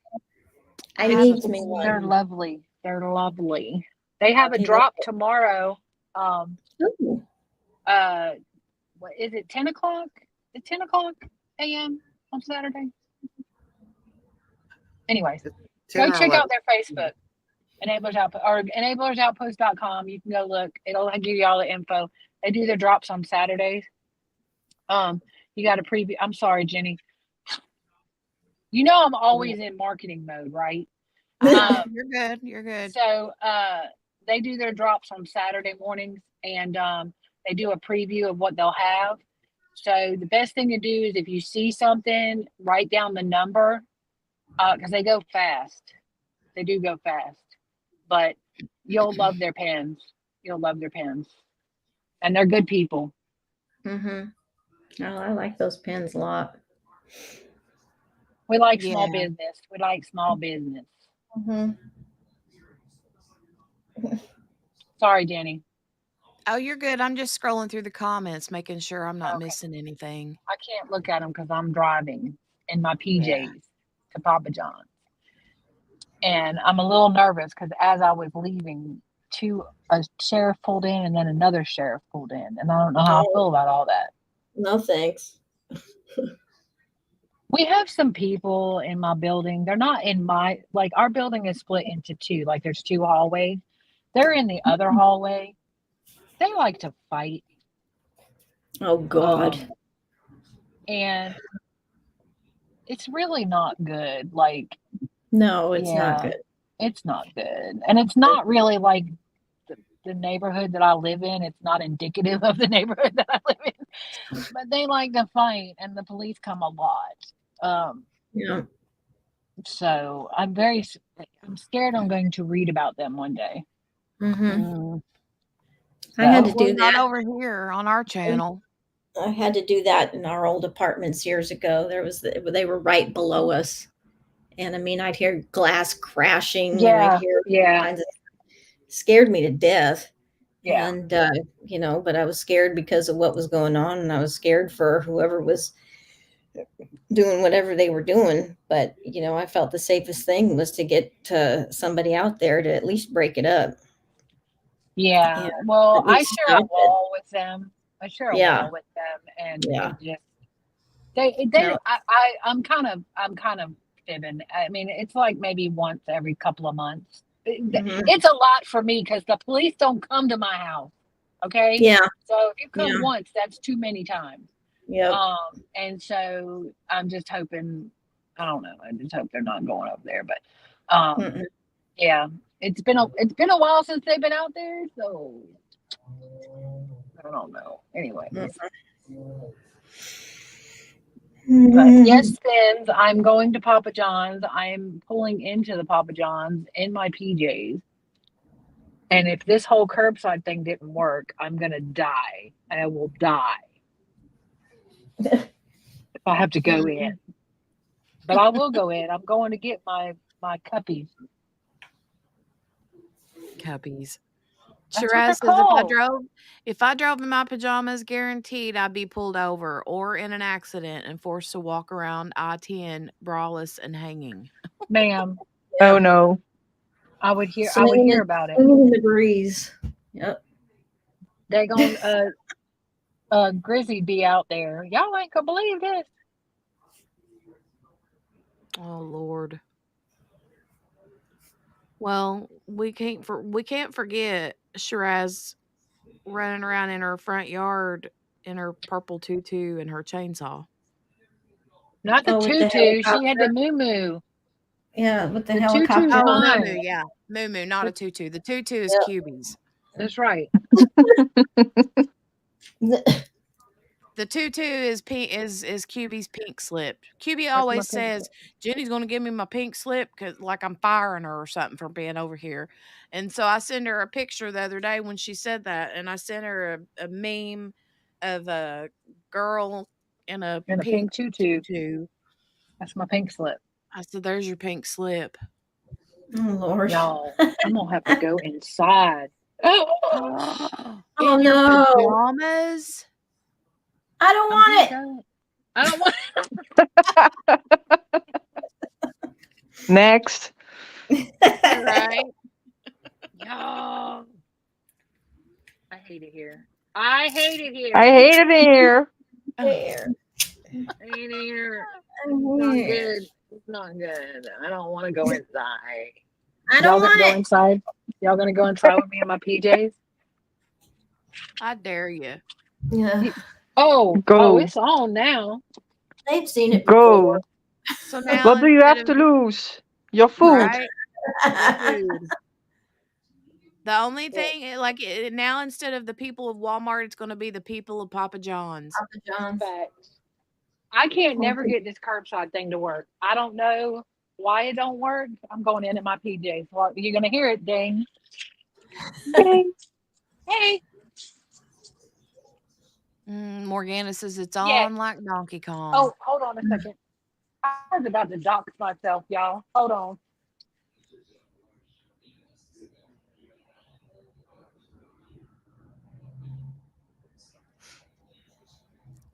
I I have need a me They're one. lovely. They're lovely. They have a Okay, drop tomorrow. Ooh. What is it? 10 o'clock? At 10 o'clock a.m. on Saturday. Anyways, 10 go or check 11. out their Facebook. Enablers Outpost or enablersoutpost.com. You can go look. It'll give you all the info. They do their drops on Saturdays. You got a preview. I'm sorry, Jenny. You know, I'm always in marketing mode, right? I know. You're good. You're good. So they do their drops on Saturday mornings, and they do a preview of what they'll have. So the best thing to do is if you see something, write down the number because they go fast. They do go fast, but you'll love their pens. You'll love their pens, and they're good people. Oh, I like those pens a lot. We like small Yeah. business. We like small business. Sorry, Jenny. Oh, you're good. I'm just scrolling through the comments, making sure I'm not missing anything. I can't look at them because I'm driving in my PJs to Papa John's. And I'm a little nervous because as I was leaving, a sheriff pulled in and then another sheriff pulled in. And I don't know how I feel about all that. No, thanks. We have some people in my building. They're not in like our building is split into two. Like there's two hallways. They're in the other hallway. They like to fight. Oh, God. And it's really not good. Like, no, it's not good. It's not good. And it's not really like the neighborhood that I live in. It's not indicative of the neighborhood that I live in. But they like to fight, and the police come a lot. Yeah. So I'm scared I'm going to read about them one day. I had to do Well, not that. over here on our channel. I had to do that in our old apartments years ago. They were right below us. And I mean, I'd hear glass crashing. And I'd hear all kinds of, scared me to death. Yeah. And, but I was scared because of what was going on. And I was scared for whoever was doing whatever they were doing. But, I felt the safest thing was to get somebody out there to at least break it up. Yeah. Well, I share a wall with them. I share a Yeah. wall with them, and Yeah. it just No. I'm kind of fibbing. I mean, it's like maybe once every couple of months. It's a lot for me because the police don't come to my house. Okay. Yeah. So if you come Yeah. once, that's too many times. Yep. And so I'm just hoping. I don't know. I just hope they're not going up there. But yeah, it's been a while since they've been out there, so I don't know. Anyway. But yes, Spins, I'm going to Papa John's. I'm pulling into the Papa John's in my PJs. And if this whole curbside thing didn't work, I'm going to die. I will die if I have to go in. But I will go in. I'm going to get my cuppies. Cuppies. That's what Shiraz they're says called. if I drove in my pajamas, guaranteed I'd be pulled over or in an accident and forced to walk around I-10 braless and hanging. Ma'am. Oh no. I would hear about it. In the breeze. Yep. They're going Grizzly be out there. Y'all ain't gonna believe this. Oh Lord. Well, we can't forget Shiraz running around in her front yard in her purple tutu and her chainsaw. Not the Oh, with the tutu. She had the helicopter? moo. Yeah, with the The helicopter. tutu's Oh, mine. moo, yeah. Moo, not a tutu. The tutu is Yep. Cubie's. That's right. The tutu is Cubie's pink slip. Cubie my always pink says Jenny's gonna give me my pink slip because like I'm firing her or something for being over here. And so I sent her a picture the other day when she said that, and I sent her a meme of a girl in a pink tutu. tutu. That's my pink slip. I said, "There's your pink slip." Oh Lord. Y'all, I'm gonna have to go inside. Oh In your no. pajamas? I don't want it. I don't want Next. Right? Y'all. I hate it here. I hate it here. I hate it here. There. I hate it here. It's not good. It's not good. I don't want to go inside. I don't Y'all want gonna go it. inside? Y'all gonna go inside with me in my PJs? I dare you. Yeah. Oh, Go. it's on now. They've seen it Go. before. So now What do you instead have to of lose? Your food. right, your food. The only thing, now instead of the people of Walmart, it's going to be the people of Papa John's. Papa John's. Facts. I can't never get this curbside thing to work. I don't know why it don't work. I'm going in at my PJs. Well, you're gonna hear it, ding. Ding. Hey. Morgana says it's Yeah. on like Donkey Kong. Oh, hold on a second. I was about to dox myself, y'all. Hold on.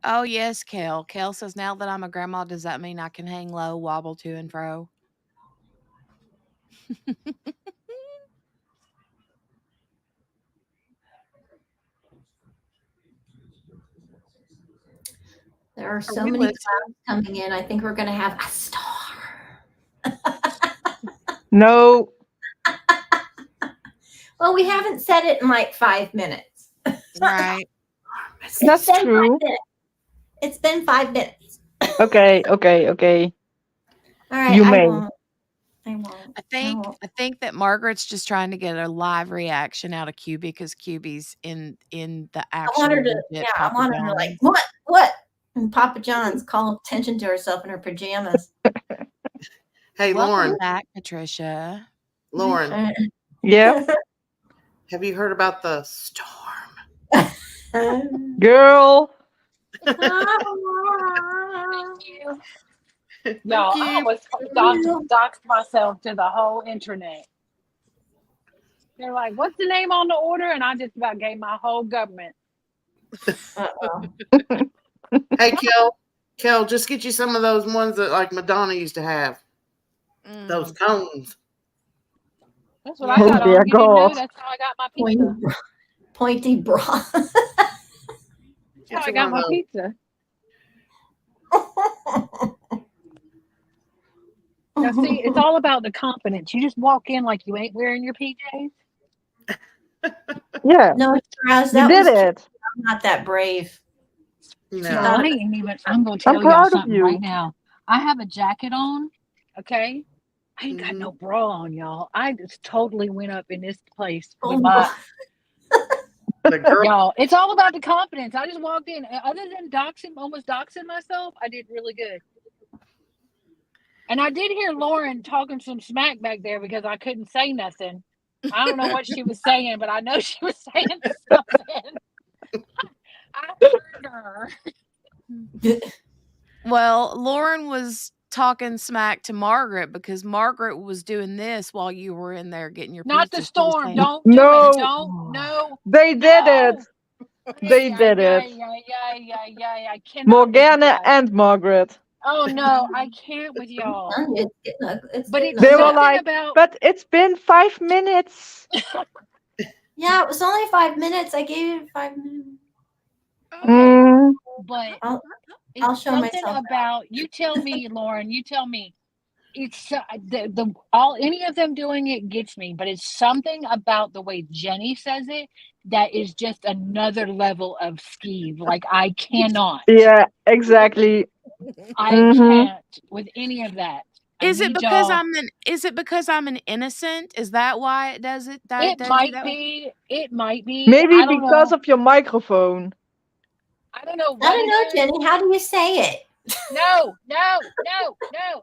Oh, yes, Kel. Kel says, now that I'm a grandma, does that mean I can hang low, wobble to and fro? There are so we many listening? clouds coming in. I think we're going to have a storm. No. Well, we haven't said it in like 5 minutes. Right. That's true. It's been 5 minutes. Okay. All right. You I may. won't. I think that Margaret's just trying to get a live reaction out of QB because QB's in the actual I want her to, legit I Papa want her to John's. like, what? And Papa John's call attention to herself in her pajamas. Hey, Welcome Lauren. back, Patricia. Lauren. Yeah. Have you heard about the storm? Girl. Thank you. Y'all, I was doxed myself to the whole internet. They're like, what's the name on the order? And I just about gave my whole government. Hey, Kel, just get you some of those ones that like Madonna used to have. Those cones. That's what I got on. You didn't know that's how I got my pizza. Pointy bra. That's how I got my pizza. Now, see, it's all about the confidence. You just walk in like you ain't wearing your PJs. Yeah. No, Shiraz, You did it. I'm not that brave. No, I ain't even. I'm going to I'm tell y'all proud of something you. right now. I have a jacket on, okay? I ain't got no bra on, y'all. I just totally went up in this place with my... Y'all, it's all about the confidence. I just walked in. Other than almost doxing myself, I did really good. And I did hear Lauren talking some smack back there because I couldn't say nothing. I don't know what she was saying, but I know she was saying something. I heard her. Well, Lauren was talking smack to Margaret because Margaret was doing this while you were in there getting your Not pizza. the storm. Don't do No. it. Don't. No. They did it. They did it. I cannot. Morgana and Margaret. Oh no, I can't with y'all. But it's They were something like, about. but it's been 5 minutes. Yeah, it was only 5 minutes. I gave you 5 minutes. But I'll it's show something myself about. You tell me, Lauren. You tell me. It's any of them doing it gets me, but it's something about the way Jenny says it that is just another level of skeeve. Like I cannot. Yeah, exactly. I can't with any of that. Is it because I'm an innocent? Is that why it does it? It might be. It might be. Maybe I don't because know. of your microphone. I don't know. I don't know, Jenny. How do you say it? No.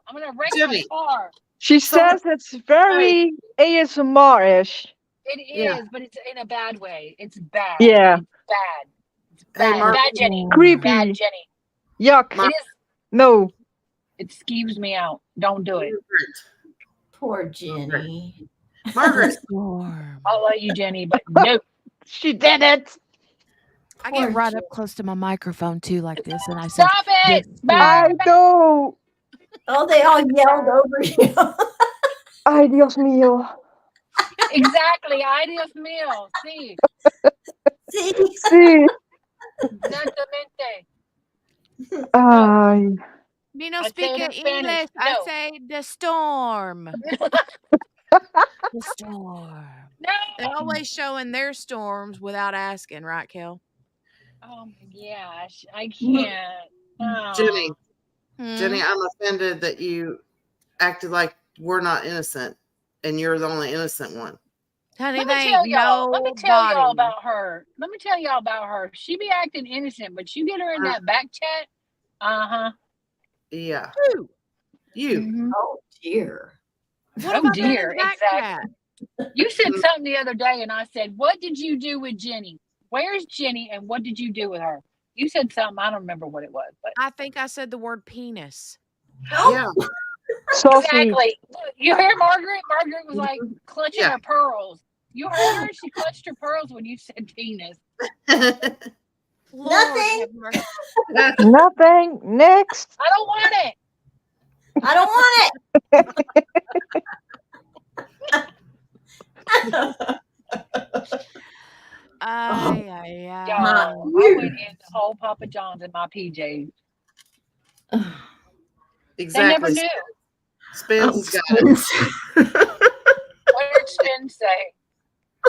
I'm gonna wreck my car. She says it's very ASMR-ish. It is, but it's in a bad way. It's bad. Yeah. It's bad. It's Hey, bad. Mark. Bad Jenny. Creepy. Bad Jenny. Yuck. It is. No. It skeeves me out. Don't do it. Poor Jenny. Margaret. I love you, Jenny, but no. She did it. I get right up close to my microphone too, like this, and I say, Stop it! I know. Oh, they all yelled over you. Ay, Dios mío. Exactly. Ideas mío. Sí. Sí. Exactamente. Ay. You know, I say speaking it in Spanish. English, I No. say the storm. The storm. No. They're always showing their storms without asking, right, Kel? Oh my gosh, I can't. Oh. Jenny. Jenny, I'm offended that you acted like we're not innocent and you're the only innocent one. Honey, Let they me ain't tell y'all. Let me tell y'all nobody. about her. Let me tell y'all about her. She be acting innocent, but you get her in that back chat. Yeah. Who? You. Mhm. Oh dear. What Oh have I done in dear, the back exactly. chat? You said something the other day, and I said, "What did you do with Jenny? Where's Jenny, and what did you do with her?" You said something. I don't remember what it was, but I think I said the word penis. Yeah. exactly. Look, you hear Margaret? Margaret was like clutching Yeah. her pearls. You heard her? She clutched her pearls when you said penis. Lord Nothing. have mercy. Nothing. Next. I don't want it. I don't want Ay, ay, ay. Y'all, I went in the whole Papa John's in my PJs. They never Exactly. knew. Spence has got it. What did Spin say?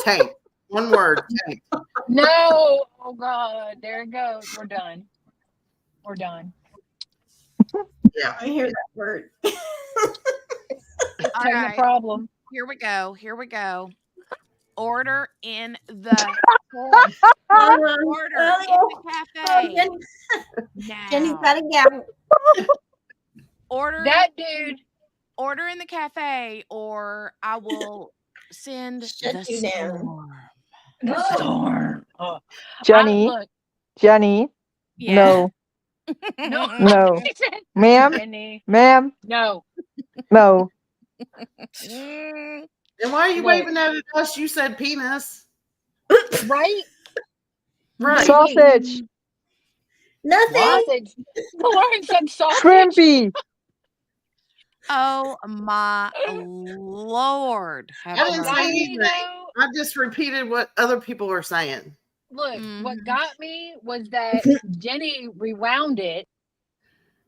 Tank. One word. Tank. No. Oh God. There it goes. We're done. We're done. Yeah. I hear that word. It's All taking a right. problem. Here we go. Here we go. Order in the Oh, order in the cafe. Jenny's Now. gotta go. Order That dude. Order in the cafe, or I will send Shut the you down. storm. The storm. Oh. Jenny. Look. Jenny. Yeah. No. No. No. He said, Ma'am. Jenny. Ma'am. No. No. And why are you Look. waving at us? You said penis. Right? Right. Sausage. Nothing. Sausage. Lauren said sausage. Shrimpy. Oh my Lord. Have I didn't mercy. say Got me, anything. though. I just repeated what other people were saying. Look, what got me was that Jenny rewound it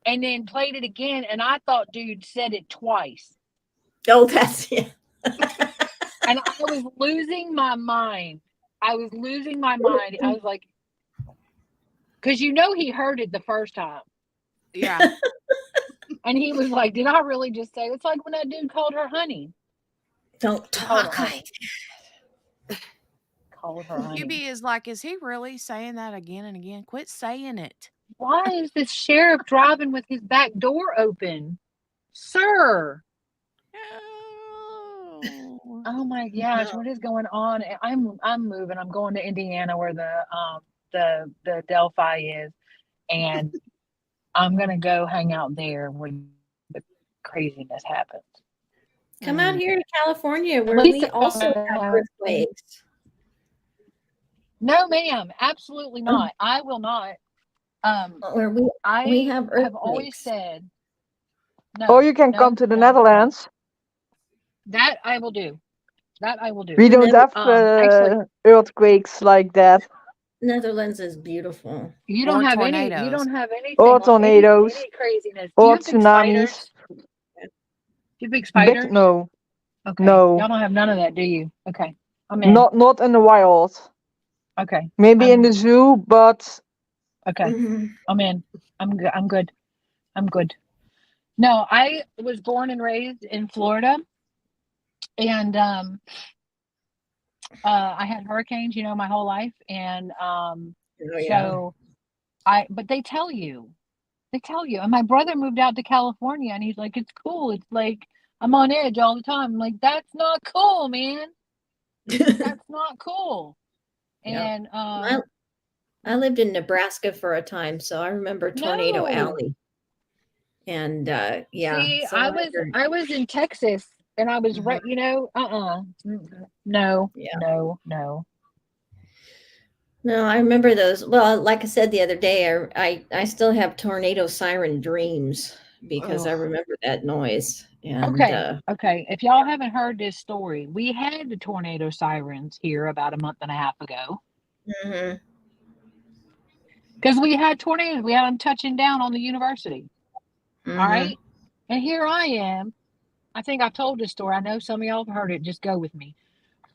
and then played it again, and I thought dude said it twice. Oh, that's it. And I was losing my mind. I was like, because you know he heard it the first time. Yeah. And he was like, did I really just say? It's like when that dude called her honey. Don't Called her talk honey. like Called her honey. QB is like, is he really saying that again and again? Quit saying it. Why is this sheriff driving with his back door open? Sir. Oh my gosh, what is going on? I'm moving. I'm going to Indiana where the Delphi is, and I'm gonna go hang out there where the craziness happens. Come out here to California where At least we also have earthquakes. No, ma'am, absolutely not. I will not. Where we I have have always earthquakes. said Or you can come to the Netherlands. that I will do. That I will do. We don't have actually, earthquakes like that. Netherlands is beautiful. you don't have tornadoes. any. You don't have anything. Or tornadoes. Any craziness. Do Or you have big tsunamis. spiders? Do you have big spiders? Big, no. Okay. No. Y'all don't have none of that, do you? Okay. I'm in. Not in the wild. Okay. Maybe in the zoo, but Okay. I'm in. I'm good. I'm good. I'm good. No, I was born and raised in Florida, and I had hurricanes, my whole life, and so but they tell you, and my brother moved out to California, and he's like, it's cool. It's like I'm on edge all the time. I'm like, that's not cool, man. That's not cool. Yeah. And I lived in Nebraska for a time, so I remember Tornado No. Alley. And yeah, See, so I was in Texas, and I was right, no, no. No, I remember those. Well, like I said the other day, I still have tornado siren dreams because I Ugh. remember that noise. And Okay. If y'all haven't heard this story, we had the tornado sirens here about a month and a half ago. Because we had tornadoes, we had them touching down on the university. All right. And here I am. I think I've told this story. I know some of y'all have heard it. Just go with me.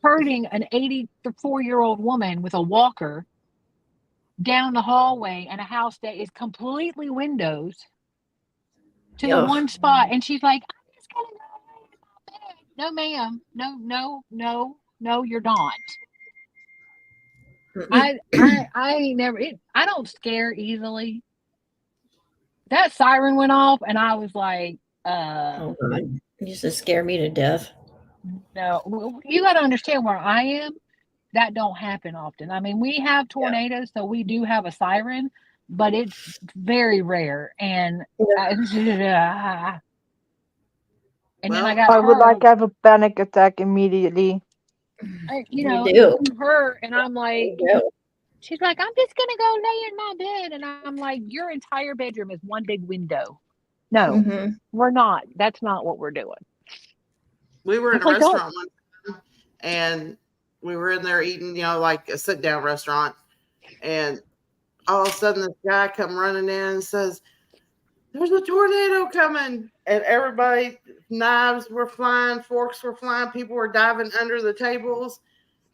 Herding an 84-year-old woman with a walker down the hallway in a house that is completely windows. to the Ugh. one spot, and she's like, I'm just gonna go lay in my bed. No, ma'am. No, you're not. I ain't never. I don't scare easily. That siren went off, and I was like, Oh God, it used to scare me to death. no. You got to understand where I am. That don't happen often. I mean, we have tornadoes, so we do have a siren, but it's very rare. And and then I got I would her. like have a panic attack immediately. You You know, do. her, and I'm like, she's like, I'm just gonna go lay in my bed, and I'm like, your entire bedroom is one big window. No, we're not. That's not what we're doing. We were in It's a like, don't. restaurant one time, and we were in there eating, like a sit down restaurant. And all of a sudden, this guy come running in and says, "There's a tornado coming!" And everybody, knives were flying, forks were flying, people were diving under the tables,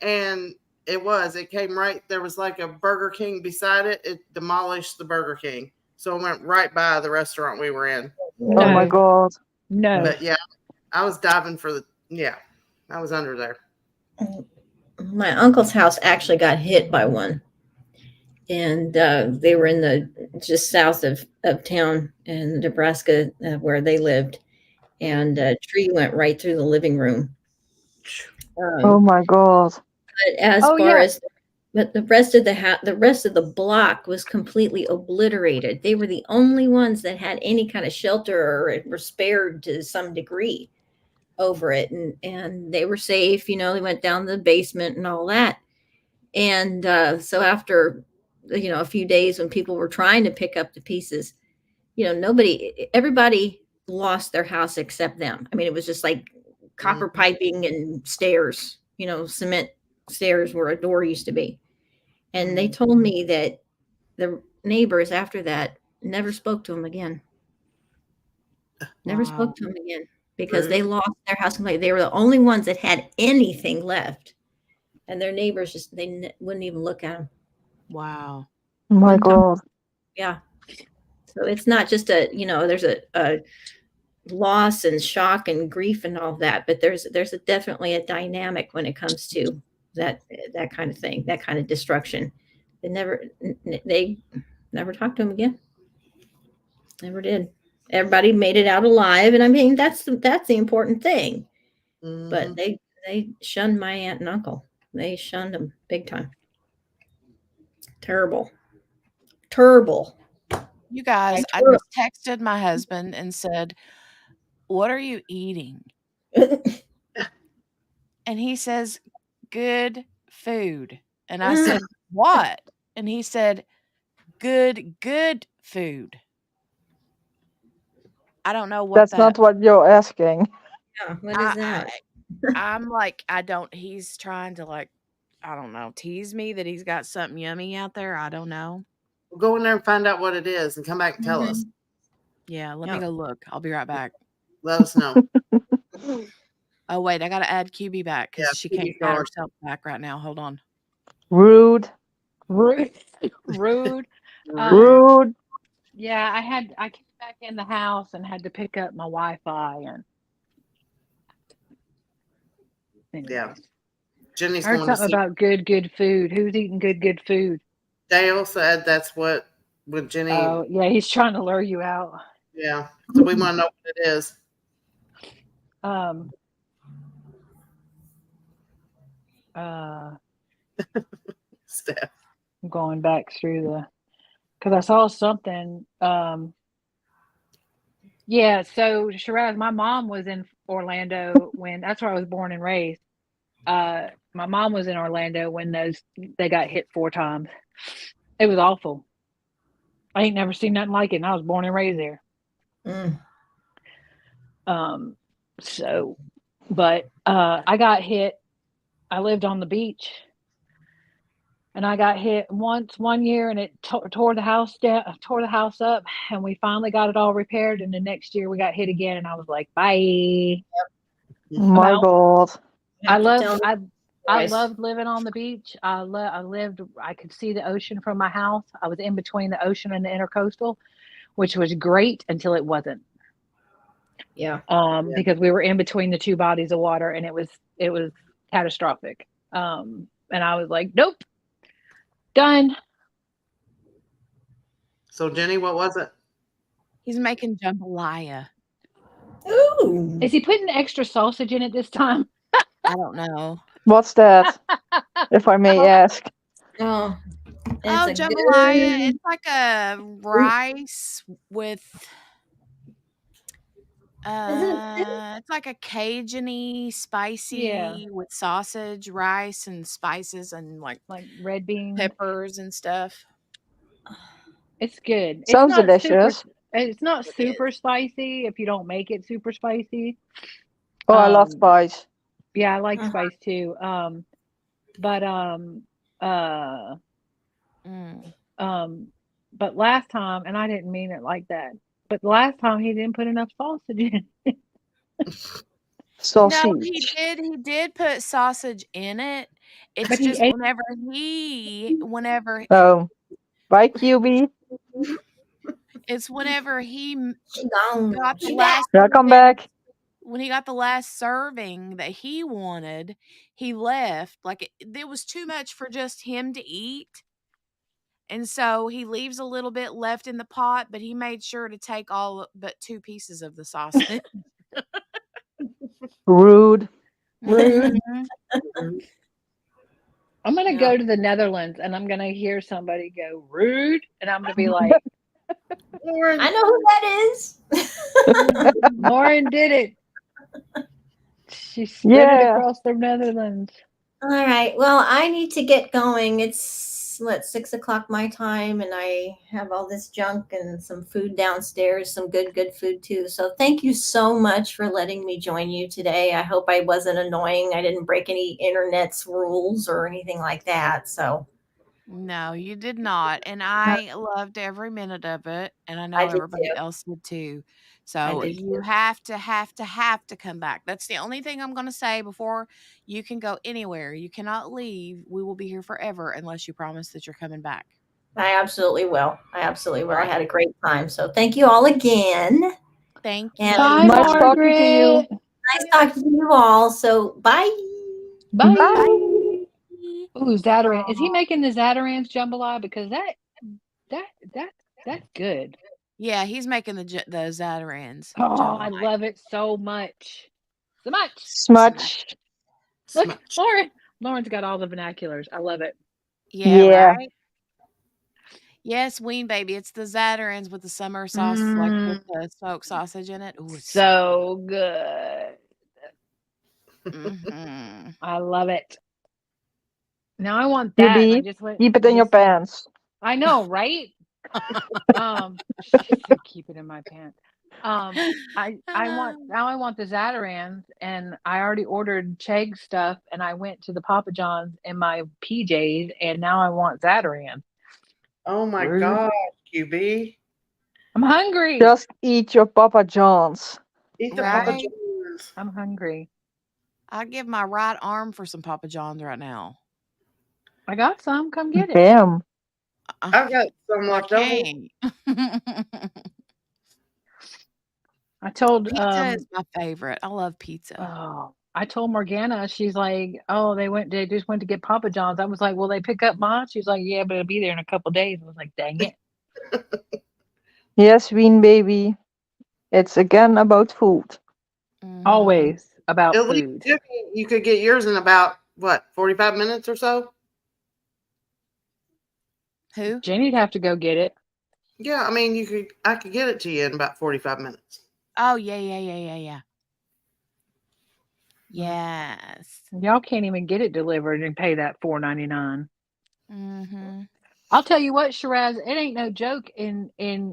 and it came right. There was like a Burger King beside it. It demolished the Burger King, so it went right by the restaurant we were in. No. Oh my God! No. But yeah, I was diving for I was under there. My uncle's house actually got hit by one, and they were in the just south of town in Nebraska where they lived, and a tree went right through the living room. Oh my God! But as far as but the rest of the rest of the block was completely obliterated. They were the only ones that had any kind of shelter or were spared to some degree over it, and they were safe. They went down the basement and all that. And so after a few days when people were trying to pick up the pieces, everybody lost their house except them. I mean, it was just like copper piping and stairs, cement stairs where a door used to be. And they told me that the neighbors after that never spoke to him again. Never spoke to him again because they lost their house completely. They were the only ones that had anything left. And their neighbors they wouldn't even look at them. Wow. Oh my God. Yeah. So it's not just there's a loss and shock and grief and all that, but there's definitely a dynamic when it comes to that kind of thing, that kind of destruction. They never talked to him again. Never did. Everybody made it out alive, and I mean that's the important thing. But they shunned my aunt and uncle. They shunned them big time. Terrible. You guys, I just texted my husband and said, "What are you eating?" And he says, "Good food." And I said, "What?" And he said, good food. I don't know what That's that. not what you're asking. Yeah, what is that? I'm like, he's trying to I don't know, tease me that he's got something yummy out there. I don't know. We'll go in there and find out what it is and come back and tell us. Yeah, let me go look. I'll be right back. Let us know. Oh, wait, I got to add QB back because she can't add herself back right now. Hold on. Rude. Yeah, I came back in the house and had to pick up my Wi-Fi and. Yeah. Jenny's I heard going to something see. about good food. Who's eating good food? Dale said that's what with Jenny. Oh, yeah, he's trying to lure you out. Yeah. So we want to know what it is. Steph. I'm going back through because I saw something. Yeah, so Shiraz, my mom was in Orlando that's where I was born and raised. My mom was in Orlando when they got hit 4 times. It was awful. I ain't never seen nothing like it, and I was born and raised there. But I got hit. I lived on the beach, and I got hit once one year, and it tore the house down, tore the house up, and we finally got it all repaired. And the next year we got hit again, and I was like, bye. My God. I loved living on the beach. I could see the ocean from my house. I was in between the ocean and the intercoastal, which was great until it wasn't. Yeah. Because we were in between the two bodies of water, and it was catastrophic. And I was like, nope, done. So Jenny, what was it? He's making jambalaya. Ooh. Is he putting extra sausage in it this time? I don't know. What's that, if I may ask? Oh, Oh, jambalaya. It's like a rice with it's like a Cajun-y, spicy with sausage, rice, and spices, and like red beans, peppers, and stuff. It's good. Sounds delicious. It's not super spicy if you don't make it super spicy. Oh, I love spice. Yeah, I like spice too. But last time, and I didn't mean it like that, but last time he didn't put enough sausage in it. No, he did put sausage in it. It's But he just ate- whenever Oh, bye, QB. it's whenever he gone. got the She last Welcome serving- back. when he got the last serving that he wanted, he left. Like it was too much for just him to eat. And so he leaves a little bit left in the pot, but he made sure to take all but 2 pieces of the sausage. Rude. Rude. Mhm. I'm gonna go to the Netherlands and I'm gonna hear somebody go rude, and I'm gonna be like, I know who that is. Lauren did it. She spit it Yeah. across the Netherlands. All right. Well, I need to get going. It's 6 o'clock my time, and I have all this junk and some food downstairs, some good food too. So thank you so much for letting me join you today. I hope I wasn't annoying. I didn't break any internet's rules or anything like that. So No, you did not, and I loved every minute of it, and I know did everybody too. else did too. I So did you too. have to come back. That's the only thing I'm gonna say before you can go anywhere. You cannot leave. We will be here forever unless you promise that you're coming back. I absolutely will. I had a great time. So thank you all again. Thank And Bye, Nice talking to you. Margaret. nice talking to you all. So bye. Bye. Bye. Ooh, Zataran. Is he making the Zatarans jambalaya? Because that's good. Yeah, he's making the Zatarans. Oh, I jambalaya. love it so much. So much. Smudge. Look, Lauren's got all the vernaculars. I love it. Yeah, Yeah. right? Yes, Ween baby. It's the Zatarans with the summer sauce, like with the smoked sausage in it. Ooh, it's So good. Mhm. I love it. Now I want that. and I QB, just went. keep it in your pants. I know, right? She said keep it in my pants. I want the Zatarans, and I already ordered Chegg stuff, and I went to the Papa John's in my PJs, and now I want Zatarans. Oh my Rude. God, QB. I'm hungry. Just eat your Papa John's. Eat the Papa Right? John's. I'm hungry. I'd give my right arm for some Papa John's right now. I got some. Come get it. Damn. I've got some I left over. can't. I told Pizza is my favorite. I love pizza. Oh, I told Morgana, she's like, oh, they just went to get Papa John's. I was like, will they pick up mine? She's like, yeah, but it'll be there in a couple days. I was like, dang it. Yes, Ween baby. It's again about food. Always about At least food. you could get yours in about what, 45 minutes or so? Who? Jenny'd have to go get it. Yeah, I mean, I could get it to you in about 45 minutes. Oh, yeah. Yes. Y'all can't even get it delivered and pay that $4.99. Mm-hmm. I'll tell you what, Shiraz, it ain't no joke in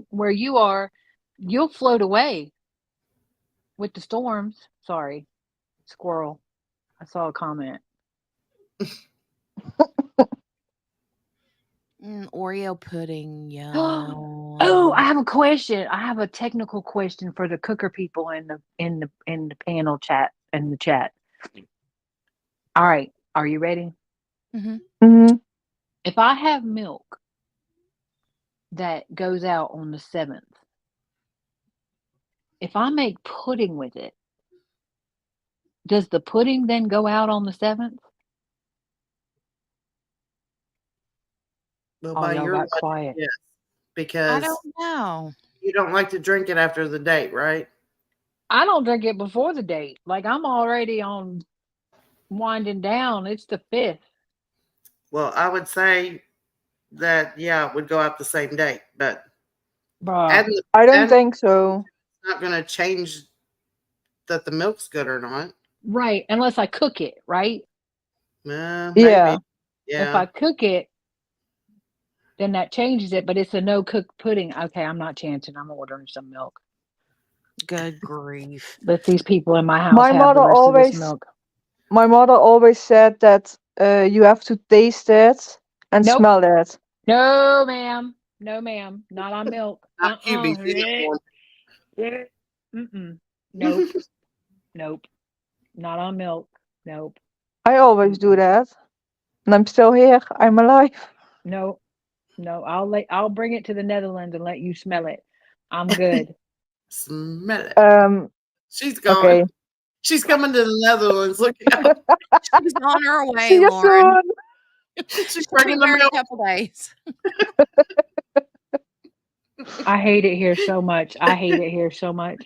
where you are. You'll float away with the storms. Sorry, squirrel. I saw a comment. Oreo pudding, yum. Oh, I have a question. I have a technical question for the cooker people in the panel chat in the chat. All right, are you ready? Mm-hmm. If I have milk that goes out on the 7th, if I make pudding with it, does the pudding then go out on the 7th? Well, Oh, by y'all your got logic, quiet. yes, I because don't know. you don't like to drink it after the date, right? I don't drink it before the date. Like, I'm already on winding down. It's the 5th. Well, I would say that, yeah, it would go out the same date, but Bruh. I don't adding think so. it's not going to change that the milk's good or not. Right, unless I cook it, right? Maybe. Yeah. If Yeah. I cook it, then that changes it, but it's a no-cook pudding. Okay, I'm not chancing. I'm ordering some milk. Good grief. Let these people in my house My have the mother rest of this always milk. my mother always said that you have to taste it and Nope. smell it. No, ma'am. No, ma'am. Not on milk. Not QB's uniform. Mm-mm. Nope. Nope. Not on milk. Nope. I always do that. And I'm still here. I'm alive. No. No. I'll bring it to the Netherlands and let you smell it. I'm good. Smell it. She's going. Okay. She's coming to the Netherlands. Look out. She's on her way, See you Lauren. She's She'll be bringing the there in a milk. couple days. I hate it here so much. I hate it here so much.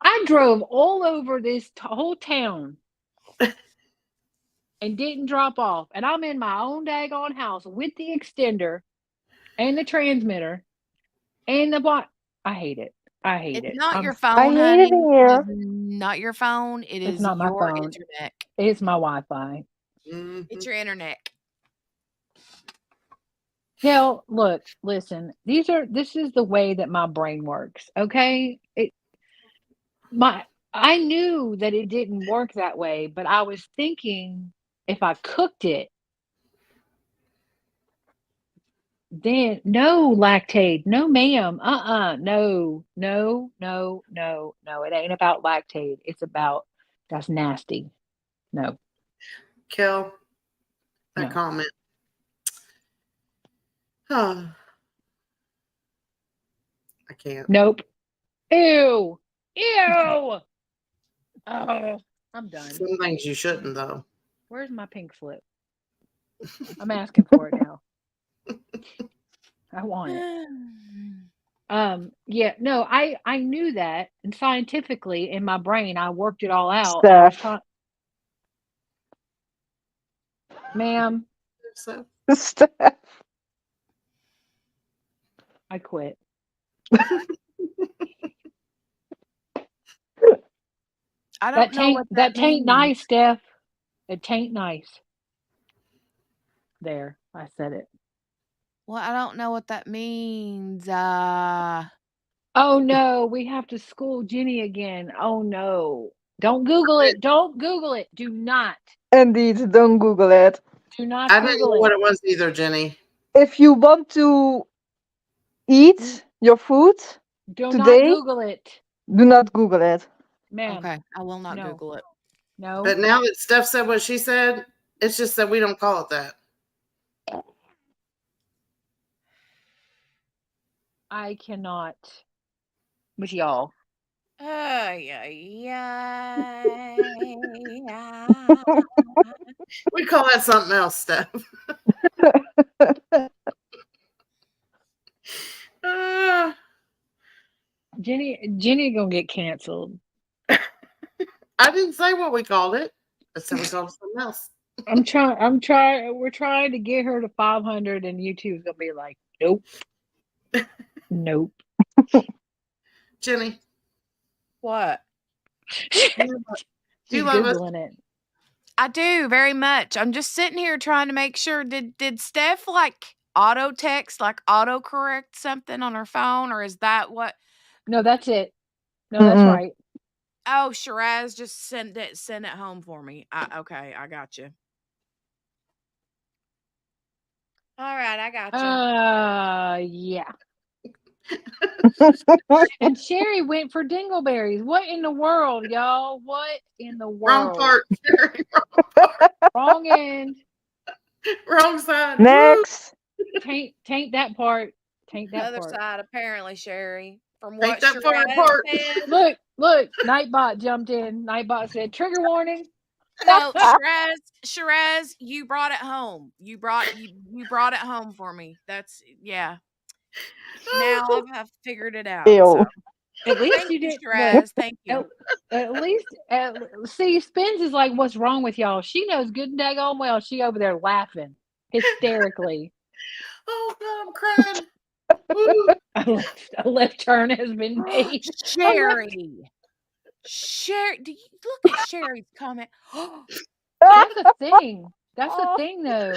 I drove all over this whole town and didn't drop off. And I'm in my own daggone house with the extender and the transmitter and the block. I hate it. I hate It's it. not your I phone, hate it honey. It here. is not your phone. It It's is not my your phone. internet. It's my Wi-Fi. It's your internet. Now, look, listen. This is the way that my brain works. Okay, I knew that it didn't work that way, but I was thinking if I cooked it, then no lactate, no ma'am, no, no, no, no, no. It ain't about lactate. It's about that's nasty. No, Kel, that no. comment. Oh, I can't. Nope. Ew. Ew. Oh, I'm done. Some things you shouldn't, though. Where's my pink slip? I'm asking for it now. I want it. Yeah, no, I knew that, and scientifically in my brain, I worked it all out. I was Steph. trying, ma'am, So, Steph. I quit. I don't know what that tain't means. nice, Steph. It tain't nice. There, I said it. Well, I don't know what that means. Oh no, we have to school Jenny again. Oh no. Don't Google it. Don't Google it. Do not. Indeed, don't Google it. Do not I didn't know Google what it. it was either, Jenny. If you want to eat your food Do today, not Google it. do not Google it. Ma'am. Okay, I will not No. Google it. No. But now that Steph said what she said, it's just that we don't call it that. I cannot with y'all. Yeah. We call that something else, Steph. Jenny gonna get canceled. I didn't say what we called it. I said we called it something else. We're trying to get her to 500, and YouTube's gonna be like, nope. Nope. Jenny. What? She's love us? Googling it. I do very much. I'm just sitting here trying to make sure. Did Steph like auto text, like autocorrect something on her phone, or is that what? No, that's it. No, that's right. Oh, Shiraz just send it home for me. Okay, I got you. All right, I got you. Yeah. And Sherry went for dingleberries. What in the world, y'all? What in the world? Wrong part, Sherry. Wrong end. Wrong side. Next. Taint that part. Taint that Other part. side, apparently, Sherry. from Ain't what that far Shiraz apart. said. Look, Nightbot jumped in. Nightbot said, trigger warning. No, Shiraz, you brought it home. You brought it home for me. That's yeah. Now I've figured it out. Ew. So At least thank you you, didn't look. Shiraz. Thank you. At least, see, Spins is like, what's wrong with y'all? She knows good and daggone well. She over there laughing hysterically. Oh God, I'm crying. Woo. A left turn has been made. Sherry. Sherry, do you look at Sherry's comment? That's a thing. That's a thing, though.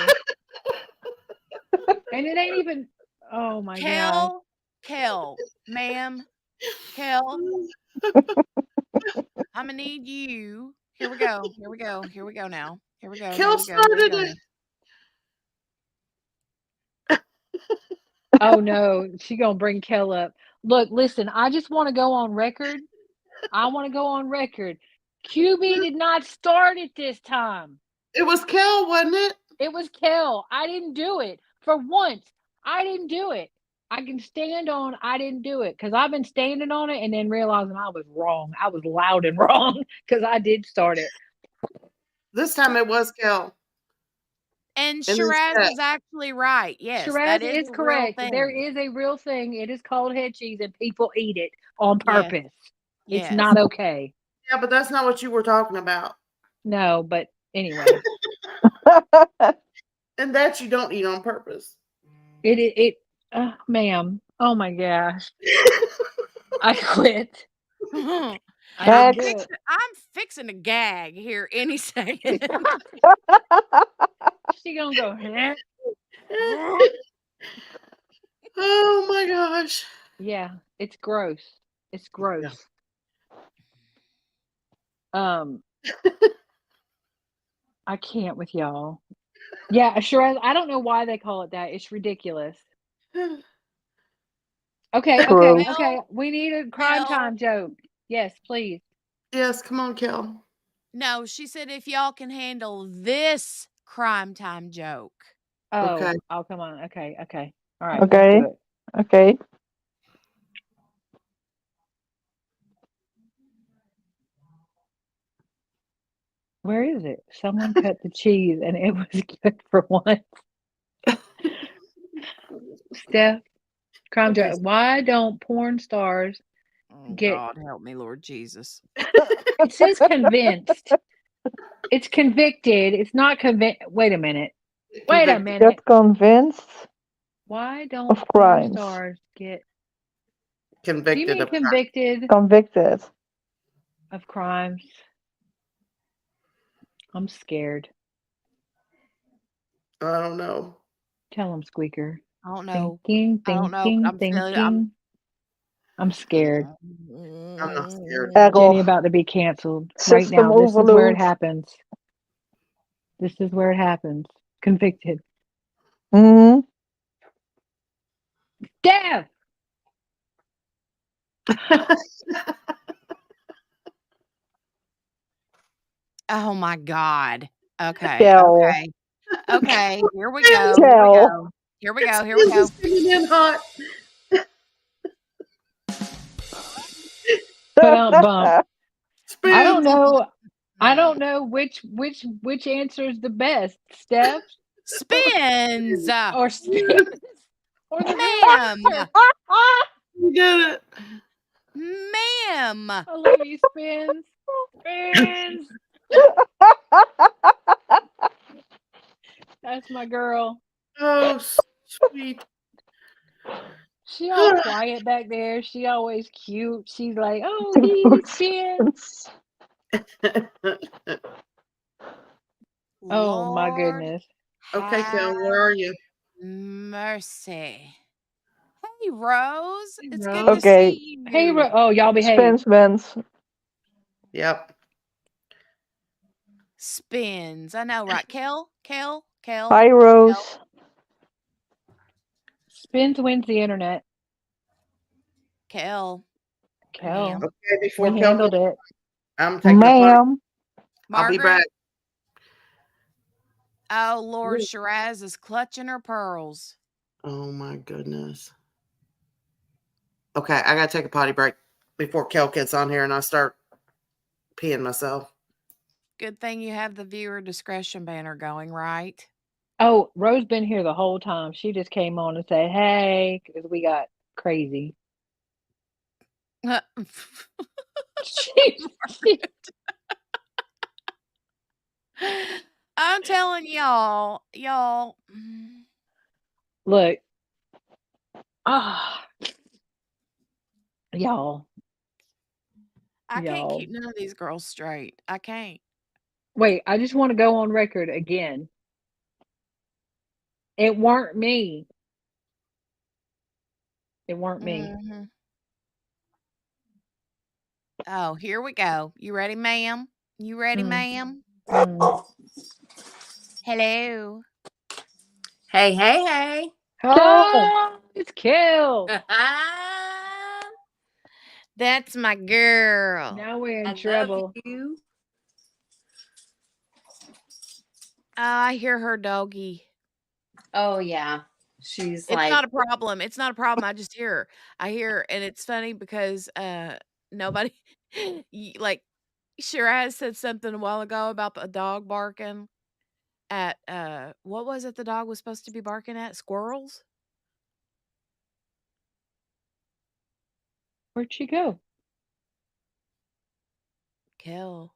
And it ain't even. Oh my god. Kel, ma'am, Kel, I'm gonna need you. Here we go. Here we go. Here we go now. Here we go. Here Kel we go. Here we started go it. now. Oh no, she gonna bring Kel up. Look, listen, I just want to go on record. I want to go on record. QB did not start it this time. It was Kel, wasn't it? It was Kel. I didn't do it. For once, I didn't do it. I can stand on I didn't do it because I've been standing on it and then realizing I was wrong. I was loud and wrong because I did start it. This time it was Kel. And In this Shiraz chat. is actually right. Yes, Shiraz that is is a real correct. There thing. is a real thing. It is called head cheese and people eat it on Yes. purpose. Yes. It's not okay. Yeah, but that's not what you were talking about. No, but anyway. And that you don't eat on purpose. Ma'am. Oh my gosh. I quit. I I'm didn't do it. fixing to gag here any second. She gonna go, huh? Oh my gosh. Yeah, it's gross. It's gross. I can't with y'all. Yeah, sure. I don't know why they call it that. It's ridiculous. Okay, True. okay. We need a crime time joke. Yes, please. Yes, come on, Kel. No, she said if y'all can handle this crime time joke. Oh, Okay. oh, come on. Okay. All right, Okay. let's do it. Okay. Where is it? Someone cut the cheese and it was good for once. Steph, crime joke. Why don't porn stars get? God help me, Lord Jesus. It says convinced. It's convicted. It's not convinced. Wait a minute. Wait a minute. Get convinced Why don't of porn crimes. stars get convicted Do you mean of convicted Convicted. of crimes? I'm scared. I don't know. Tell him, Squeaker. I don't know. Thinking. I'm scared. I'm not scared. Jenny about to be canceled right System now. This is where it overload. happens. This is where it happens. Convicted. Mm-hmm. Death. Oh my God. Okay. Kel. Okay. Here we go. Kel. Here we go. It's coming in hot. Put on bump. I don't Spins. know. I don't know which answer is the best. Steph Spins. or spins or the Ma'am. You get it. Ma'am. I love you, spins. Spins. That's my girl. Oh, sweet. She all quiet back there. She always cute. She's like, oh, he spins. Oh my goodness. Okay, Kel, where are you? Mercy. Hey, Rose. It's good Okay. to see you. Hey, oh, y'all behave. Spins. Yep. Spins. I know, right? Kel. Hi, Rose. Spins wins the internet. Kel. Kel. Okay, before We Kel handled it. I'm taking a part. Ma'am. I'll be back. Oh, Lord, Shiraz is clutching her pearls. Oh my goodness. Okay, I gotta take a potty break before Kel gets on here and I start peeing myself. Good thing you have the viewer discretion banner going, right? Oh, Rose been here the whole time. She just came on and said, "Hey," because we got crazy. I'm telling y'all. Look, y'all. I can't Y'all. keep none of these girls straight. I can't. Wait, I just want to go on record again. It weren't me. It weren't me. Mm-hmm. Oh, here we go. You ready, ma'am? You ready, ma'am? Hello. Hey. Oh, it's Kel. That's my girl. Now we're in I trouble. love you. I hear her doggy. Oh yeah. She's It's like, not a problem. It's not a problem. I just hear her. I hear her, and it's funny because nobody like Shiraz said something a while ago about the dog barking at what was it the dog was supposed to be barking at? Squirrels? Where'd she go? Kel.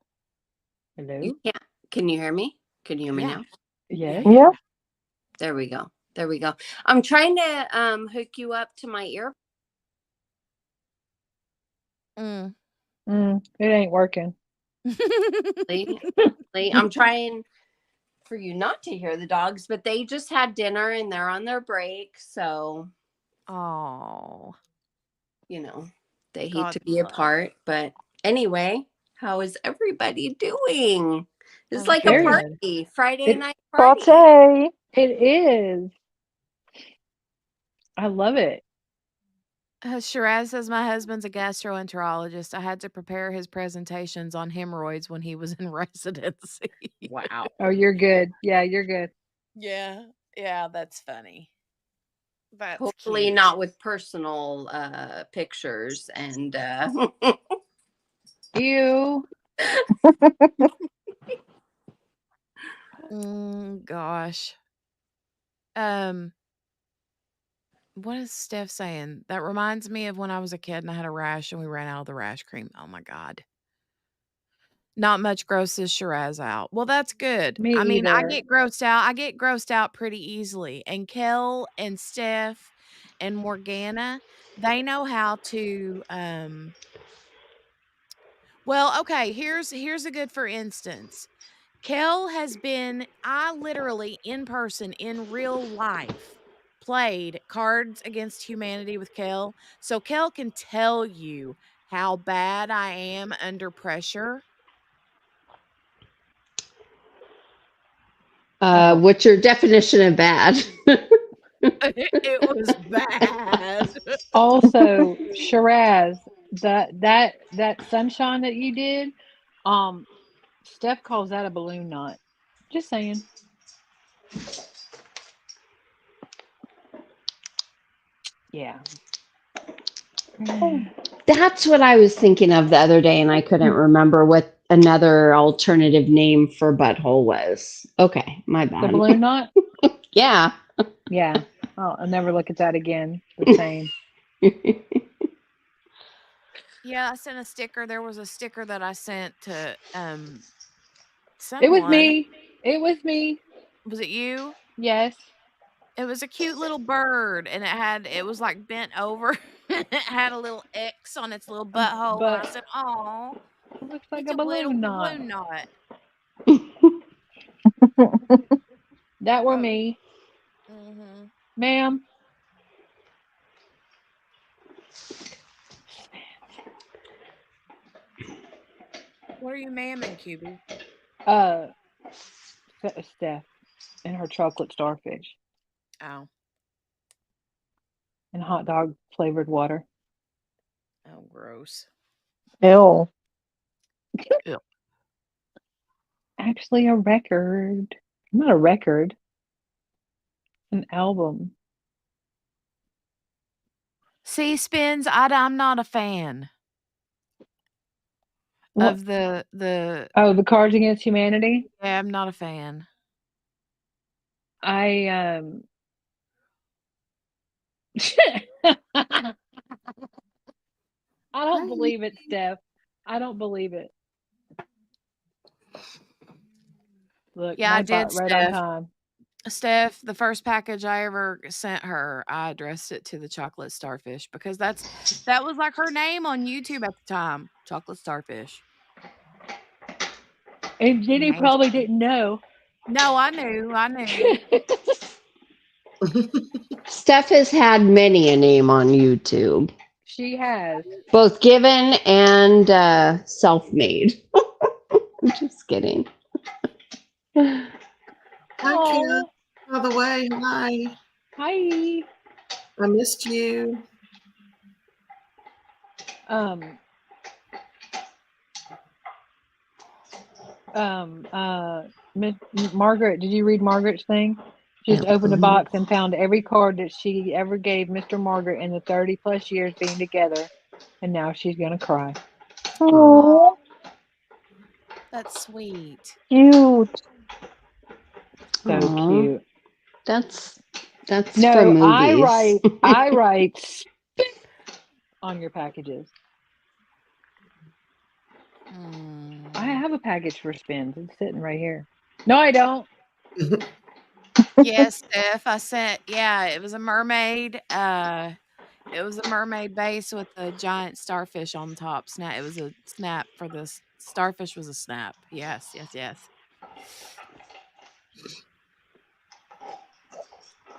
Hello? you can't. Can you hear me? Can you hear me Yeah. now? Yes. Yeah. There we go. I'm trying to hook you up to my ear. Mm. It ain't working. I'm trying for you not to hear the dogs, but they just had dinner and they're on their break, so Oh. you know, they hate God to be bless. apart. But anyway, how is everybody doing? It's I'm like a Very good. party, Friday night Party. party. It is. I love it. Shiraz says my husband's a gastroenterologist. I had to prepare his presentations on hemorrhoids when he was in residency. Wow. Oh, you're good. Yeah, you're good. Yeah. Yeah, that's funny. That's Hopefully cute. not with personal pictures and Ew. Gosh. What is Steph saying? That reminds me of when I was a kid and I had a rash and we ran out of the rash cream. Oh my God. Not much grosses Shiraz out. Well, that's good. Me I mean, I either. get grossed out. I get grossed out pretty easily. And Kel and Steph and Morgana, they know how to well, okay, here's a good for instance. Kel has been I literally in person in real life played Cards Against Humanity with Kel. So Kel can tell you how bad I am under pressure. what's your definition of bad? It was bad. Also, Shiraz, that sunshine that you did, Steph calls that a balloon knot. Just saying. Yeah. That's what I was thinking of the other day, and I couldn't remember what another alternative name for butthole was. Okay, my The bad. balloon knot? Yeah. Yeah. Oh, I'll never look at that again. The same. Yeah, I sent a sticker. There was a sticker that I sent to It was someone. me. It was me. Was it you? Yes. It was a cute little bird and it was like bent over. It had a little X on its little butthole and I But said, "Oh, it looks like it's a a little balloon knot. balloon knot." That were me. Mhm. Ma'am. What are you mamming, QB? Steph and her chocolate starfish Oh. and hot dog flavored water. Oh, gross. Ew. Ew. Actually, a record. Not a record. An album. See, Spins, I'm not a fan What? of the. Oh, the Cards Against Humanity. Yeah, I'm not a fan. I I don't believe it, Steph. I don't believe it. Look, Yeah, I did, right on Steph. time. Steph, the first package I ever sent her, I addressed it to the chocolate starfish because that was like her name on YouTube at the time. Chocolate starfish. And Jenny probably didn't know. No, I knew. Steph has had many a name on YouTube, She has. both given and self-made. I'm just kidding. Hi, Kim. By the way, hi. Hi. I missed you. Margaret, did you read Margaret's thing? She just opened a box and found every card that she ever gave Mr. Margaret in the 30+ years being together, and now she's gonna cry. Oh, that's sweet. Cute. So Aw, cute. That's for No, movies. I write spit on your packages. I have a package for Spins. It's sitting right here. No, I don't. Yes, Steph. I sent. Yeah, it was a mermaid. It was a mermaid base with a giant starfish on top. It was a snap for this. Starfish was a snap. Yes.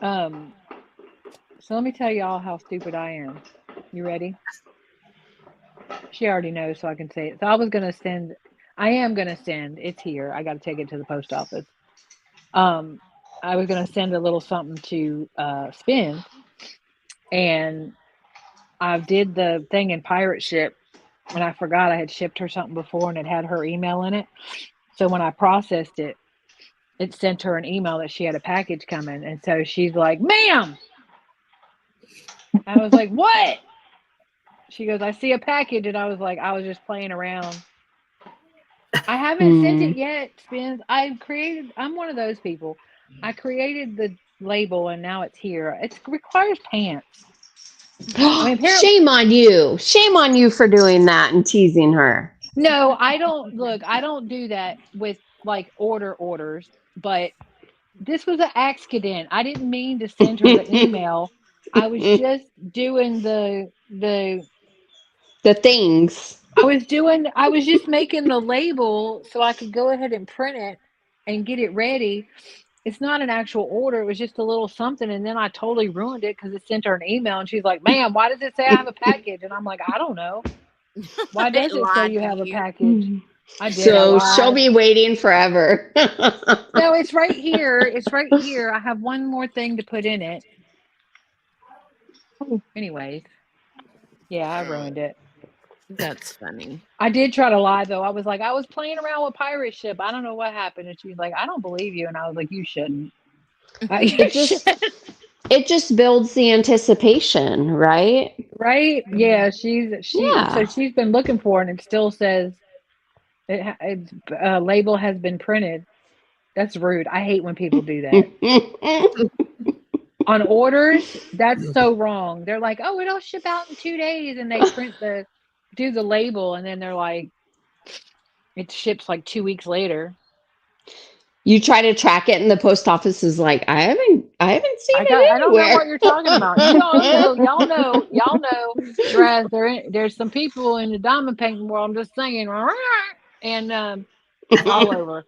So let me tell y'all how stupid I am. You ready? She already knows, so I can say it. So I am gonna send. It's here. I got to take it to the post office. I was gonna send a little something to Spin, and I did the thing in Pirate Ship, and I forgot I had shipped her something before, and it had her email in it. So when I processed it, it sent her an email that she had a package coming, and so she's like, "Ma'am," I was like, "What?" She goes, "I see a package," and I was like, "I was just playing around." I haven't sent it yet, Spins. I'm one of those people. I created the label and now it's here. It requires pants. I mean, Shame on you. Shame on you for doing that and teasing her. No, I don't do that with like orders, but this was an accident. I didn't mean to send her the email. I was just doing the things. I was just making the label so I could go ahead and print it and get it ready. It's not an actual order. It was just a little something. And then I totally ruined it because it sent her an email and she's like, "Ma'am, why does it say I have a package?" And I'm like, "I don't know. Why does it say you have a package?" I did. So she'll be waiting forever. No, it's right here. It's right here. I have one more thing to put in it. Anyways. Yeah, I ruined it. That's funny. I did try to lie though. I was like, I was playing around with Pirate Ship. I don't know what happened. And she's like, "I don't believe you." And I was like, "You shouldn't." It just builds the anticipation, right? Right? Yeah, so she's been looking for it and it still says its label has been printed. That's rude. I hate when people do that. On orders, that's so wrong. They're like, "Oh, it'll ship out in 2 days," and they do the label, and then they're like, it ships like 2 weeks later. You try to track it, and the post office is like, I haven't seen it anywhere. I don't know what you're talking about. Y'all know. Whereas there's some people in the diamond painting world. I'm just saying, and all over.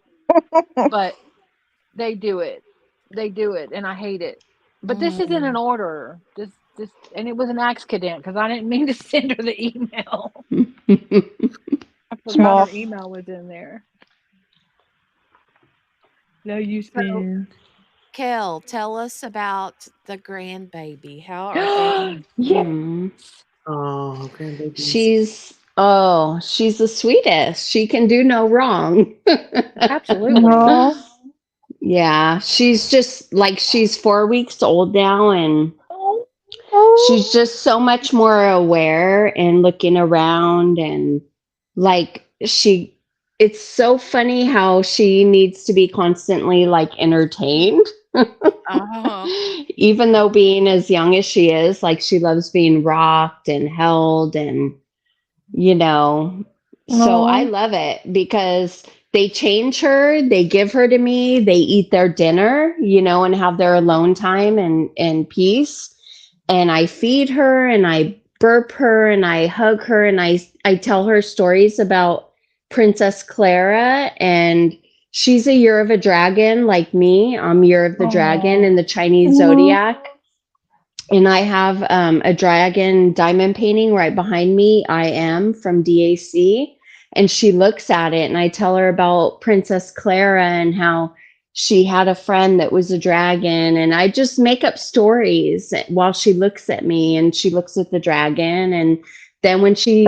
But they do it, and I hate it. But this isn't an order. This, and it was an accident because I didn't mean to send her the email. I forgot her email was in there. No, you Spin. Kel, tell us about the grandbaby. How are they? Oh, grandbaby. She's the sweetest. She can do no wrong. Absolutely. Yeah, she's just like she's 4 weeks old now, and she's just so much more aware and looking around, and like it's so funny how she needs to be constantly like entertained. Even though being as young as she is, like she loves being rocked and held, and so I love it because they change her, they give her to me, they eat their dinner, and have their alone time and peace. And I feed her and I burp her and I hug her and I tell her stories about Princess Clara, and she's a year of a dragon like me. I'm year of the dragon in the Chinese zodiac. And I have a dragon diamond painting right behind me. I am from DAC. And she looks at it and I tell her about Princess Clara and how she had a friend that was a dragon. And I just make up stories while she looks at me and she looks at the dragon. And then when she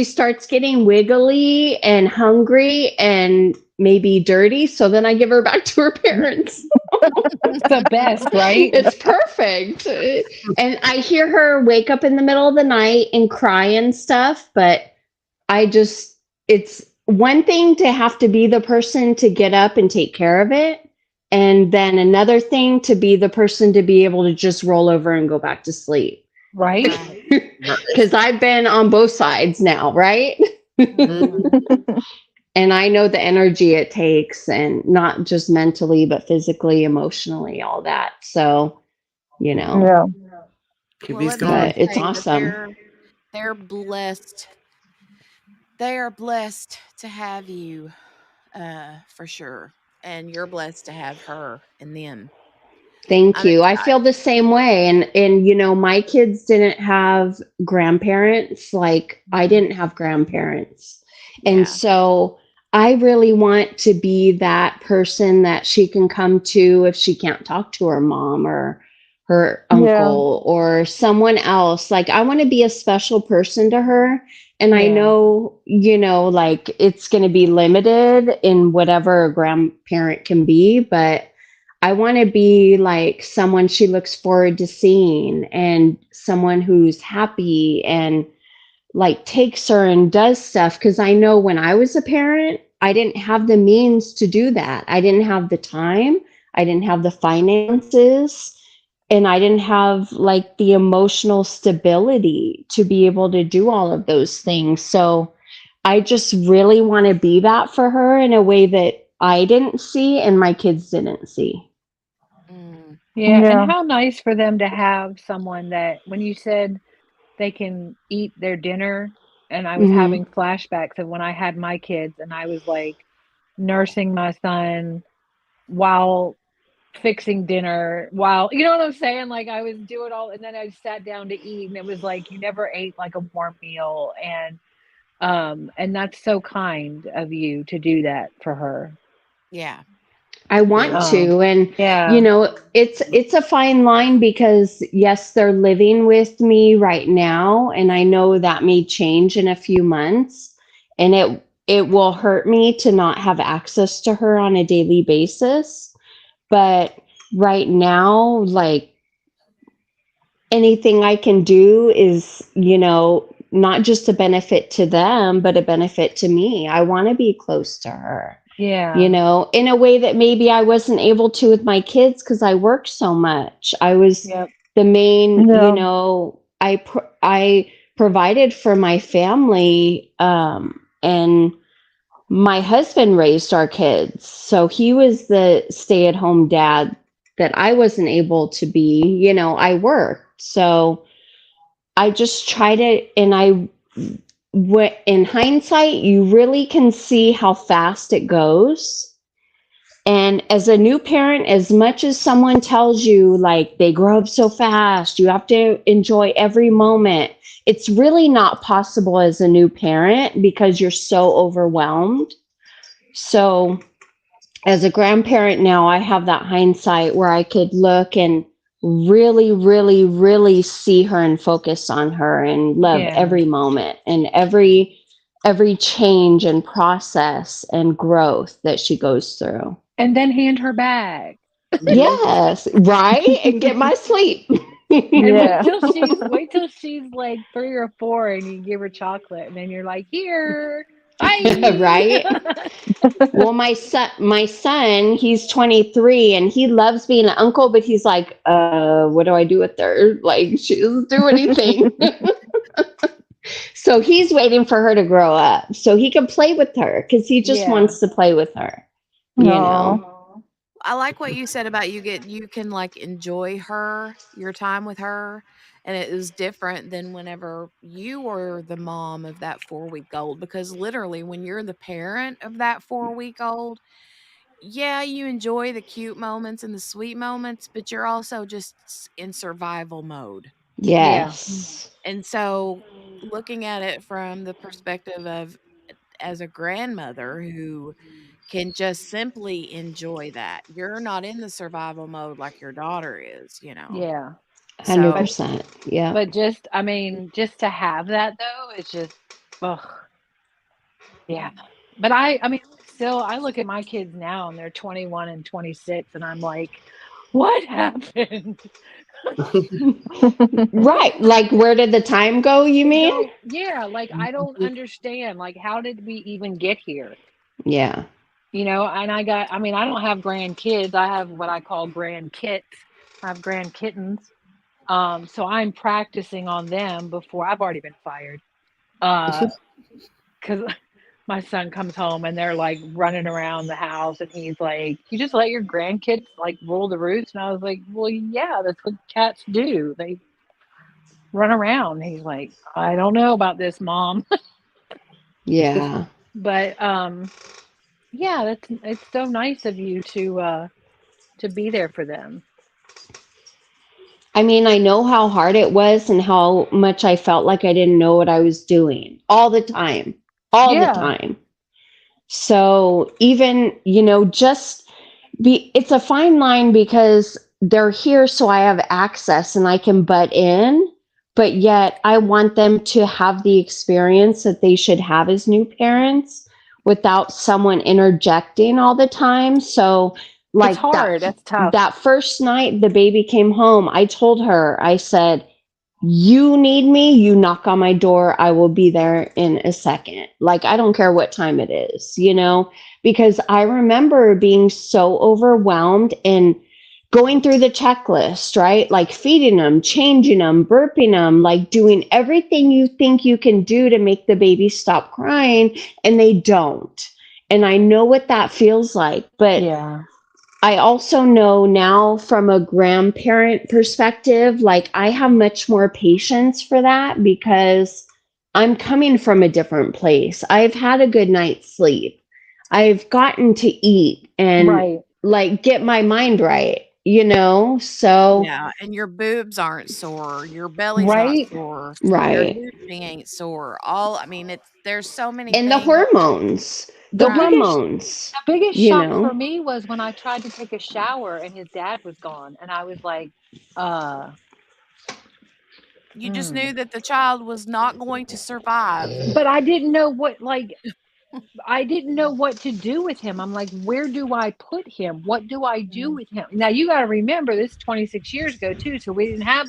starts getting wiggly and hungry and maybe dirty, so then I give her back to her parents. It's the best, right? It's perfect. And I hear her wake up in the middle of the night and cry and stuff, but it's one thing to have to be the person to get up and take care of it. And then another thing to be the person to be able to just roll over and go back to sleep. Right. Because I've been on both sides now, right? And I know the energy it takes, and not just mentally, but physically, emotionally, all that. So, Yeah. But it's awesome. They're blessed. They are blessed to have you, for sure. And you're blessed to have her and them. Thank you. I feel the same way. And my kids didn't have grandparents. Like I didn't have grandparents. And so I really want to be that person that she can come to if she can't talk to her mom or her uncle or someone else. Like I want to be a special person to her. And I know, like it's going to be limited in whatever a grandparent can be, but I want to be like someone she looks forward to seeing, and someone who's happy and like takes her and does stuff. Cause I know when I was a parent, I didn't have the means to do that. I didn't have the time. I didn't have the finances, and I didn't have like the emotional stability to be able to do all of those things. So I just really want to be that for her in a way that I didn't see and my kids didn't see. Yeah. And how nice for them to have someone that, when you said they can eat their dinner, and I was having flashbacks of when I had my kids and I was like nursing my son while fixing dinner, while, you know what I'm saying? Like I was doing all, and then I sat down to eat, and it was like, you never ate like a warm meal. And that's so kind of you to do that for her. Yeah. I want to. And, it's a fine line because yes, they're living with me right now. And I know that may change in a few months, and it will hurt me to not have access to her on a daily basis. But right now, like anything I can do is, not just a benefit to them, but a benefit to me. I want to be close to her. Yeah. In a way that maybe I wasn't able to with my kids because I worked so much. I was the main, I provided for my family, and my husband raised our kids. So he was the stay-at-home dad that I wasn't able to be. I worked. So I just tried it, and in hindsight, you really can see how fast it goes. And as a new parent, as much as someone tells you like they grow up so fast, you have to enjoy every moment. It's really not possible as a new parent because you're so overwhelmed. So as a grandparent now, I have that hindsight where I could look and really, really, really see her and focus on her and love every moment and every change and process and growth that she goes through. And then hand her back. Yes, right? And get my sleep. And Yeah. wait till she's like 3 or 4 and you give her chocolate and then you're like, here, bye. Right? Well, my son, he's 23 and he loves being an uncle, but he's like, what do I do with her? Like, she doesn't do anything. So he's waiting for her to grow up so he can play with her because he just Yeah. wants to play with her, you know? Aw. I like what you said about you can like enjoy your time with her, and it is different than whenever you were the mom of that 4-week-old, because literally when you're the parent of that 4-week-old, yeah, you enjoy the cute moments and the sweet moments, but you're also just in survival mode. Yeah. Yes. And so looking at it from the perspective of as a grandmother who can just simply enjoy that. You're not in the survival mode like your daughter is, you know. Yeah. So, 100%. Yeah. But just, I mean, just to have that though, it's just, ugh, yeah. But I mean, still, I look at my kids now and they're 21 and 26, and I'm like, what happened? Right. Like, where did the time go, you mean? Yeah, like I don't understand. Like, how did we even get here? Yeah. You know, and I mean, I don't have grandkids. I have what I call grand kits. I have grand kittens. So I'm practicing on them before I've already been fired. Because my son comes home and they're like running around the house and he's like, you just let your grandkids like rule the roost? And I was like, well, yeah, that's what cats do. They run around. He's like, I don't know about this, Mom. Yeah. But yeah, it's so nice of you to be there for them. I mean, I know how hard it was and how much I felt like I didn't know what I was doing all the time. All the Yeah. time. So even, it's a fine line because they're here so I have access and I can butt in, but yet I want them to have the experience that they should have as new parents without someone interjecting all the time. So like It's hard. That's tough. that first night the baby came home, I told her, I said, you need me, you knock on my door, I will be there in a second. Like, I don't care what time it is, because I remember being so overwhelmed and going through the checklist, right? Like feeding them, changing them, burping them, like doing everything you think you can do to make the baby stop crying, and they don't. And I know what that feels like, but yeah. I also know now from a grandparent perspective, like I have much more patience for that because I'm coming from a different place. I've had a good night's sleep. I've gotten to eat and Right. like get my mind right, So yeah, and your boobs aren't sore, your belly's not Right. sore, your right. hoochie ain't sore. I mean, there's so many And the things. hormones. The Right. hormones. The biggest you shock know. for me was when I tried to take a shower and his dad was gone, and I was like, You just knew that the child was not going to survive. But I didn't know I didn't know what to do with him. I'm like, where do I put him? What do I do with him? Now you got to remember this is 26 years ago too, so we didn't have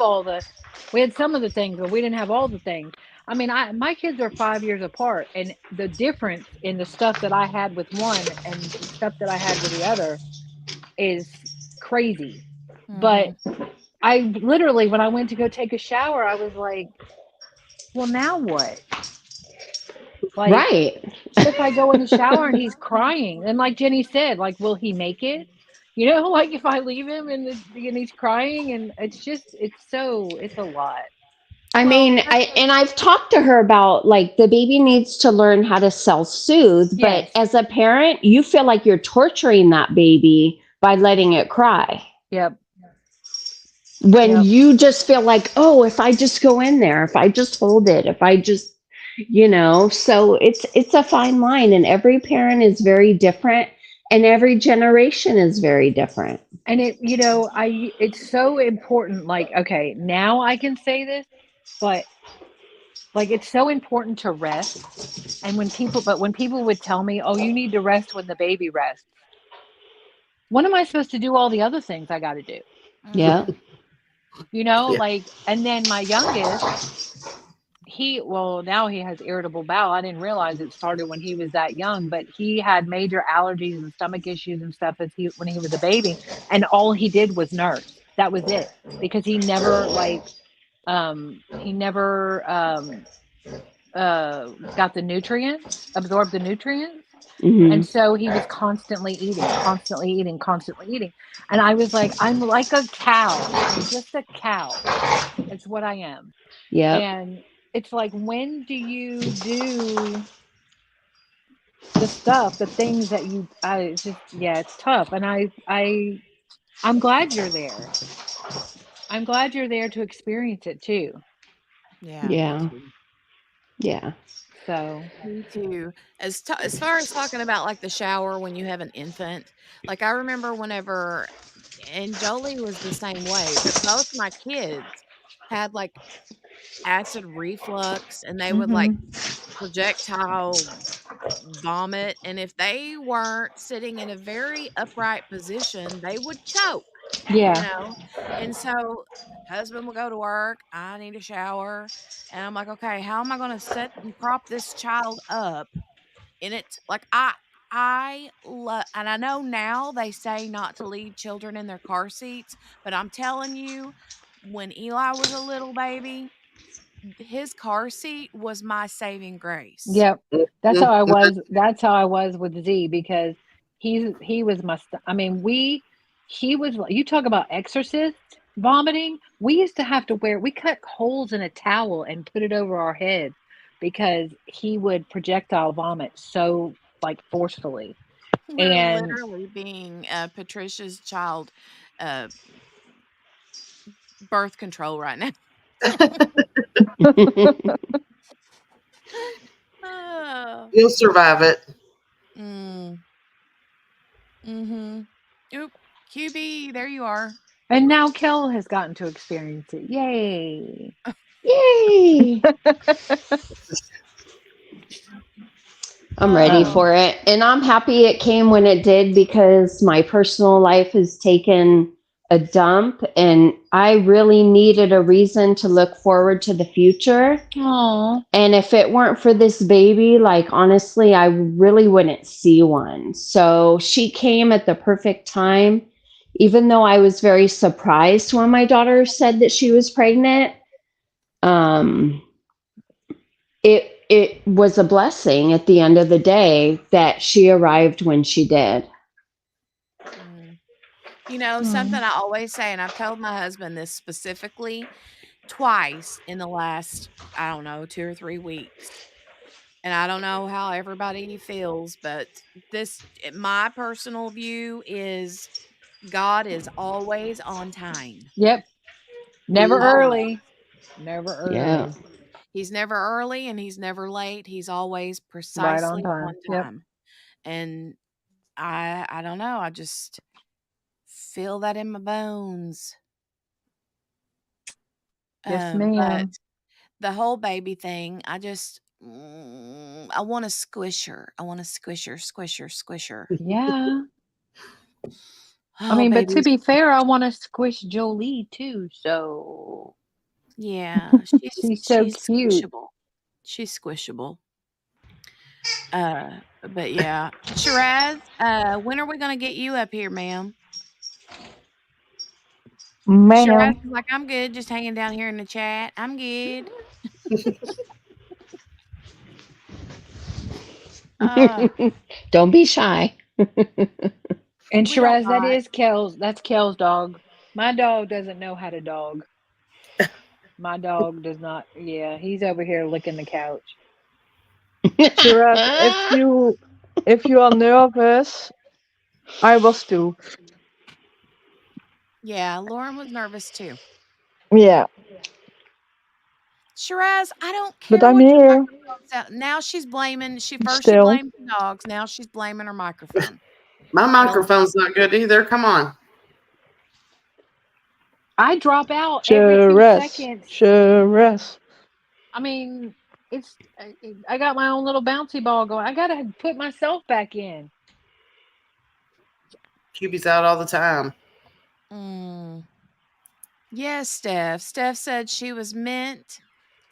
we had some of the things, but we didn't have all the things. I mean, my kids are 5 years apart, and the difference in the stuff that I had with one and the stuff that I had with the other is crazy. But I literally, when I went to go take a shower, I was like, well, now what? Like, right. what if I go in the shower and he's crying? And like Jenny said, like, will he make it? Like if I leave him and he's crying, and it's a lot. I mean, I've talked to her about like the baby needs to learn how to self-soothe, but Yes. as a parent, you feel like you're torturing that baby by letting it cry. Yep. When you just feel like, oh, if I just go in there, if I just hold it, if I just, so it's a fine line, and every parent is very different and every generation is very different. And it's so important. Like, okay, now I can say this, but like, it's so important to rest. And when people would tell me, oh, you need to rest when the baby rests. When am I supposed to do all the other things I got to do? Yeah. You know, Yeah. like, and then my youngest, now he has irritable bowel. I didn't realize it started when he was that young, but he had major allergies and stomach issues and stuff when he was a baby, and all he did was nurse. That was it, because he never got the nutrients, absorbed the nutrients. And Mhm. so he was constantly eating, constantly eating, constantly eating. And I was like, I'm like a cow. I'm just a cow. It's what I am. Yep. And it's like, when do you do the things that it's tough. And I'm glad you're there. I'm glad you're there to experience it too. Yeah, me Yeah. too. Yeah. So, Me too. As far as talking about like the shower when you have an infant, like I remember whenever, and Jolie was the same way, but both my kids had like acid reflux and they would like mhm. projectile vomit. And if they weren't sitting in a very upright position, they would choke, you Yeah. know? And so husband will go to work. I need a shower. And I'm like, okay, how am I going to set and prop this child up? And it's like, I love, and I know now they say not to leave children in their car seats, but I'm telling you, when Eli was a little baby, his car seat was my saving grace. Yep. Mhm. That's how I was with Z, because he was I mean, he was, you talk about exorcist vomiting. We used to have to we cut holes in a towel and put it over our head because he would projectile vomit so like forcefully. We're And literally being Patricia's child uh, birth control right now. Oh. You'll survive it. Mm. Mm-hmm. Oop. QB, there you are. and now Kel has gotten to experience it. Yay. Yay. I'm ready Oh. for it. And I'm happy it came when it did, because my personal life has taken a dump and I really needed a reason to look forward to the future. Aww. And if it weren't for this baby, like honestly, I really wouldn't see one. So she came at the perfect time, even though I was very surprised when my daughter said that she was pregnant. Um, it was a blessing at the end of the day that she arrived when she did. Mm. You know, something I always say, and I've told my husband this specifically twice in the last, I don't know, 2 or 3 weeks. And I don't know how everybody feels, but my personal view is God is always on time. Yep. Never Mhm. early. Never Yeah. early. He's never early and he's never late. He's always Right on precisely on time. Yep. time. And I don't know, I just feel that in my bones. Yes, But ma'am. the whole baby thing, I want to squish her. I want to squish her, squish her. Yeah. I Oh, mean, but to babies. be fair, I want to squish Jolie too. So Yeah, she's so she's cute. squishable. She's squishable. But yeah, Shiraz, when are we gonna get you up here, ma'am? Shiraz Ma'am. is like, I'm good, just hanging down here in the chat. I'm good. Uh, Don't be shy. And we don't Shiraz, bite. That's Kel's dog. My dog doesn't know how to dog. My dog does not. Yeah, he's over here licking the couch. Shiraz, if you are nervous, I was too. Yeah, Lauren was nervous too. Yeah, Shiraz, I don't but care I'm what your here microphone sound. Now she's blaming. She still. blamed the dogs. Now she's blaming her microphone. My Well, microphone's not good either. Come on. I drop out every 2 seconds. Shiraz. I mean, I got my own little bouncy ball going. I gotta put myself back in. QB's out all the time. Yes, Steph. Steph said she was meant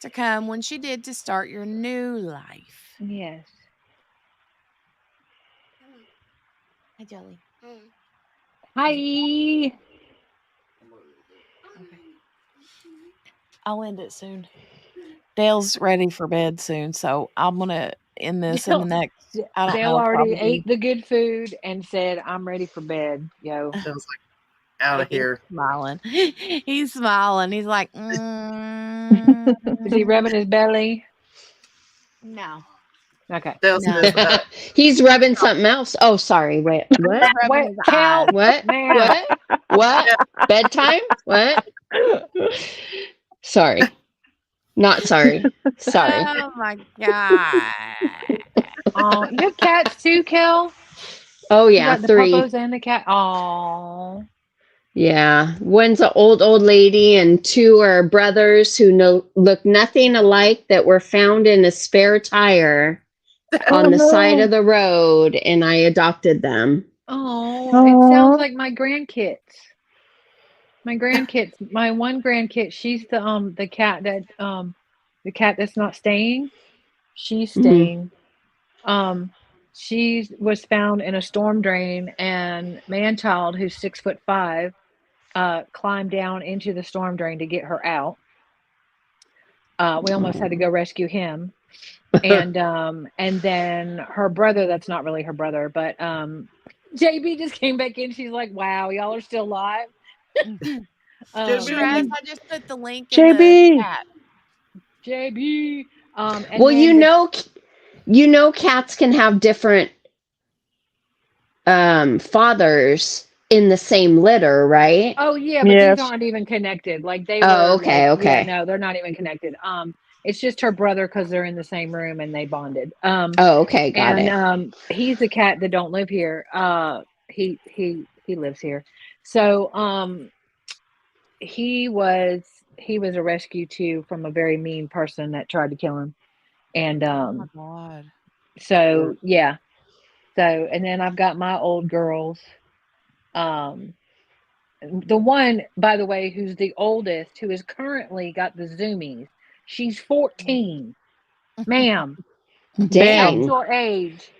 to come when she did to start your new life. Yes. Hi, Jelly. Hi. Okay. I'll end it soon. Dale's ready for bed soon, so I'm gonna end this in the next. I don't Dale know. already Probably. ate the good food and said, "I'm ready for bed." Yo. Sounds like out of here. Smiling. He's smiling. He's like, Is he rubbing his belly? No. Okay. Dale No. says, He's rubbing something else. Oh, sorry. Wait. What? He's rubbing What? his Cal? eyes. What? Man. What? What? Bedtime? What? Sorry. Not sorry. Sorry. Oh my god. Oh, you have cats too, Kel? Oh You yeah, got the 3. puppos and the cat. Oh. Yeah. One's an old lady, and 2 are brothers who look nothing alike that were found in a spare tire on the side of the road, and I adopted them. Oh, it sounds like my grandkids. My grandkids, my one grandkid, she's the cat that the cat that's not staying. She's staying. She was found in a storm drain, and man-child, who's 6'5", climbed down into the storm drain to get her out. We almost had to go rescue him. And then her brother, that's not really her brother, but JB just came back in. She's like, "Wow, y'all are still alive." Shiraz, I just put the link in JB. the chat. JB. And Well, then you know cats can have different fathers in the same litter, right? oh yeah, but these aren't even connected. Like they were. okay, like, yeah, okay. no, they're not even connected. It's just her brother because they're in the same room and they bonded. Okay, got it. He's a cat that don't live here. He lives here. So he was a rescue too from a very mean person that tried to kill him. And Oh my god. so yeah. So and then I've got my old girls. The one, by the way, who's the oldest, who is currently got the zoomies. She's 14. Ma'am. Dang. That's your age.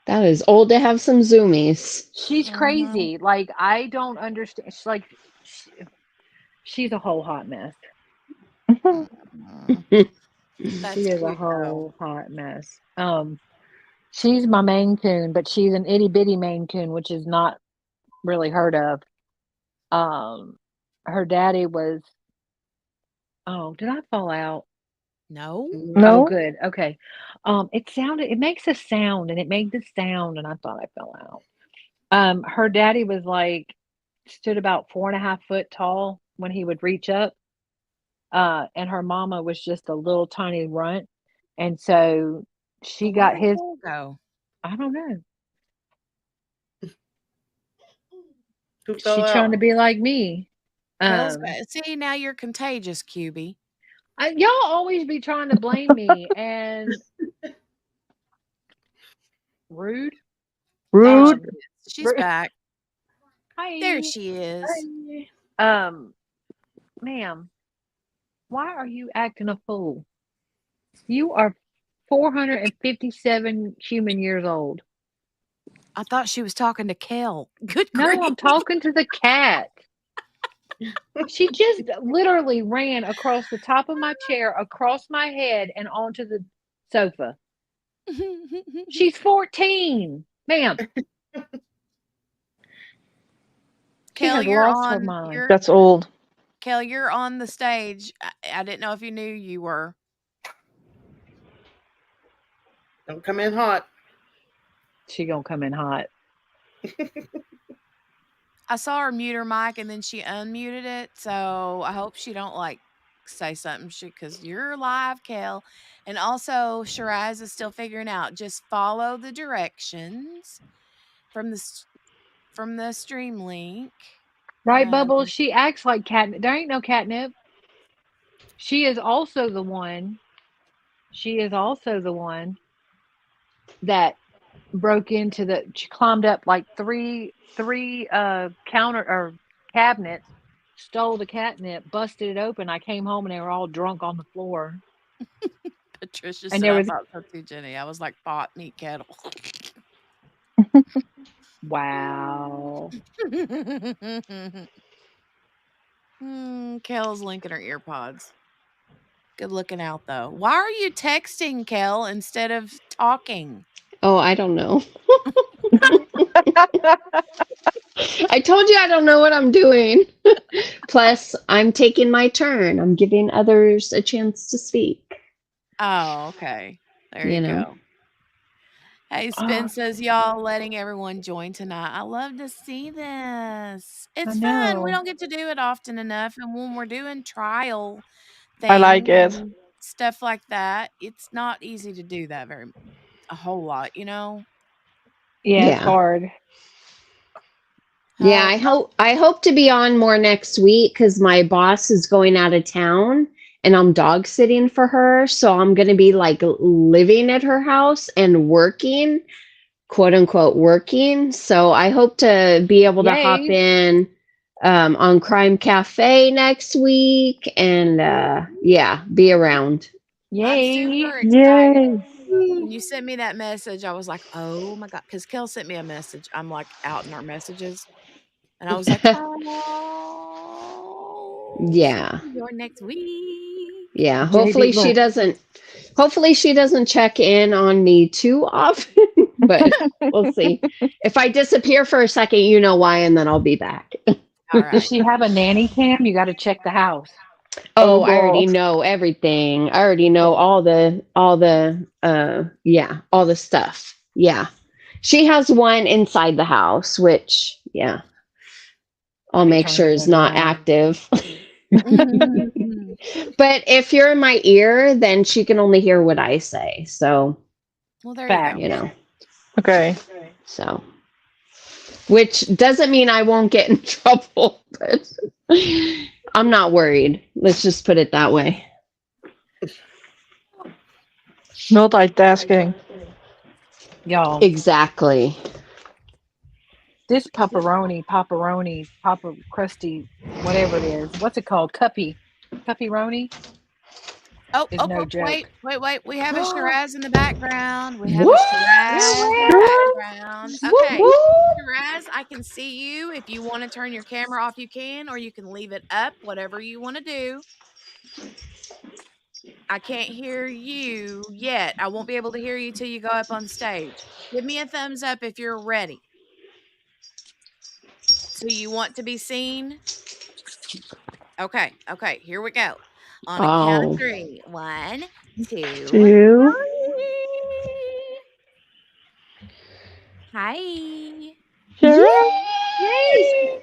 That is old to have some zoomies. She's crazy. Like, I don't understand. She's like, she's a whole hot mess. She is a whole hot mess. She's my Maine Coon, but she's an itty bitty Maine Coon, which is not really heard of. Her daddy was. Oh, did I fall out? No. Oh, good. Okay. It makes a sound, and it made the sound, and I thought I fell out. Her daddy was like, stood about 4.5 foot tall when he would reach up. And her mama was just a little tiny runt. And so she got Where did his, Cole go? I don't know. Who She fell trying out? to be like me. See, now you're contagious, QB. Y'all always be trying to blame me and rude. She's back. Hi. There she is. Ma'am, why are you acting a fool? You are 457 human years old. I thought she was talking to Kel. Good No, grief. I'm talking to the cat. She just literally ran across the top of my chair, across my head, and onto the sofa. She's 14, ma'am. Kel, has you're lost her on. mind. That's old. Kel, you're on the stage. I didn't know if you knew you were. Don't come in hot. She gonna come in hot. I saw her mute her mic and then she unmuted it, so I hope she don't like say something because you're live, Kel. And also, Shiraz is still figuring out. Just follow the directions from the stream link. Right, Bubbles? She acts like catnip. There ain't no catnip. She is also the one. She is also the one that broke she climbed up like three counter or cabinets stole the catnip, busted it open. I came home and they were all drunk on the floor. Patricia And said, there I was thought so too, Jenny. I was like, pot, meat, kettle. wow. Kel's linking her ear pods. Good looking out, though. Why are you texting, Kel, instead of talking? Oh, I don't know. I told you I don't know what I'm doing. Plus, I'm taking my turn. I'm giving others a chance to speak. Oh, okay. There You you know. go. Hey, Spin says, y'all letting everyone join tonight. I love to see this. It's fun. We know. don't get to do it often enough. And when we're doing trial I like things it. and stuff like that, it's not easy to do that a whole lot, you know? Yeah, it's Yeah. hard. Yeah, How I hope to be on more next week because my boss is going out of town and I'm dog sitting for her. So I'm going to be like living at her house and working, quote unquote, working. So I hope to be able to hop Yay. in on Crime Cafe next week and yeah, be around. I'm Yay. super excited. Yay. When you sent me that message, I was like, oh my God. Because Kel sent me a message. I'm like out in our messages. And I was like, oh, Yeah. join next week. Yeah. JB, look. Hopefully she doesn't check in on me too often, but we'll see. If I disappear for a second, you know why, and then I'll be back. All Does right. she have a nanny cam? You got to check the house. Oh, Oh I already God. know everything. I already know all the all the stuff. Yeah. She has one inside the house, which yeah, I'll Be make sure turning is it not on. active. But if you're in my ear, then she can only hear what I say. So, Well, there you Fact. go. you know. Okay. So, which doesn't mean I won't get in trouble, but I'm not worried. Let's just put it that way. Multitasking. Y'all, Exactly. this pepperoni, papa crusty, whatever it is. What's it called? Cuppy-roni Oh, is no joke. wait. We have a Shiraz in the background. We have a What? Shiraz in the background. Whoop, Okay. whoop. Shiraz, I can see you. If you want to turn your camera off, you can, or you can leave it up, whatever you want to do. I can't hear you yet. I won't be able to hear you till you go up on stage. Give me a thumbs up if you're ready. So you want to be seen? Okay, here we go. On a count of Oh. 3. 1, 2, 2. 3. Hi. Sure. Yay!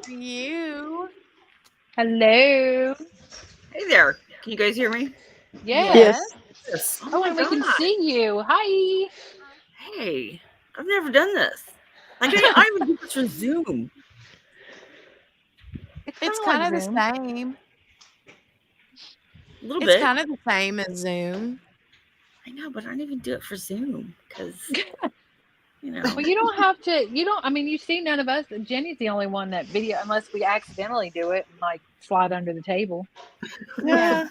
For you. Hello. Hey there. Can you guys hear me? Yes. Yes. Oh, and we can see you. Hi. Hey, I've never done this. Like, I even do this on Zoom. It's kinda kind like of the Zoom. same. A little It's bit. kind of the same as Zoom. I know, but I don't even do it for Zoom because, you know. Well, you don't have to. I mean, you see, none of us. Jenny's the only one that video, unless we accidentally do it and like slide under the table. Yeah.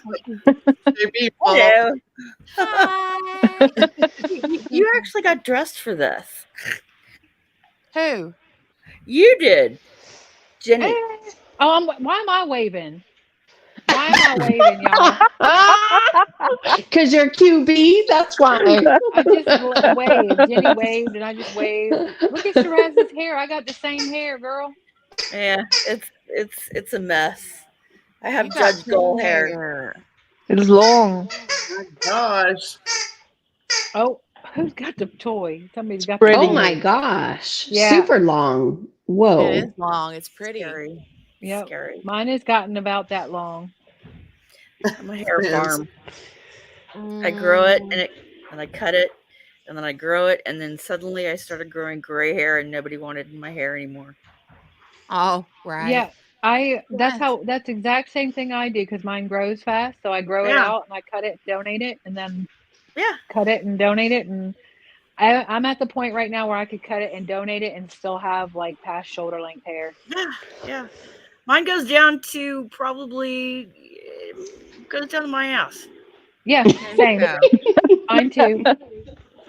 Maybe Hello. Hi. You actually got dressed for this. Who? You did, Jenny. Oh, why am I waving? Why am I waving, y'all? Because you're QB, that's why. I just waved. Jenny waved, and I just waved. Look at Shiraz's hair. I got the same hair, girl. Yeah, it's a mess. I have You got Judge Goal pretty hair. It's long. my gosh. Oh, who's got the toy? Somebody's got Pretty. the Oh toy. my gosh. Yeah. Super long. It Whoa. is long. It's pretty. Scary. Yep. Scary. Mine has gotten about that long. I'm a hair farm. I Mm. grow it and I cut it and then I grow it and then suddenly I started growing gray hair and nobody wanted my hair anymore. Oh, right. Yeah. That's the exact same thing I do because mine grows fast. So I grow it Yeah. out and I cut it, donate it, and then Yeah. cut it and donate it. And I'm at the point right now where I could cut it and donate it and still have like past shoulder length hair. Yeah. Yeah. Mine goes down to probably goes down to my ass. Yeah, There you same. go. Mine too.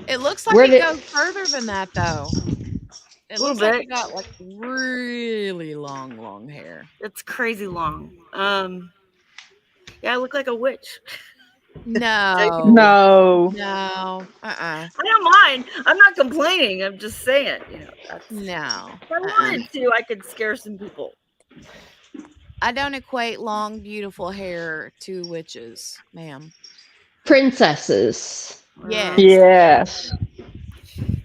It looks like Where it did goes further than that, though. It A little looks like bit. you got like really long hair. It's crazy long. Yeah, I look like a witch. No. No. No. I don't mind. I'm not complaining. I'm just saying, that's, No. if I wanted to, I could scare some people. I don't equate long, beautiful hair to witches, ma'am. princesses? Yes. Yes.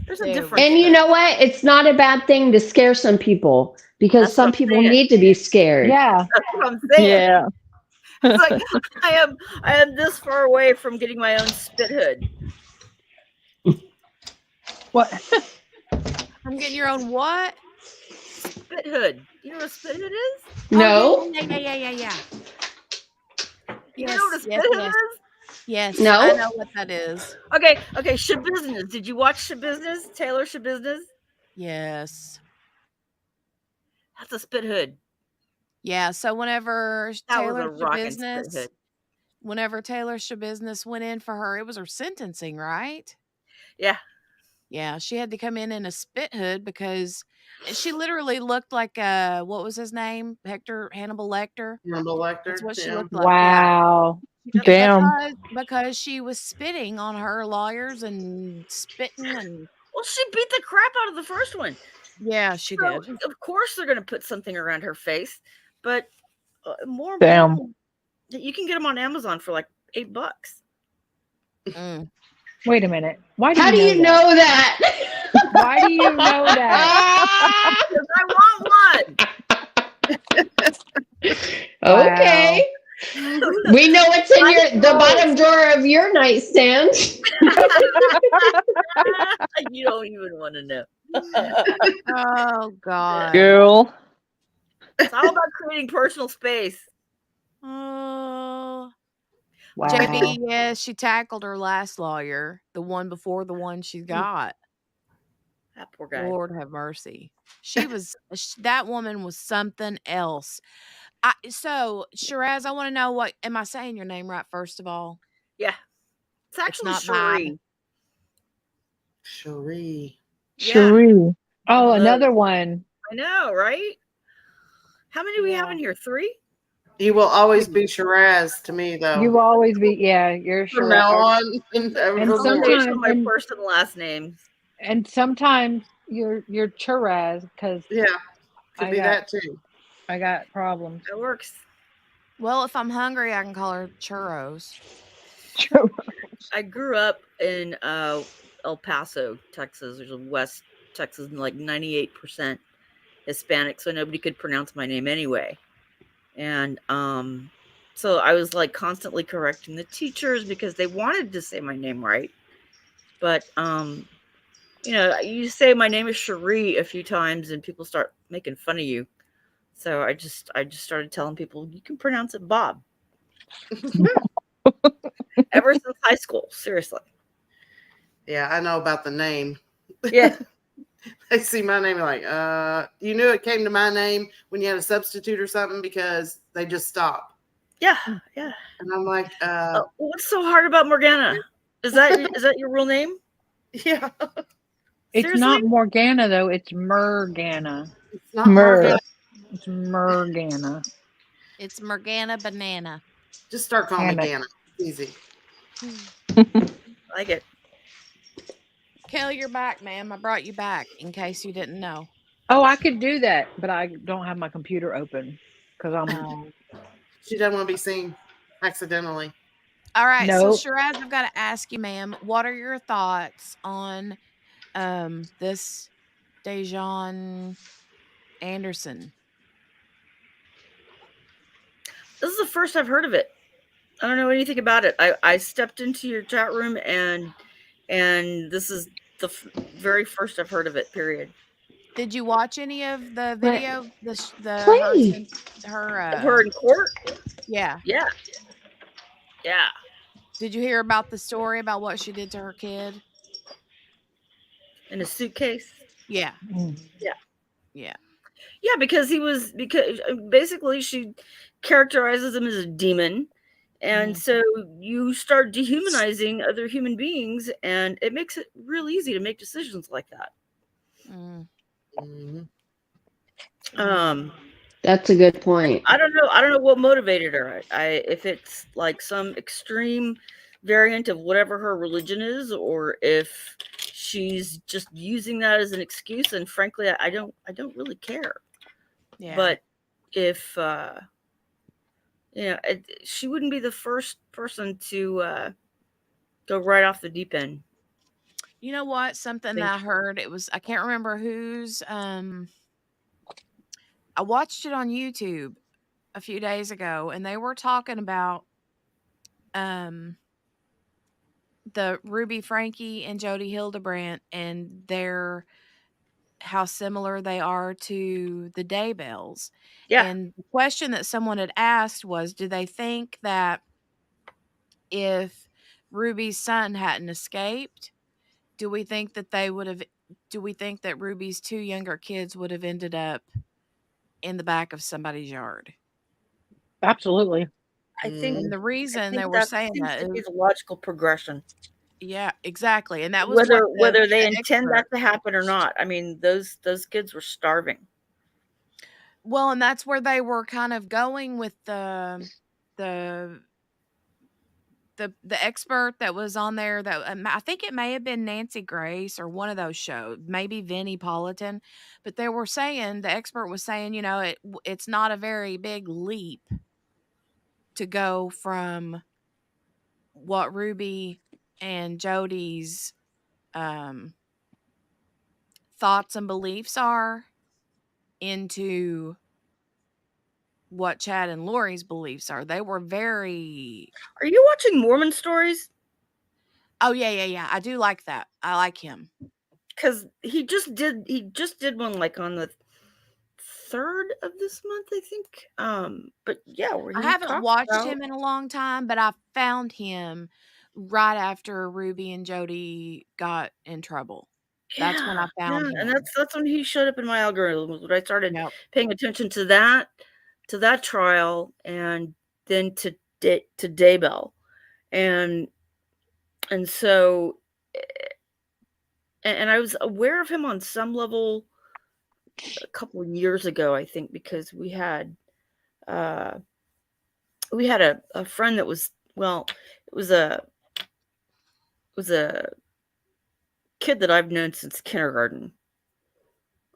There's a There we difference. And you know what? It's not a bad thing to scare some people because That's what some I'm people saying. need to be scared. Yeah. That's what I'm saying. Yeah. It's like I am this far away from getting my own spit hood. What? I'm getting your own what? Spit hood. You know what a spit hood is? No. Oh, yeah. You Yes, know what a spit yes, hood yes. is? Yes, No. I know what that is. Okay. Shabusiness. Did you watch Shabusiness? Taylor Shabusiness? Yes. That's a spit hood. Yeah, so whenever That was Taylor a rockin' spit hood. Shabusiness went in for her, it was her sentencing, right? Yeah. Yeah, she had to come in a spit hood because she literally looked like what was his name? Hannibal Lecter. Hannibal Lecter. That's what she Yeah. looked like. Yeah. Wow. Damn. Because she was spitting on her lawyers and spitting and Well, she beat the crap out of the first one. yeah, she So, did. of course, they're going to put something around her face, but more Damn. important, you can get them on Amazon for like $8. Mm. Wait a minute. Why do How do you know that? Why do you know that? Because I want one. Okay. We know what's in the bottom drawer of your nightstand. You don't even want to know. Oh God. Girl. It's all about creating personal space. Oh. Wow. JB, yes, she tackled her last lawyer, the one before the one she got. That poor guy. Lord have mercy. She was that woman was something else. So Shiraz, I want to know what am I saying your name right first of all? Yeah. It's actually not bad. Cherie. Yeah. Cherie. Oh, another one. I know, right? How many do we have in here? 3? You will always be Shiraz to me, though. You will always be, yeah, you're From sure. now on. And sometimes my first and last names. And sometimes you're Chiraz because could be that too. I got problems. It works. Well, if I'm hungry, I can call her churros. I grew up in El Paso, Texas, which is West Texas, and like 98% Hispanic, so nobody could pronounce my name anyway. And so I was like constantly correcting the teachers because they wanted to say my name right. But you say my name is Cherie a few times and people start making fun of you. So I just started telling people you can pronounce it Bob. Ever since high school, seriously. Yeah, I know about the name. Yeah. They see my name like, you knew it came to my name when you had a substitute or something because they just stop. Yeah, yeah. And I'm like, what's so hard about Morgana? Is that your real name? Yeah. It's Seriously? not Morgana though, it's Mergana. It's not Mer. It's Mergana. It's Morgana Banana. Just start calling me Damn it. Gana. Easy. Like it. Kel, you're back, ma'am. I brought you back in case you didn't know. Oh, I could do that, but I don't have my computer open because I'm. She doesn't want to be seen accidentally. All right, Nope. so Shiraz, I've got to ask you, ma'am, what are your thoughts on this Dejuane Anderson? This is the first I've heard of it. I don't know anything about it. I stepped into your chat room and this is the very first I've heard of it. Period. Did you watch any of the video? Her in court. Yeah. Yeah. Yeah. Did you hear about the story about what she did to her kid? In a suitcase. Yeah. Yeah. Yeah. Yeah, because basically she characterizes him as a demon. And so you start dehumanizing other human beings, and it makes it real easy to make decisions like that. That's a good point. I don't know what motivated her. If it's like some extreme variant of whatever her religion is, or if she's just using that as an excuse. And frankly, I don't really care. Yeah. But if she wouldn't be the first person to go right off the deep end. You know what? Something that I heard, I can't remember whose, I watched it on YouTube a few days ago, and they were talking about the Ruby Frankie and Jody Hildebrandt and how similar they are to the Daybells. Yeah. And the question that someone had asked was, do they think that if Ruby's son hadn't escaped, do we think that Ruby's two younger kids would have ended up in the back of somebody's yard? Absolutely. I think And the reason they were that saying seems that to be is, the logical progression. yeah, exactly. And that was what Whether they the intend expert, that to happen or not. I mean, those kids were starving. well, and that's where they were kind of going with the expert that was on there, that I think it may have been Nancy Grace or one of those shows, maybe Vinnie Politan, but they were saying, the expert was saying, it's not a very big leap to go from what Ruby and Jody's thoughts and beliefs are into what Chad and Lori's beliefs are. They were very. Are you watching Mormon Stories? Oh yeah. I do like that. I like him. Because he just did one like on the 3rd of this month, I think. But yeah, where he I haven't talks watched about him in a long time, but I found him right after Ruby and Jody got in trouble. That's when I found and him. that's when he showed up in my algorithm, was when I started Yep. paying attention to that trial, and then to Daybell. And so and I was aware of him on some level a couple of years ago, I think, because we had a friend that was, well, it was a kid that I've known since kindergarten.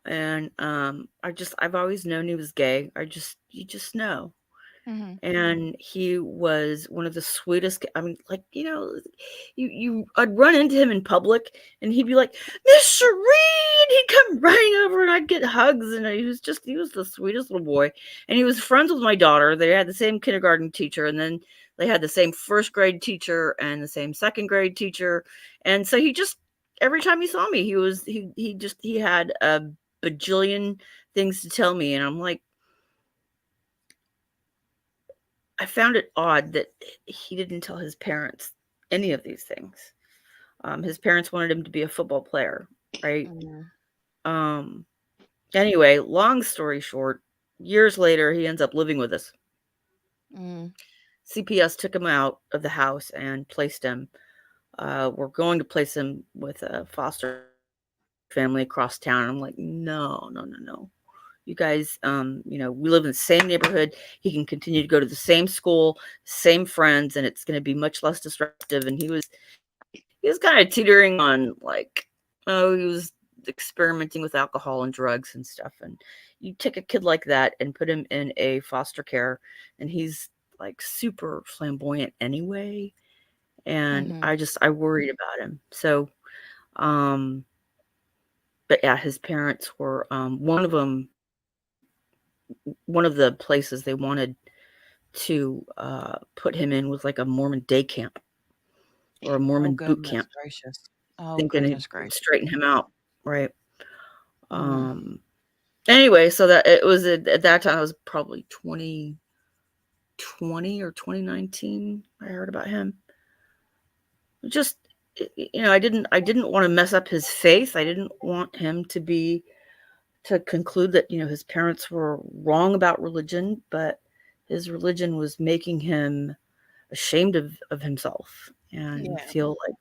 And I've always known he was gay. You just know. And he was one of the sweetest. I mean, like, I'd run into him in public, and he'd be like, "Miss Sheree," and he'd come running over, and I'd get hugs, and he was the sweetest little boy. And he was friends with my daughter. They had the same kindergarten teacher, and then they had the same 1st grade teacher and the same 2nd grade teacher. And so every time he saw me, he had a bajillion things to tell me, and I'm like, I found it odd that he didn't tell his parents any of these things. His parents wanted him to be a football player, right? Anyway, long story short, years later, he ends up living with us. CPS took him out of the house and placed him. We're going to place him with a foster family across town. I'm like, no. You guys, we live in the same neighborhood. He can continue to go to the same school, same friends, and it's going to be much less disruptive. And he was kind of teetering on, like, he was experimenting with alcohol and drugs and stuff. And you take a kid like that and put him in a foster care, and he's like super flamboyant anyway. And I worried about him. So, but yeah, his parents were, one of the places they wanted to put him in was like a Mormon day camp or a Mormon boot camp. Gracious. Oh, Thinking goodness it'd gracious. straighten him out, right? Anyway, so that it was at that time, it was probably 2020 or 2019. I heard about him. Just, I didn't want to mess up his faith. I didn't want him to be to conclude that, his parents were wrong about religion, but his religion was making him ashamed of himself and feel like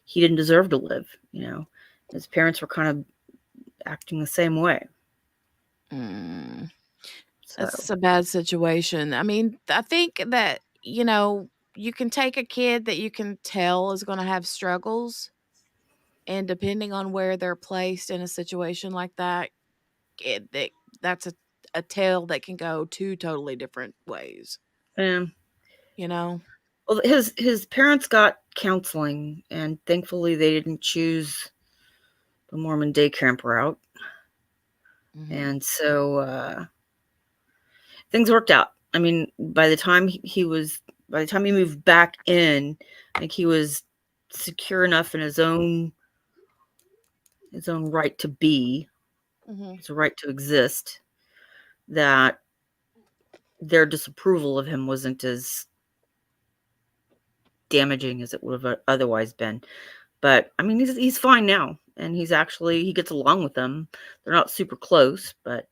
he didn't deserve to live. His parents were kind of acting the same way. It's a bad situation. I mean, I think that, you can take a kid that you can tell is going to have struggles, and depending on where they're placed in a situation like that, that's a tale that can go two totally different ways. Yeah. Well, his parents got counseling, and thankfully they didn't choose the Mormon day camp route. And so things worked out. I mean, by the time he moved back in, I think he was secure enough in his own right to be, his right to exist, that their disapproval of him wasn't as damaging as it would have otherwise been. But I mean, he's fine now, and he gets along with them. They're not super close, but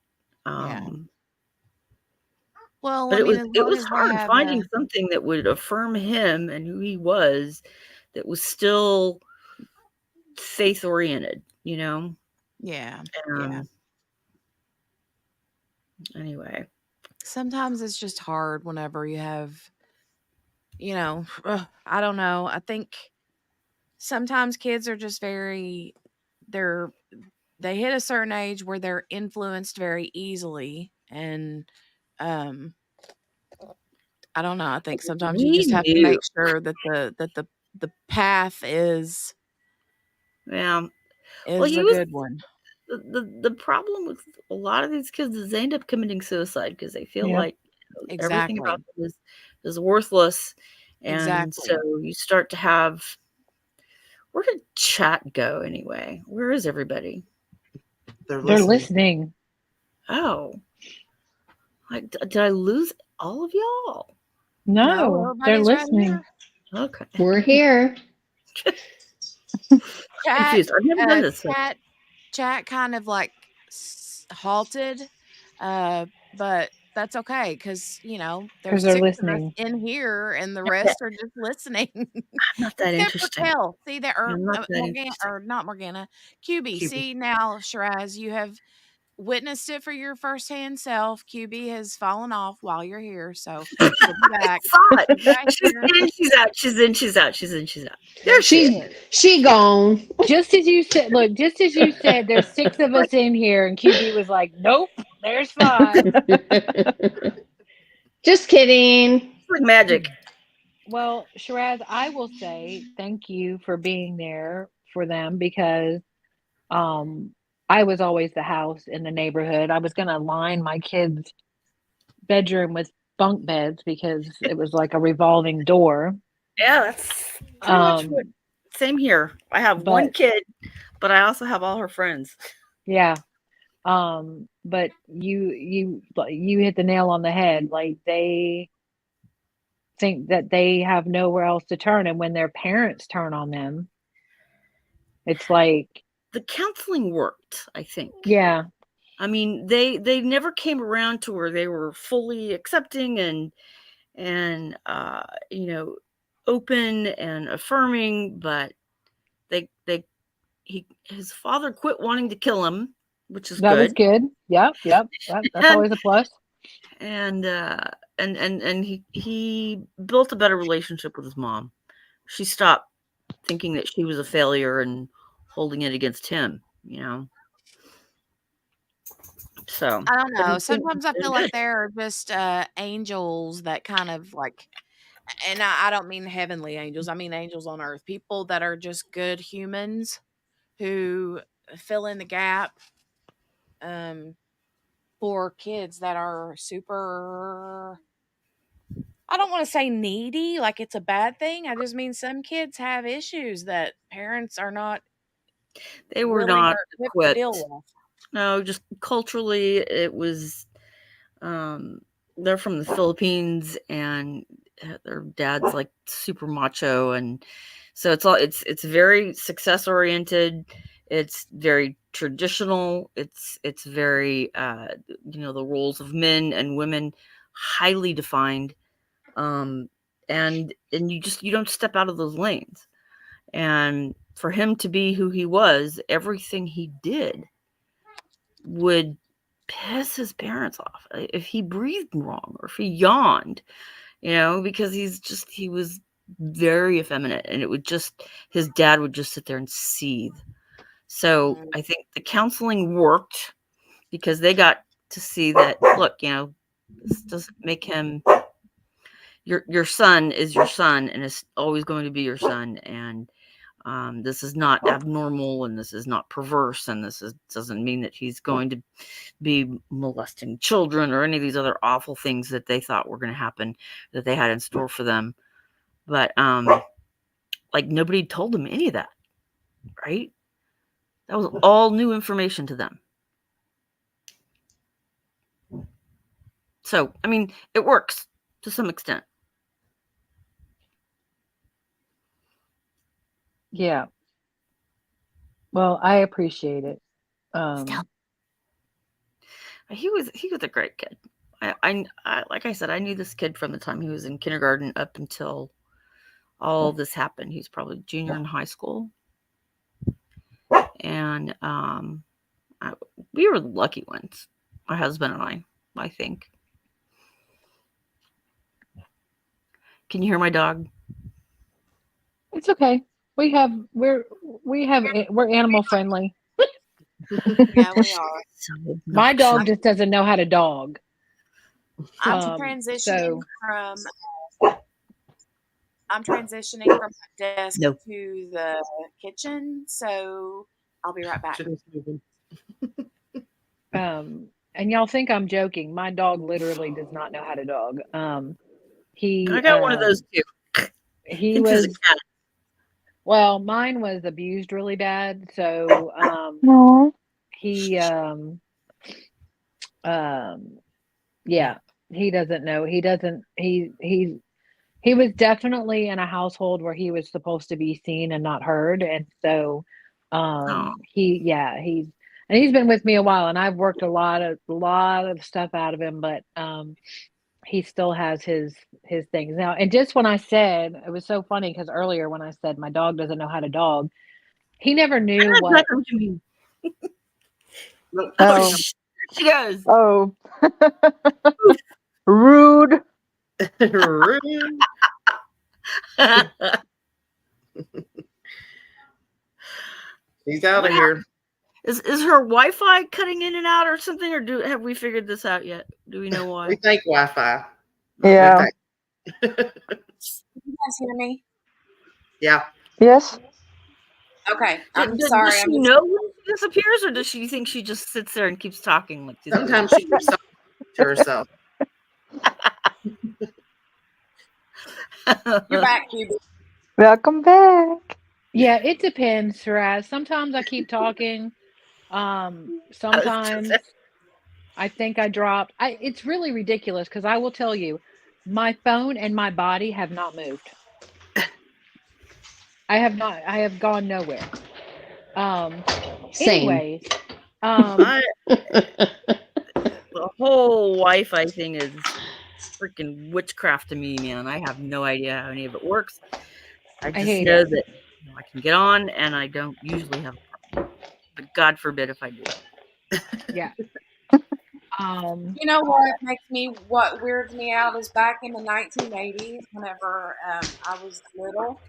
Well, but I mean, it was hard finding something that would affirm him and who he was, that was still faith oriented, Yeah. Anyway, sometimes it's just hard whenever you have, I don't know. I think sometimes kids are just they hit a certain age where they're influenced very easily, and I don't know. I think sometimes you just have to make sure that the path is well, a good one. The problem with a lot of these kids is they end up committing suicide because they feel like everything about them is worthless. And so you start to have, where did chat go anyway? Where is everybody? They're listening. Oh, did I lose all of y'all? No, they're listening. Okay. We're here. Confused. I've never done this. Chat kind of like halted, but that's okay because there's they're 6 of us listening in here, and the rest are just listening. I'm not that interesting. See that, or Morgana, or not Morgana, QB. See now, Shiraz, you have witnessed it for your firsthand self. QB has fallen off while you're here, so she'll be back. She's in, she's out. She's in, she's out. She's in, she's out. There she gone. Just as you said, there's 6 of us in here, and QB was like, nope, there's 5. Just kidding. It's like magic. Well, Shiraz, I will say thank you for being there for them, because I was always the house in the neighborhood. I was going to line my kids' bedroom with bunk beds because it was like a revolving door. Yeah, that's pretty much what. Same here. I have one kid, but I also have all her friends. Yeah. But you hit the nail on the head. Like, they think that they have nowhere else to turn, and when their parents turn on them, it's like the counseling worked, I think. Yeah. I mean, they never came around to where they were fully accepting and open and affirming, but his father quit wanting to kill him, which is that was good. Yep. That's always a plus. And he built a better relationship with his mom. She stopped thinking that she was a failure and holding it against him, So I don't know. Sometimes I feel like there are just angels that kind of like, and I don't mean heavenly angels. I mean angels on earth. People that are just good humans who fill in the gap for kids that are super, I don't want to say needy, like it's a bad thing. I just mean some kids have issues that parents are not. They were not equipped. No, just culturally, it was. They're from the Philippines, and their dad's like super macho, and so it's very success oriented. It's very traditional. It's very the roles of men and women highly defined, and you don't step out of those lanes. And for him to be who he was, everything he did would piss his parents off. If he breathed wrong or if he yawned, because he was very effeminate, and his dad would just sit there and seethe. So I think the counseling worked because they got to see that, look, this doesn't make him, your son is your son and is always going to be your son. And this is not abnormal, and this is not perverse, and doesn't mean that he's going to be molesting children or any of these other awful things that they thought were going to happen, that they had in store for them. But nobody told them any of that, right? That was all new information to them. So, I mean, it works to some extent. Yeah. Well, I appreciate it. He was a great kid. I like I said, I knew this kid from the time he was in kindergarten up until all this happened. He's probably junior in high school. And we were the lucky ones, my husband and I think. Can you hear my dog? It's okay. We're animal friendly. Yeah, we are. My dog just doesn't know how to dog. I'm transitioning from the desk to the kitchen, so I'll be right back. And y'all think I'm joking. My dog literally does not know how to dog. I got one of those too. He was a cat. Well, mine was abused really bad, so he he doesn't know. He was definitely in a household where he was supposed to be seen and not heard, and so he's been with me a while, and I've worked a lot of stuff out of him, but he still has his things now. And just when I said, it was so funny because earlier when I said my dog doesn't know how to dog, he never knew what. Oh, she goes. Oh, rude. Rude. He's out of here. Is her Wi-Fi cutting in and out or something, or have we figured this out yet? Do we know why? We think Wi-Fi. Yeah. Can you guys hear me? Yeah. Yes. Okay. I'm Does sorry. she know when she disappears, or does she think she just sits there and keeps talking? Like sometimes she keeps talking to herself. You're back, Hubie. Welcome back. Yeah, it depends, Shiraz. Sometimes I keep talking. Sometimes I think I dropped. It's really ridiculous because I will tell you, my phone and my body have not moved. I have not. I have gone nowhere. Same. Anyways, the whole Wi-Fi thing is freaking witchcraft to me, man. I have no idea how any of it works. I just know that I can get on, and I don't usually have a problem. But God forbid if I do. Yeah. You know what weirds me out is back in the 1980s, whenever I was little,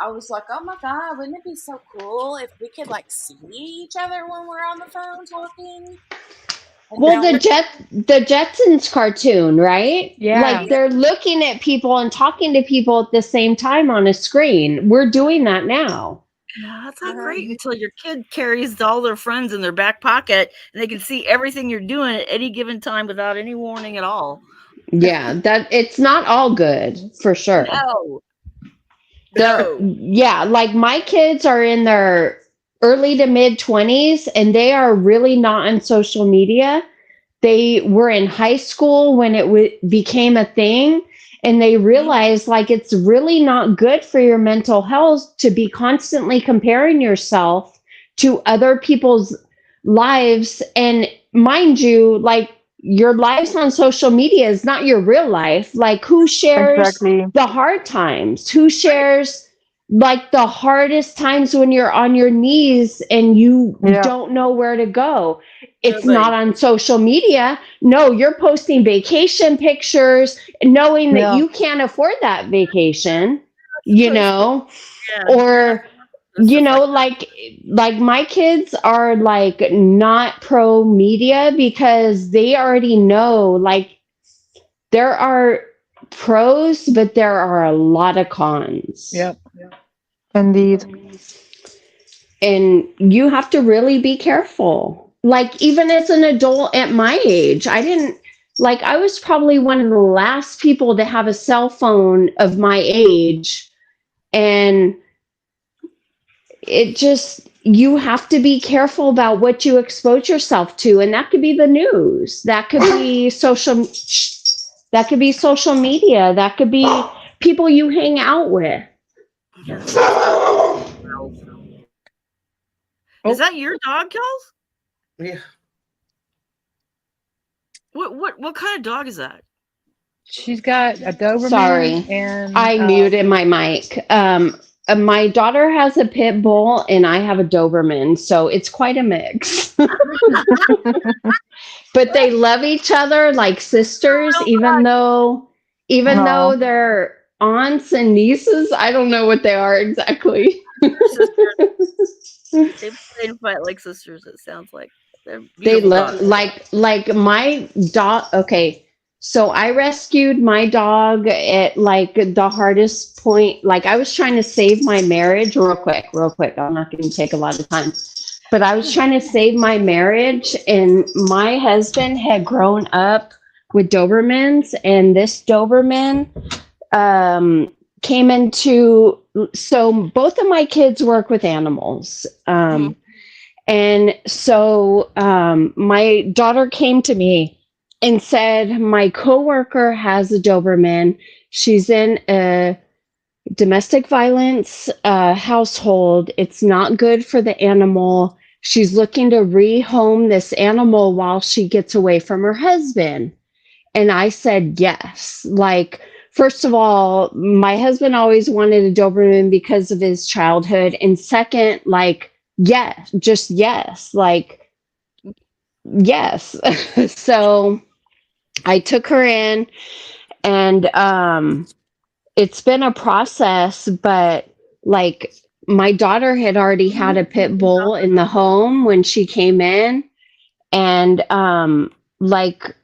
I was like, oh my God, wouldn't it be so cool if we could like see each other when we're on the phone talking? Well, the Jetsons cartoon, right? Yeah. Like they're looking at people and talking to people at the same time on a screen. We're doing that now. Yeah, that's not great until your kid carries all their friends in their back pocket and they can see everything you're doing at any given time without any warning at all. Yeah, that it's not all good for sure. No. Yeah, like my kids are in their early to mid 20s and they are really not on social media. They were in high school when it became a thing, and they realized like it's really not good for your mental health to be constantly comparing yourself to other people's lives. And mind you, like, your lives on social media is not your real life. Like, who shares Exactly. the hard times? Who shares like the hardest times when you're on your knees and you Yeah. don't know where to go? It's Nobody. not on social media. No, you're posting vacation pictures knowing that Yeah. you can't afford that vacation, you know, Yeah. or you know, like my kids are like not pro media because they already know, like, there are pros, but there are a lot of cons. Yep. Indeed. And you have to really be careful. Like, even as an adult at my age, I was probably one of the last people to have a cell phone of my age. And it just, you have to be careful about what you expose yourself to. And that could be the news. That could be social media. That could be people you hang out with. Is that your dog, Kels? Yeah. What kind of dog is that? She's got a Doberman. Sorry, and I muted my mic. My daughter has a pit bull and I have a Doberman, so it's quite a mix. But they love each other like sisters, even though they're aunts and nieces. I don't know what they are exactly. They play and fight like sisters. It sounds like they're They beautiful love dogs. like my dog. Okay, so I rescued my dog at like the hardest point. Like, I was trying to save my marriage real quick. I'm not going to take a lot of time, but I was trying to save my marriage, and my husband had grown up with Dobermans, and this Doberman came into. So both of my kids work with animals. And so my daughter came to me and said, my coworker has a Doberman. She's in a domestic violence household. It's not good for the animal. She's looking to rehome this animal while she gets away from her husband. And I said, yes. Like, first of all, my husband always wanted a Doberman because of his childhood. And second, like, yes, just yes, like, yes. So I took her in, and it's been a process, but like, my daughter had already had a pit bull in the home when she came in, and like,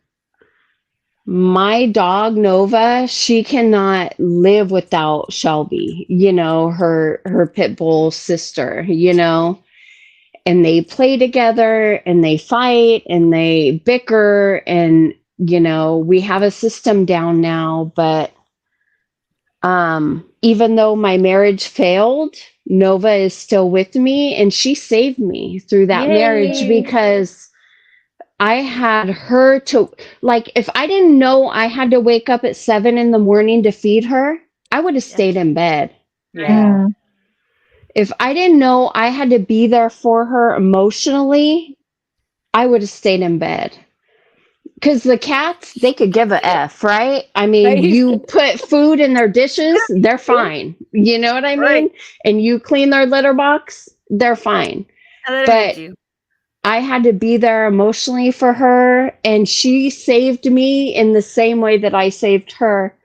my dog Nova, she cannot live without Shelby, you know, her pit bull sister, you know. And they play together and they fight and they bicker, and you know, we have a system down now. But even though my marriage failed, Nova is still with me, and she saved me through that marriage, because I had her to, like, if I didn't know I had to wake up at 7 a.m. to feed her, I would have stayed in bed. Yeah. If I didn't know I had to be there for her emotionally, I would have stayed in bed. Because the cats, they could give a F, right? I mean, you put food in their dishes, they're fine. You know what I mean? Right. And you clean their litter box, they're fine. And they don't But hate you. I had to be there emotionally for her, and she saved me in the same way that I saved her.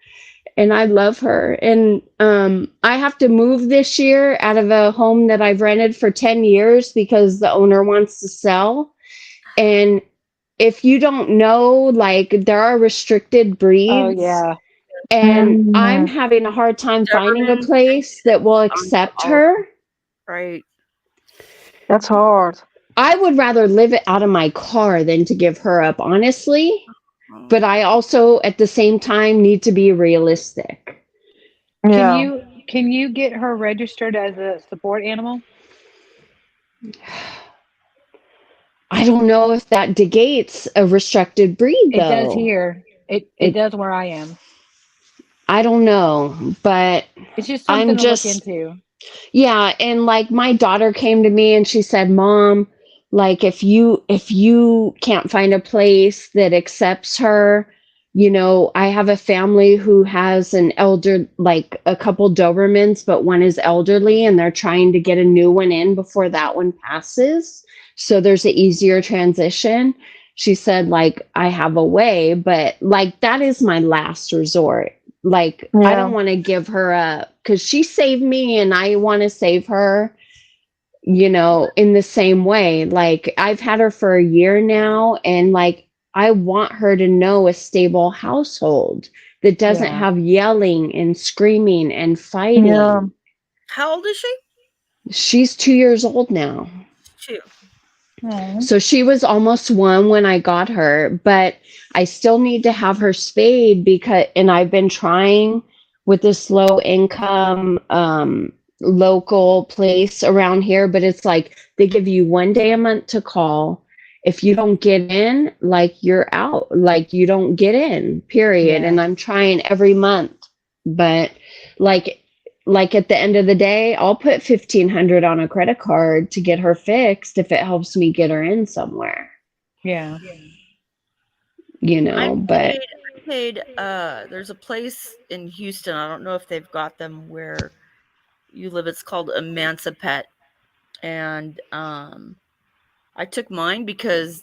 And I love her. And I have to move this year out of a home that I've rented for 10 years because the owner wants to sell. And if you don't know, like, there are restricted breeds. Oh yeah. And I'm having a hard time finding a place that will accept her. Right. That's hard. I would rather live it out of my car than to give her up, honestly. But I also, at the same time, need to be realistic. Yeah. Can you get her registered as a support animal? I don't know if that negates a restricted breed, though. It does here. It does where I am. I don't know, but it's just something to look into. Yeah, and like, my daughter came to me and she said, Mom, Like if you can't find a place that accepts her, you know, I have a family who has like a couple Dobermans, but one is elderly and they're trying to get a new one in before that one passes. So there's an easier transition. She said, like, I have a way, but like that is my last resort. Like, I don't want to give her up because she saved me and I want to save her, you know, in the same way. Like, I've had her for a year now, and like, I want her to know a stable household that doesn't Yeah. have yelling and screaming and fighting. Yeah. How old is she? She's 2 years old now. 2. So she was almost 1 when I got her, but I still need to have her spayed and I've been trying with this low income local place around here, but it's like they give you 1 day a month to call. If you don't get in, like you're out, like you don't get in, period. Yeah. And I'm trying every month, but like at the end of the day, I'll put $1,500 on a credit card to get her fixed if it helps me get her in somewhere, Yeah. you know, but I paid, there's a place in Houston. I don't know if they've got them where you live. It's called Emancipet. And I took mine because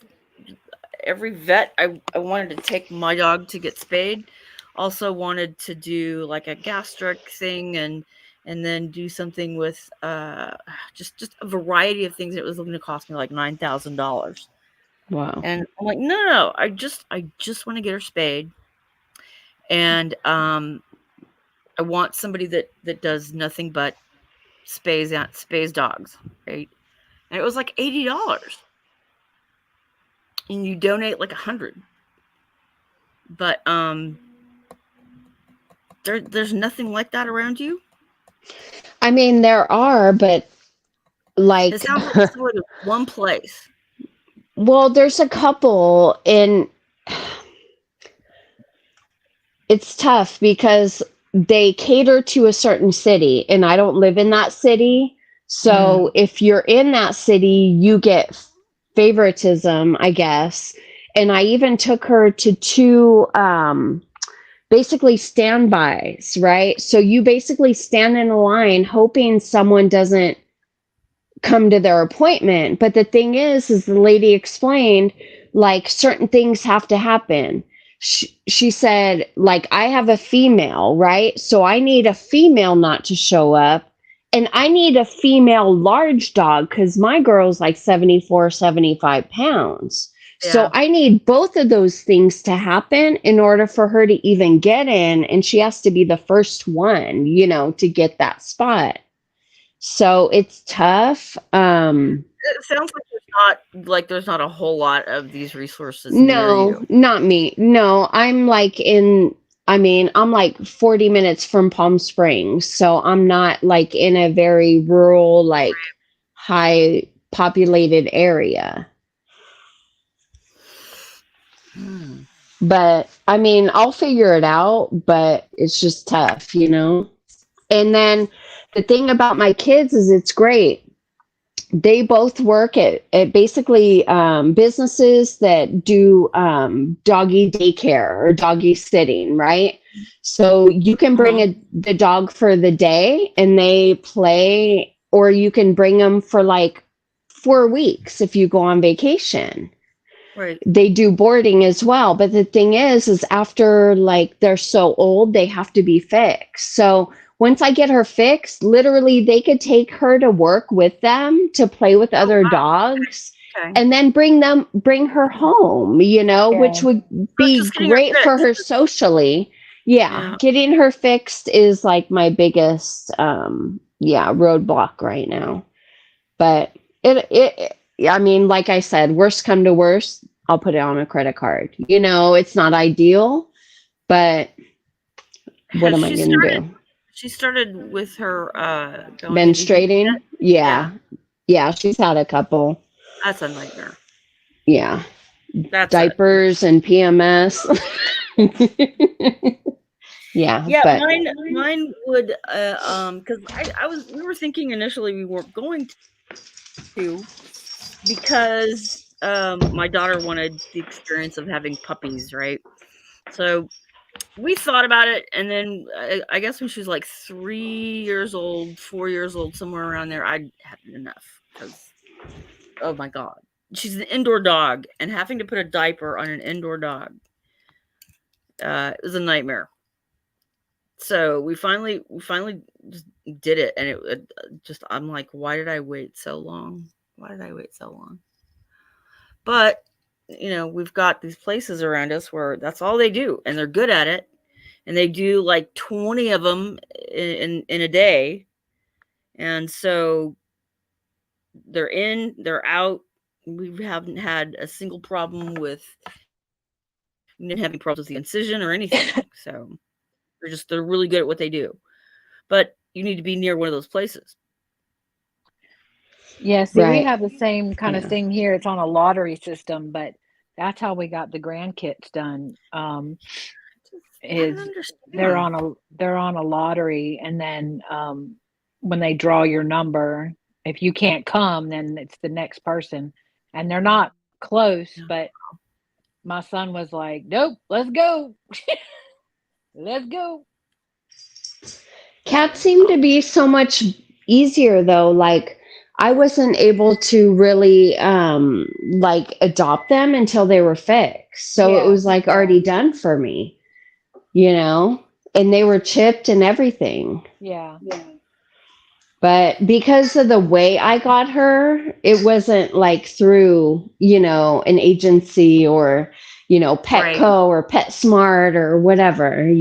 every vet I wanted to take my dog to get spayed also wanted to do like a gastric thing and then do something with just a variety of things. It was going to cost me like $9,000. wow. And I'm like, no, I just want to get her spayed. And I want somebody that does nothing but spays dogs, right? And it was like $80. And you donate like 100. But there's nothing like that around you. I mean, there are, but like, It sounds like sort of one place. well, there's a couple, and it's tough because they cater to a certain city, and I don't live in that city. So if you're in that city, you get favoritism, I guess. And I even took her to 2 basically standbys, right? So you basically stand in a line hoping someone doesn't come to their appointment. But the thing is the lady explained, like, certain things have to happen. She said, like, I have a female, right? So I need a female not to show up. And I need a female large dog because my girl's like 74, 75 pounds. So I need both of those things to happen in order for her to even get in. And she has to be the first one, you know, to get that spot. So it's tough. It sounds like there's not a whole lot of these resources near you. Not me. No, I'm like I'm like 40 minutes from Palm Springs. So I'm not like in a very rural, like high populated area. But I mean, I'll figure it out, but it's just tough, you know? And then the thing about my kids is it's great. They both work at basically businesses that do doggy daycare or doggy sitting, right? So you can bring the dog for the day and they play, or you can bring them for like 4 weeks if you go on vacation. Right. They do boarding as well. But the thing is after like they're so old, they have to be fixed. So once I get her fixed, literally they could take her to work with them to play with other dogs and then bring her home, you know, which would be great for her socially. Yeah. Getting her fixed is like my biggest, roadblock right now. But I mean, like I said, worst come to worst, I'll put it on a credit card. You know, it's not ideal, but what am I going to do? She started with her menstruating. Yeah. She's had a couple. That's a nightmare. Yeah. Diapers and PMS. Yeah. But mine would because we were thinking initially we weren't going to, because my daughter wanted the experience of having puppies, right? So we thought about it, and then I guess when she was like 3 years old, 4 years old, somewhere around there, I had enough because, oh my God, she's an indoor dog, and having to put a diaper on an indoor dog it was a nightmare. So we finally just did it, and it just, I'm like, why did I wait so long? Why did I wait so long? But we've got these places around us where that's all they do, and they're good at it, and they do like 20 of them in a day, and so they're in, they're out. We haven't had a single problem with having problems with the incision or anything. So they're really good at what they do. But you need to be near one of those places. Yeah, see, we Right. have the same kind of Yeah. thing here. It's on a lottery system, but that's how we got the grand kits done. Is they're on a lottery, and then when they draw your number, if you can't come, then it's the next person, and they're not close. But my son was like, "Nope, let's go, let's go." Cats seem to be so much easier though. Like I wasn't able to really like adopt them until they were fixed. So it Yeah, was like already done for me, and they were chipped and everything. yeah. But because of the way I got her, it wasn't like through, an agency or, Petco or PetSmart or whatever.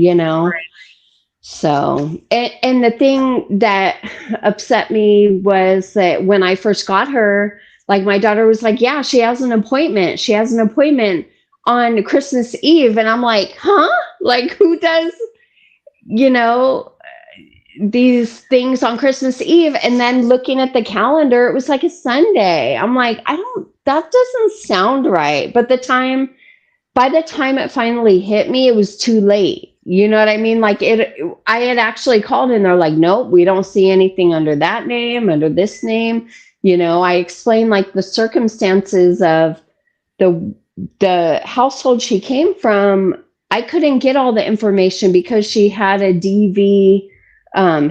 So, and the thing that upset me was that when I first got her, like my daughter was like, yeah, she has an appointment. She has an appointment on Christmas Eve. And I'm like, huh? Like who does, these things on Christmas Eve? And then looking at the calendar, it was like a Sunday. I'm like, that doesn't sound right. But by the time it finally hit me, it was too late. You know what I mean? Like I had actually called and they're like, nope, we don't see anything under that name, under this name. I explained like the circumstances of the household she came from. I couldn't get all the information because she had a DV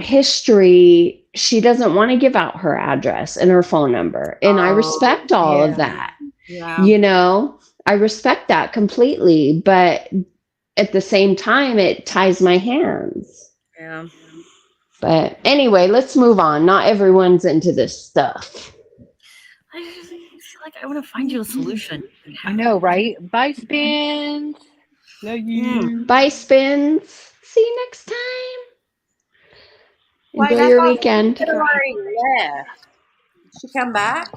history. She doesn't want to give out her address and her phone number. And I respect all of that. Yeah. I respect that completely, but at the same time, it ties my hands. Yeah. But anyway, let's move on. Not everyone's into this stuff. I just feel like I want to find you a solution. I know, right? Bye, Spins. Love you. Bye, Spins. See you next time. Wait, Enjoy I your thought weekend. she already left. She come back?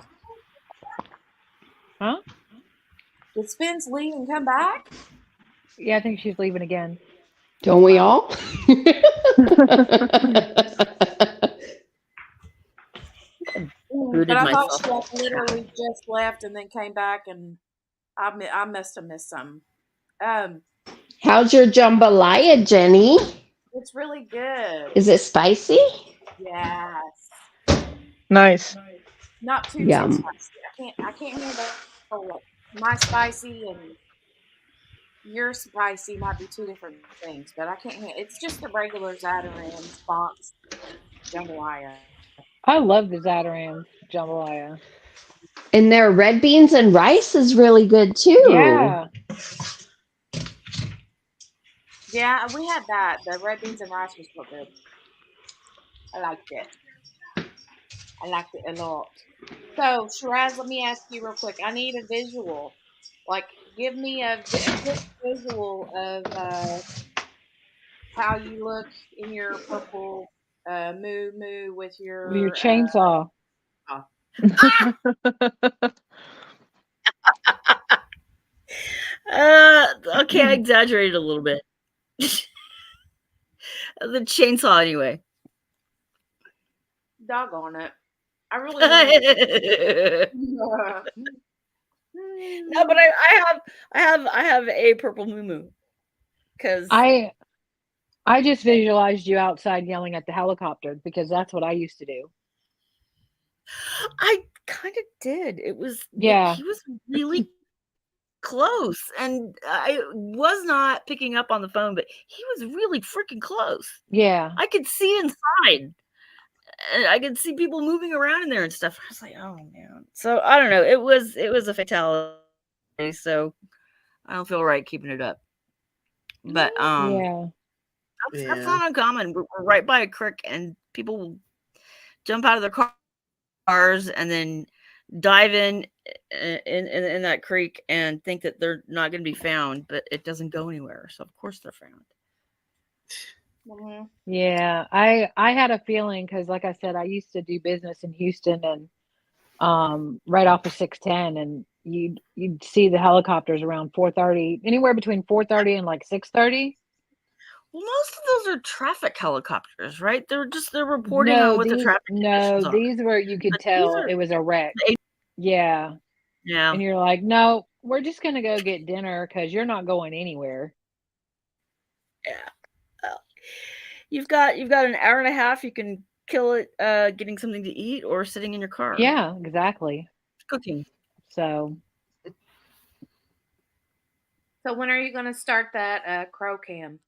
Huh? Did Spence leave and come back? Yeah, I think she's leaving again. Don't we all? But I thought she like literally just left and then came back, and I must have missed something. How's your jambalaya, Jenny? It's really good. Is it spicy? Yes. Nice. Not too Yum. spicy. I can't handle my spicy and your spicy might be two different things, but I can't handle. It's just the regular Zatarain's box jambalaya. I love the Zatarain's jambalaya. And their red beans and rice is really good too. Yeah. Yeah, we had that. The red beans and rice was so good. I liked it. I liked it a lot. So, Shiraz, let me ask you real quick. I need a visual. Like, give me a quick visual of how you look in your purple moo with your chainsaw. Okay, I exaggerated a little bit. The chainsaw, anyway. Doggone it! I really wanted. No, but I have a purple moo because I just visualized you outside yelling at the helicopter because that's what I used to do. kind of did. It was Yeah. he was really close, and I was not picking up on the phone, but he was really freaking close. Yeah. I could see inside. And I could see people moving around in there and stuff. I was like, oh man. So I don't know. It was a fatality. So I don't feel right keeping it up. But Yeah. that's not uncommon. We're right by a creek, and people will jump out of their cars and then dive in that creek and think that they're not going to be found, but it doesn't go anywhere. So of course they're found. Yeah, I had a feeling because, like I said, I used to do business in Houston and right off of 610, and you'd see the helicopters around 4:30, anywhere between 4:30 and like 6:30. Well, most of those are traffic helicopters, right? They're reporting on what the traffic conditions are. These were you could But tell it was a wreck. Yeah. Yeah. And you're like, no, we're just gonna go get dinner because you're not going anywhere. Yeah. Well, you've got an hour and a half. You can kill it getting something to eat or sitting in your car. Yeah, exactly. Cooking. So when are you going to start that crow cam?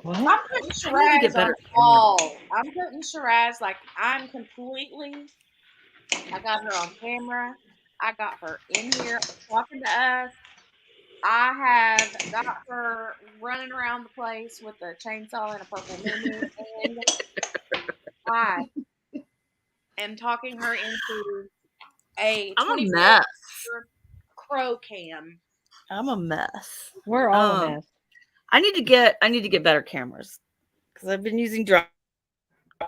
What? I'm putting Shiraz on all. I'm putting Shiraz like I'm completely. I got her on camera. I got her in here talking to us. I have got her running around the place with a chainsaw and a purple mini, and I am talking her into a I'm a 24 mess. crow cam. I'm a mess. We're all a mess. I need to get better cameras because I've been using drop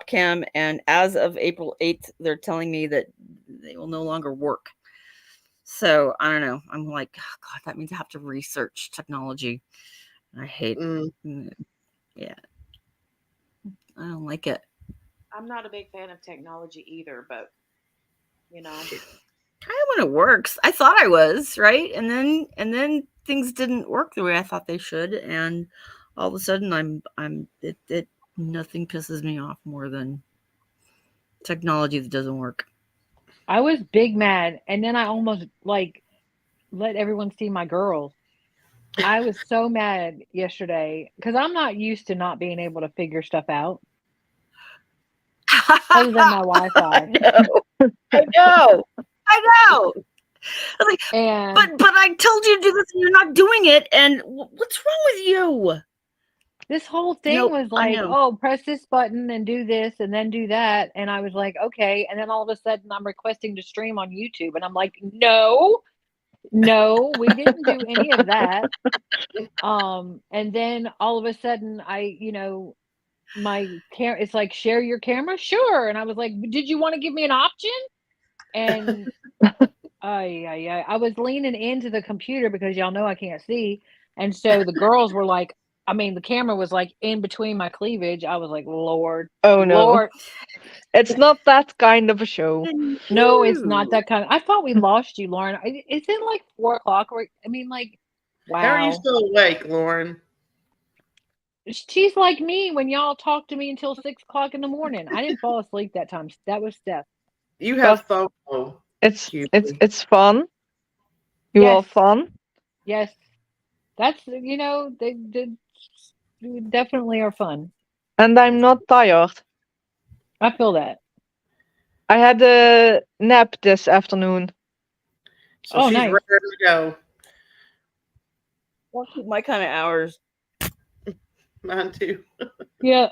cam, and as of April 8th, they're telling me that they will no longer work. So I don't know. I'm like, oh, God, that means I have to research technology. I hate yeah. I don't like it. I'm not a big fan of technology either, but Kind of when it works. I thought I was, right? And then things didn't work the way I thought they should, and all of a sudden it nothing pisses me off more than technology that doesn't work. I was big mad, and then I almost like let everyone see my girls. I was so mad yesterday because I'm not used to not being able to figure stuff out. Other than my Wi-Fi. I know. I was like, but I told you to do this and you're not doing it. And what's wrong with you? This whole thing was like, oh, press this button and do this and then do that. And I was like, okay. And then all of a sudden I'm requesting to stream on YouTube. And I'm like, no, we didn't do any of that. And then all of a sudden my camera, it's like, share your camera. Sure. And I was like, did you want to give me an option? And I was leaning into the computer because y'all know I can't see. And so the girls were like, the camera was like in between my cleavage. I was like, Lord. Oh no. Lord. It's not that kind of a show. No, it's not that kind of. I thought we lost you, Lauren. Is it like 4 o'clock? Or wow. How are you still awake, Lauren? She's like me when y'all talk to me until 6 o'clock in the morning. I didn't fall asleep that time. That was Steph. You have FOMO. It's fun. You are fun. Yes. That's they definitely are fun. And I'm not tired. I feel that. I had a nap this afternoon. So she's ready to go. Won't keep my kind of hours. Mine too. Yeah.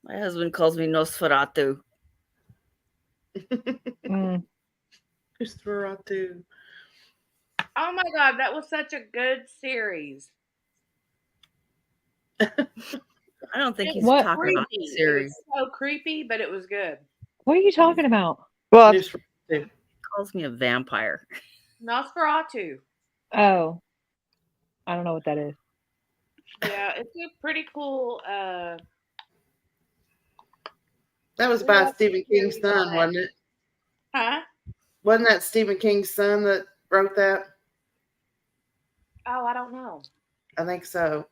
My husband calls me Nosferatu. Nosferatu. Oh my God, that was such a good series. I don't think he's talking about the series. It was so creepy, but it was good. What are you talking about? What? He calls me a vampire. Nosferatu. Oh. I don't know what that is. Yeah, it's a pretty cool That was by Stephen King's son, wasn't it? Huh? Wasn't that Stephen King's son that wrote that? Oh, I don't know. I think so.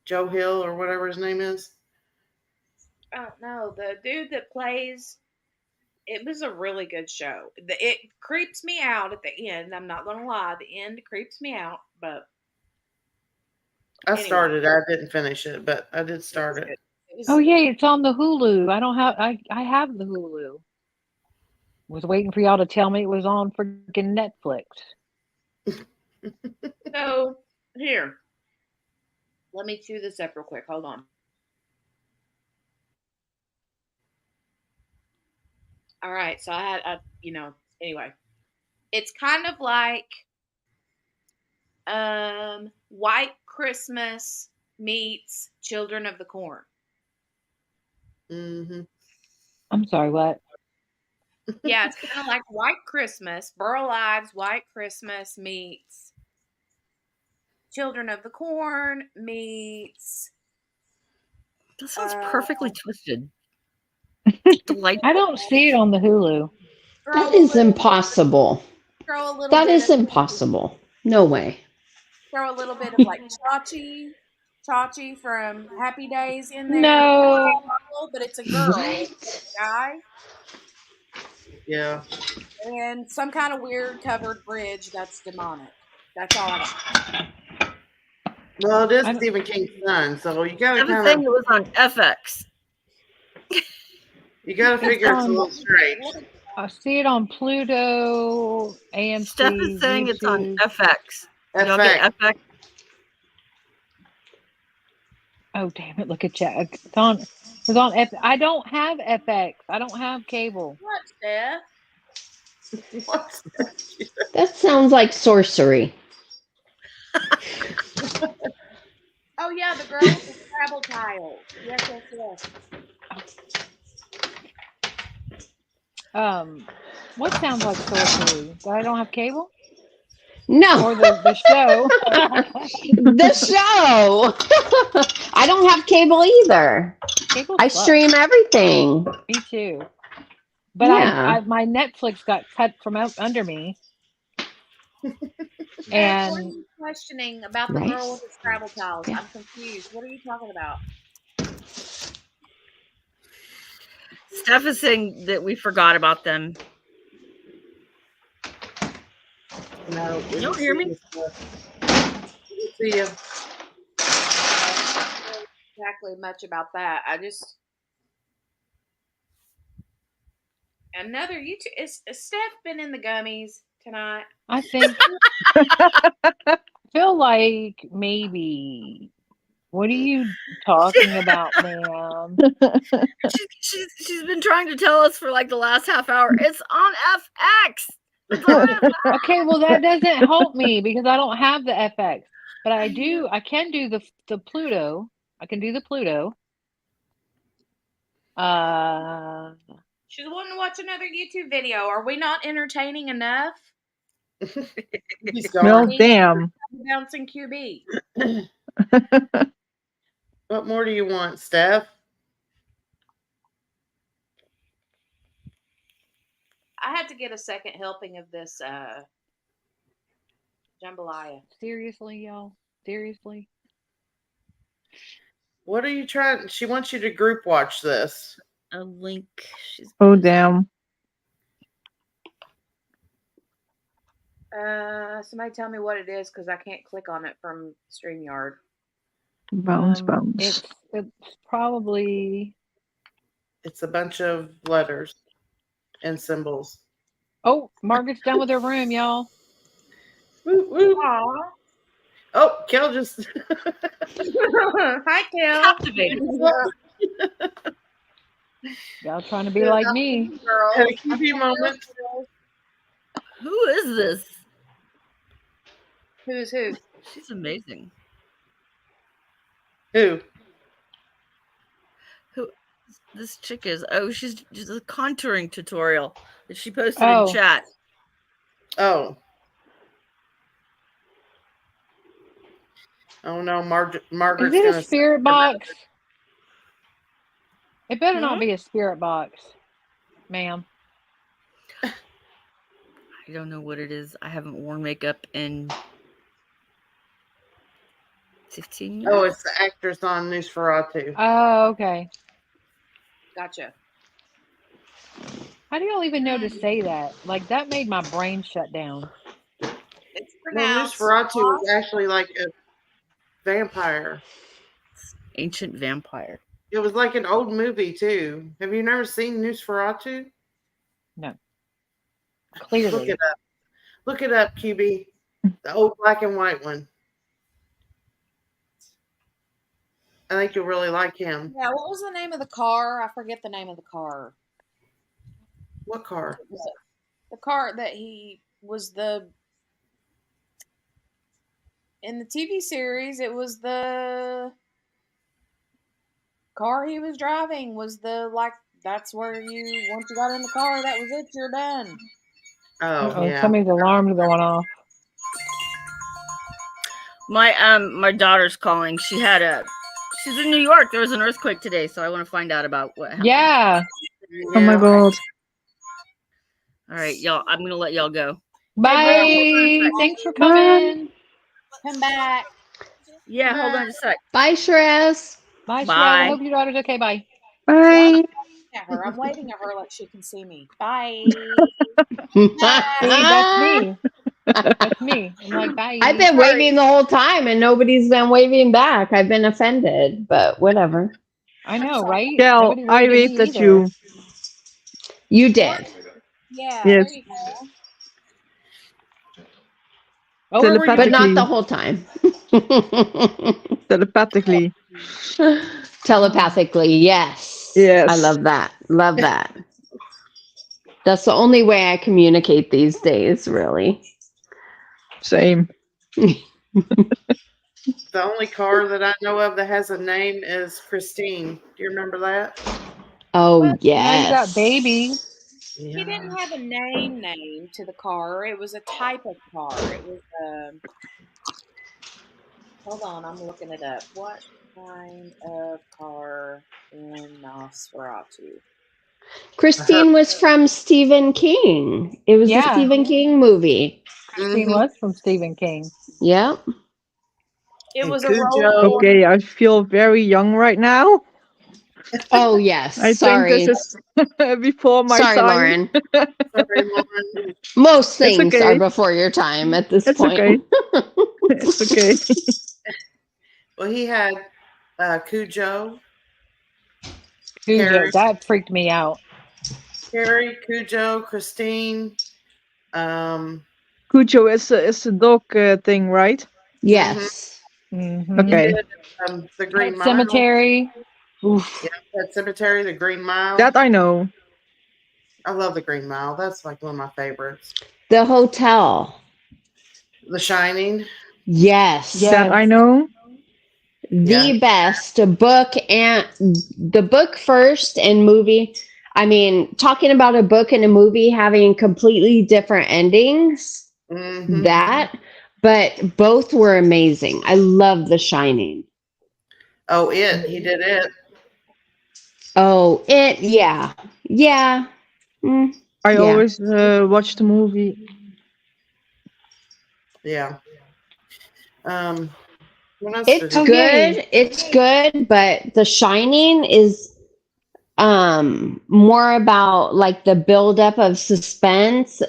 Joe Hill or whatever his name is. I don't know. The dude that plays It was a really good show. It creeps me out at the end. I'm not gonna lie, the end creeps me out, but I anyway. started. I didn't finish it, but I did start it. Oh yeah, it's on the Hulu. I don't have. I have the Hulu. Was waiting for y'all to tell me it was on freaking Netflix. So here, let me chew this up real quick. Hold on. All right, so anyway, it's kind of like White Christmas meets Children of the Corn. Mm-hmm. I'm sorry, what? Yeah, it's kind of like White Christmas, Burl Ives, White Christmas meets Children of the Corn meets. That sounds perfectly twisted. Delightful. I don't see it on the Hulu. That is impossible. Throw a little That bit is of impossible. No way. throw a little bit of like Chachi from Happy Days in there. No. But it's a girl, What? guy, Yeah. and some kind of weird covered bridge that's demonic. That's all I got. Well, it is Stephen King's son, so you gotta I have a kind thing of that was on FX. you gotta figure it's a little strange. I see it on Pluto, AMC. Steph is saying it's on YouTube. FX. Y'all get FX? Oh damn it! Look at Jack. It's on. It's on. I don't have FX. I don't have cable. What, Steph? That sounds like sorcery. Oh yeah, the girl with the Scrabble tiles. Yes. What sounds like sorcery? That I don't have cable? No. Or the show. The show. I don't have cable either. Cable I sucks. stream everything. Me too. But Yeah. my Netflix got cut from out under me. And what are And you questioning about the girl with the Scrabble tiles? I'm confused. What are you talking about? Steph is saying that we forgot about them. No, you don't hear me? See you. Exactly much about that. I just another YouTube. Is Steph been in the gummies tonight? I think feel like maybe. What are you talking about, ma'am? She's been trying to tell us for like the last half hour. It's on FX. It's on FX. Okay, well that doesn't help me because I don't have the FX. But I do. I can do the Pluto. I can do the Pluto. She's wanting to watch another YouTube video. Are we not entertaining enough? Well, damn. Bouncing QB. What more do you want, Steph? I had to get a second helping of this jambalaya. Seriously, y'all? Seriously? What are you trying? She wants you to group watch this. A link. Oh, damn. Somebody tell me what it is because I can't click on it from StreamYard. Bounce. It's probably. It's a bunch of letters and symbols. Oh, Margaret's done with her room, y'all. Woo, woo. Aww. Oh, Kel just. Hi, Kel. Captivated. Y'all trying to be like me. Had a QB moment. Who is this? Who's who? She's amazing. Who? Who this chick is? Oh, she's just a contouring tutorial that she posted Oh. in chat. Oh. Oh no, Margaret's Is it gonna. a spirit box? It better not be a spirit box, ma'am. I don't know what it is. I haven't worn makeup in 15 years. Oh, it's the actress on Nosferatu. Oh, okay. Gotcha. How do y'all even know to say that? Like that made my brain shut down. It's Well, pronounced Nosferatu was Wash. actually like a vampire. Ancient vampire. It was like an old movie too. Have you never seen Nosferatu? No. Look Clearly. it up. Look it up, QB. The old black and white one. I think you'll really like him. Yeah, what was the name of the car? I forget the name of the car. What car? The car that he was in the TV series, it was the car he was driving was that's where once you got in the car, that was it, you're done. Oh, yeah. Somebody's alarm's going off. My daughter's calling. She's in New York. There was an earthquake today, so I want to find out about what happened. Yeah. Oh my God. All right, y'all. I'm gonna let y'all go. Bye. Thanks for coming. Come back. Yeah, hold on just a sec. Bye, Shiraz. Bye, Bye. Shiraz. I hope your daughter's okay. Bye. Bye. At her. I'm waving at her like she can see me. Bye. See, that's me. That's me. I'm like, bye. I've been waving the whole time and nobody's been waving back. I've been offended, but whatever. I know, right? Kel, Nobody I waved waved me at either. you. You did. Yeah, Yes. there you go. Oh, where were you? But not the whole time. Telepathically. Telepathically, yes. Yes. I love that. Love that. That's the only way I communicate these days, really. Same. The only car that I know of that has a name is Christine. Do you remember that? Oh, Now you got yes. baby. He didn't have a name to the car. It was a type of car. It was hold on, I'm looking it up. What kind of car in Nosferatu? Christine was from Stephen King. It was a Yeah. Stephen King movie. Christine was from Stephen King. Yep. It was a Cujo. Okay, I feel very young right now. Oh, yes. I Sorry. think this is before my Sorry, time. Lauren. Sorry, Lauren. Most It's things okay. are before your time at this It's point. okay. It's okay. Well, he had Cujo. Cujo. That freaked me out. Carrie, Cujo, Christine. Cujo is a dog thing, right? Yes. Mm-hmm. Okay. He did, the Green Pet Mile. Cemetery. Oof. Yeah, Pet Cemetery, the Green Mile. That I know. I love the Green Mile. That's like one of my favorites. The Hotel. The Shining. Yes. That I know. The best book, and the book first and movie. I mean, talking about a book and a movie having completely different endings. Mm-hmm. That, but both were amazing. I love The Shining. Oh, he did it. Oh, it, yeah. Yeah. I yeah. always watch the movie. Yeah. What else It's did he good. It's good, but The Shining is more about like the buildup of suspense.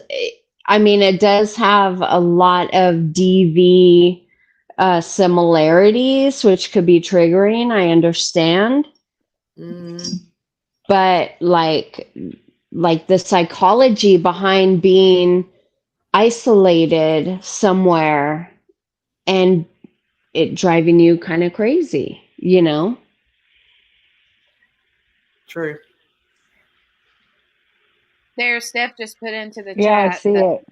I mean, it does have a lot of DV similarities, which could be triggering. I understand. But like the psychology behind being isolated somewhere and it driving you kind of crazy, you know? True. There, Steph just put into the Yeah, I chat. see it.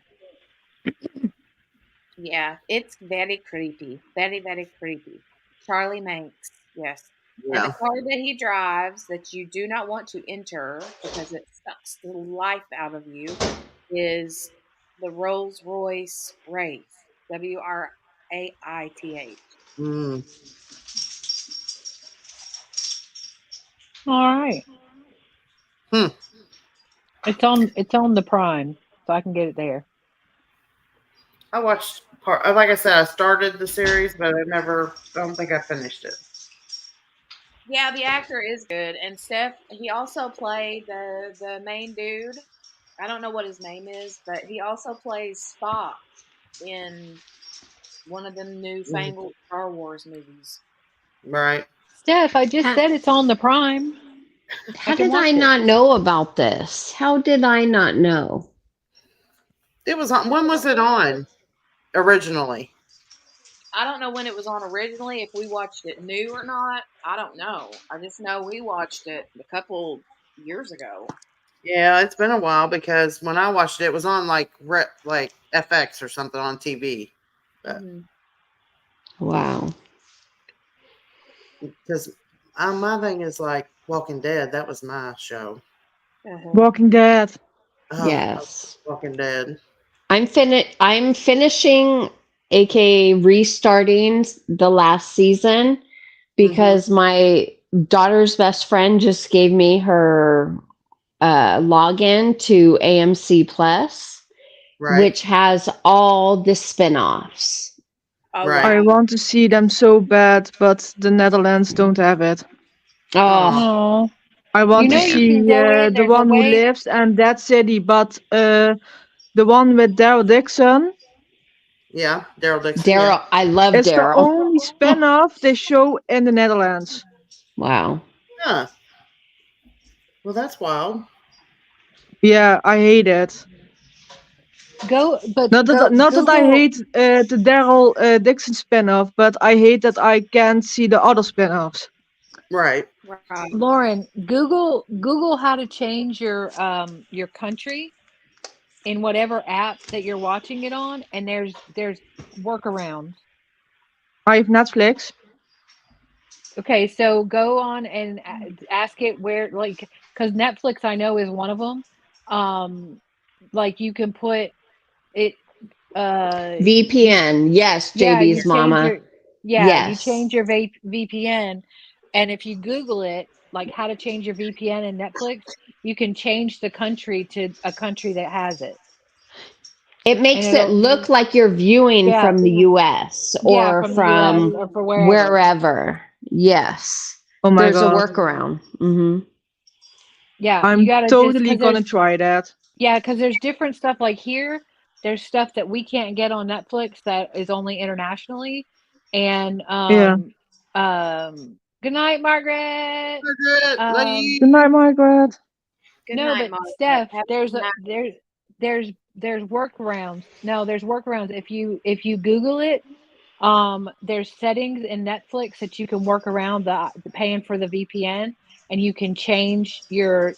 Yeah, it's very creepy. Very, very creepy. Charlie Manx, yes. And Yeah. the car that he drives that you do not want to enter because it sucks the life out of you is the Rolls Royce Wraith. WRAITH. All right. It's on the Prime, so I can get it there. I watched part. Like I said, I started the series, but I don't think I finished it. Yeah, the actor is good, and Steph. He also played the main dude I don't know what his name is, but he also plays Spock in one of them newfangled Star Wars movies. Right. Steph, I just said it's on the Prime. How can did I watch it. not know about this? How did I not know? It was on. When was it on originally? I don't know when it was on originally, if we watched it new or not. I don't know. I just know we watched it a couple years ago. Yeah, it's been a while because when I watched it, it was on like FX or something on TV. Wow. Because my thing is like Walking Dead. That was my show. Walking Dead. Oh, Yes. Walking Dead. I'm finishing, aka restarting the last season because my daughter's best friend just gave me her login to AMC Plus, which has all the spin-offs. I want to see them so bad, but the Netherlands don't have it. Oh. I want You to know you see can go in, the there's a one who way- lives and that city, but the one with Daryl Dixon. Yeah, Daryl Dixon. Daryl, I love It's the Daryl. only spin-off they show in the Netherlands. Wow. Huh. Well, that's wild. Yeah, I hate it. Go, but Not that I Google- hate the Daryl Dixon spin-off, but I hate that I can't see the other spin-offs. Right. Lauren, Google how to change your country in whatever app that you're watching it on, and there's workarounds. I have Netflix. Okay, so go on and ask it where, like, because Netflix I know is one of them. Like you can put it. VPN, yes, JB's mama. You Yes. change your VPN, and if you Google it, like how to change your VPN in Netflix, you can change the country to a country that has it. It makes And it look like you're viewing Yeah. from the US Yeah, or from the US from or for wherever. wherever. Yes. Oh my There's God. a workaround. Mm-hmm. Yeah, I'm you gotta totally gonna try that. Yeah, because there's different stuff like here. There's stuff that we can't get on Netflix that is only internationally, and good night, Margaret. Good night, Margaret. Good No, night, but Margaret. Steph, Have a there's good night. there's workarounds. No, there's workarounds. If you Google it, there's settings in Netflix that you can work around the paying for the VPN, and you can change your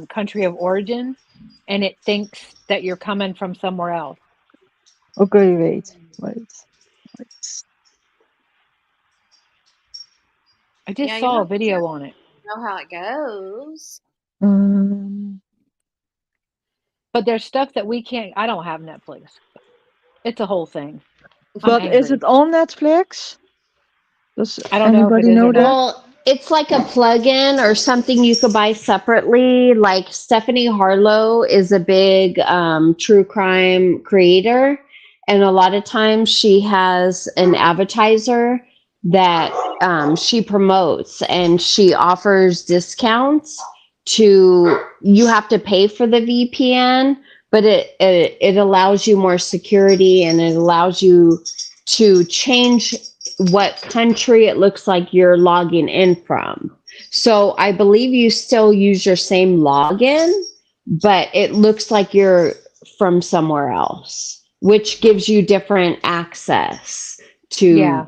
country of origin, and it thinks that you're coming from somewhere else. Okay, wait. I just Yeah, saw you a video on it. know how it goes. But there's stuff that we can't. I don't have Netflix. It's a whole thing. But is it on Netflix? Does I don't know if it anybody is know or that? not. Well, it's like a plug-in or something you could buy separately. Like Stephanie Harlow is a big true crime creator, and a lot of times she has an advertiser that she promotes, and she offers discounts to. You have to pay for the VPN, but it allows you more security, and it allows you to change what country it looks like you're logging in from. So I believe you still use your same login, but it looks like you're from somewhere else, which gives you different access to,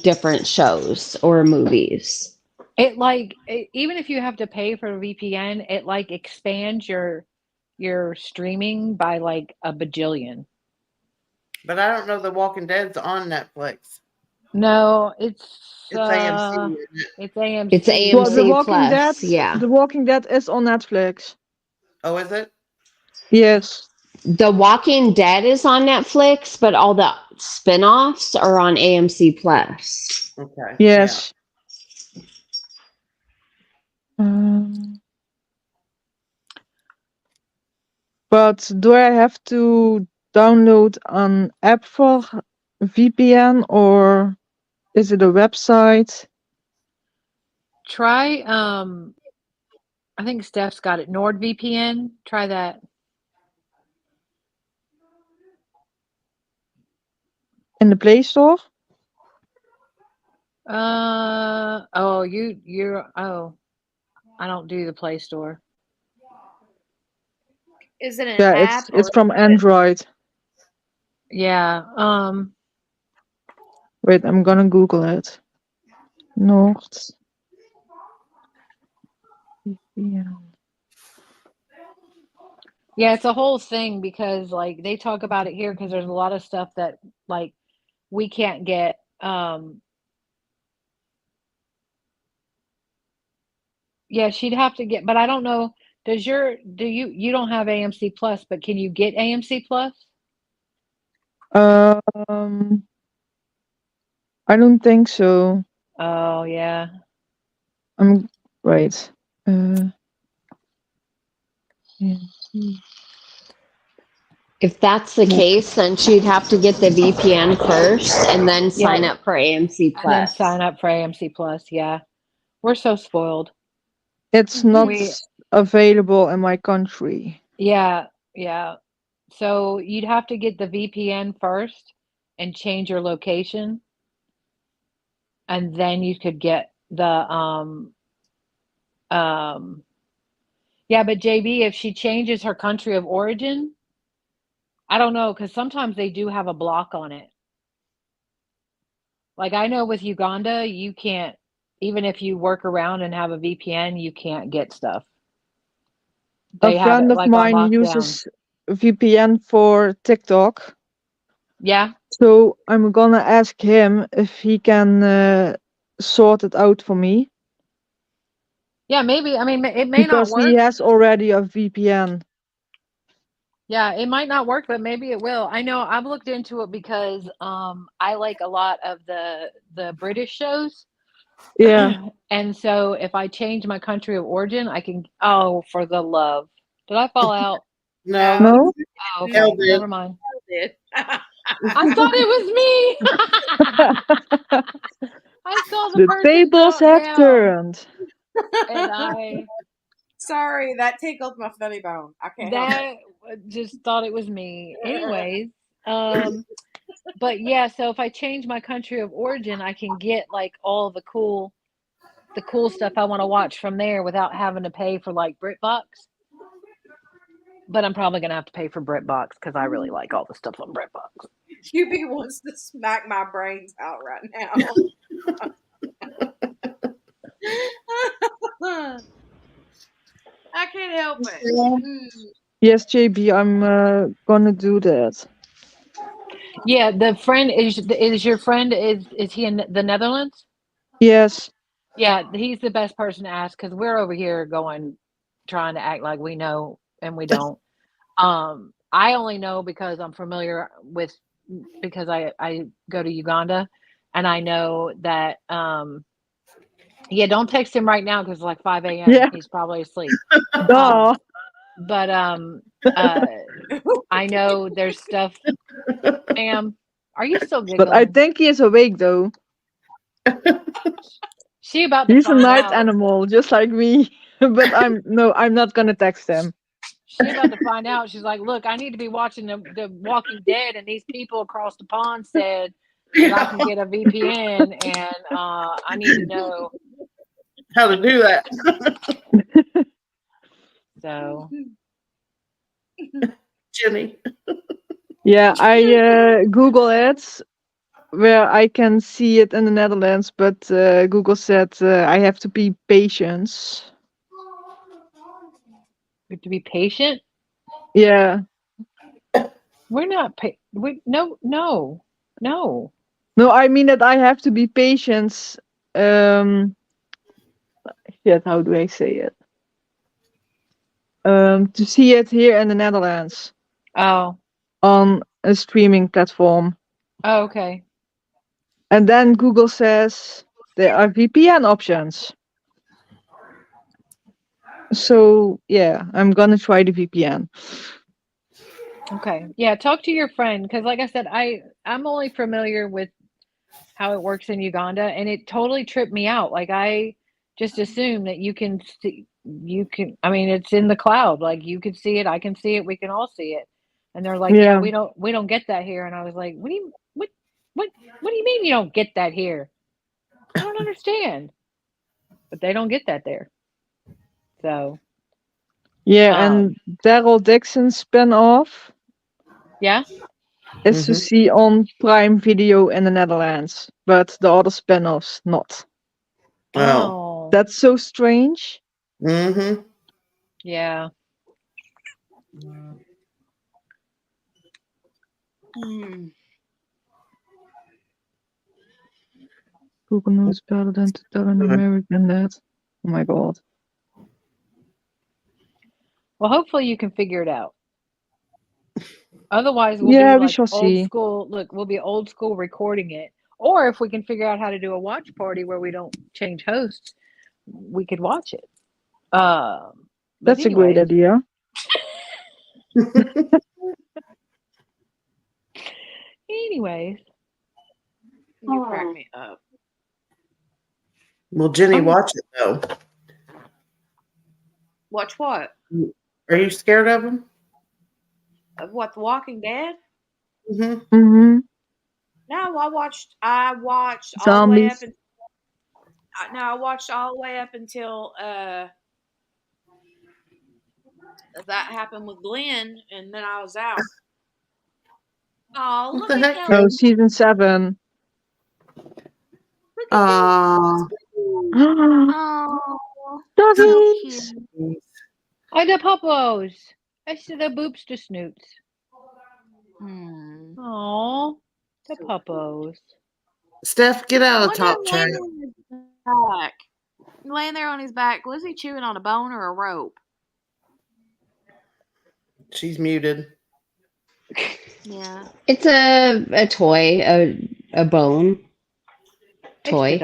different shows or movies. It even if you have to pay for a VPN, it like expands your streaming by like a bajillion. But I don't know The Walking Dead's on Netflix. No, it's AMC. Isn't it? It's AMC. It's AMC Well, The Walking Plus, Dead. yeah. The Walking Dead is on Netflix. Oh, is it? Yes. The Walking Dead is on Netflix, but all the spin-offs are on AMC Plus. Okay. Yes. But do I have to download an app for VPN or is it a website? Try I think Steph's got it. NordVPN. Try that. In the Play Store? I don't do the Play Store. Is it an Yeah, app it's or from Android. Yeah. Wait, I'm gonna Google it. Nord. Yeah, it's a whole thing because like they talk about it here because there's a lot of stuff that like we can't get. Yeah, she'd have to get, but I don't know. You don't have AMC Plus, but can you get AMC Plus? I don't think so. Oh yeah. Wait. If that's the case, then she'd have to get the VPN first and then sign Yeah. up for AMC And then Plus. sign up for AMC Plus. Yeah. We're so spoiled. It's not We available in my country. Yeah, yeah. So you'd have to get the VPN first and change your location, and then you could get the yeah, but JB, if she changes her country of origin, I don't know, because sometimes they do have a block on it. Like I know with Uganda, you can't, even if you work around and have a VPN, you can't get stuff. A They have friend it of like on mine lockdown. uses VPN for TikTok. Yeah. So I'm gonna ask him if he can sort it out for me. Yeah, maybe. I mean, it may not Because he work. has already a VPN. Yeah, it might not work, but maybe it will. I know I've looked into it because I like a lot of the British shows. Yeah. And so if I change my country of origin, I can oh, for the love. Did I fall out? No. No? Oh, okay. Hell did. Never mind. did. I thought it was me. I saw the The person tables drop have down turned. and I Sorry, that tickled my funny bone. I can't help it. just thought it was me. Anyways, but yeah, so if I change my country of origin, I can get like all the cool stuff I want to watch from there without having to pay for like BritBox. But I'm probably gonna have to pay for BritBox because I really like all the stuff on BritBox. QB wants to smack my brains out right now. I can't help it. Yes, JB, I'm gonna do that. Yeah, the friend is your friend is he in the Netherlands? Yes. Yeah, he's the best person to ask because we're over here trying to act like we know and we don't. I only know because I'm familiar with because I go to Uganda and I know that yeah, don't text him right now because it's like 5 a.m. Yeah. He's probably asleep. Duh. But I know there's stuff. Ma'am, are you still giggling? But I think he is awake though. She about to He's a find night out. animal, just like me. But I'm not gonna text him. She about to find out. She's like, look, I need to be watching the Walking Dead, and these people across the pond said that I can get a VPN, and I need to know how to do that. So, Jenny. Yeah, I Google it where I can see it in the Netherlands, but Google said I have to be patient. you have to be patient. Yeah. We're not no. No, I mean that I have to be patient. Shit, how do I say it? To see it here in the Netherlands. Oh. On a streaming platform. Oh, okay. And then Google says there are VPN options. So yeah, I'm gonna try the VPN. Okay. Yeah, talk to your friend because like I said, I'm only familiar with how it works in Uganda and it totally tripped me out. Like I just assumed that you can I mean it's in the cloud. Like you can see it, I can see it, we can all see it. And they're like, yeah, Yeah. we don't get that here. And I was like, what What do you mean you don't get that here? I don't understand. But they don't get that there. So Yeah, and Daryl Dixon's spin-off yeah, is to see on Prime Video in the Netherlands, but the other spin-offs not. Oh. That's so strange. Mm-hmm. Yeah. Google knows better than to tell an American that. Oh my god. Well, hopefully you can figure it out. Otherwise, we'll Yeah, be we like shall old see. school. Look, we'll be old school recording it. Or if we can figure out how to do a watch party where we don't change hosts, we could watch it. But That's a great idea. anyways. You crack me up. Will Jenny watch it though? Watch what? Are you scared of him? Of what? The Walking Dead? Mm-hmm. No, I watched all the way up. Zombies. No, I watched all the way up until that happened with Glenn, and then I was out. Oh, What look the at heck? No, Kelly. season 7. Look at Oh, Doggies. Oh, the puppos. I see the boops to snoots. Oh, the puppos. Steph, get out of Look at top him chat. laying on his back. Laying there on his back. Was he chewing on a bone or a rope? She's muted. Yeah. It's a toy, a bone toy.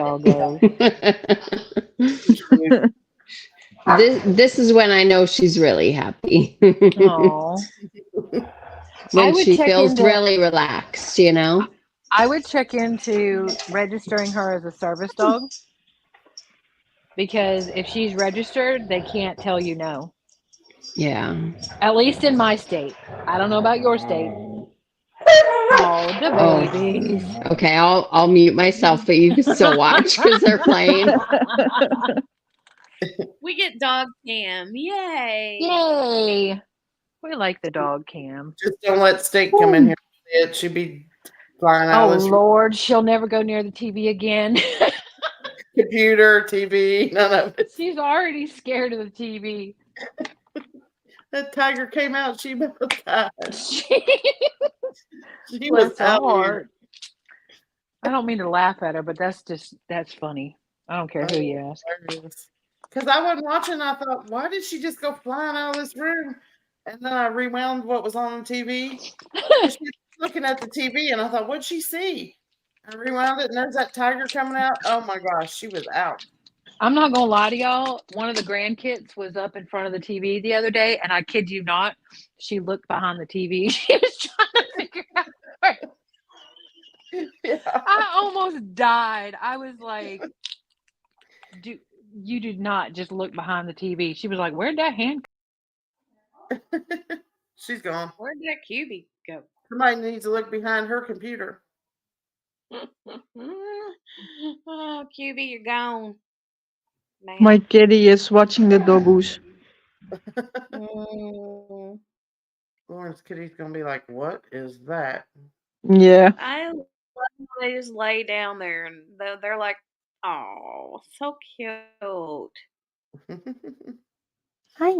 This is when I know she's really happy. Oh. When she feels really relaxed, you know? I would check into registering her as a service dog. Because if she's registered, they can't tell you no. Yeah. At least in my state. I don't know about your state. Oh, the babies. Okay, I'll mute myself, but you can still watch because they're playing. We get dog cam. Yay. Yay. We like the dog cam. Just don't let Steak come in here. It should be flying out Oh, of this Lord. She'll never go near the TV again. computer, TV, none of it. She's already scared of the TV. That tiger came out. She about died. She Bless was her out heart. I don't mean to laugh at her, but that's funny. I don't care who you ask. Because I wasn't watching. I thought, why did she just go flying out of this room? And then I rewound what was on the TV. She was looking at the TV, and I thought, what'd she see? I rewound it, and there's that tiger coming out. Oh my gosh, she was out. I'm not gonna lie to y'all. One of the grandkids was up in front of the TV the other day, and I kid you not, she looked behind the TV. She was trying to figure out where. Yeah. I almost died. I was like, you did not just look behind the TV. She was like, where'd that hand She's gone. Where'd that QB go? Somebody needs to look behind her computer. Oh, QB, you're gone. Man. My kitty is watching the doggoos. Lauren's kitty's gonna be like, what is that? Yeah. I love how they just lay down there and they're like, oh, so cute. Hi.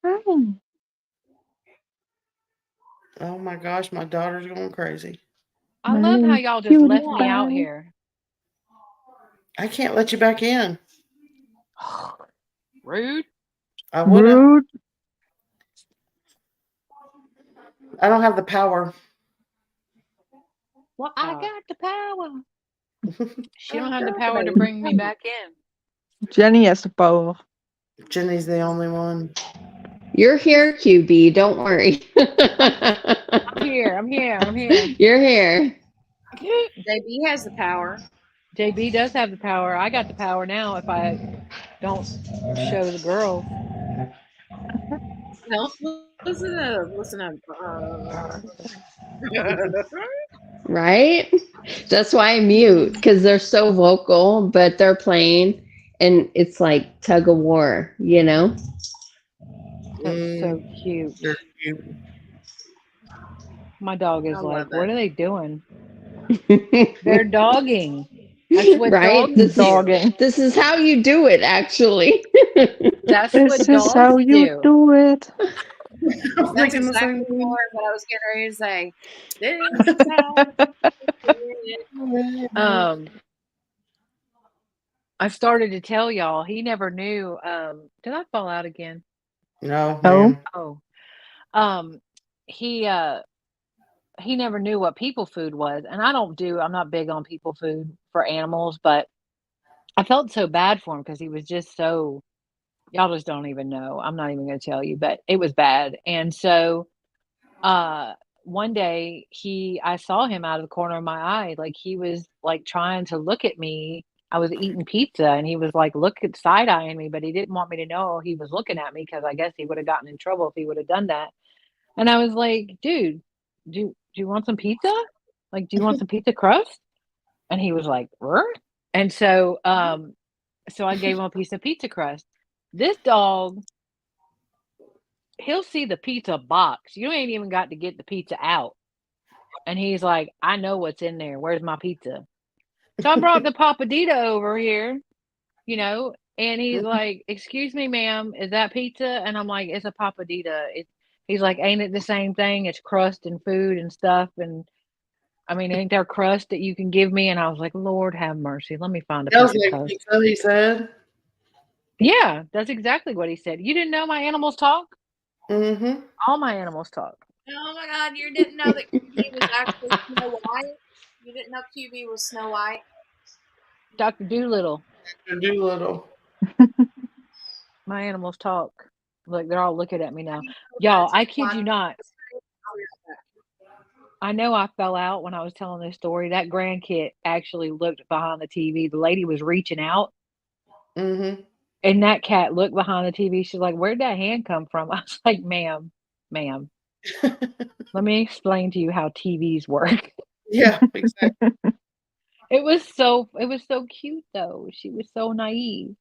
Hi. Oh my gosh, my daughter's going crazy. I love how y'all just left me out here. I can't let you back in. Rude. I wouldn't. I don't have the power. Well, I got the power. She don't have the power to bring me back in. Jenny has the power. Jenny's the only one. You're here, QB. Don't worry. I'm here. You're here. JB has the power. JB does have the power. I got the power now if I don't show the girls. No, listen up. Right? That's why I mute, because they're so vocal, but they're playing and it's like tug of war, you know? That's so cute. They're cute. My dog I is love like, what it. are they doing? They're dogging. That's what Right? dogs do. This is how you do it, actually. That's what This is dogs how you do. do it. I was That's thinking the exactly same the thing. word that I was getting ready to say. This is how you do it. I started to tell y'all, he never knew. Did I fall out again? No, Oh, ma'am. Oh, um, he never knew what people food was, and I'm not big on people food for animals, but I felt so bad for him because he was just so. Y'all just don't even know. I'm not even going to tell you, but it was bad, and so uh one day I saw him out of the corner of my eye, like he was like trying to look at me. I was eating pizza and he was like look at side eyeing me, but he didn't want me to know he was looking at me because I guess he would have gotten in trouble if he would have done that. And I was like, dude, do you want some pizza? Like, do you want some pizza crust? And he was like, "Er?" And so I gave him a piece of pizza crust. This dog, he'll see the pizza box. You ain't even got to get the pizza out. And he's like, I know what's in there. Where's my pizza? So I brought the papadita over here, and he's like, excuse me, ma'am, is that pizza? And I'm like, it's a papadita. He's like, ain't it the same thing? It's crust and food and stuff. And I mean, ain't there crust that you can give me? And I was like, Lord have mercy. Let me find a That was piece of like toast. pizza, he said. Yeah, that's exactly what he said. You didn't know my animals talk? Mm-hmm. All my animals talk. Oh my God, you didn't know that QB was actually Snow White? You didn't know QB was Snow White? Dr. Doolittle. Dr. Doolittle. My animals talk. Look, they're all looking at me now. Y'all, I kid you not. I know I fell out when I was telling this story. That grandkid actually looked behind the TV. The lady was reaching out, Mm-hmm. and that cat looked behind the TV. She's like, "Where'd that hand come from?" I was like, "Ma'am, let me explain to you how TVs work." Yeah, exactly. It was so cute though. She was so naive.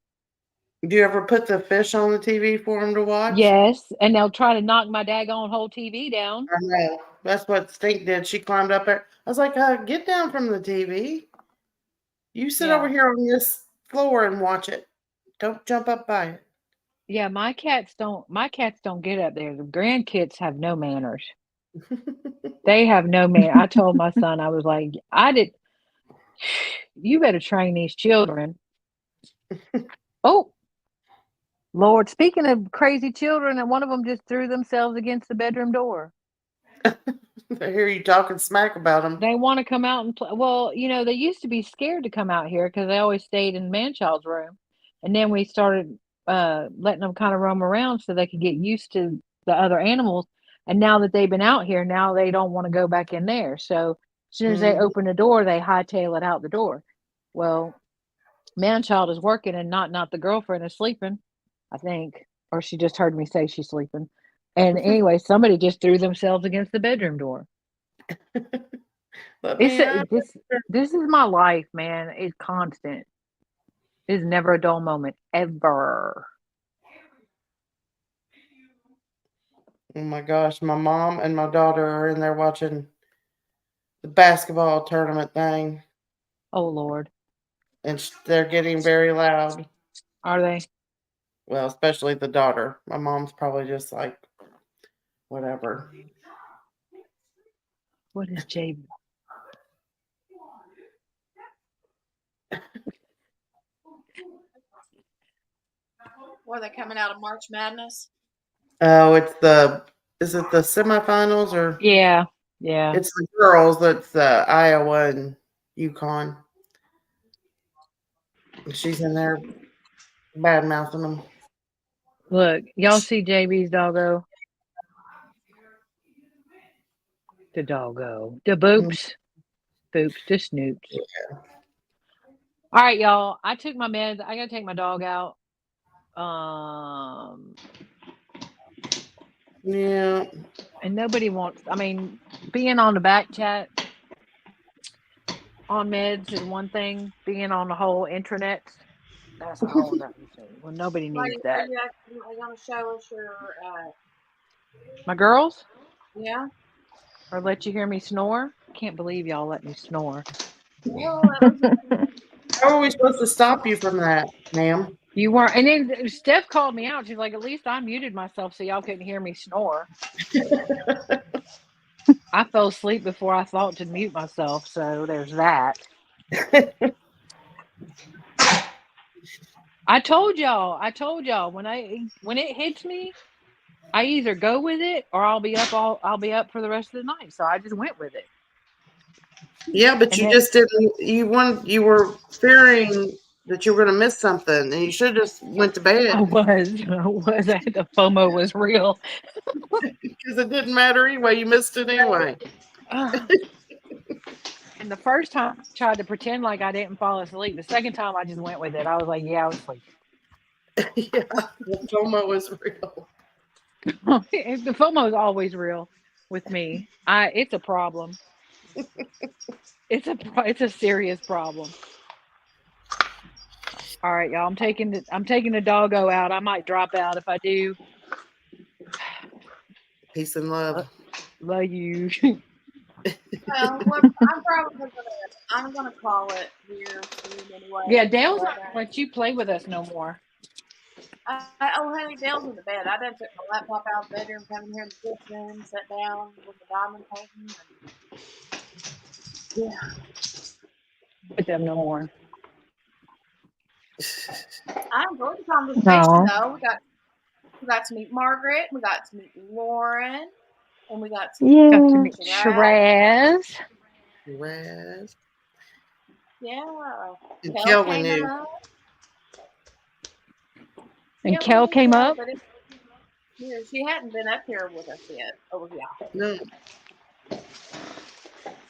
Do you ever put the fish on the TV for him to watch? Yes, and they'll try to knock my daggone whole TV down. I know. That's what Stink did. She climbed up there. I was like, get down from the TV. You sit over Yeah. here on this floor and watch it. Don't jump up by it. Yeah, my cats don't get up there. The grandkids have no manners. They have no man. I told my son, I was like, you better train these children. Oh, Lord, speaking of crazy children, and one of them just threw themselves against the bedroom door. I hear you talking smack about them. They want to come out and play. Well, they used to be scared to come out here because they always stayed in Manchild's room. And then we started letting them kind of roam around so they could get used to the other animals. And now that they've been out here, now they don't want to go back in there. So as soon as they open the door, they hightail it out the door. Well, Manchild is working and not the girlfriend is sleeping, I think. Or she just heard me say she's sleeping. And anyway, somebody just threw themselves against the bedroom door. This is my life, man. It's constant. It's never a dull moment, ever. Oh my gosh, my mom and my daughter are in there watching the basketball tournament thing. Oh Lord. And they're getting very loud. Are they? Well, especially the daughter. My mom's probably just like, whatever. What is Jay? What, are they coming out of March Madness? Oh, is it the semifinals or? Yeah. It's the girls. That's Iowa and UConn. She's in there bad mouthing them. Look, y'all see JB's doggo? The doggo. The boops. Boops. The snoops. Yeah. All right, y'all. I took my meds. I gotta take my dog out. Yeah. And nobody wants, being on the back chat, on meds is one thing. Being on the whole intranet, that's a whole other thing. Well, nobody Are needs you, are that. you actually going to show us your, My girls, yeah? or let you hear me snore? Can't believe y'all let me snore. Well, that was How are we supposed to stop you from that, ma'am? You weren't, and then Steph called me out. She's like, "At least I muted myself so y'all couldn't hear me snore." I fell asleep before I thought to mute myself, so there's that. I told y'all when it hits me, I either go with it or I'll be up for the rest of the night. So I just went with it. Yeah, but And you then, just didn't. You were fearing that you were going to miss something, and you should have just went to bed. I was the FOMO was real. Because it didn't matter anyway. You missed it anyway. And the first time I tried to pretend like I didn't fall asleep. The second time I just went with it. I was like, yeah, I was sleeping. Yeah, the FOMO was real. The FOMO is always real with me. It's a problem. It's a serious problem. All right, y'all. I'm taking the doggo out. I might drop out if I do. Peace and love. Love you. well, I'm gonna call it here soon anyway. Yeah, Dale's not gonna let you play with us no more. Honey, Dale's in the bed. I done took my laptop out of the bedroom, come in here in the kitchen, sat down with the diamond painting. Yeah. With them no more. I enjoyed the conversation though. We got to meet Margaret, we got to meet Lauren, and we got to meet Shiraz. Yeah. And Kel we knew. And Kel came up. But she hadn't been up here with us yet. Over here. No.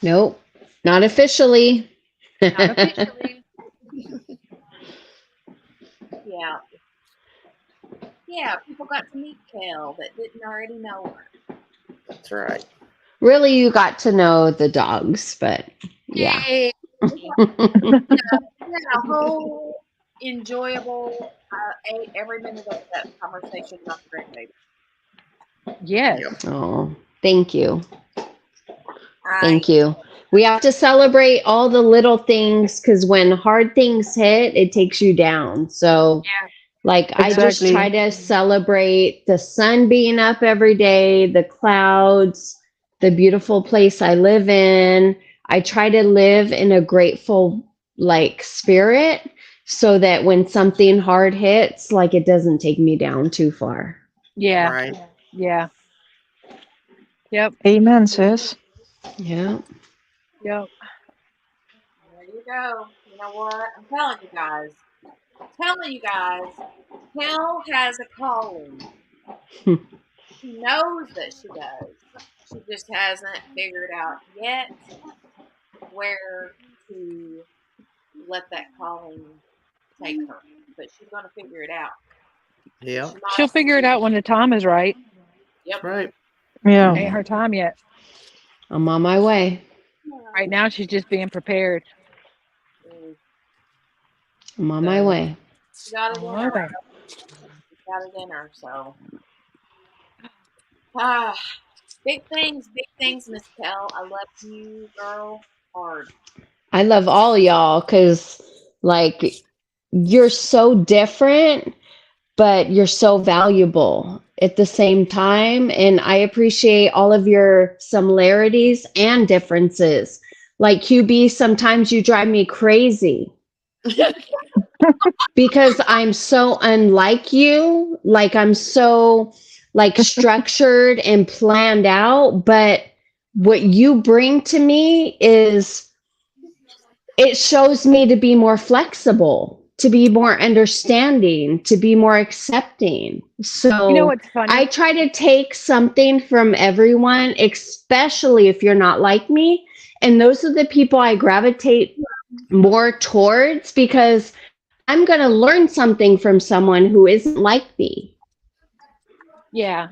Nope. Not officially. Not officially. Yeah. Yeah, people got to meet Kel that didn't already know her. That's right. Really, you got to know the dogs, but yeah. Hey. A whole enjoyable every minute of that conversation about the grandbaby. Yes. Oh, thank you. Thank you. We have to celebrate all the little things because when hard things hit, it takes you down. So, like, I just try to celebrate the sun being up every day, the clouds, the beautiful place I live in. I try to live in a grateful, like, spirit so that when something hard hits, like, it doesn't take me down too far. Yeah. Right. Yeah. Yep. Amen, sis. Yeah. Yep. There you go. You know what? I'm telling you guys, Kel has a calling. She knows that she does. She just hasn't figured out yet where to let that calling take her. But she's going to figure it out. Yeah. She'll figure it out when the time is right. Yep. Right. Yeah. Ain't her time yet. I'm on my way. Right now, she's just being prepared. I'm on my way. She got it in her. She got it in her, so. Big things, Miss Kel. I love you, girl. Hard. I love all y'all because, like, you're so different, but you're so valuable at the same time. And I appreciate all of your similarities and differences. Like, QB, sometimes you drive me crazy because I'm so unlike you. Like, I'm so, like, structured and planned out. But what you bring to me is, it shows me to be more flexible, to be more understanding, to be more accepting. So You know what's funny? I try to take something from everyone, especially if you're not like me. And those are the people I gravitate more towards because I'm going to learn something from someone who isn't like me. Yeah.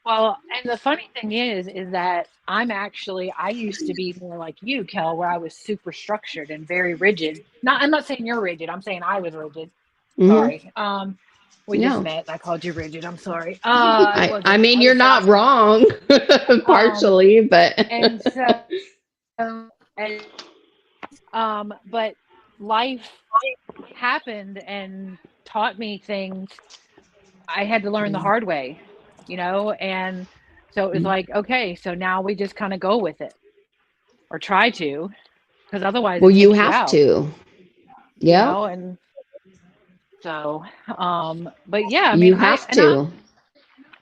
Well, and the funny thing is that I used to be more like you, Kel, where I was super structured and very rigid. Not, I'm not saying you're rigid. I'm saying I was rigid. Hmm. Sorry. We just No. met and I called you rigid. I'm sorry. It I wasn't. mean, I you're was not joking. wrong, Um, partially, but and so, and, but life happened and taught me things I had to learn the hard way, and so it was like, okay, so now we just kind of go with it or try to, because otherwise well, it you takes you have out, to. Yep. and so, but yeah, I You mean, have to.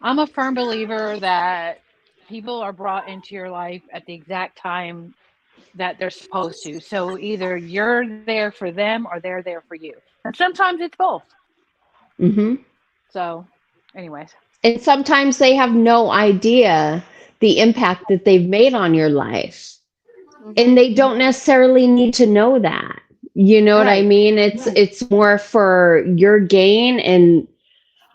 I'm a firm believer that people are brought into your life at the exact time that they're supposed to. So either you're there for them or they're there for you. And sometimes it's both. Hmm. So, anyways. And sometimes they have no idea the impact that they've made on your life. And they don't necessarily need to know that. You know what I Right. mean? It's more for your gain, and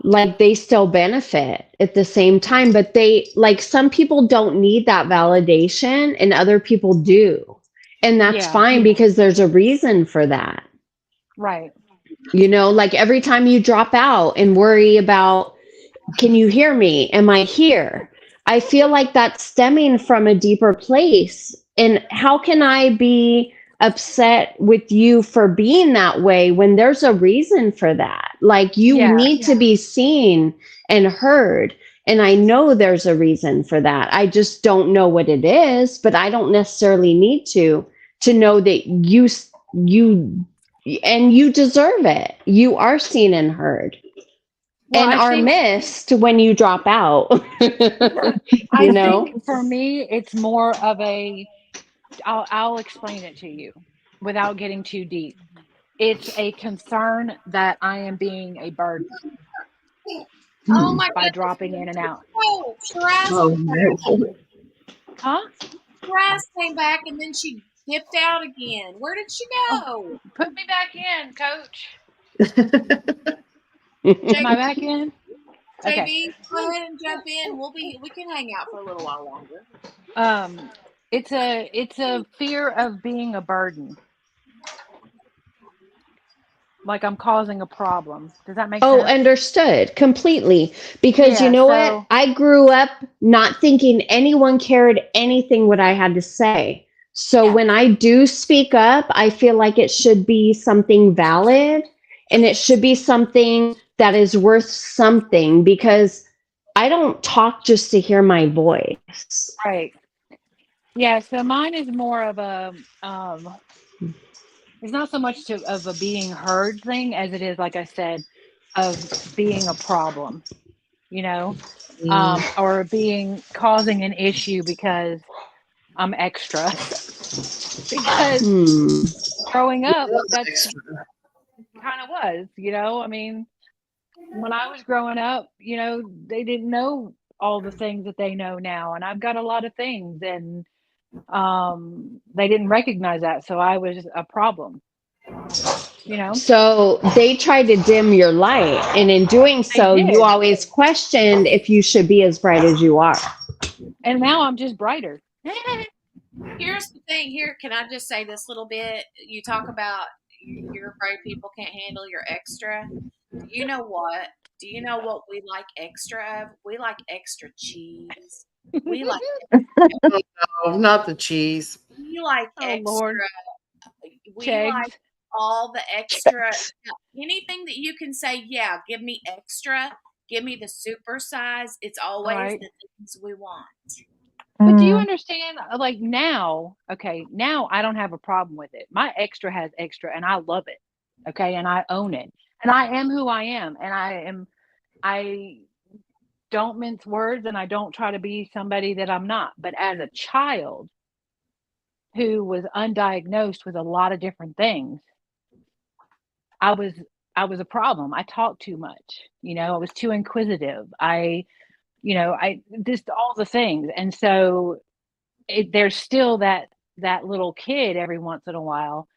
like they still benefit at the same time, but they, like, some people don't need that validation and other people do. And that's Yeah. fine because there's a reason for that. Right. Like every time you drop out and worry about, can you hear me? Am I here? I feel like that's stemming from a deeper place. And how can I be upset with you for being that way when there's a reason for that? Like, you Yeah. need to be seen and heard. And I know there's a reason for that. I just don't know what it is, but I don't necessarily need to know that you deserve it. You are seen and heard Well, and I are think missed when you drop out. I you know? think for me it's more of a I'll explain it to you without getting too deep. It's a concern that I am being a burden Oh my by goodness. dropping in and out. Oh, Shiraz Oh is back. no. Huh? Shiraz came back and then she dipped out again. Where did she go? Put me back in, coach. JB, Am I back in? Okay. JB, go ahead and jump in. We can hang out for a little while longer. It's a fear of being a burden. Like I'm causing a problem. Does that make Oh, sense? understood completely. Because you Yeah, know what? so I grew up not thinking anyone cared anything what I had to say. So Yeah. when I do speak up, I feel like it should be something valid, and it should be something that is worth something, because I don't talk just to hear my voice. right. Yeah, so mine is more of a it's not so much of a being heard thing as it is, like I said, of being a problem, you know, or being causing an issue because I'm extra. Because Hmm. growing up, Was that's extra. kind of was, I mean, when I was growing up, they didn't know all the things that they know now, and I've got a lot of things, and they didn't recognize that, so I was a problem, So they tried to dim your light, and in doing They so, you did, always questioned if you should be as bright as you are. and now I'm just brighter. Here's the thing. Here, can I just say this little bit? You talk about you're afraid people can't handle your extra. You know what? Do you know what we like extra of? We like extra cheese. We like Oh, no, not the cheese. we like Oh Lord, extra. We Chegs. like all the extra. Anything that you can say, yeah, give me extra. Give me the super size. It's always Right. the things we want. But do you understand? Like now, okay, now I don't have a problem with it. My extra has extra, and I love it. Okay, and I own it, and I am who I am, and I don't mince words, and I don't try to be somebody that I'm not. But as a child who was undiagnosed with a lot of different things, I was I was a problem. I talked too much. I was too inquisitive. I just all the things, and so there's still that little kid every once in a while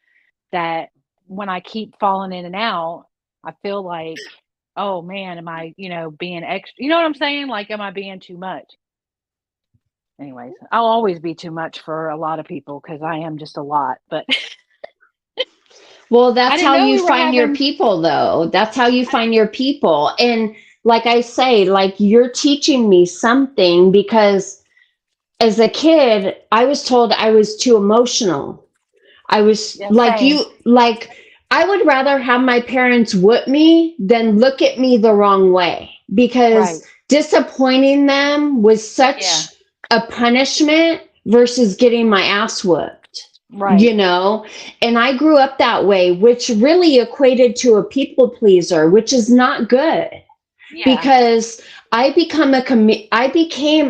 that when I keep falling in and out, I feel like oh man, am I, being extra? You know what I'm saying? Like, am I being too much? Anyways, I'll always be too much for a lot of people because I am just a lot. But Well, I that's didn't how know you we were find your having. people, though. That's how you find your people. And like I say, like you're teaching me something because as a kid, I was told I was too emotional. I was Yeah, like same. you, like I would rather have my parents whoop me than look at me the wrong way Right. because disappointing them was Yeah. such a punishment versus getting my ass whooped, Right. And I grew up that way, which really equated to a people pleaser, which is not good Yeah. because I became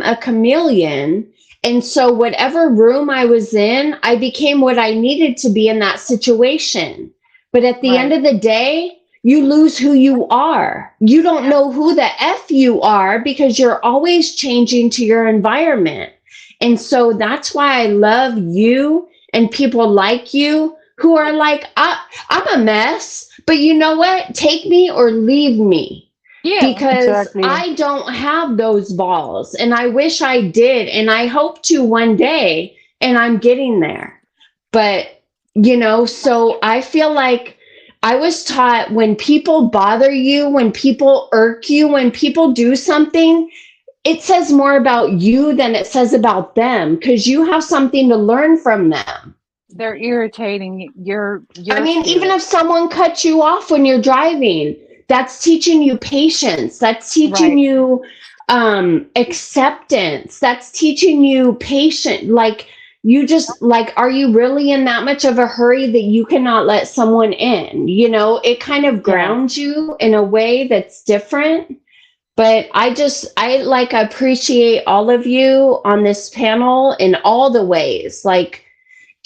a chameleon, and so whatever room I was in, I became what I needed to be in that situation. But at the end Right. of the day, you lose who you are. You don't Yeah. know who the F you are because you're always changing to your environment. And so that's why I love you and people like you who are like, I'm a mess, but you know what? Take me or leave me Yeah. because Exactly. I don't have those balls and I wish I did. And I hope to one day, and I'm getting there. But, so I feel like I was taught when people bother you, when people irk you, when people do something, it says more about you than it says about them because you have something to learn from them. They're irritating your I mean, even spirit. if someone cuts you off when you're driving, that's teaching you patience. That's teaching Right. you acceptance. That's teaching you patient. Like, you just like, are you really in that much of a hurry that you cannot let someone in? It kind of Yeah. grounds you in a way that's different. But I like appreciate all of you on this panel in all the ways. Like,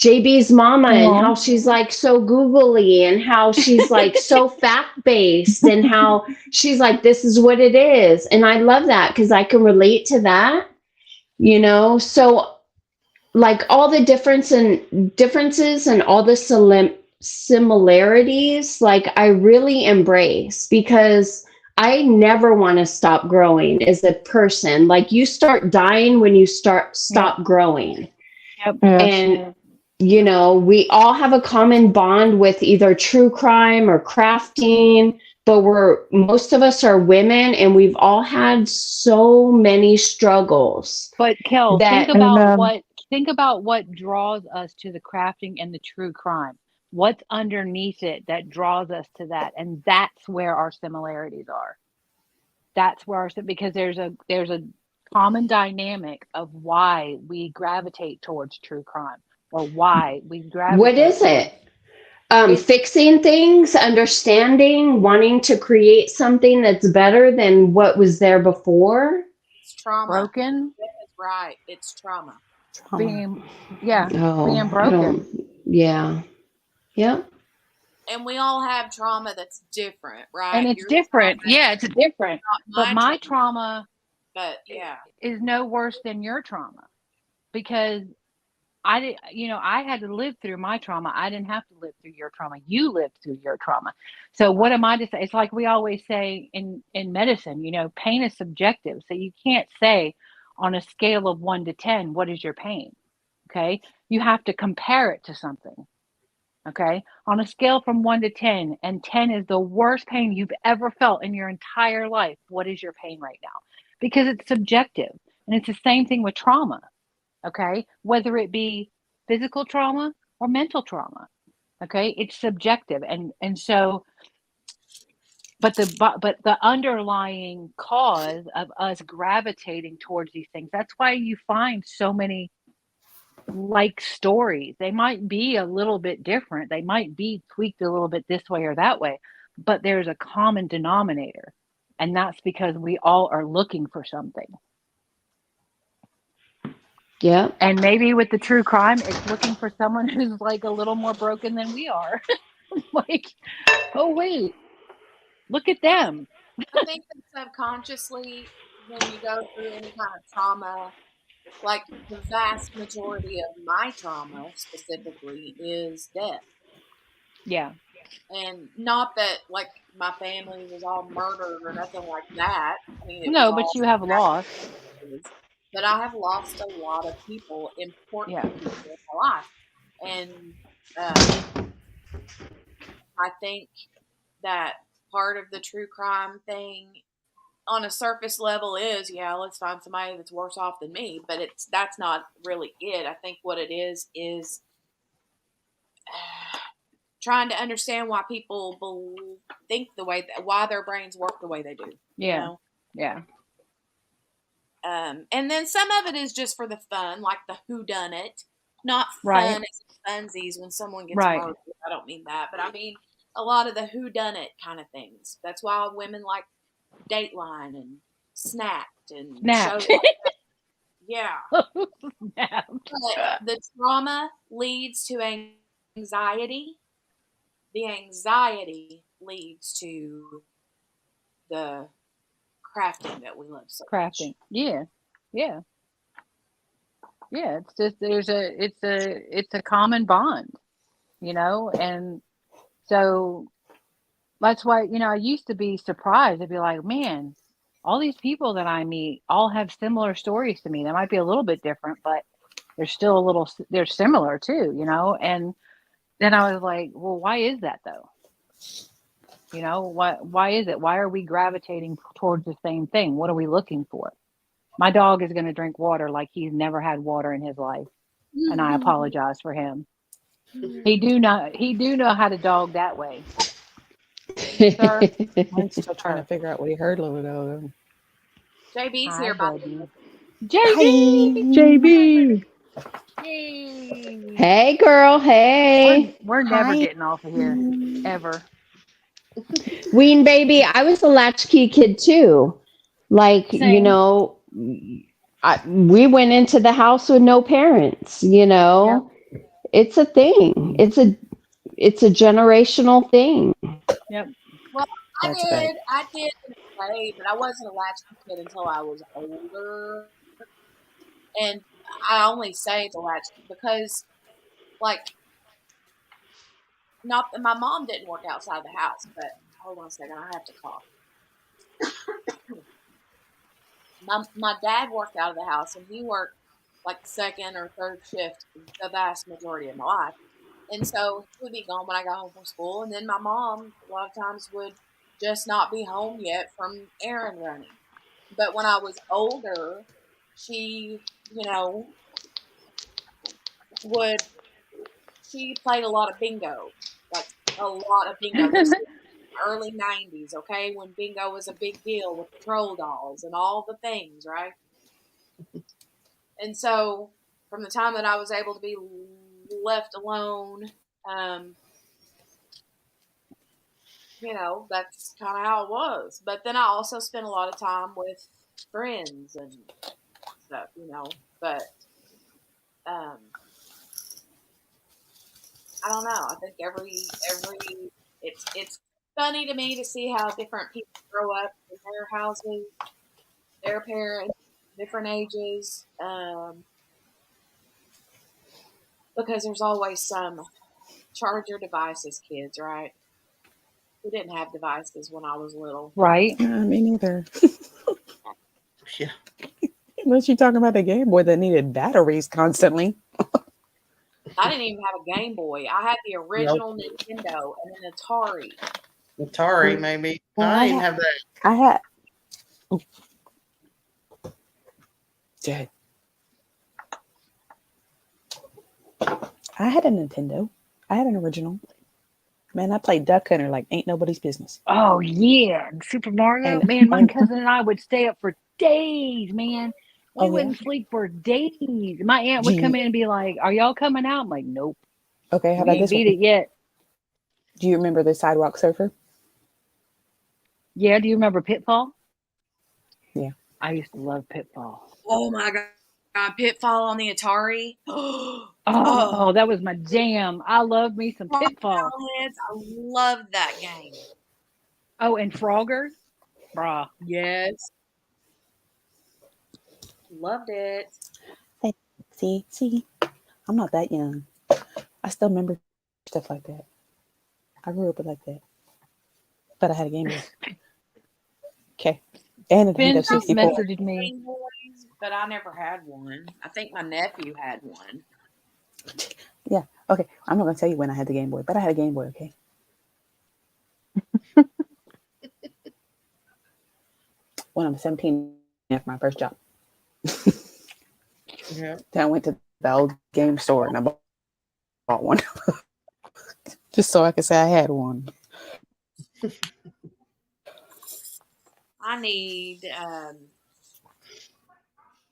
JB's mama and Aw. how she's like so googly and how she's like so fact based and how she's like this is what it is, and I love that because I can relate to that. So like all the differences and all the similarities, like I really embrace because I never want to stop growing as a person. Like you start dying when you Yep. stop growing. Yep. And we all have a common bond with either true crime or crafting, but most of us are women and we've all had so many struggles But Kel, that think about what draws us to the crafting and the true crime. What's underneath it that draws us to that, and that's where our similarities are. That's where because there's a common dynamic of why we gravitate towards true crime or why we what gravitate is towards it? it's Fixing things, understanding, wanting to create something that's better than what was there before. It's trauma. broken, That's right. It's trauma. being Oh, being I broken. don't. Yeah. Yep. And we all have trauma that's different, right? And it's Your different. trauma Yeah, it's different. not But my my trauma. trauma But yeah. is no worse than your trauma because I had to live through my trauma. I didn't have to live through your trauma. You lived through your trauma. So what am I to say? It's like we always say in medicine, pain is subjective. So you can't say on a scale of 1 to 10, what is your pain? Okay? You have to compare it to something. Okay? On a scale from 1 to 10, and 10 is the worst pain you've ever felt in your entire life. What is your pain right now? Because it's subjective. And it's the same thing with trauma. Okay, whether it be physical trauma or mental trauma. Okay, it's subjective, and so but the underlying cause of us gravitating towards these things, that's why you find so many like stories. They might be a little bit different, they might be tweaked a little bit this way or that way, but there's a common denominator, and that's because we all are looking for something. Yeah. And maybe with the true crime, it's looking for someone who's like a little more broken than we are. Like, oh wait, look at them. I think that subconsciously, when you go through any kind of trauma, like the vast majority of my trauma specifically is death. Yeah. And not that like my family was all murdered or nothing like that. I mean, it was No, but all you have lost. accidents. But I have lost a lot of people, important Yeah. people in my life, and um, I think that part of the true crime thing on a surface level is, yeah, let's find somebody that's worse off than me, but that's not really it. I think what it is trying to understand why people think the way why their brains work the way they do. You Yeah. know? Yeah. And then some of it is just for the fun, like the who done it, not Right. fun as funsies when someone gets Right. murdered. I don't mean that, but I mean a lot of the who done it kind of things. That's why women like Dateline and Snapped and Snapped. shows like that. Yeah. Snapped. But the trauma leads to anxiety. The anxiety leads to the crafting that we love so Crafting. Yeah. Yeah. Yeah. It's just it's a common bond, you know, and so that's why, you know, I used to be surprised. I'd be like, man, all these people that I meet all have similar stories to me. They might be a little bit different, but they're similar too, you know? And then I was like, well, why is that though? You know, why is it? Why are we gravitating towards the same thing? What are we looking for? My dog is going to drink water like he's never had water in his life. And I apologize for him. He do know how to dog that way. Sir? I'm still trying to figure out what he heard a little ago. JB's Hi, here, by the buddy. way. JB! JB. Yay! Hey, girl. Hey. We're never Hi. getting off of here. Ever. Ween baby, I was a latchkey kid too. Like, you Same. know, we went into the house with no parents, you Yep. know. It's a thing. It's a generational thing. Yep. Well, That's right. I did in a way, but I wasn't a latchkey kid until I was older. And I only say the latchkey because, like, not my mom didn't work outside the house, but hold on a second, I have to cough. My dad worked out of the house, and he worked like second or third shift the vast majority of my life. And so he would be gone when I got home from school, and then my mom a lot of times would just not be home yet from errand running. But when I was older, she, you know, she played a lot of bingo, like a lot of bingo. This is early 90s, okay, when bingo was a big deal with the troll dolls and all the things, right? And so from the time that I was able to be left alone, you know, that's kind of how it was. But then I also spent a lot of time with friends and stuff, you know. But I don't know. I think every it's funny to me to see how different people grow up in their houses, their parents, different ages, because there's always some charger devices, kids, right? We didn't have devices when I was little. Right. Me neither. Yeah. Unless you're talking about the Game Boy that needed batteries constantly. I didn't even have a Game Boy. I had the original Nintendo and an Atari. Atari, maybe. Well, I didn't have that. I had. Oh. Dead. I had a Nintendo. I had an original. Man, I played Duck Hunter like ain't nobody's business. Oh yeah, Super Mario. Man, my cousin and I would stay up for days, man. We wouldn't sleep for days. My aunt would come in and be like, "Are y'all coming out?" I'm like, "Nope." Okay, how We about ain't this beat one? it yet. Do you remember the Sidewalk Surfer? Yeah, do you remember Pitfall? Yeah. I used to love Pitfall. Oh my god, Pitfall on the Atari. Oh, that was my jam. I love me some Pitfall. Heads, I love that game. Oh, and Frogger, brah. Yes, loved it. See, I'm not that young. I still remember stuff like that. I grew up like that. But I had a Game Boy. Okay. And a Ben Nintendo just 64. messaged me. Game Boys, but I never had one. I think my nephew had one. Yeah. Okay. I'm not going to tell you when I had the Game Boy, but I had a Game Boy, okay? When I was 17 after my first job. Yeah. Then I went to the old game store and I bought one. Just so I could say I had one. I need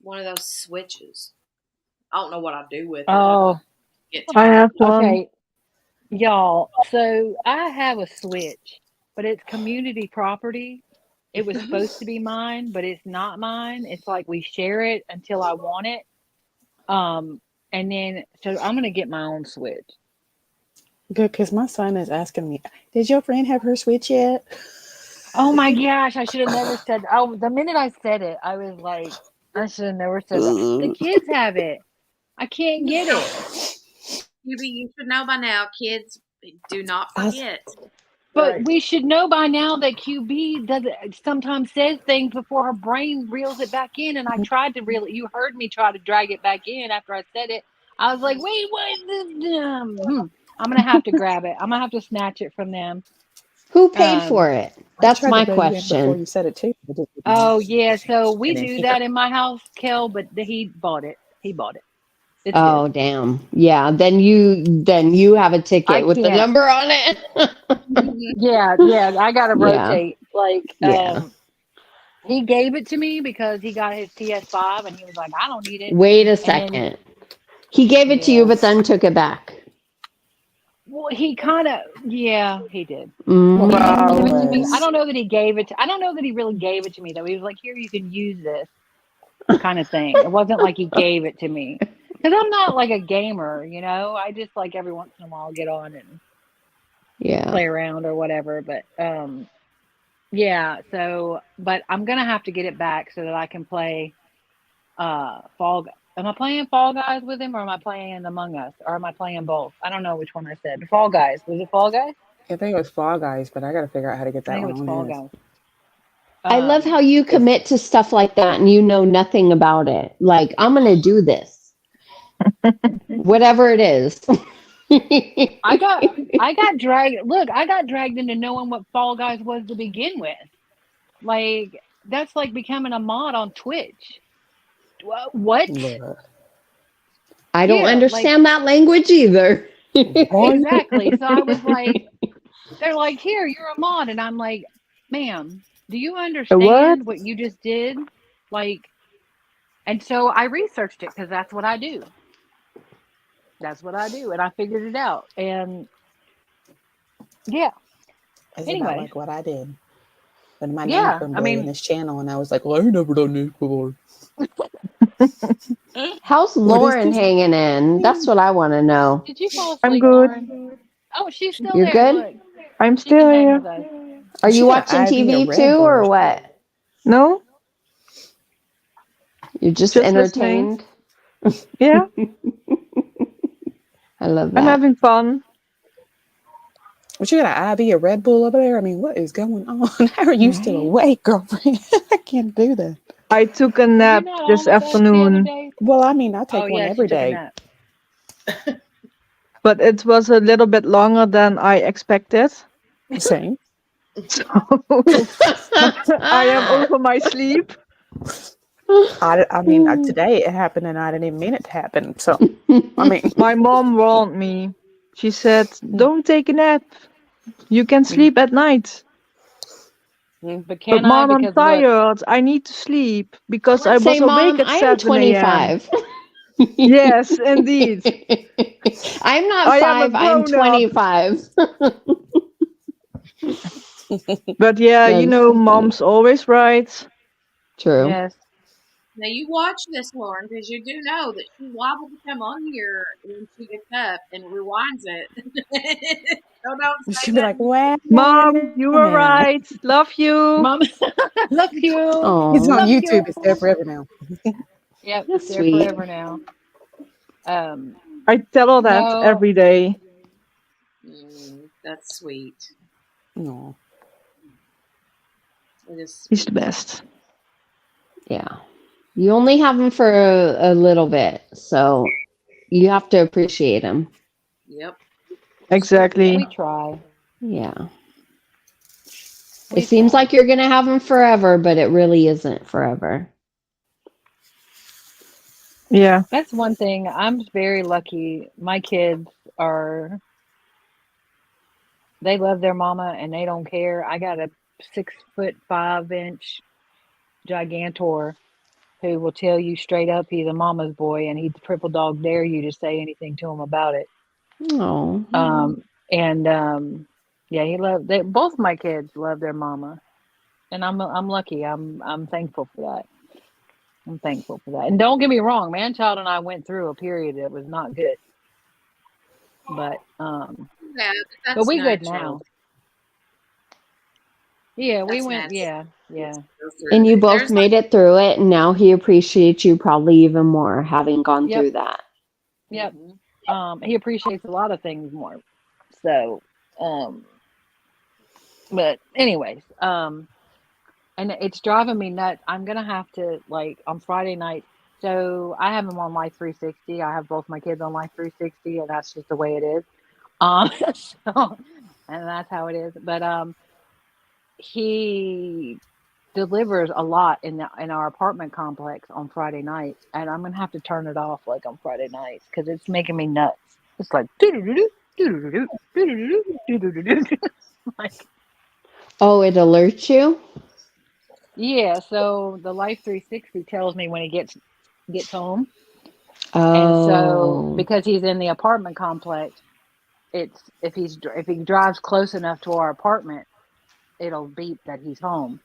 one of those switches. I don't know what I'd do with it. Oh, Get I tired. have one. okay. Y'all, so I have a Switch, but it's community property. It was supposed to be mine, but it's not mine. It's like we share it until I want it. And then so I'm gonna get my own Switch. Good, because my son is asking me, did your friend have her Switch yet? Oh my gosh, I should have never said. Oh, the minute I said it, I was like, I should have never said that. The kids have it. I can't get it. You should know by now, kids do not forget. But we should know by now that QB sometimes says things before her brain reels it back in. And I tried to reel it. You heard me try to drag it back in after I said it. I was like, wait, what is this? I'm going to have to grab it. I'm going to have to snatch it from them. Who paid for it? That's my Before question. you said it too. Oh, yeah. So we And then do here. that in my house, Kel, but he bought it. He bought it. It's Oh, damn. Yeah, then you have a ticket with the can't. number on it. Yeah, I gotta Yeah. rotate. Like, Yeah. he gave it to me because he got his PS5 and he was like, I don't need it. Wait a And then, second. He gave it to you, but then took it back. well, he kind of, yeah, he did. Mm. He didn't give it to me. Wow. I don't know that he gave it. I don't know that he really gave it to me though. He was like, here, you can use this kind of thing. It wasn't like he gave it to me because I'm not like a gamer, you know. I just like every once in a while get on and play around or whatever. But yeah. So, but I'm gonna have to get it back so that I can play Fall. Am I playing Fall Guys with him, or am I playing Among Us, or am I playing both? I don't know which one I said. Fall Guys. Was it Fall Guys? I think it was Fall Guys, but I got to figure out how to get I that think it one was on Fall his. Guys. I love how you commit to stuff like that and you know nothing about it. Like, I'm going to do this. Whatever it is. I got dragged. Look, I got dragged into knowing what Fall Guys was to begin with. Like, that's like becoming a mod on Twitch. What? I don't understand that language either. Exactly. So I was like, they're like, here, you're a mod. And I'm like, ma'am, do you understand what you just did? Like, and so I researched it because that's what I do. That's what I do. And I figured it out. And yeah. It's Anyway. about like what I did. But my Yeah, name from I mean- in this channel, and I was like, well, I've never done this before. How's Lauren hanging in? That's what I want to know. Did you fall asleep, I'm good. Lauren? Oh, she's still You're there. good? Look. I'm She still can hang here. with us. Are She you got watching IV or TV Red too, Bull or or what? No? You're just listening. entertained? Yeah, I love I'm that. having fun. But you got an IV or Red Bull over there? I mean, what is going on? How are you still awake, girlfriend? I can't do that. I took a nap not this on with us the other afternoon, day? Well, I mean, I take Oh, one yeah, every she took a day. nap. but it was a little bit longer than I expected. Same. So I am over my sleep. I mean, today it happened and I didn't even mean it to happen. So, I mean, My mom warned me. She said, don't take a nap. You can sleep at night. But But can mom, I? I'm Because look, tired. I need to sleep because I was Say, awake Mom, at I am 7 a.m. 25. Yes, indeed. I'm not I am a 5, I'm grown-up. 25. But yeah, you That's know, mom's always right. True. yes. Now you watch this, Lauren, because you do know that she's liable to come on here when she gets up and rewinds it. So don't say she'll be like, wow. Mom, you were right. Love you. Mom, love you. It's on Love YouTube. you. It's there forever now. Yep, That's it's there sweet. forever now. I tell her that No. every day. That's sweet. No. It is He's sweet. the best. Yeah. You only have him for a little bit, so you have to appreciate him. Yep. Exactly. We try. Yeah. We It seems try. like you're going to have him forever, but it really isn't forever. Yeah. That's one thing. I'm very lucky. My kids they love their mama and they don't care. I got a 6'5" gigantor who will tell you straight up he's a mama's boy and he'd triple dog dare you to say anything to him about it. Oh. Yeah, both my kids love their mama, and I'm lucky. I'm thankful for that. I'm thankful for that. And don't get me wrong, Manchild and I went through a period that was not good, but Yeah, but that's we good natural. now. Yeah, we That's went. natural. Yeah. Go through And you that. both There's like, made it through it, and now he appreciates you probably even more having gone Yep. through that. Yep. He appreciates a lot of things more. So, but anyways, and it's driving me nuts. I'm gonna have to on Friday night. So I have him on Life 360. I have both my kids on Life 360, and that's just the way it is. So, and that's how it is. But he delivers a lot in our apartment complex on Friday nights, and I'm gonna have to turn it off on Friday nights because it's making me nuts. It's like like Oh, it alerts you? yeah. So the Life 360 tells me when he gets home, and so Oh. because he's in the apartment complex, it's if he drives close enough to our apartment, it'll beep that he's home,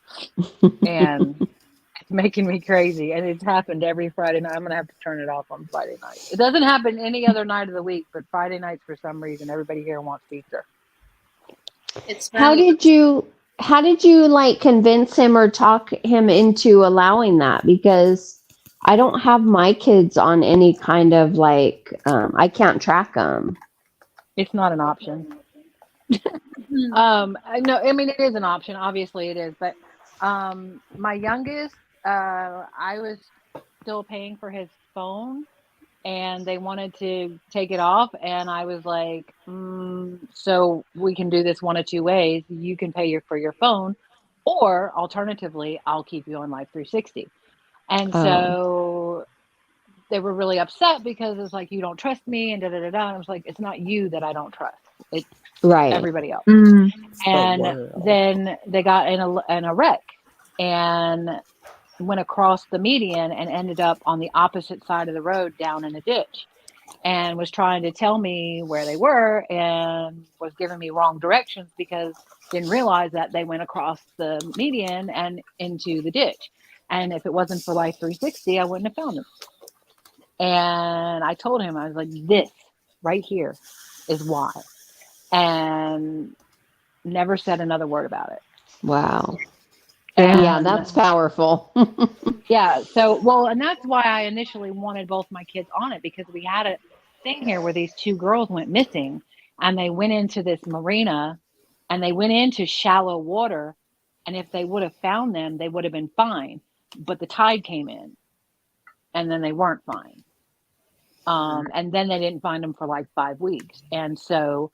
and it's making me crazy, and it's happened every Friday night. I'm gonna have to turn it off on Friday night. It doesn't happen any other night of the week, but Friday nights for some reason everybody here wants pizza. it's How funny. did you like convince him or talk him into allowing that? Because I don't have my kids on any kind of I can't track them. It's not an option. No, I mean it is an option. Obviously, it is. But my youngest, I was still paying for his phone, and they wanted to take it off, and I was like, so we can do this one of two ways. You can pay for your phone, or alternatively, I'll keep you on Life 360. And Oh. so they were really upset because it's like you don't trust me, and da da da da. And I was like, it's not you that I don't trust. It's Right. everybody else. Mm. And then they got in a wreck and went across the median and ended up on the opposite side of the road down in a ditch, and was trying to tell me where they were and was giving me wrong directions because didn't realize that they went across the median and into the ditch. And if it wasn't for Life 360, I wouldn't have found them. And I told him, I was like, this right here is why. And never said another word about it. Wow. And Yeah, that's powerful. yeah, so and that's why I initially wanted both my kids on it, because we had a thing here where these two girls went missing, and they went into this marina, and they went into shallow water, and if they would have found them, they would have been fine. But the tide came in, and then they weren't fine. And then they didn't find them for like 5 weeks, and so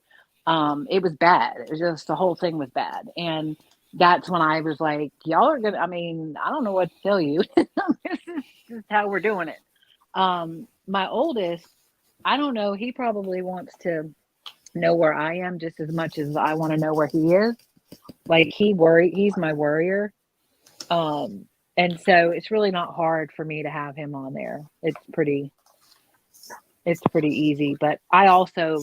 it was bad. It was just the whole thing was bad, and that's when I was like, y'all are gonna, I mean, I don't know what to tell you. This is how we're doing it. My oldest, I don't know, he probably wants to know where I am just as much as I want to know where he is. Like he's my worrier. And so it's really not hard for me to have him on there. It's pretty easy, but I also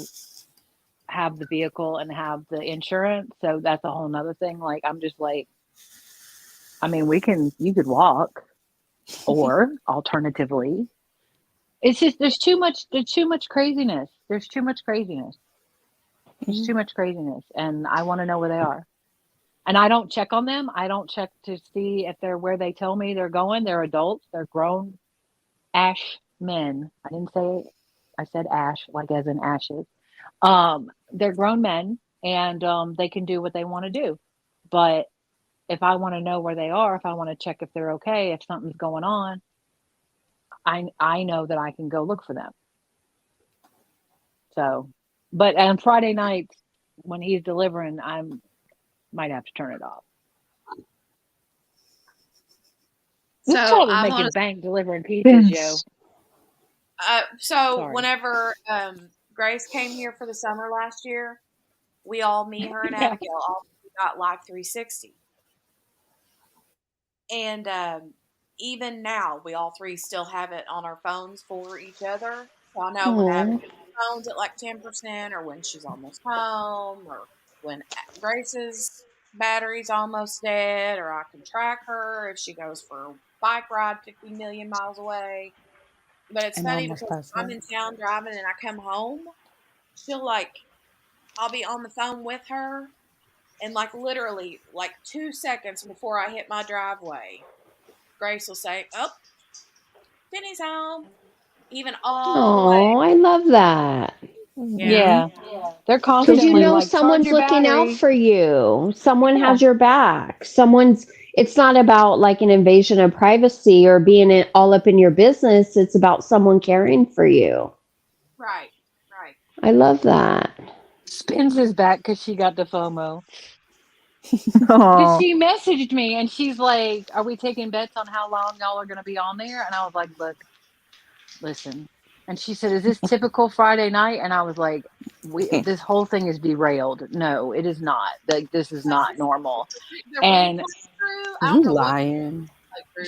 have the vehicle and have the insurance, so that's a whole nother thing. Like I'm just like, I mean, you could walk, or alternatively, it's just there's too much craziness. There's too much craziness. There's too much craziness, and I want to know where they are. And I don't check on them. I don't check to see if they're where they tell me they're going. They're adults. They're grown ash men. I said ash like as in ashes. They're grown men, and they can do what they want to do. But if I want to know where they are, if I want to check if they're okay, if something's going on, I know that I can go look for them. So, but on Friday nights when he's delivering, might have to turn it off. This So child is I'm making on a bank delivering pizzas, yo. Yes. So Sorry. whenever Grace came here for the summer last year, me, her, and Yeah. Abigail all got Live 360. And even now, we all three still have it on our phones for each other. So I know when Oh. Abigail's phone's at like 10%, or when she's almost home, or when Grace's battery's almost dead, or I can track her if she goes for a bike ride 50 million miles away. But it's And funny almost because passed I'm out. in town driving and I come home, I'll be on the phone with her, and like literally like 2 seconds before I hit my driveway, Grace will say, "Oh, Penny's home," even all the way. Oh, I love that. Yeah. Yeah. They're Because you constantly know like, charge someone's your looking out battery. for you. Someone Yeah. has your back. It's not about like an invasion of privacy or being all up in your business. It's about someone caring for you. Right. I love that. Spins is back because she got the FOMO. Because Oh. she messaged me and she's like, "Are we taking bets on how long y'all are going to be on there?" And I was like, "Look, listen." And she said, "Is this typical Friday night?" And I was like, "This whole thing is derailed. No, it is not. Like, this is not normal." The And replay through, I You don't know what lying.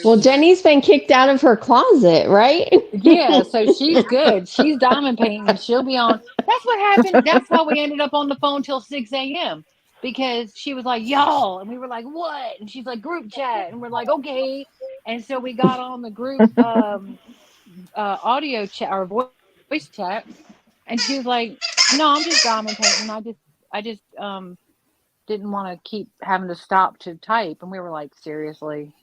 Well, Jenny's been kicked out of her closet, right? yeah, so she's good. She's diamond painting. She'll be on. That's what happened. That's why we ended up on the phone till 6 a.m. Because she was like, "Y'all," and we were like, "What?" And she's like, "Group chat," and we're like, "Okay." And so we got on the group audio chat or voice chat, and she was like, "No, I'm just diamond painting. I just didn't want to keep having to stop to type." And we were like, "Seriously?"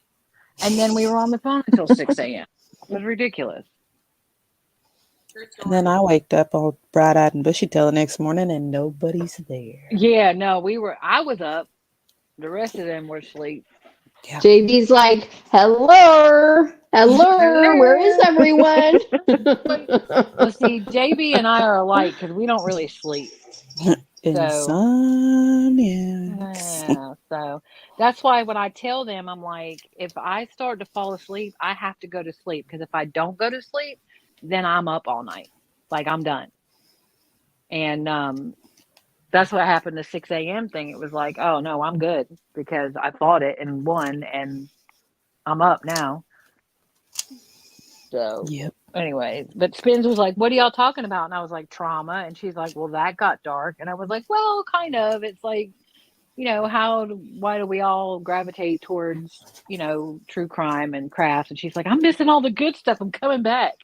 And then we were on the phone until 6 a.m. It was ridiculous. And then I waked up all bright-eyed and bushy-tailed the next morning, and nobody's there. Yeah, no, I was up. The rest of them were asleep. Yeah. JV's like, hello, where is everyone? Well, see, JB and I are alike because we don't really sleep. Insomniacs. Yeah, so that's why when I tell them, I'm like, if I start to fall asleep, I have to go to sleep, because if I don't go to sleep, then I'm up all night. Like, I'm done. And that's what happened to 6 a.m. thing. It was like, oh no, I'm good because I fought it and won, and I'm up now. So Yep. anyways, but Spins was like, "What are y'all talking about?" And I was like, "Trauma." And she's like, "Well, that got dark." And I was like, "Well, kind of. It's like, why do we all gravitate towards, true crime and crafts?" And she's like, "I'm missing all the good stuff. I'm coming back."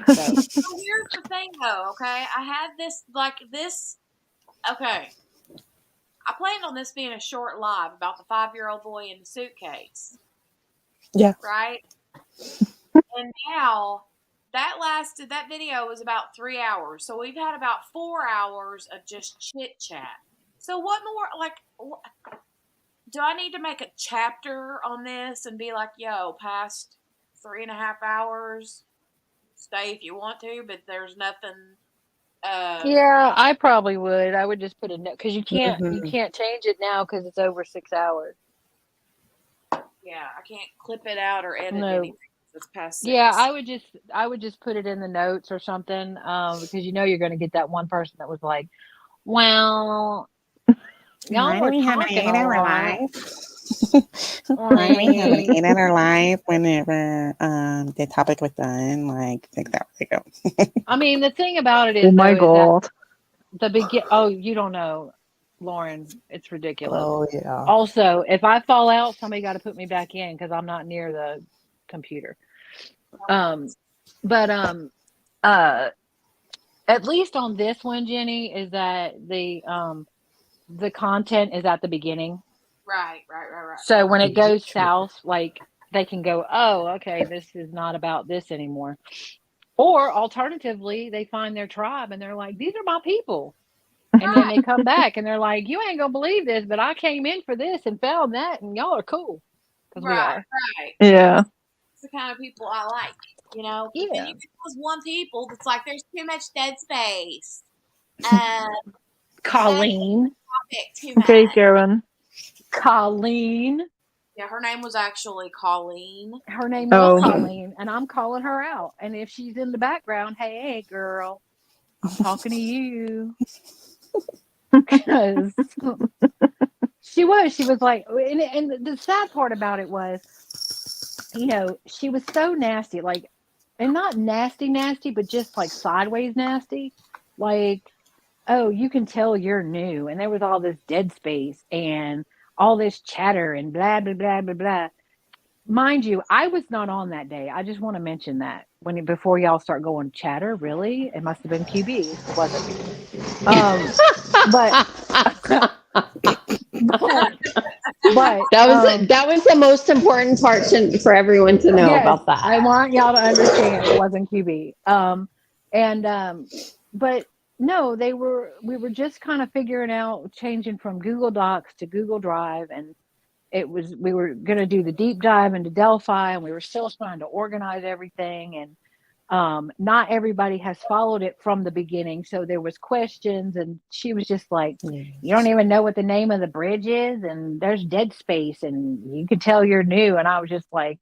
So So here's the thing, though. Okay, I had this. Okay, I planned on this being a short live about the 5-year-old boy in the suitcase. Yeah. Right. And now that video was about 3 hours. So we've had about 4 hours of just chit chat. So what more, do I need to make a chapter on this and be like, "Yo, past 3.5 hours, stay if you want to, but there's nothing." yeah, I probably would. I would just put a note, because you can't Mm-hmm. change it now because it's over 6 hours. Yeah, I can't clip it out or edit No. anything. It's past 6. Yeah, I would just put it in the notes or something, because you're going to get that one person that was like, "Well, Why y'all do were we have an talking a 8-hour lot." Why do we have an Like, 8-hour live whenever the topic was done? Like, take that where they go. I mean, the thing about it Oh is, my though, is that God. oh, you don't know, Lauren. It's ridiculous. Oh yeah. Also, if I fall out, somebody got to put me back in because I'm not near the computer. But at least on this one, Jenny, is that the content is at the beginning. Right. So when it goes south, like, they can go, "Oh, okay, this is not about this anymore." Or alternatively, they find their tribe and they're like, "These are my people." And then they come back and they're like, you ain't gonna believe this, but I came in for this and found that, and y'all are cool. Because we are. Right. Yeah. It's the kind of people I like, you know. But then Yeah. you get those one people that's like, there's too much dead space. Colleen. Topic too Okay, much. Karen. Colleen. Yeah, her name was actually Colleen. Her name was Colleen, and I'm calling her out. And if she's in the background, hey, girl, I'm talking to you. Because she was like, and the sad part about it was, you know, she was so nasty, like, and not nasty, but just like sideways nasty. Like, oh, you can tell you're new. And there was all this dead space and all this chatter and blah, blah, blah, blah, blah. Mind you, I was not on that day. I just want to mention that before y'all start going chatter, really? It must have been QB. It wasn't me. But that was the most important part for everyone to know about that. I want y'all to understand it wasn't QB. But no, we were just kind of figuring out changing from Google Docs to Google Drive, and we were going to do the deep dive into Delphi, and we were still trying to organize everything, and not everybody has followed it from the beginning, so there was questions, and she was just like, you don't even know what the name of the bridge is, and there's dead space, and you can tell you're new. And I was just like,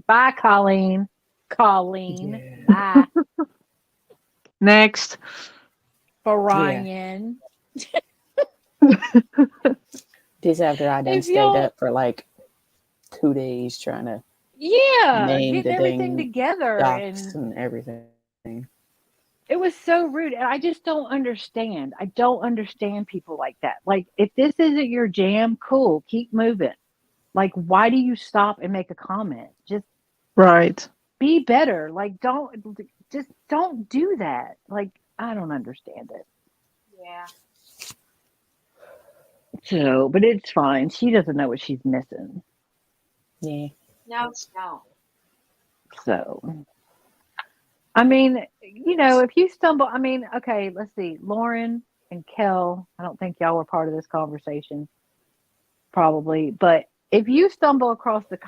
bye, Colleen. Bye. Next. For Ryan. This after I done stayed up for like 2 days trying to name getting the everything dang together docs and everything. It was so rude, and I just don't understand. I don't understand people like that. Like, if this isn't your jam, cool, keep moving. Like, why do you stop and make a comment? Just right. Be better. Like, don't do that. Like, I don't understand it. Yeah. So, but it's fine. She doesn't know what she's missing. Yeah. No, she don't. So, I mean, you know, if you stumble, I mean, okay, let's see. Lauren and Kel, I don't think y'all were part of this conversation, probably. But if you stumble across the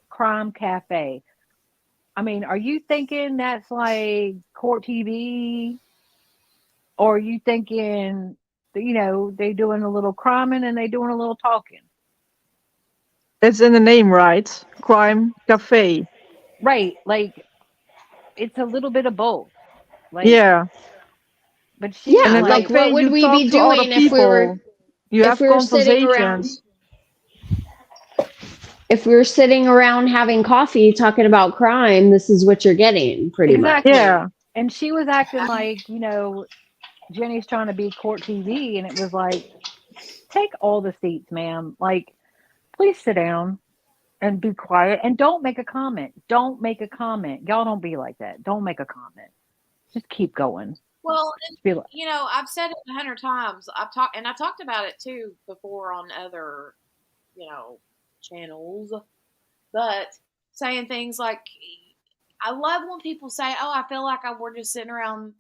crime cafe, I mean, are you thinking that's like court TV? Or are you thinking, you know, they doing a little criming and they doing a little talking? It's in the name, right? Crime Cafe. Right. Like, it's a little bit of both. Like, yeah. But she yeah, was like what would we be doing if we were sitting around? If we were sitting around having coffee talking about crime, this is what you're getting, pretty much. Yeah. And she was acting like, you know, Jenny's trying to be court TV, and it was like, take all the seats, ma'am. Like, please sit down and be quiet and don't make a comment. Don't make a comment. Y'all don't be like that. Don't make a comment. Just keep going. Well, and, you know, I've said it 100 times. I talked about it too before on other, you know, channels. But saying things like, I love when people say, "Oh, I feel like we're just sitting around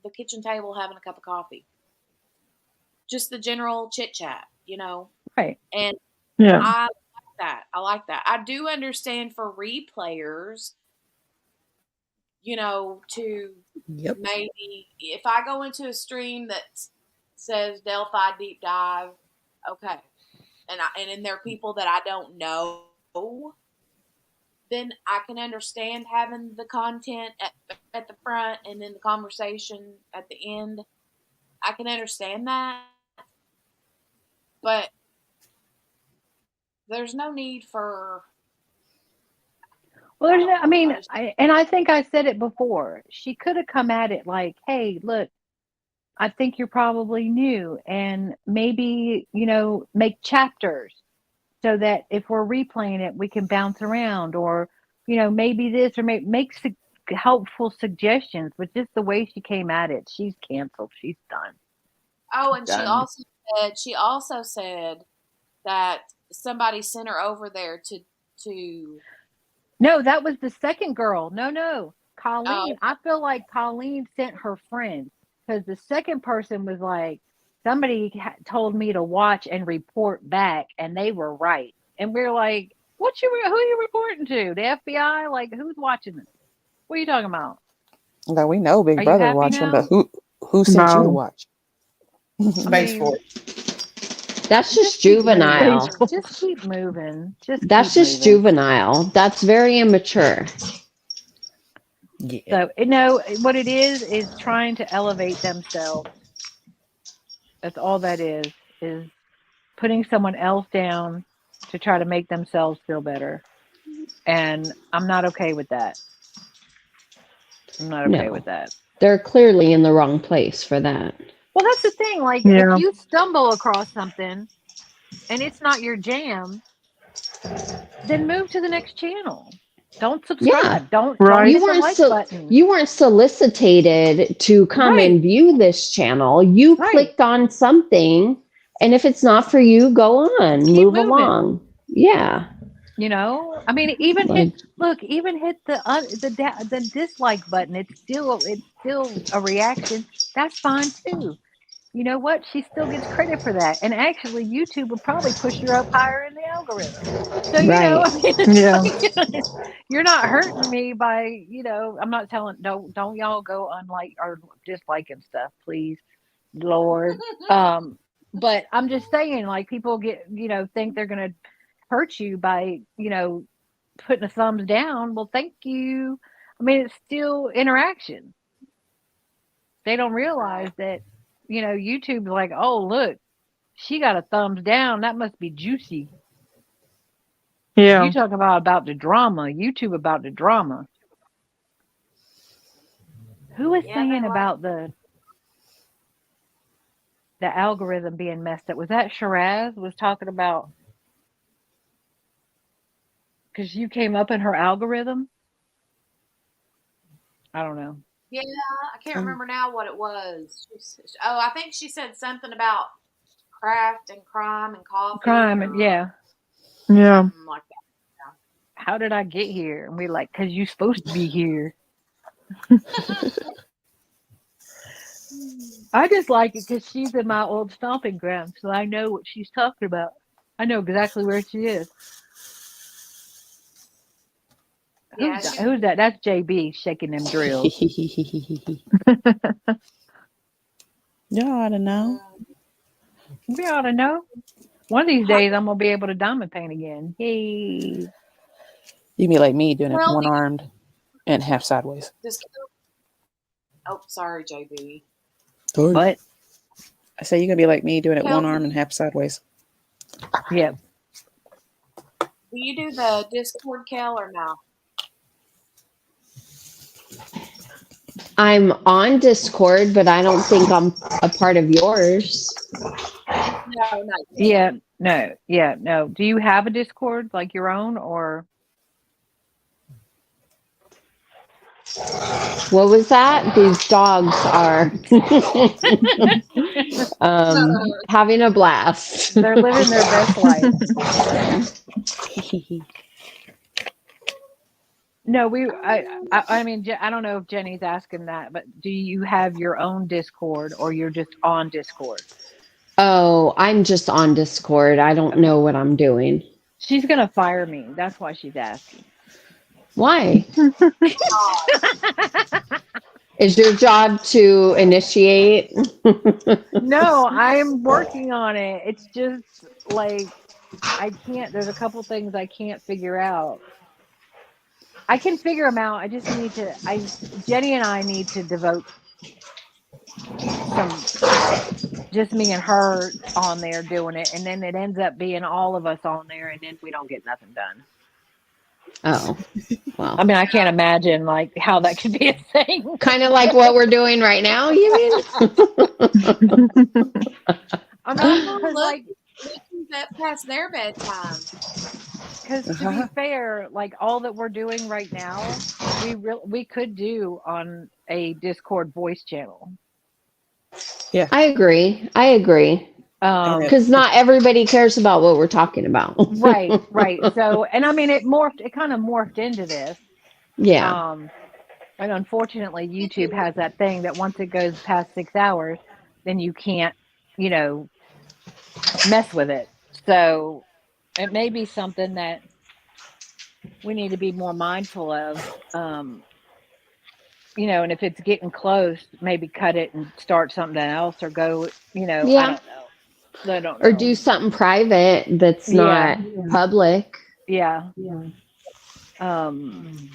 the kitchen table having a cup of coffee." Just the general chit chat, you know. Right. And yeah. I like that. I like that. I do understand for replayers, you know, to maybe if I go into a stream that says Delphi Deep Dive, okay, and there are people that I don't know, then I can understand having the content at the front and then the conversation at the end. I can understand that, but there's no need for. Well, there's no, I mean, I think I said it before. She could have come at it like, hey, look, I think you're probably new, and maybe, you know, make chapters so that if we're replaying it, we can bounce around, or, you know, maybe this, or make helpful suggestions. But just the way she came at it, she's canceled. She's done. Oh, and she also said that somebody sent her over there to. No, that was the second girl. No, Colleen. I feel like Colleen sent her friends, because the second person was like, somebody told me to watch and report back, and they were right. And we're like, who are you reporting to? The FBI? Like, who's watching this? What are you talking about? Well, we know Big Are you Brother happy watching, now? but who sent you to No. watch? Space Force. That's just keep moving. juvenile. Just keep moving. That's just juvenile. That's very immature. Yeah. So, what it is trying to elevate themselves. That's all that is putting someone else down to try to make themselves feel better. And I'm not okay with that. I'm not okay with that. They're clearly in the wrong place for that. Well, that's the thing. Like, Yeah. if you stumble across something and it's not your jam, then move to the next channel. Don't subscribe. Yeah. Don't You hit the weren't like button. you weren't solicited to come Right. and view this channel. You clicked on something, and if it's not for you, go on. Move moving. along. Yeah. I mean, even hit the dislike button. It's still a reaction. That's fine too. You know what? She still gets credit for that. And actually, YouTube would probably push her up higher in the algorithm. So, Right. I mean, it's Yeah. like, you're not hurting me by, I'm not telling, don't y'all go unlike or disliking stuff, please, Lord. But I'm just saying, like, people think they're going to hurt you by, putting a thumbs down. Well, thank you. I mean, it's still interaction. They don't realize that, YouTube's like, oh, look, she got a thumbs down. That must be juicy. Yeah. You talk about the drama. YouTube about the drama. Who was saying about the algorithm being messed up? Was that Shiraz was talking about? Because you came up in her algorithm? I don't know. Yeah, I can't remember now what it was. I think she said something about craft and crime and coffee. Crime and Yeah. Something like that. Yeah. How did I get here? And we're like, because you're supposed to be here. I just like it because she's in my old stomping ground, so I know what she's talking about. I know exactly where she is. Yeah, Who's that? That's JB shaking them drills. Y'all ought to know. We ought to know. One of these days, I'm going to be able to diamond paint again. Yay. You be like me doing it Well, one-armed and half sideways. Oh, sorry, JB. What? I say you're going to be like me doing it Well, one arm and half sideways. Yeah. Do you do the Discord, Kel, or no? I'm on Discord, but I don't think I'm a part of yours. No, not yet. No. Do you have a Discord, like your own, or? What was that? These dogs are having a blast. They're living their best life. No, I mean, I don't know if Jenny's asking that, but do you have your own Discord or you're just on Discord? Oh, I'm just on Discord. I don't know what I'm doing. She's going to fire me. That's why she's asking. Why? Is your job to initiate? No, I'm working on it. It's just like, there's a couple things I can't figure out. I can figure them out. I just need to, Jenny and I need to devote just me and her on there doing it. And then it ends up being all of us on there and then we don't get nothing done. Oh, well. I mean, I can't imagine like how that could be a thing. Kind of like what we're doing right now, you mean? I mean, because like, that past their bedtime. Because to be fair, like all that we're doing right now, we could do on a Discord voice channel. Yeah, I agree. Because not everybody cares about what we're talking about. Right. So, and I mean, it kind of morphed into this. Yeah. And unfortunately, YouTube has that thing that once it goes past 6 hours, then you can't you know, mess with it. So it may be something that we need to be more mindful of. You know, and if it's getting close, maybe cut it and start something else or go, you know, I Yeah. don't know. I don't Or know. do something private that's Yeah. not public. Yeah. And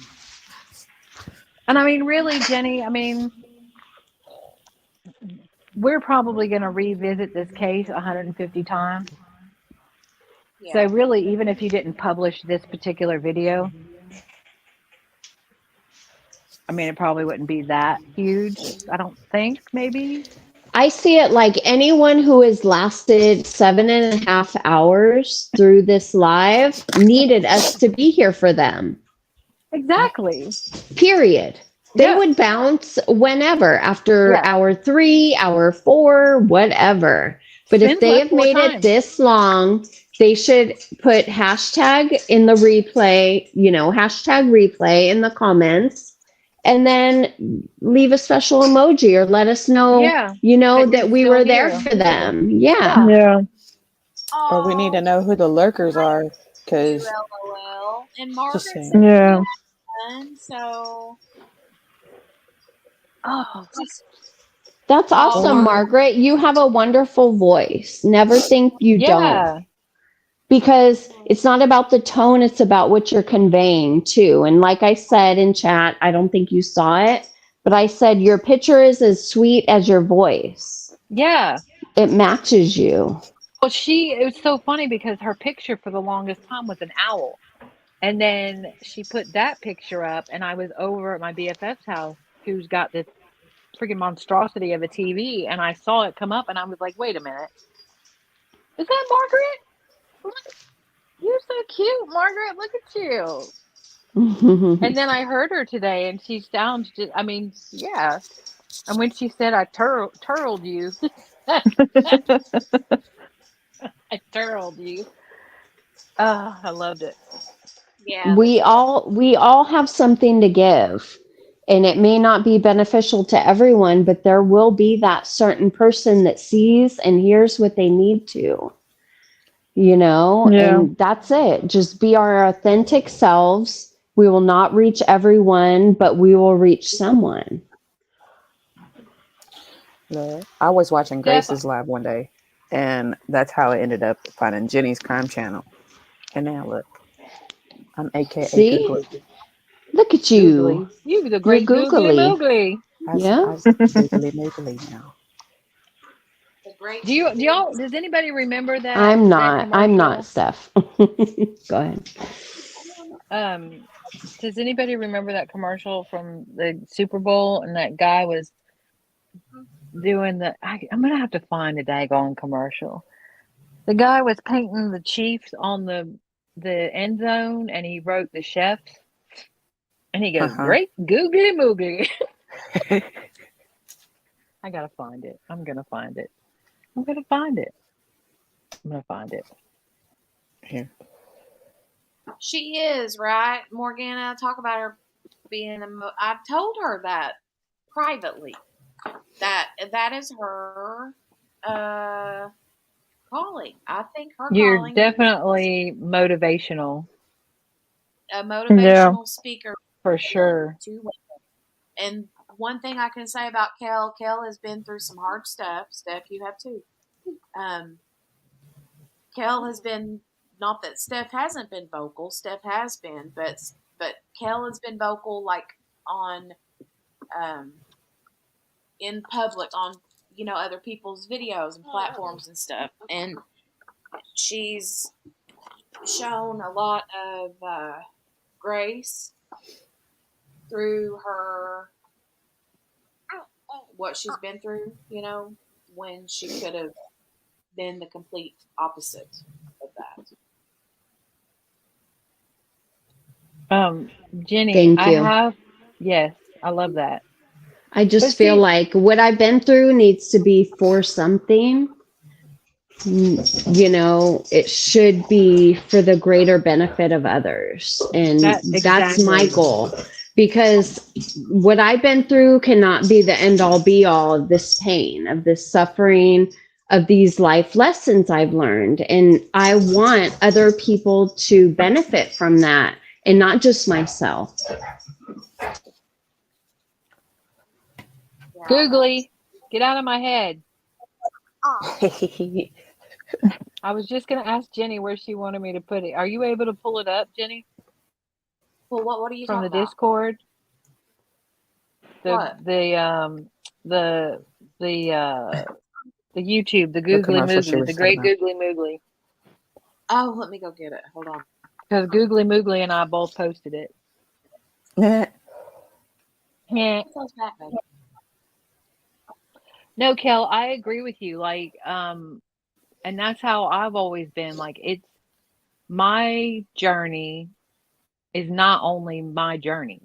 I mean, really, Jenny, I mean, we're probably going to revisit this case 150 times. So Yeah. really, even if you didn't publish this particular video, I mean, it probably wouldn't be that huge. I don't think, maybe. I see it like anyone who has lasted 7.5 hours through this live needed us to be here for them. Exactly. Period. They Yeah. would bounce whenever after Yeah. hour 3, hour 4, whatever. But if Spins they left have 4 made it times. this long, they should put hashtag in the replay, hashtag replay in the comments, and then leave a special emoji or let us know, Yeah. That that you're we still were there here. for them. Yeah. Yeah. Yeah. Or we need to know who the lurkers are, because LOL. And just Margaret saying. said Yeah. she had one, so Oh, just That's awesome, Margaret. You have a wonderful voice. Never think you don't. yeah. Because it's not about the tone, it's about what you're conveying too. And like I said in chat, I don't think you saw it, but I said your picture is as sweet as your voice. Yeah. It matches you. Well, it was so funny because her picture for the longest time was an owl. And then she put that picture up, and I was over at my BFF's house, who's got this freaking monstrosity of a TV, and I saw it come up, and I was like, wait a minute. Is that Margaret? You're so cute, Margaret. Look at you. And then I heard her today, and she sounds just, I mean, yeah. And when she said, I turtled you, I turtled you. Oh, I loved it. yeah. we all have something to give. And it may not be beneficial to everyone, but there will be that certain person that sees and hears what they need to. Yeah. And that's it. Just be our authentic selves. We will not reach everyone, but we will reach someone. Yeah. I was watching Steph, Grace's live one day, and that's how I ended up finding Jenny's crime channel. And now look, I'm AKA See? Googly. Look at you. Googly. You the You're great googly googly. moogly. Yeah. Googly moogly now. The great Does anybody remember that? I'm that not commercial? Steph. Go ahead. Does anybody remember that commercial from the Super Bowl, and that guy was doing I'm gonna have to find the daggone commercial. The guy was painting the Chiefs on the end zone, and he wrote the chefs, and he goes, "Great googly moogly." I gotta find it. I'm gonna find it. Here. She is, right, Morgana? Talk about her being I told her that privately. That is her calling. I think her You're calling definitely motivational. A motivational speaker for sure. To women. And one thing I can say about Kel has been through some hard stuff. Steph, you have too. Kel has been, not that Steph hasn't been vocal. Steph has been, but Kel has been vocal, like on in public on other people's videos and platforms and stuff, and she's shown a lot of grace through her what she's been through, when she could have been the complete opposite of that. Jenny, Thank you. Yes, I love that. I just feel like what I've been through needs to be for something. It should be for the greater benefit of others. And that's my goal. Because what I've been through cannot be the end all be all of this pain, of this suffering, of these life lessons I've learned. And I want other people to benefit from that and not just myself. Googly, get out of my head. I was just going to ask Jenny where she wanted me to put it. Are you able to pull it up, Jenny? Well, what are you From talking the about? Discord? What? The YouTube, the The Googly commercial she Moogly, was the talking great about. Googly Moogly. Oh, let me go get it. Hold on. Because Googly Moogly and I both posted it. Yeah. Yeah. It goes back, baby. No, Kel, I agree with you. Like, and that's how I've always been. Like, it's my journey is not only my journey.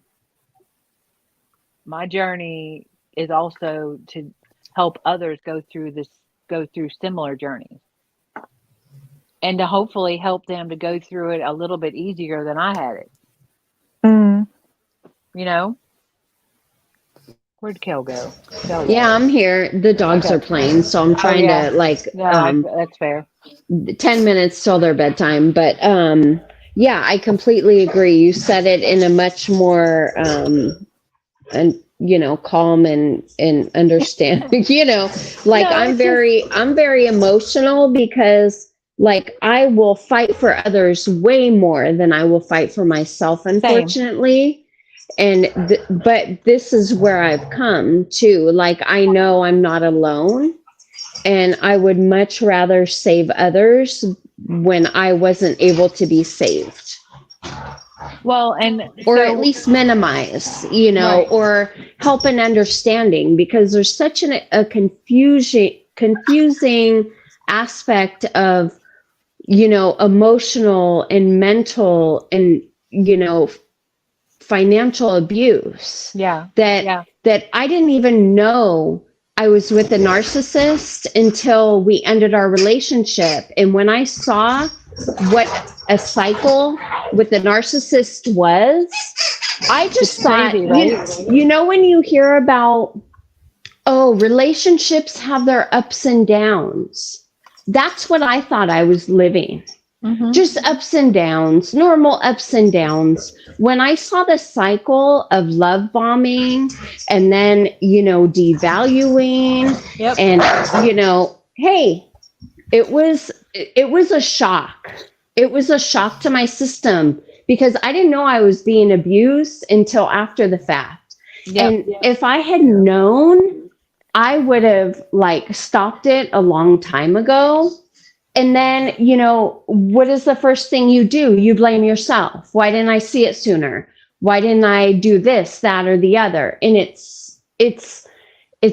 My journey is also to help others go through similar journeys. And to hopefully help them to go through it a little bit easier than I had it. Mm. You know? Where'd Kel go? Kel Yeah, left. I'm here. The dogs Okay. are playing, so I'm trying yeah. to like No, that's fair. 10 minutes till their bedtime. But yeah, I completely agree. You said it in a much more and calm and understand, like No, it's just I'm very emotional because like I will fight for others way more than I will fight for myself, same. unfortunately. And but this is where I've come to, like, I know I'm not alone, and I would much rather save others when I wasn't able to be saved, Well, and or at so least minimize, right. or help in understanding, because there's such a confusing aspect of, emotional and mental and, financial abuse Yeah. that Yeah. that I didn't even know I was with a narcissist until we ended our relationship. And when I saw what a cycle with the narcissist was, I just It's thought, crazy, right? when you hear about, oh, relationships have their ups and downs. That's what I thought I was living. Mm-hmm. Just ups and downs, normal ups and downs. When I saw the cycle of love bombing and then, devaluing, Yep. and, hey, it was a shock. It was a shock to my system because I didn't know I was being abused until after the fact. Yep. And if I had known, I would have stopped it a long time ago. And then, what is the first thing you do? You blame yourself. Why didn't I see it sooner? Why didn't I do this, that, or the other? And it's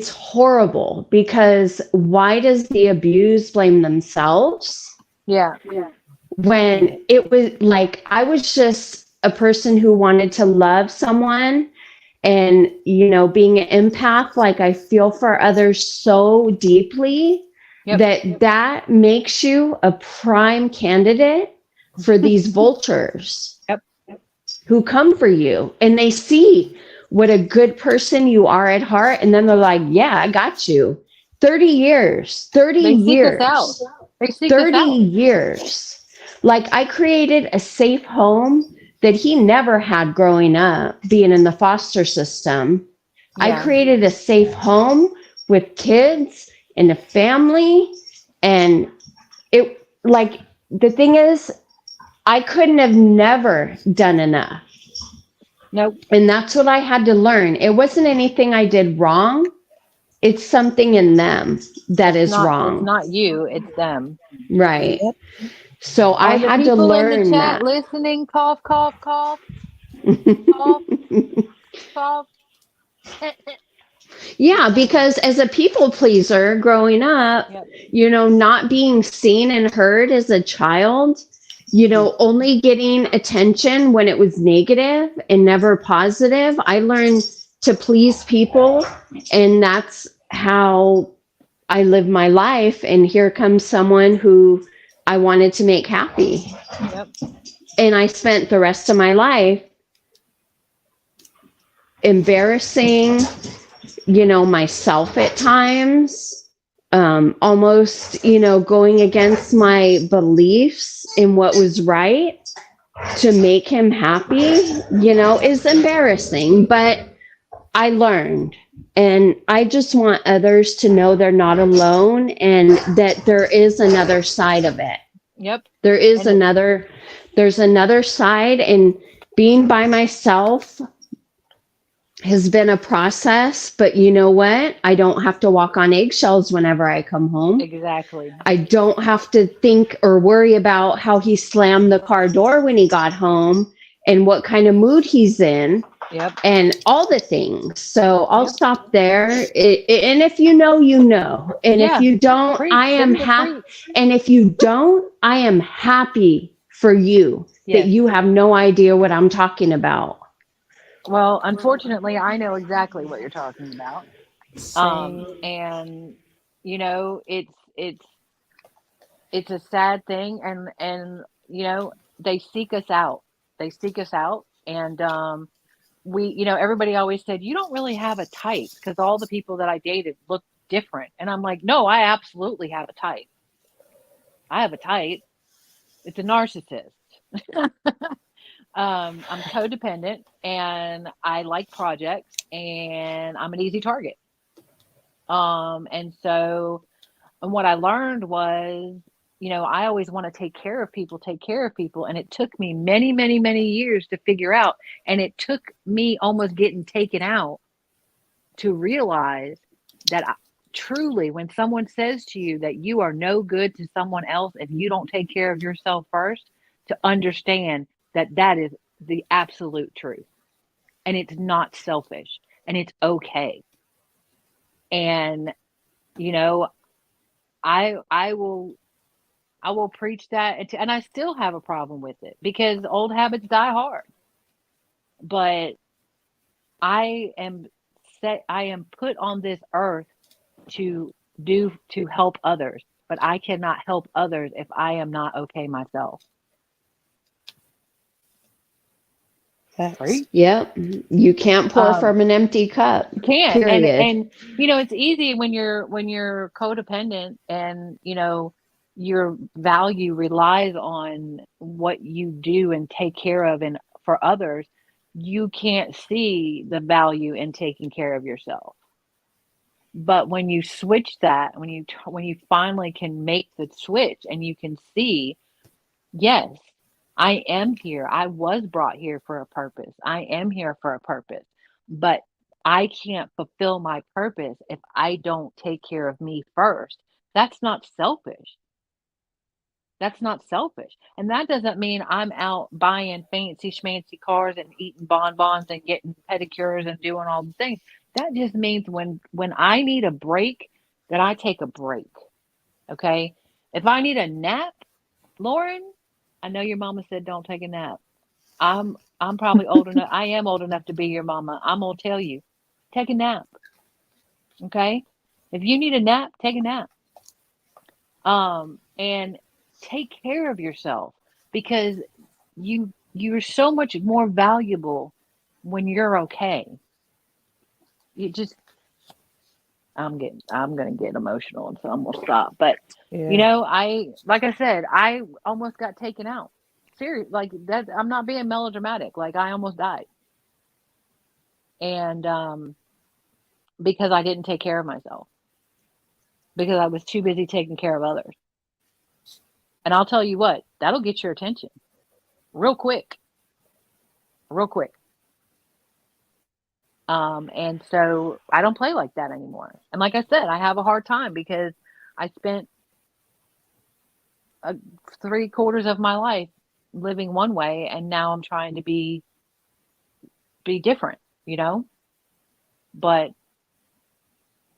horrible, because why does the abused blame themselves? Yeah. When it was like, I was just a person who wanted to love someone, and, being an empath, like I feel for others so deeply. Yep. That makes you a prime candidate for these vultures. Yep. Who come for you, and they see what a good person you are at heart, and then they're like, yeah, I got you. 30 years. They seek us out. They seek 30 us out. years. Like, I created a safe home that he never had growing up, being in the foster system. Yeah. I created a safe home with kids and a family, and it, like, the thing is, I couldn't have never done enough. Nope. And that's what I had to learn. It wasn't anything I did wrong. It's something in them that is wrong. It's not you, it's them. Right. So I had to learn in the chat that. listening? Cough, cough, cough. Cough, cough. Yeah, because as a people pleaser growing up, not being seen and heard as a child, only getting attention when it was negative and never positive, I learned to please people, and that's how I live my life. And here comes someone who I wanted to make happy. Yep. And I spent the rest of my life embarrassing, myself at times, almost, going against my beliefs in what was right to make him happy, is embarrassing, but I learned. And I just want others to know they're not alone and that there is another side of it. Yep. There's another side, and being by myself has been a process, but you know what? I don't have to walk on eggshells whenever I come home. Exactly. I don't have to think or worry about how he slammed the car door when he got home and what kind of mood he's in. Yep. And all the things. So I'll stop there. And if you know, you know. And if you don't, I am happy. And if you don't, I am happy for you that you have no idea what I'm talking about. Well, unfortunately, I know exactly what you're talking about. Same. And it's a sad thing, and they seek us out. And everybody always said, you don't really have a type, because all the people that I dated looked different. And I'm like, no, I absolutely have a type. I have a type. It's a narcissist. I'm codependent, and I like projects, and I'm an easy target. And what I learned was, I always want to take care of people. And it took me many, many, many years to figure out. And it took me almost getting taken out to realize that truly, when someone says to you that you are no good to someone else if you don't take care of yourself first, to understand that is the absolute truth. And it's not selfish, and it's okay. And, I will preach that, and I still have a problem with it, because old habits die hard. But I am put on this earth to help others, but I cannot help others if I am not okay myself. Right? Yep. You can't pour from an empty cup. You can't. Period. And it's easy when you're codependent, and your value relies on what you do and take care of and for others. You can't see the value in taking care of yourself. But when you switch that, when you finally can make the switch, and you can see, yes, I am here. I was brought here for a purpose. I am here for a purpose. But I can't fulfill my purpose if I don't take care of me first. That's not selfish. And that doesn't mean I'm out buying fancy schmancy cars and eating bonbons and getting pedicures and doing all the things. That just means when I need a break, that I take a break. Okay? If I need a nap, Lauren, I know your mama said don't take a nap. I'm probably old enough. I am old enough to be your mama. I'm gonna tell you, take a nap. Okay? If you need a nap, take a nap. And take care of yourself, because you're so much more valuable when you're okay. I'm gonna get emotional, and so I'm gonna stop. But like I said, I almost got taken out. Serious, like that. I'm not being melodramatic. Like, I almost died, and because I didn't take care of myself, because I was too busy taking care of others. And I'll tell you what, that'll get your attention real quick. And so I don't play like that anymore. And like I said, I have a hard time, because I spent 3/4 of my life living one way, and now I'm trying to be different, But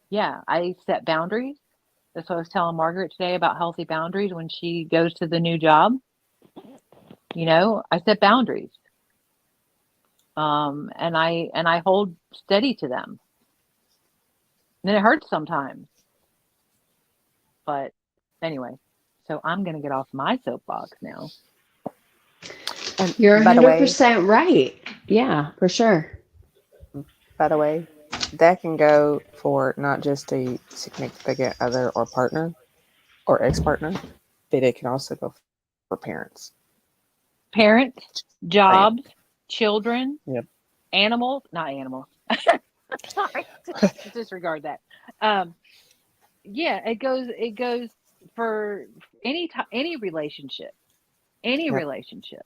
yeah, I set boundaries. That's what I was telling Margaret today about healthy boundaries when she goes to the new job. I set boundaries. And I hold steady to them. And it hurts sometimes. But anyway, so I'm going to get off my soapbox now. You're 100% right. Yeah, for sure. By the way, that can go for not just a significant other or partner or ex-partner, but it can also go for parents. Parents, Saying. jobs, children, Yep. animals, not animals. Sorry, disregard that. Yeah, it goes for any relationship, any Yep. relationship.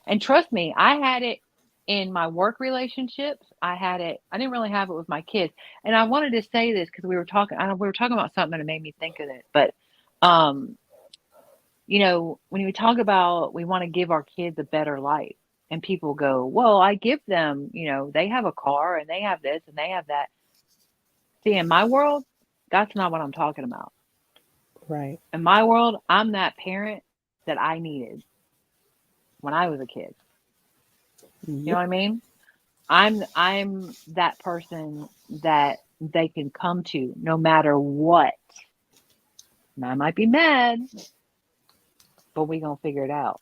And trust me, I had it in my work relationships. I didn't really have it with my kids. And I wanted to say this because we were talking about something and it made me think of it. But when we talk about we want to give our kids a better life, and people go, well, I give them, they have a car and they have this and they have that. See, in my world, that's not what I'm talking about. Right. In my world, I'm that parent that I needed when I was a kid. You know Yep. what I mean? I'm that person that they can come to no matter what. And I might be mad, but we gonna figure it out.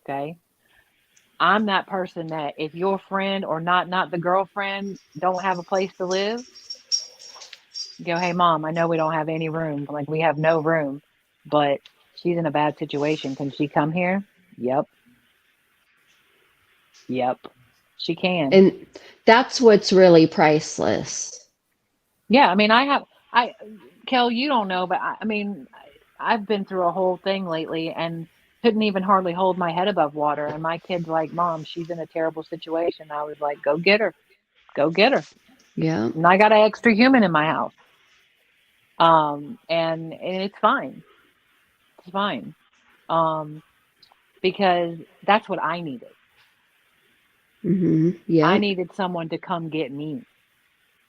Okay? I'm that person that if your friend or not the girlfriend don't have a place to live, you go, hey mom, I know we don't have any room. Like we have no room, but she's in a bad situation. Can she come here? Yep. Yep. She can. And that's what's really priceless. Yeah, I mean, Kel, you don't know, but I've been through a whole thing lately and couldn't even hardly hold my head above water. And my kid's like, Mom, she's in a terrible situation. I was like, go get her. Go get her. Yeah. And I got an extra human in my house. And it's fine. It's fine. Because that's what I needed. Yeah. I needed someone to come get me.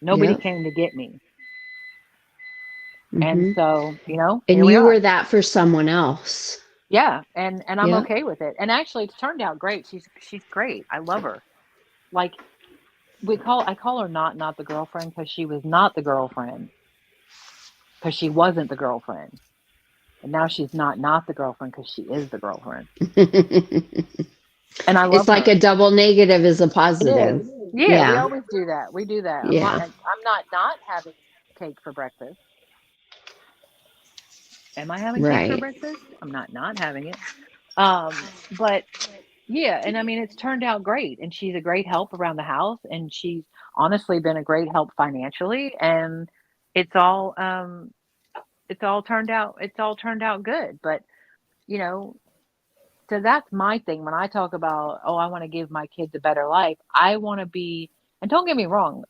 Nobody Yep. came to get me. And so, And here we you are. were that for someone else. Yeah, and I'm Yep. okay with it. And actually, it's turned out great. She's great. I love her. Like I call her not the girlfriend because she was not the girlfriend because she wasn't the girlfriend, and now she's not the girlfriend because she is the girlfriend. And I love It's like her. a double negative is a It positive. is. Yeah, we always do that. We do that. Yeah. I'm not having cake for breakfast. Am I having cake for Right. breakfast? I'm not having it. But yeah, and I mean it's turned out great, and she's a great help around the house, and she's honestly been a great help financially, and it's all turned out good. But so that's my thing when I talk about, oh, I want to give my kids a better life. I want to be, and don't get me wrong,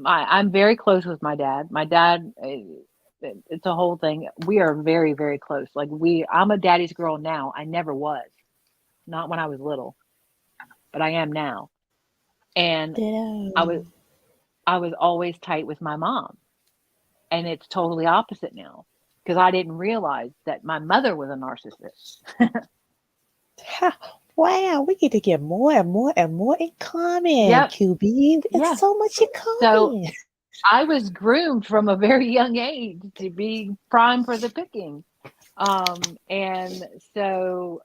I'm very close with my dad. My dad, it's a whole thing. We are very, very close. I'm a daddy's girl now. I never was, not when I was little, but I am now. And I was always tight with my mom, and it's totally opposite now because I didn't realize that my mother was a narcissist. Wow, we get to get more and more and more in common, Yep. QB. Yeah. It's so much in So common. I was groomed from a very young age to be prime for the picking. And so,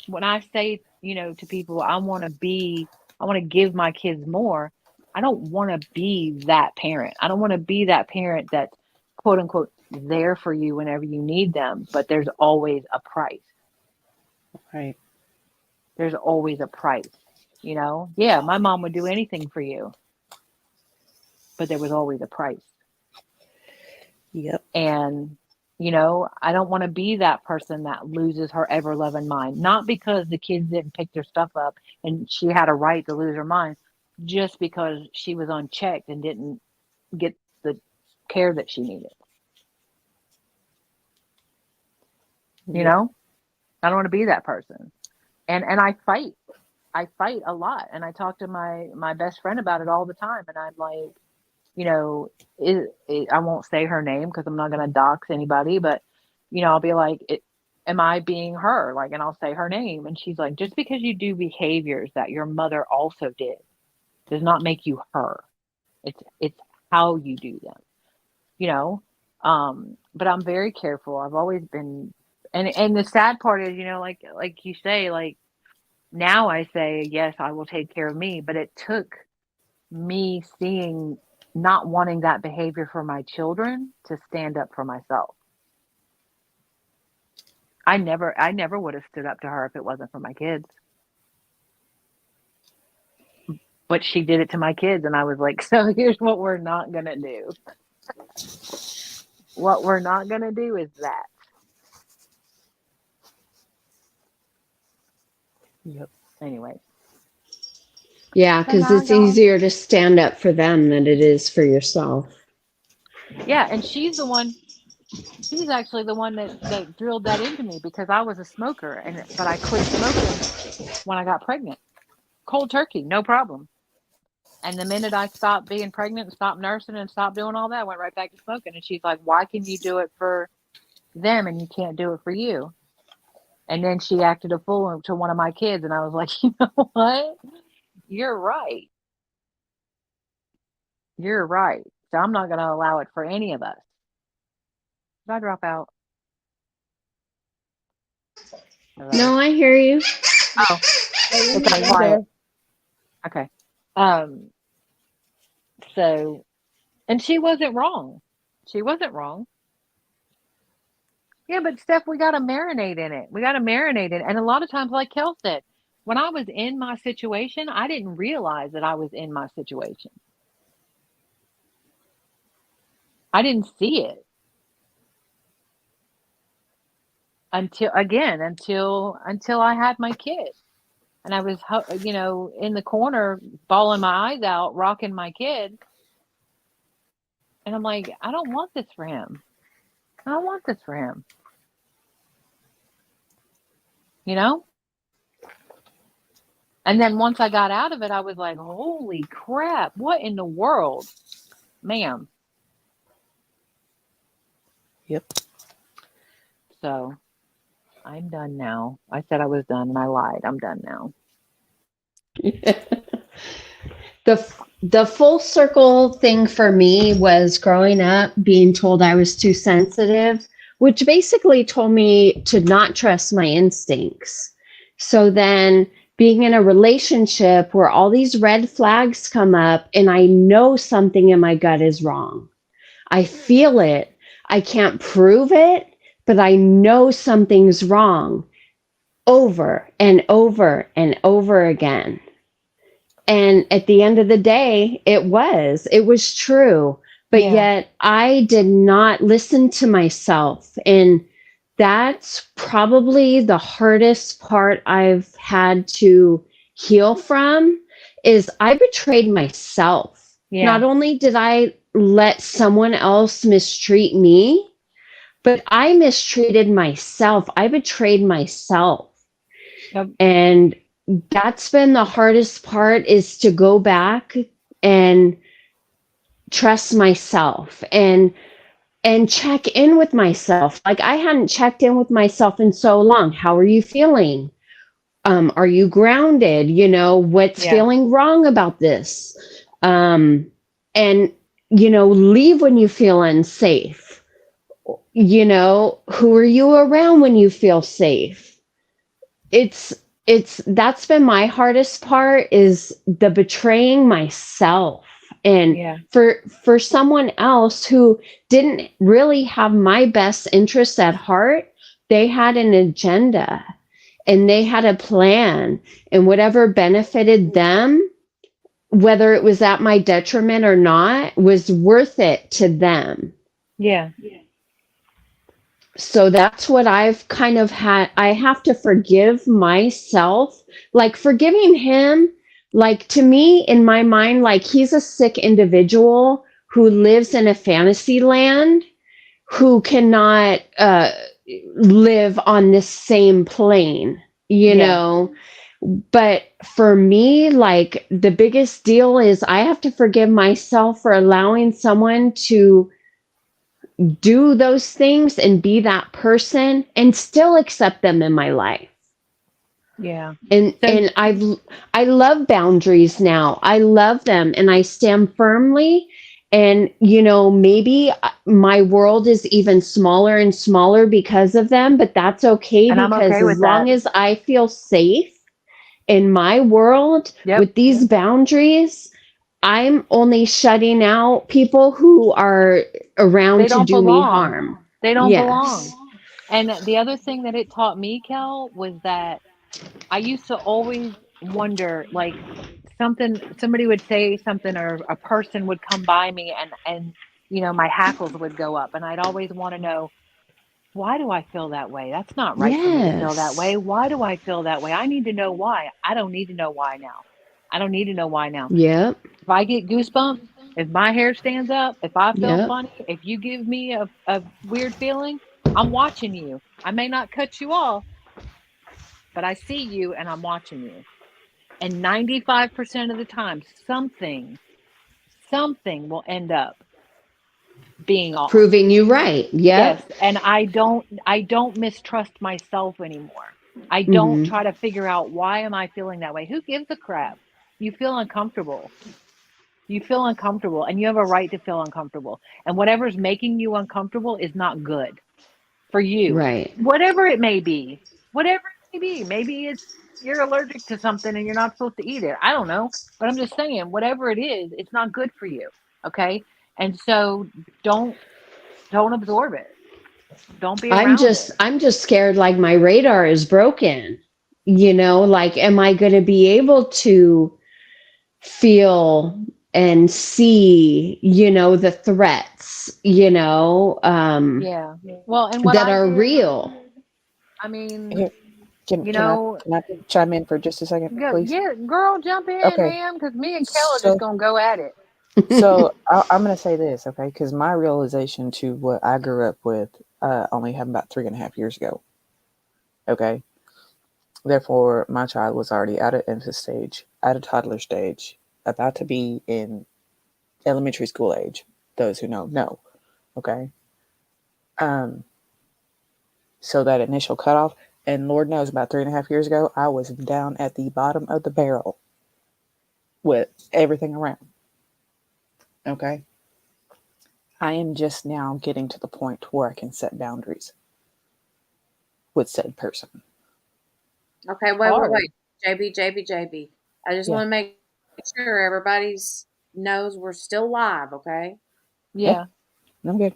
when I say, to people, I want to give my kids more. I don't want to be that parent. I don't want to be that parent that's quote unquote there for you whenever you need them, but there's always a price. Right. There's always a price, Yeah, my mom would do anything for you, but there was always a price. Yep. And, I don't want to be that person that loses her ever loving mind. Not because the kids didn't pick their stuff up and she had a right to lose her mind, just because she was unchecked and didn't get the care that she needed. I don't want to be that person. And I fight a lot. And I talk to my best friend about it all the time. And I'm like, I won't say her name because I'm not going to dox anybody, but, I'll be like, am I being her? And I'll say her name. And she's like, just because you do behaviors that your mother also did does not make you her. It's how you do them, but I'm very careful. I've always been, and the sad part is, like you say, Now I say, yes, I will take care of me, but it took me seeing not wanting that behavior for my children to stand up for myself. I never would have stood up to her if it wasn't for my kids. But she did it to my kids, and I was like, so here's what we're not going to do. What we're not going to do is that. Yep. Anyway. Yeah, because it's easier to stand up for them than it is for yourself. Yeah, and she's actually the one that drilled that into me, because I was a smoker, but I quit smoking when I got pregnant. Cold turkey, no problem. And the minute I stopped being pregnant and stopped nursing and stopped doing all that, I went right back to smoking. And she's like, why can you do it for them and you can't do it for you? And then she acted a fool to one of my kids, and I was like, you know what? You're right. You're right. So I'm not going to allow it for any of us. Did I drop out? Hello? No, I hear you. Oh, okay, quiet. Okay. So, and she wasn't wrong. She wasn't wrong. Yeah, but Steph, we got to marinate in it. We got to marinate in it. And a lot of times, like Kel said, when I was in my situation, I didn't realize that I was in my situation. I didn't see it until I had my kid. And I was, in the corner, bawling my eyes out, rocking my kid. And I'm like, I don't want this for him. I don't want this for him. You know? And then once I got out of it, I was like, holy crap, what in the world? Ma'am. Yep. So I'm done now. I said I was done and I lied. I'm done now. The full circle thing for me was growing up being told I was too sensitive, which basically told me to not trust my instincts. So then being in a relationship where all these red flags come up and I know something in my gut is wrong. I feel it. I can't prove it, but I know something's wrong over and over and over again. And at the end of the day, it was true, but yet I did not listen to myself. And that's probably the hardest part I've had to heal from is I betrayed myself. Yeah. Not only did I let someone else mistreat me, but I mistreated myself. I betrayed myself. Yep. And that's been the hardest part, is to go back and trust myself and check in with myself. Like I hadn't checked in with myself in so long. How are you feeling? Are you grounded? What's feeling wrong about this? And, leave when you feel unsafe. Who are you around when you feel safe? That's been my hardest part, is the betraying myself. And for someone else who didn't really have my best interests at heart, they had an agenda and they had a plan, and whatever benefited them, whether it was at my detriment or not, was worth it to them. Yeah. So that's what I've kind of had. I have to forgive myself. Like forgiving him, like to me, in my mind, like he's a sick individual who lives in a fantasy land, who cannot live on this same plane, But for me, like the biggest deal is I have to forgive myself for allowing someone to do those things and be that person and still accept them in my life. Yeah. And I love boundaries now. I love them and I stand firmly. And maybe my world is even smaller and smaller because of them, but that's okay, And I'm because okay with as long that. as I feel safe in my world Yep. with these boundaries, I'm only shutting out people who are around They to don't do me belong. harm. They don't belong. Yes. And the other thing that it taught me, Kel, was that I used to always wonder, like somebody would say something, or a person would come by me, and my hackles would go up, and I'd always want to know, why do I feel that way? That's not right for me to feel that Yes. way. Why do I feel that way? I need to know why. I don't need to know why now. I don't need to know why now. Yep. If I get goosebumps, if my hair stands up, if I feel Yep. funny, if you give me a weird feeling, I'm watching you. I may not cut you off, but I see you and I'm watching you. And 95% of the time, something will end up being off. Proving you right. Yes, Yep. and I don't mistrust myself anymore. I don't Mhm. try to figure out, why am I feeling that way? Who gives a crap? You feel uncomfortable. You feel uncomfortable, and you have a right to feel uncomfortable. And whatever's making you uncomfortable is not good for you. Right. Whatever it may be. Whatever it may be. Maybe it's you're allergic to something and you're not supposed to eat it. I don't know. But I'm just saying, whatever it is, it's not good for you. Okay? And so don't absorb it. Don't be around it. I'm just scared like my radar is broken. Like am I going to be able to feel and see, the threats, Yeah. Well, and what that I are did, real. I mean, Here, you know, can I chime in for just a second, please? yeah, girl, jump in, Okay. man, because me and Kel are just So, gonna go at it. so I'm going to say this, okay? Because my realization to what I grew up with only happened about 3.5 years ago. Okay. Therefore, my child was already out of infant stage, out of toddler stage, about to be in elementary school age. Those who know. Okay. So that initial cutoff, and Lord knows about 3.5 years ago, I was down at the bottom of the barrel with everything around. Okay. I am just now getting to the point where I can set boundaries with said person. Okay, wait. JB. I just Yeah. want to make sure everybody's knows we're still live, okay? Yeah. I'm good.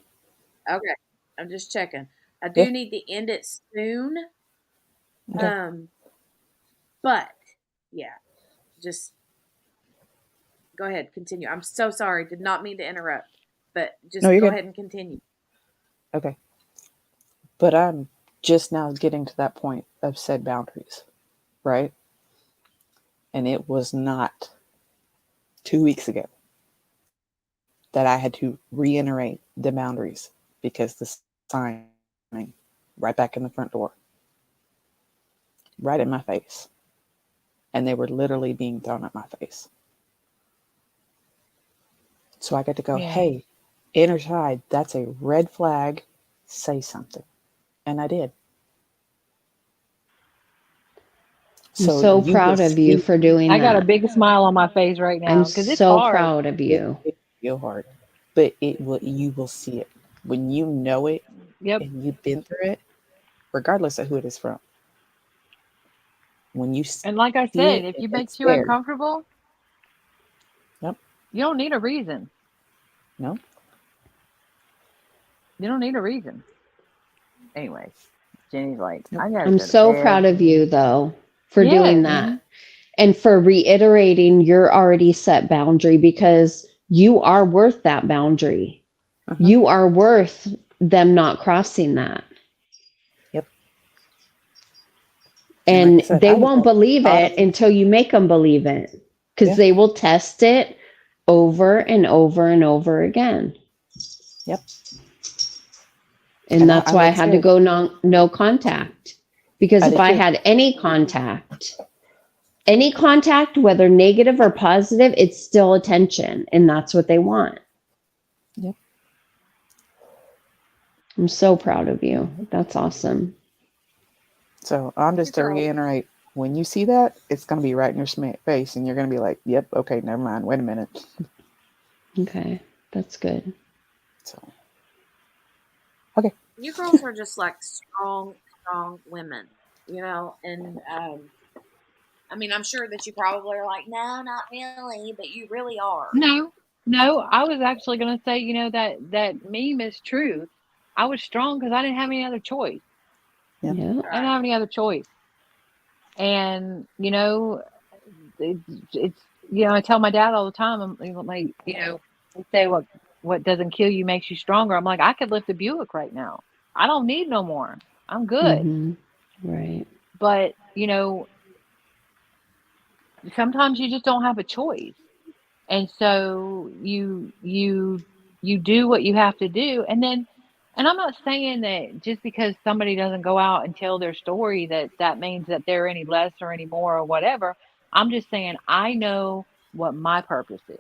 Okay. I'm just checking. I Yeah. do need to end it soon. Okay. But yeah, just go ahead, continue. I'm so sorry. Did not mean to interrupt. But No, just you're go good. ahead and continue. Okay. But I'm just now getting to that point of said boundaries, right? And it was not 2 weeks ago that I had to reiterate the boundaries because the sign right back in the front door, right in my face. And they were literally being thrown at my face. So I got to go, Yeah. hey, inner side, that's a red flag. Say something. And I did. I'm So so you will proud of you see. for doing I got a that. big smile on my face right I'm now because it's so hard. proud of you. It's real hard. But you will see it. When you know it Yep. and you've been through it, regardless of who it is from. When you And like I see said, it if and you it's makes you there. uncomfortable, Yep. you don't need a reason. No. You don't need a reason. Anyway, Jenny's like, Nope. I gotta I'm go to so proud bed. of you though for doing Yes. that and for reiterating your already set boundary because you are worth that boundary. You are worth them not crossing that. Yep. And like I said, they I was won't believe out it of until you make them believe it because Yeah. they will test it over and over and over again. Yep. And that's why I like I had to said, go no contact. Because I if did I too. had any contact, whether negative or positive, it's still attention. And that's what they want. Yep. I'm so proud of you. That's awesome. So I'm just to reiterate, when you see that, it's going to be right in your face and you're going to be like, yep, okay, never mind. Wait a minute. Okay. That's good. So, okay. You girls are just like strong women, and I mean, I'm sure that you probably are like, no, not really, but you really are. No, I was actually going to say, that meme is true. I was strong because I didn't have any other choice. Yeah. I didn't have any other choice. And, it's I tell my dad all the time, I'm like, they say what doesn't kill you makes you stronger. I'm like, I could lift a Buick right now. I don't need no more. I'm good. Mm-hmm. Right. But, sometimes you just don't have a choice. And so you do what you have to do. And I'm not saying that just because somebody doesn't go out and tell their story that means that they're any less or any more or whatever. I'm just saying I know what my purpose is.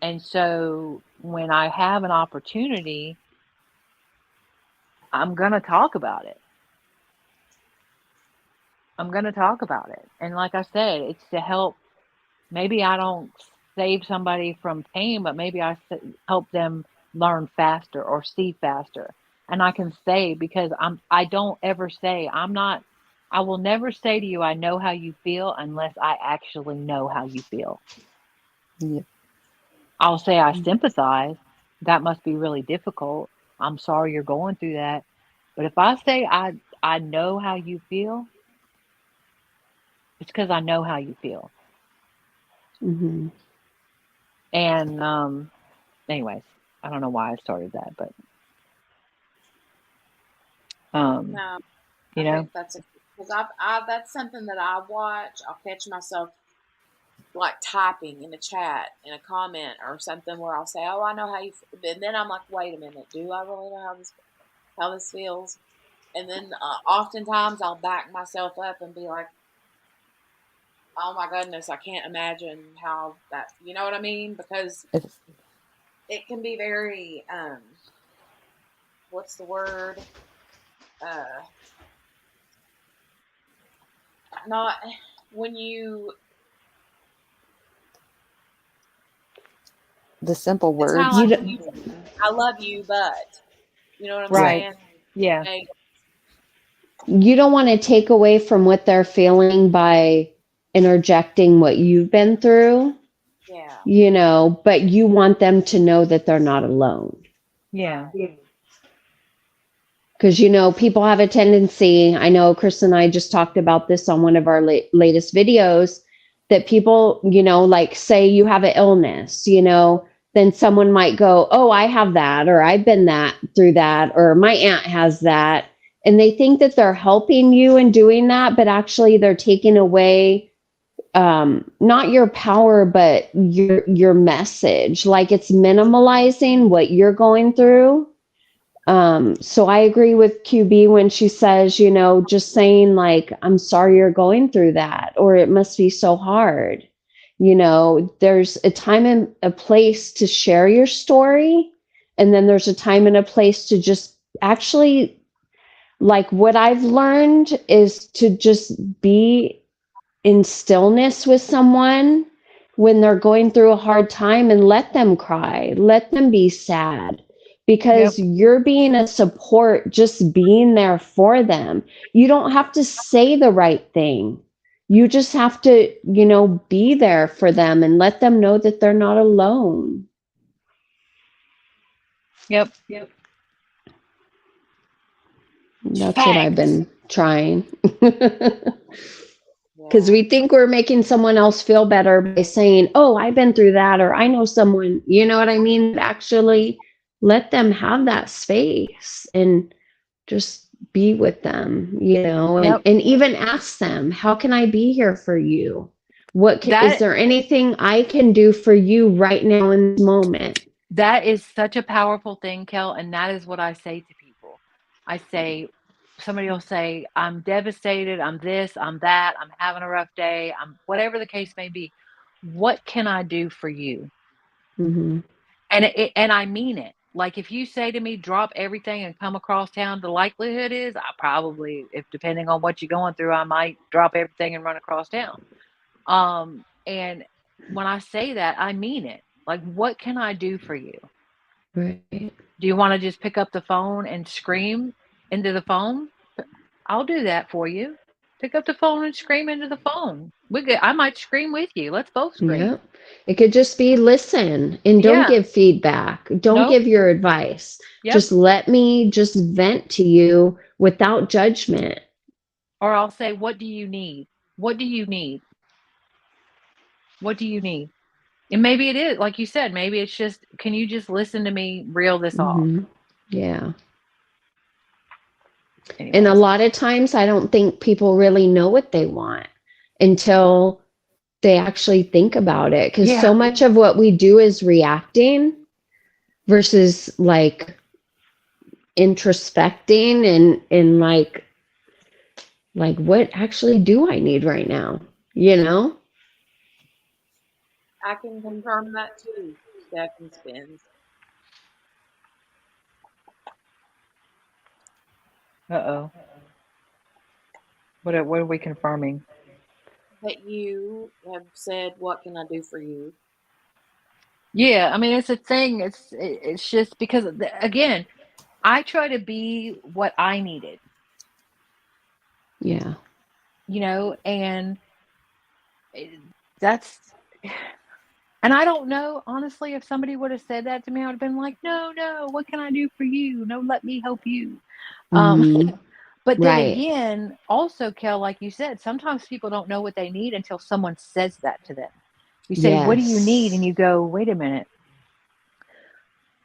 And so when I have an opportunity, I'm going to talk about it. And like I said, it's to help. Maybe I don't save somebody from pain, but maybe I help them learn faster or see faster. And I can say, because I don't ever say, I will never say to you, I know how you feel unless I actually know how you feel. Yeah. I'll say I sympathize. That must be really difficult. I'm sorry you're going through that. But if I say I know how you feel, it's because I know how you feel. Mm-hmm. And anyways, I don't know why I started that, but No, you I know, think that's because that's something that I watch. I'll catch myself like typing in the chat in a comment or something where I'll say, "Oh, I know how you," and then I'm like, "Wait a minute, do I really know how this feels?" And then oftentimes I'll back myself up and be like, "Oh my goodness, I can't imagine how that." You know what I mean? Because it can be very what's the word? Not when you. The simple It's kind of words. like when you say, "I love you," but you know what I'm right? saying? Yeah. Like, You don't want to take away from what they're feeling by interjecting what you've been through, yeah. but you want them to know that they're not alone. Yeah. Because, people have a tendency, I know Chris and I just talked about this on one of our latest videos, that people, like say you have an illness, then someone might go, oh, I have that, or I've been through that, or my aunt has that. And they think that they're helping you in doing that, but actually they're taking away not your power, but your message. Like it's minimalizing what you're going through. So I agree with QB when she says, just saying like, I'm sorry you're going through that, or it must be so hard. There's a time and a place to share your story. And then there's a time and a place to just actually, like what I've learned is to just be in stillness with someone when they're going through a hard time and let them cry, let them be sad, because you're being a support, just being there for them. You don't have to say the right thing. You just have to, be there for them and let them know that they're not alone. Yep. That's what I've been trying. Because we think we're making someone else feel better by saying, oh, I've been through that, or I know someone, you know what I mean? Actually, let them have that space and just be with them, and even ask them, how can I be here for you? Is there anything I can do for you right now in this moment? That is such a powerful thing, Kel. And that is what I say to people. I say, somebody will say, I'm devastated. I'm this, I'm that. I'm having a rough day. I'm whatever the case may be. What can I do for you? Mm-hmm. And I mean it. Like if you say to me, drop everything and come across town, the likelihood is I probably, if depending on what you're going through, I might drop everything and run across town. And when I say that, I mean it. Like, what can I do for you? Right. Do you want to just pick up the phone and scream into the phone? I'll do that for you. Pick up the phone and scream into the phone. I might scream with you. Let's both scream. Yeah. It could just be listen and don't Yeah. give feedback. Don't Nope. give your advice. Yep. Just let me just vent to you without judgment. Or I'll say, what do you need? What do you need? What do you need? And maybe it is, like you said, maybe it's just, can you just listen to me reel this off? Yeah. Anyway. And a lot of times I don't think people really know what they want until they actually think about it. Because so much of what we do is reacting versus like introspecting and like what actually do I need right now? You know? I can confirm that too. Stacking spins. Uh-oh. What are we confirming? That you have said, "What can I do for you?" Yeah, I mean, it's a thing. It's just because, again, I try to be what I needed. Yeah. You know, and that's, and I don't know, honestly, if somebody would have said that to me, I would have been like, no, what can I do for you? No, let me help you. But then Right. again, also, Kel, like you said, sometimes people don't know what they need until someone says that to them. You say, what do you need? And you go, wait a minute.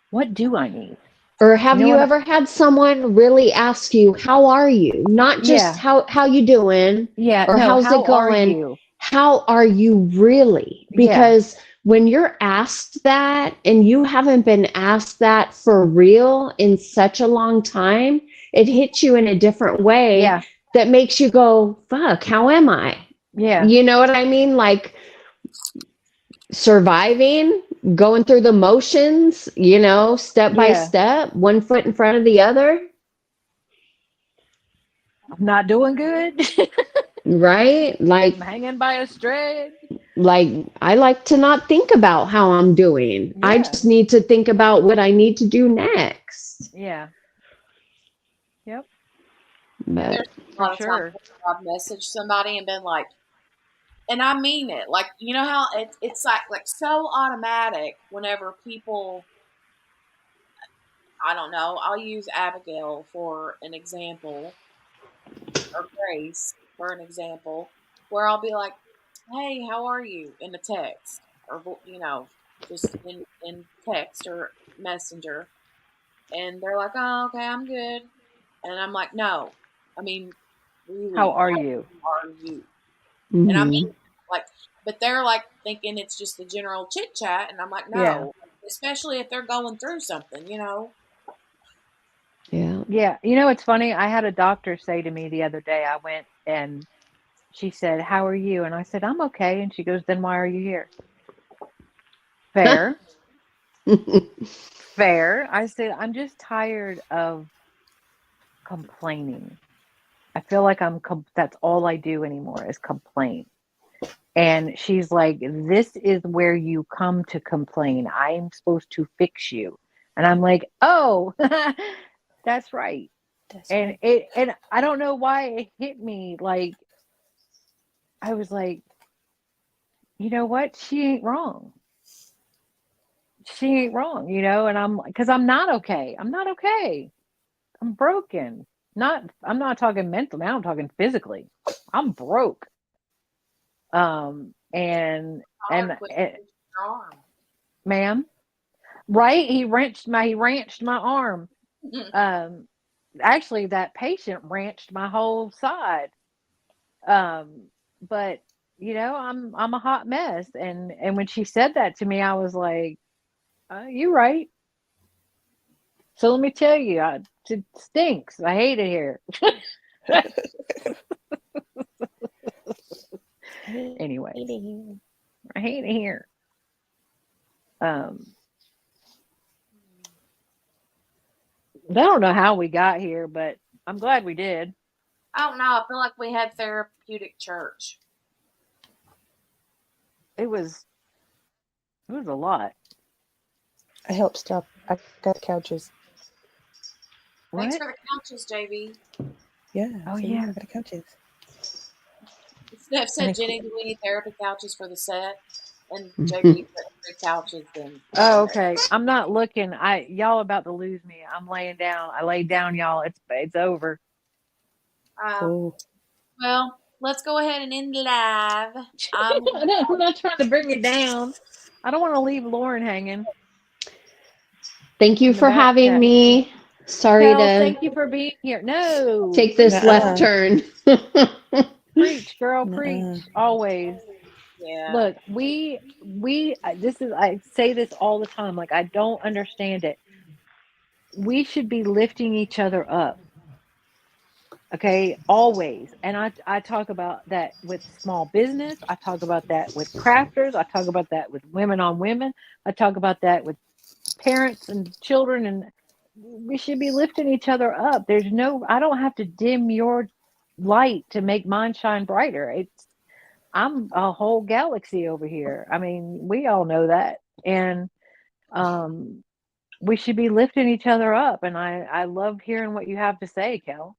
What do I need? Or have you ever had someone really ask you, how are you? Not just how you doing? Yeah. Or No, how's how it going? are you? How are you really? Because when you're asked that and you haven't been asked that for real in such a long time, it hits you in a different way that makes you go, fuck, how am I? Yeah. You know what I mean? Like surviving, going through the motions, you know, step by step, one foot in front of the other. I'm not doing good. Right? Like I'm hanging by a thread. Like I like to not think about how I'm doing. I just need to think about what I need to do next. Yeah. Yep. But There's a lot of times I've messaged somebody and been like, and I mean it. Like, you know how it's like so automatic whenever people, I don't know, I'll use Abigail for an example, or Grace for an example, where I'll be like, hey, how are you? In a text, or, you know, just in text or messenger. And they're like, oh, okay, I'm good. And I'm like, no, I mean, really, How are you? Are you? And I mean, like, but they're like thinking it's just a general chit chat, and I'm like, no, especially if they're going through something, you know. Yeah. Yeah. You know, it's funny. I had a doctor say to me the other day, I went and she said, how are you? And I said, I'm okay. And she goes, then why are you here? Fair. Fair. I said, I'm just tired of complaining. I feel like that's all I do anymore is complain. And she's like, this is where you come to complain. I'm supposed to fix you. And I'm like, oh, that's right. And I don't know why it hit me. Like, I was like, you know what? She ain't wrong. She ain't wrong, you know? And because I'm not okay. I'm not okay. I'm broken. I'm not talking mentally. I'm talking physically. I'm broke. And arm. Ma'am, right? He wrenched my arm. Actually, that patient wrenched my whole side. But you know, I'm a hot mess. And when she said that to me, I was like, you're right. So let me tell you, it stinks. I hate it here. Anyway, I hate it here. I don't know how we got here, but I'm glad we did. I don't know. I feel like we had therapeutic church. It was a lot. I helped stop. I got the couches. Thanks for the couches, JV. Yeah. Oh, so yeah. I got the couches. Steph said, And Jenny, do we need therapy couches for the set? And JP put 3 couches in. oh, okay. I'm not looking. Y'all about to lose me. I'm laying down. I laid down, y'all. It's over. Well, let's go ahead and end live. I'm not trying to bring it down. I don't want to leave Lauren hanging. Thank you in the for back having chat. me. Sorry Kels, to thank you for being here. No, take preach, this girl. left turn. Preach, girl, preach. Always. Yeah. Look, I say this all the time. Like, I don't understand it. We should be lifting each other up. Okay, always. And I talk about that with small business. I talk about that with crafters. I talk about that with women on women. I talk about that with parents and children, and we should be lifting each other up. I don't have to dim your light to make mine shine brighter. I'm a whole galaxy over here. I mean, we all know that. And we should be lifting each other up. And I love hearing what you have to say, Kel.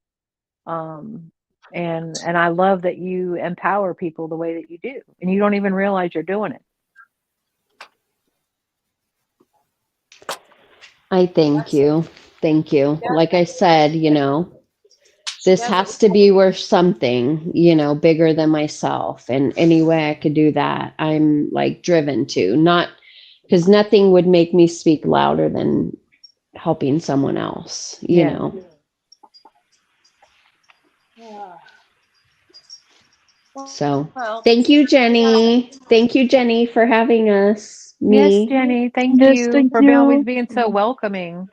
And I love that you empower people the way that you do, and you don't even realize you're doing it. I thank you. Thank you. Like I said, this has to be worth something, bigger than myself. And any way I could do that, I'm like driven to. Not because nothing would make me speak louder than helping someone else, Yeah. So thank you, Jenny. Thank you, Jenny, for having us. Yes, Me. Jenny. Thank Yes, you thank for always you. being so welcoming.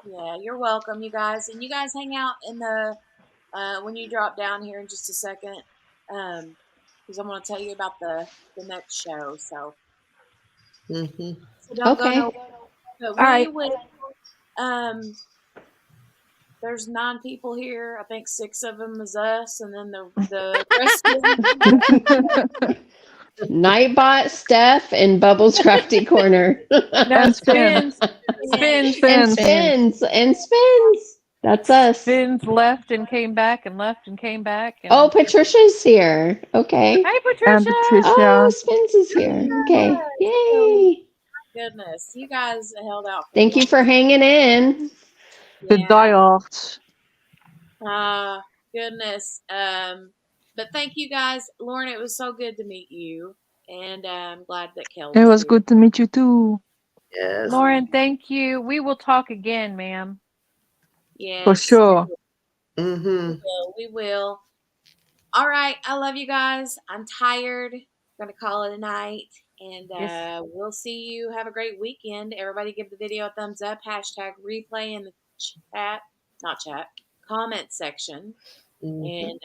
Yeah, you're welcome, you guys. And you guys hang out in the when you drop down here in just a second, because I'm going to tell you about the next show. So, so don't go Okay. nowhere. But All right. there's 9 people here. I think 6 of them is us, and then the rest of them. Nightbot, Steph, and Bubbles Crafty Corner. No, spins. And spins. That's us. Spins left and came back and left and came back. And... Oh, Patricia's here. Okay. Hey, Patricia. Oh, Spins is here. Okay. Yay. Goodness, you guys held out. Thank you for hanging in. The diehards. Goodness. But thank you guys, Lauren. It was so good to meet you, and I'm glad that Kel It was was here. good to meet you too. Yes. Lauren, thank you. We will talk again, ma'am. Yes, For sure. We will. All right, I love you guys. I'm tired. I'm gonna call it a night, and we'll see you. Have a great weekend. Everybody, give the video a thumbs up. Hashtag replay in the comment section. And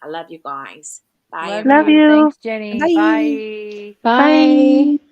I love you guys. Bye. Love everybody. you. Thanks, Jenny. Bye. Bye. Bye.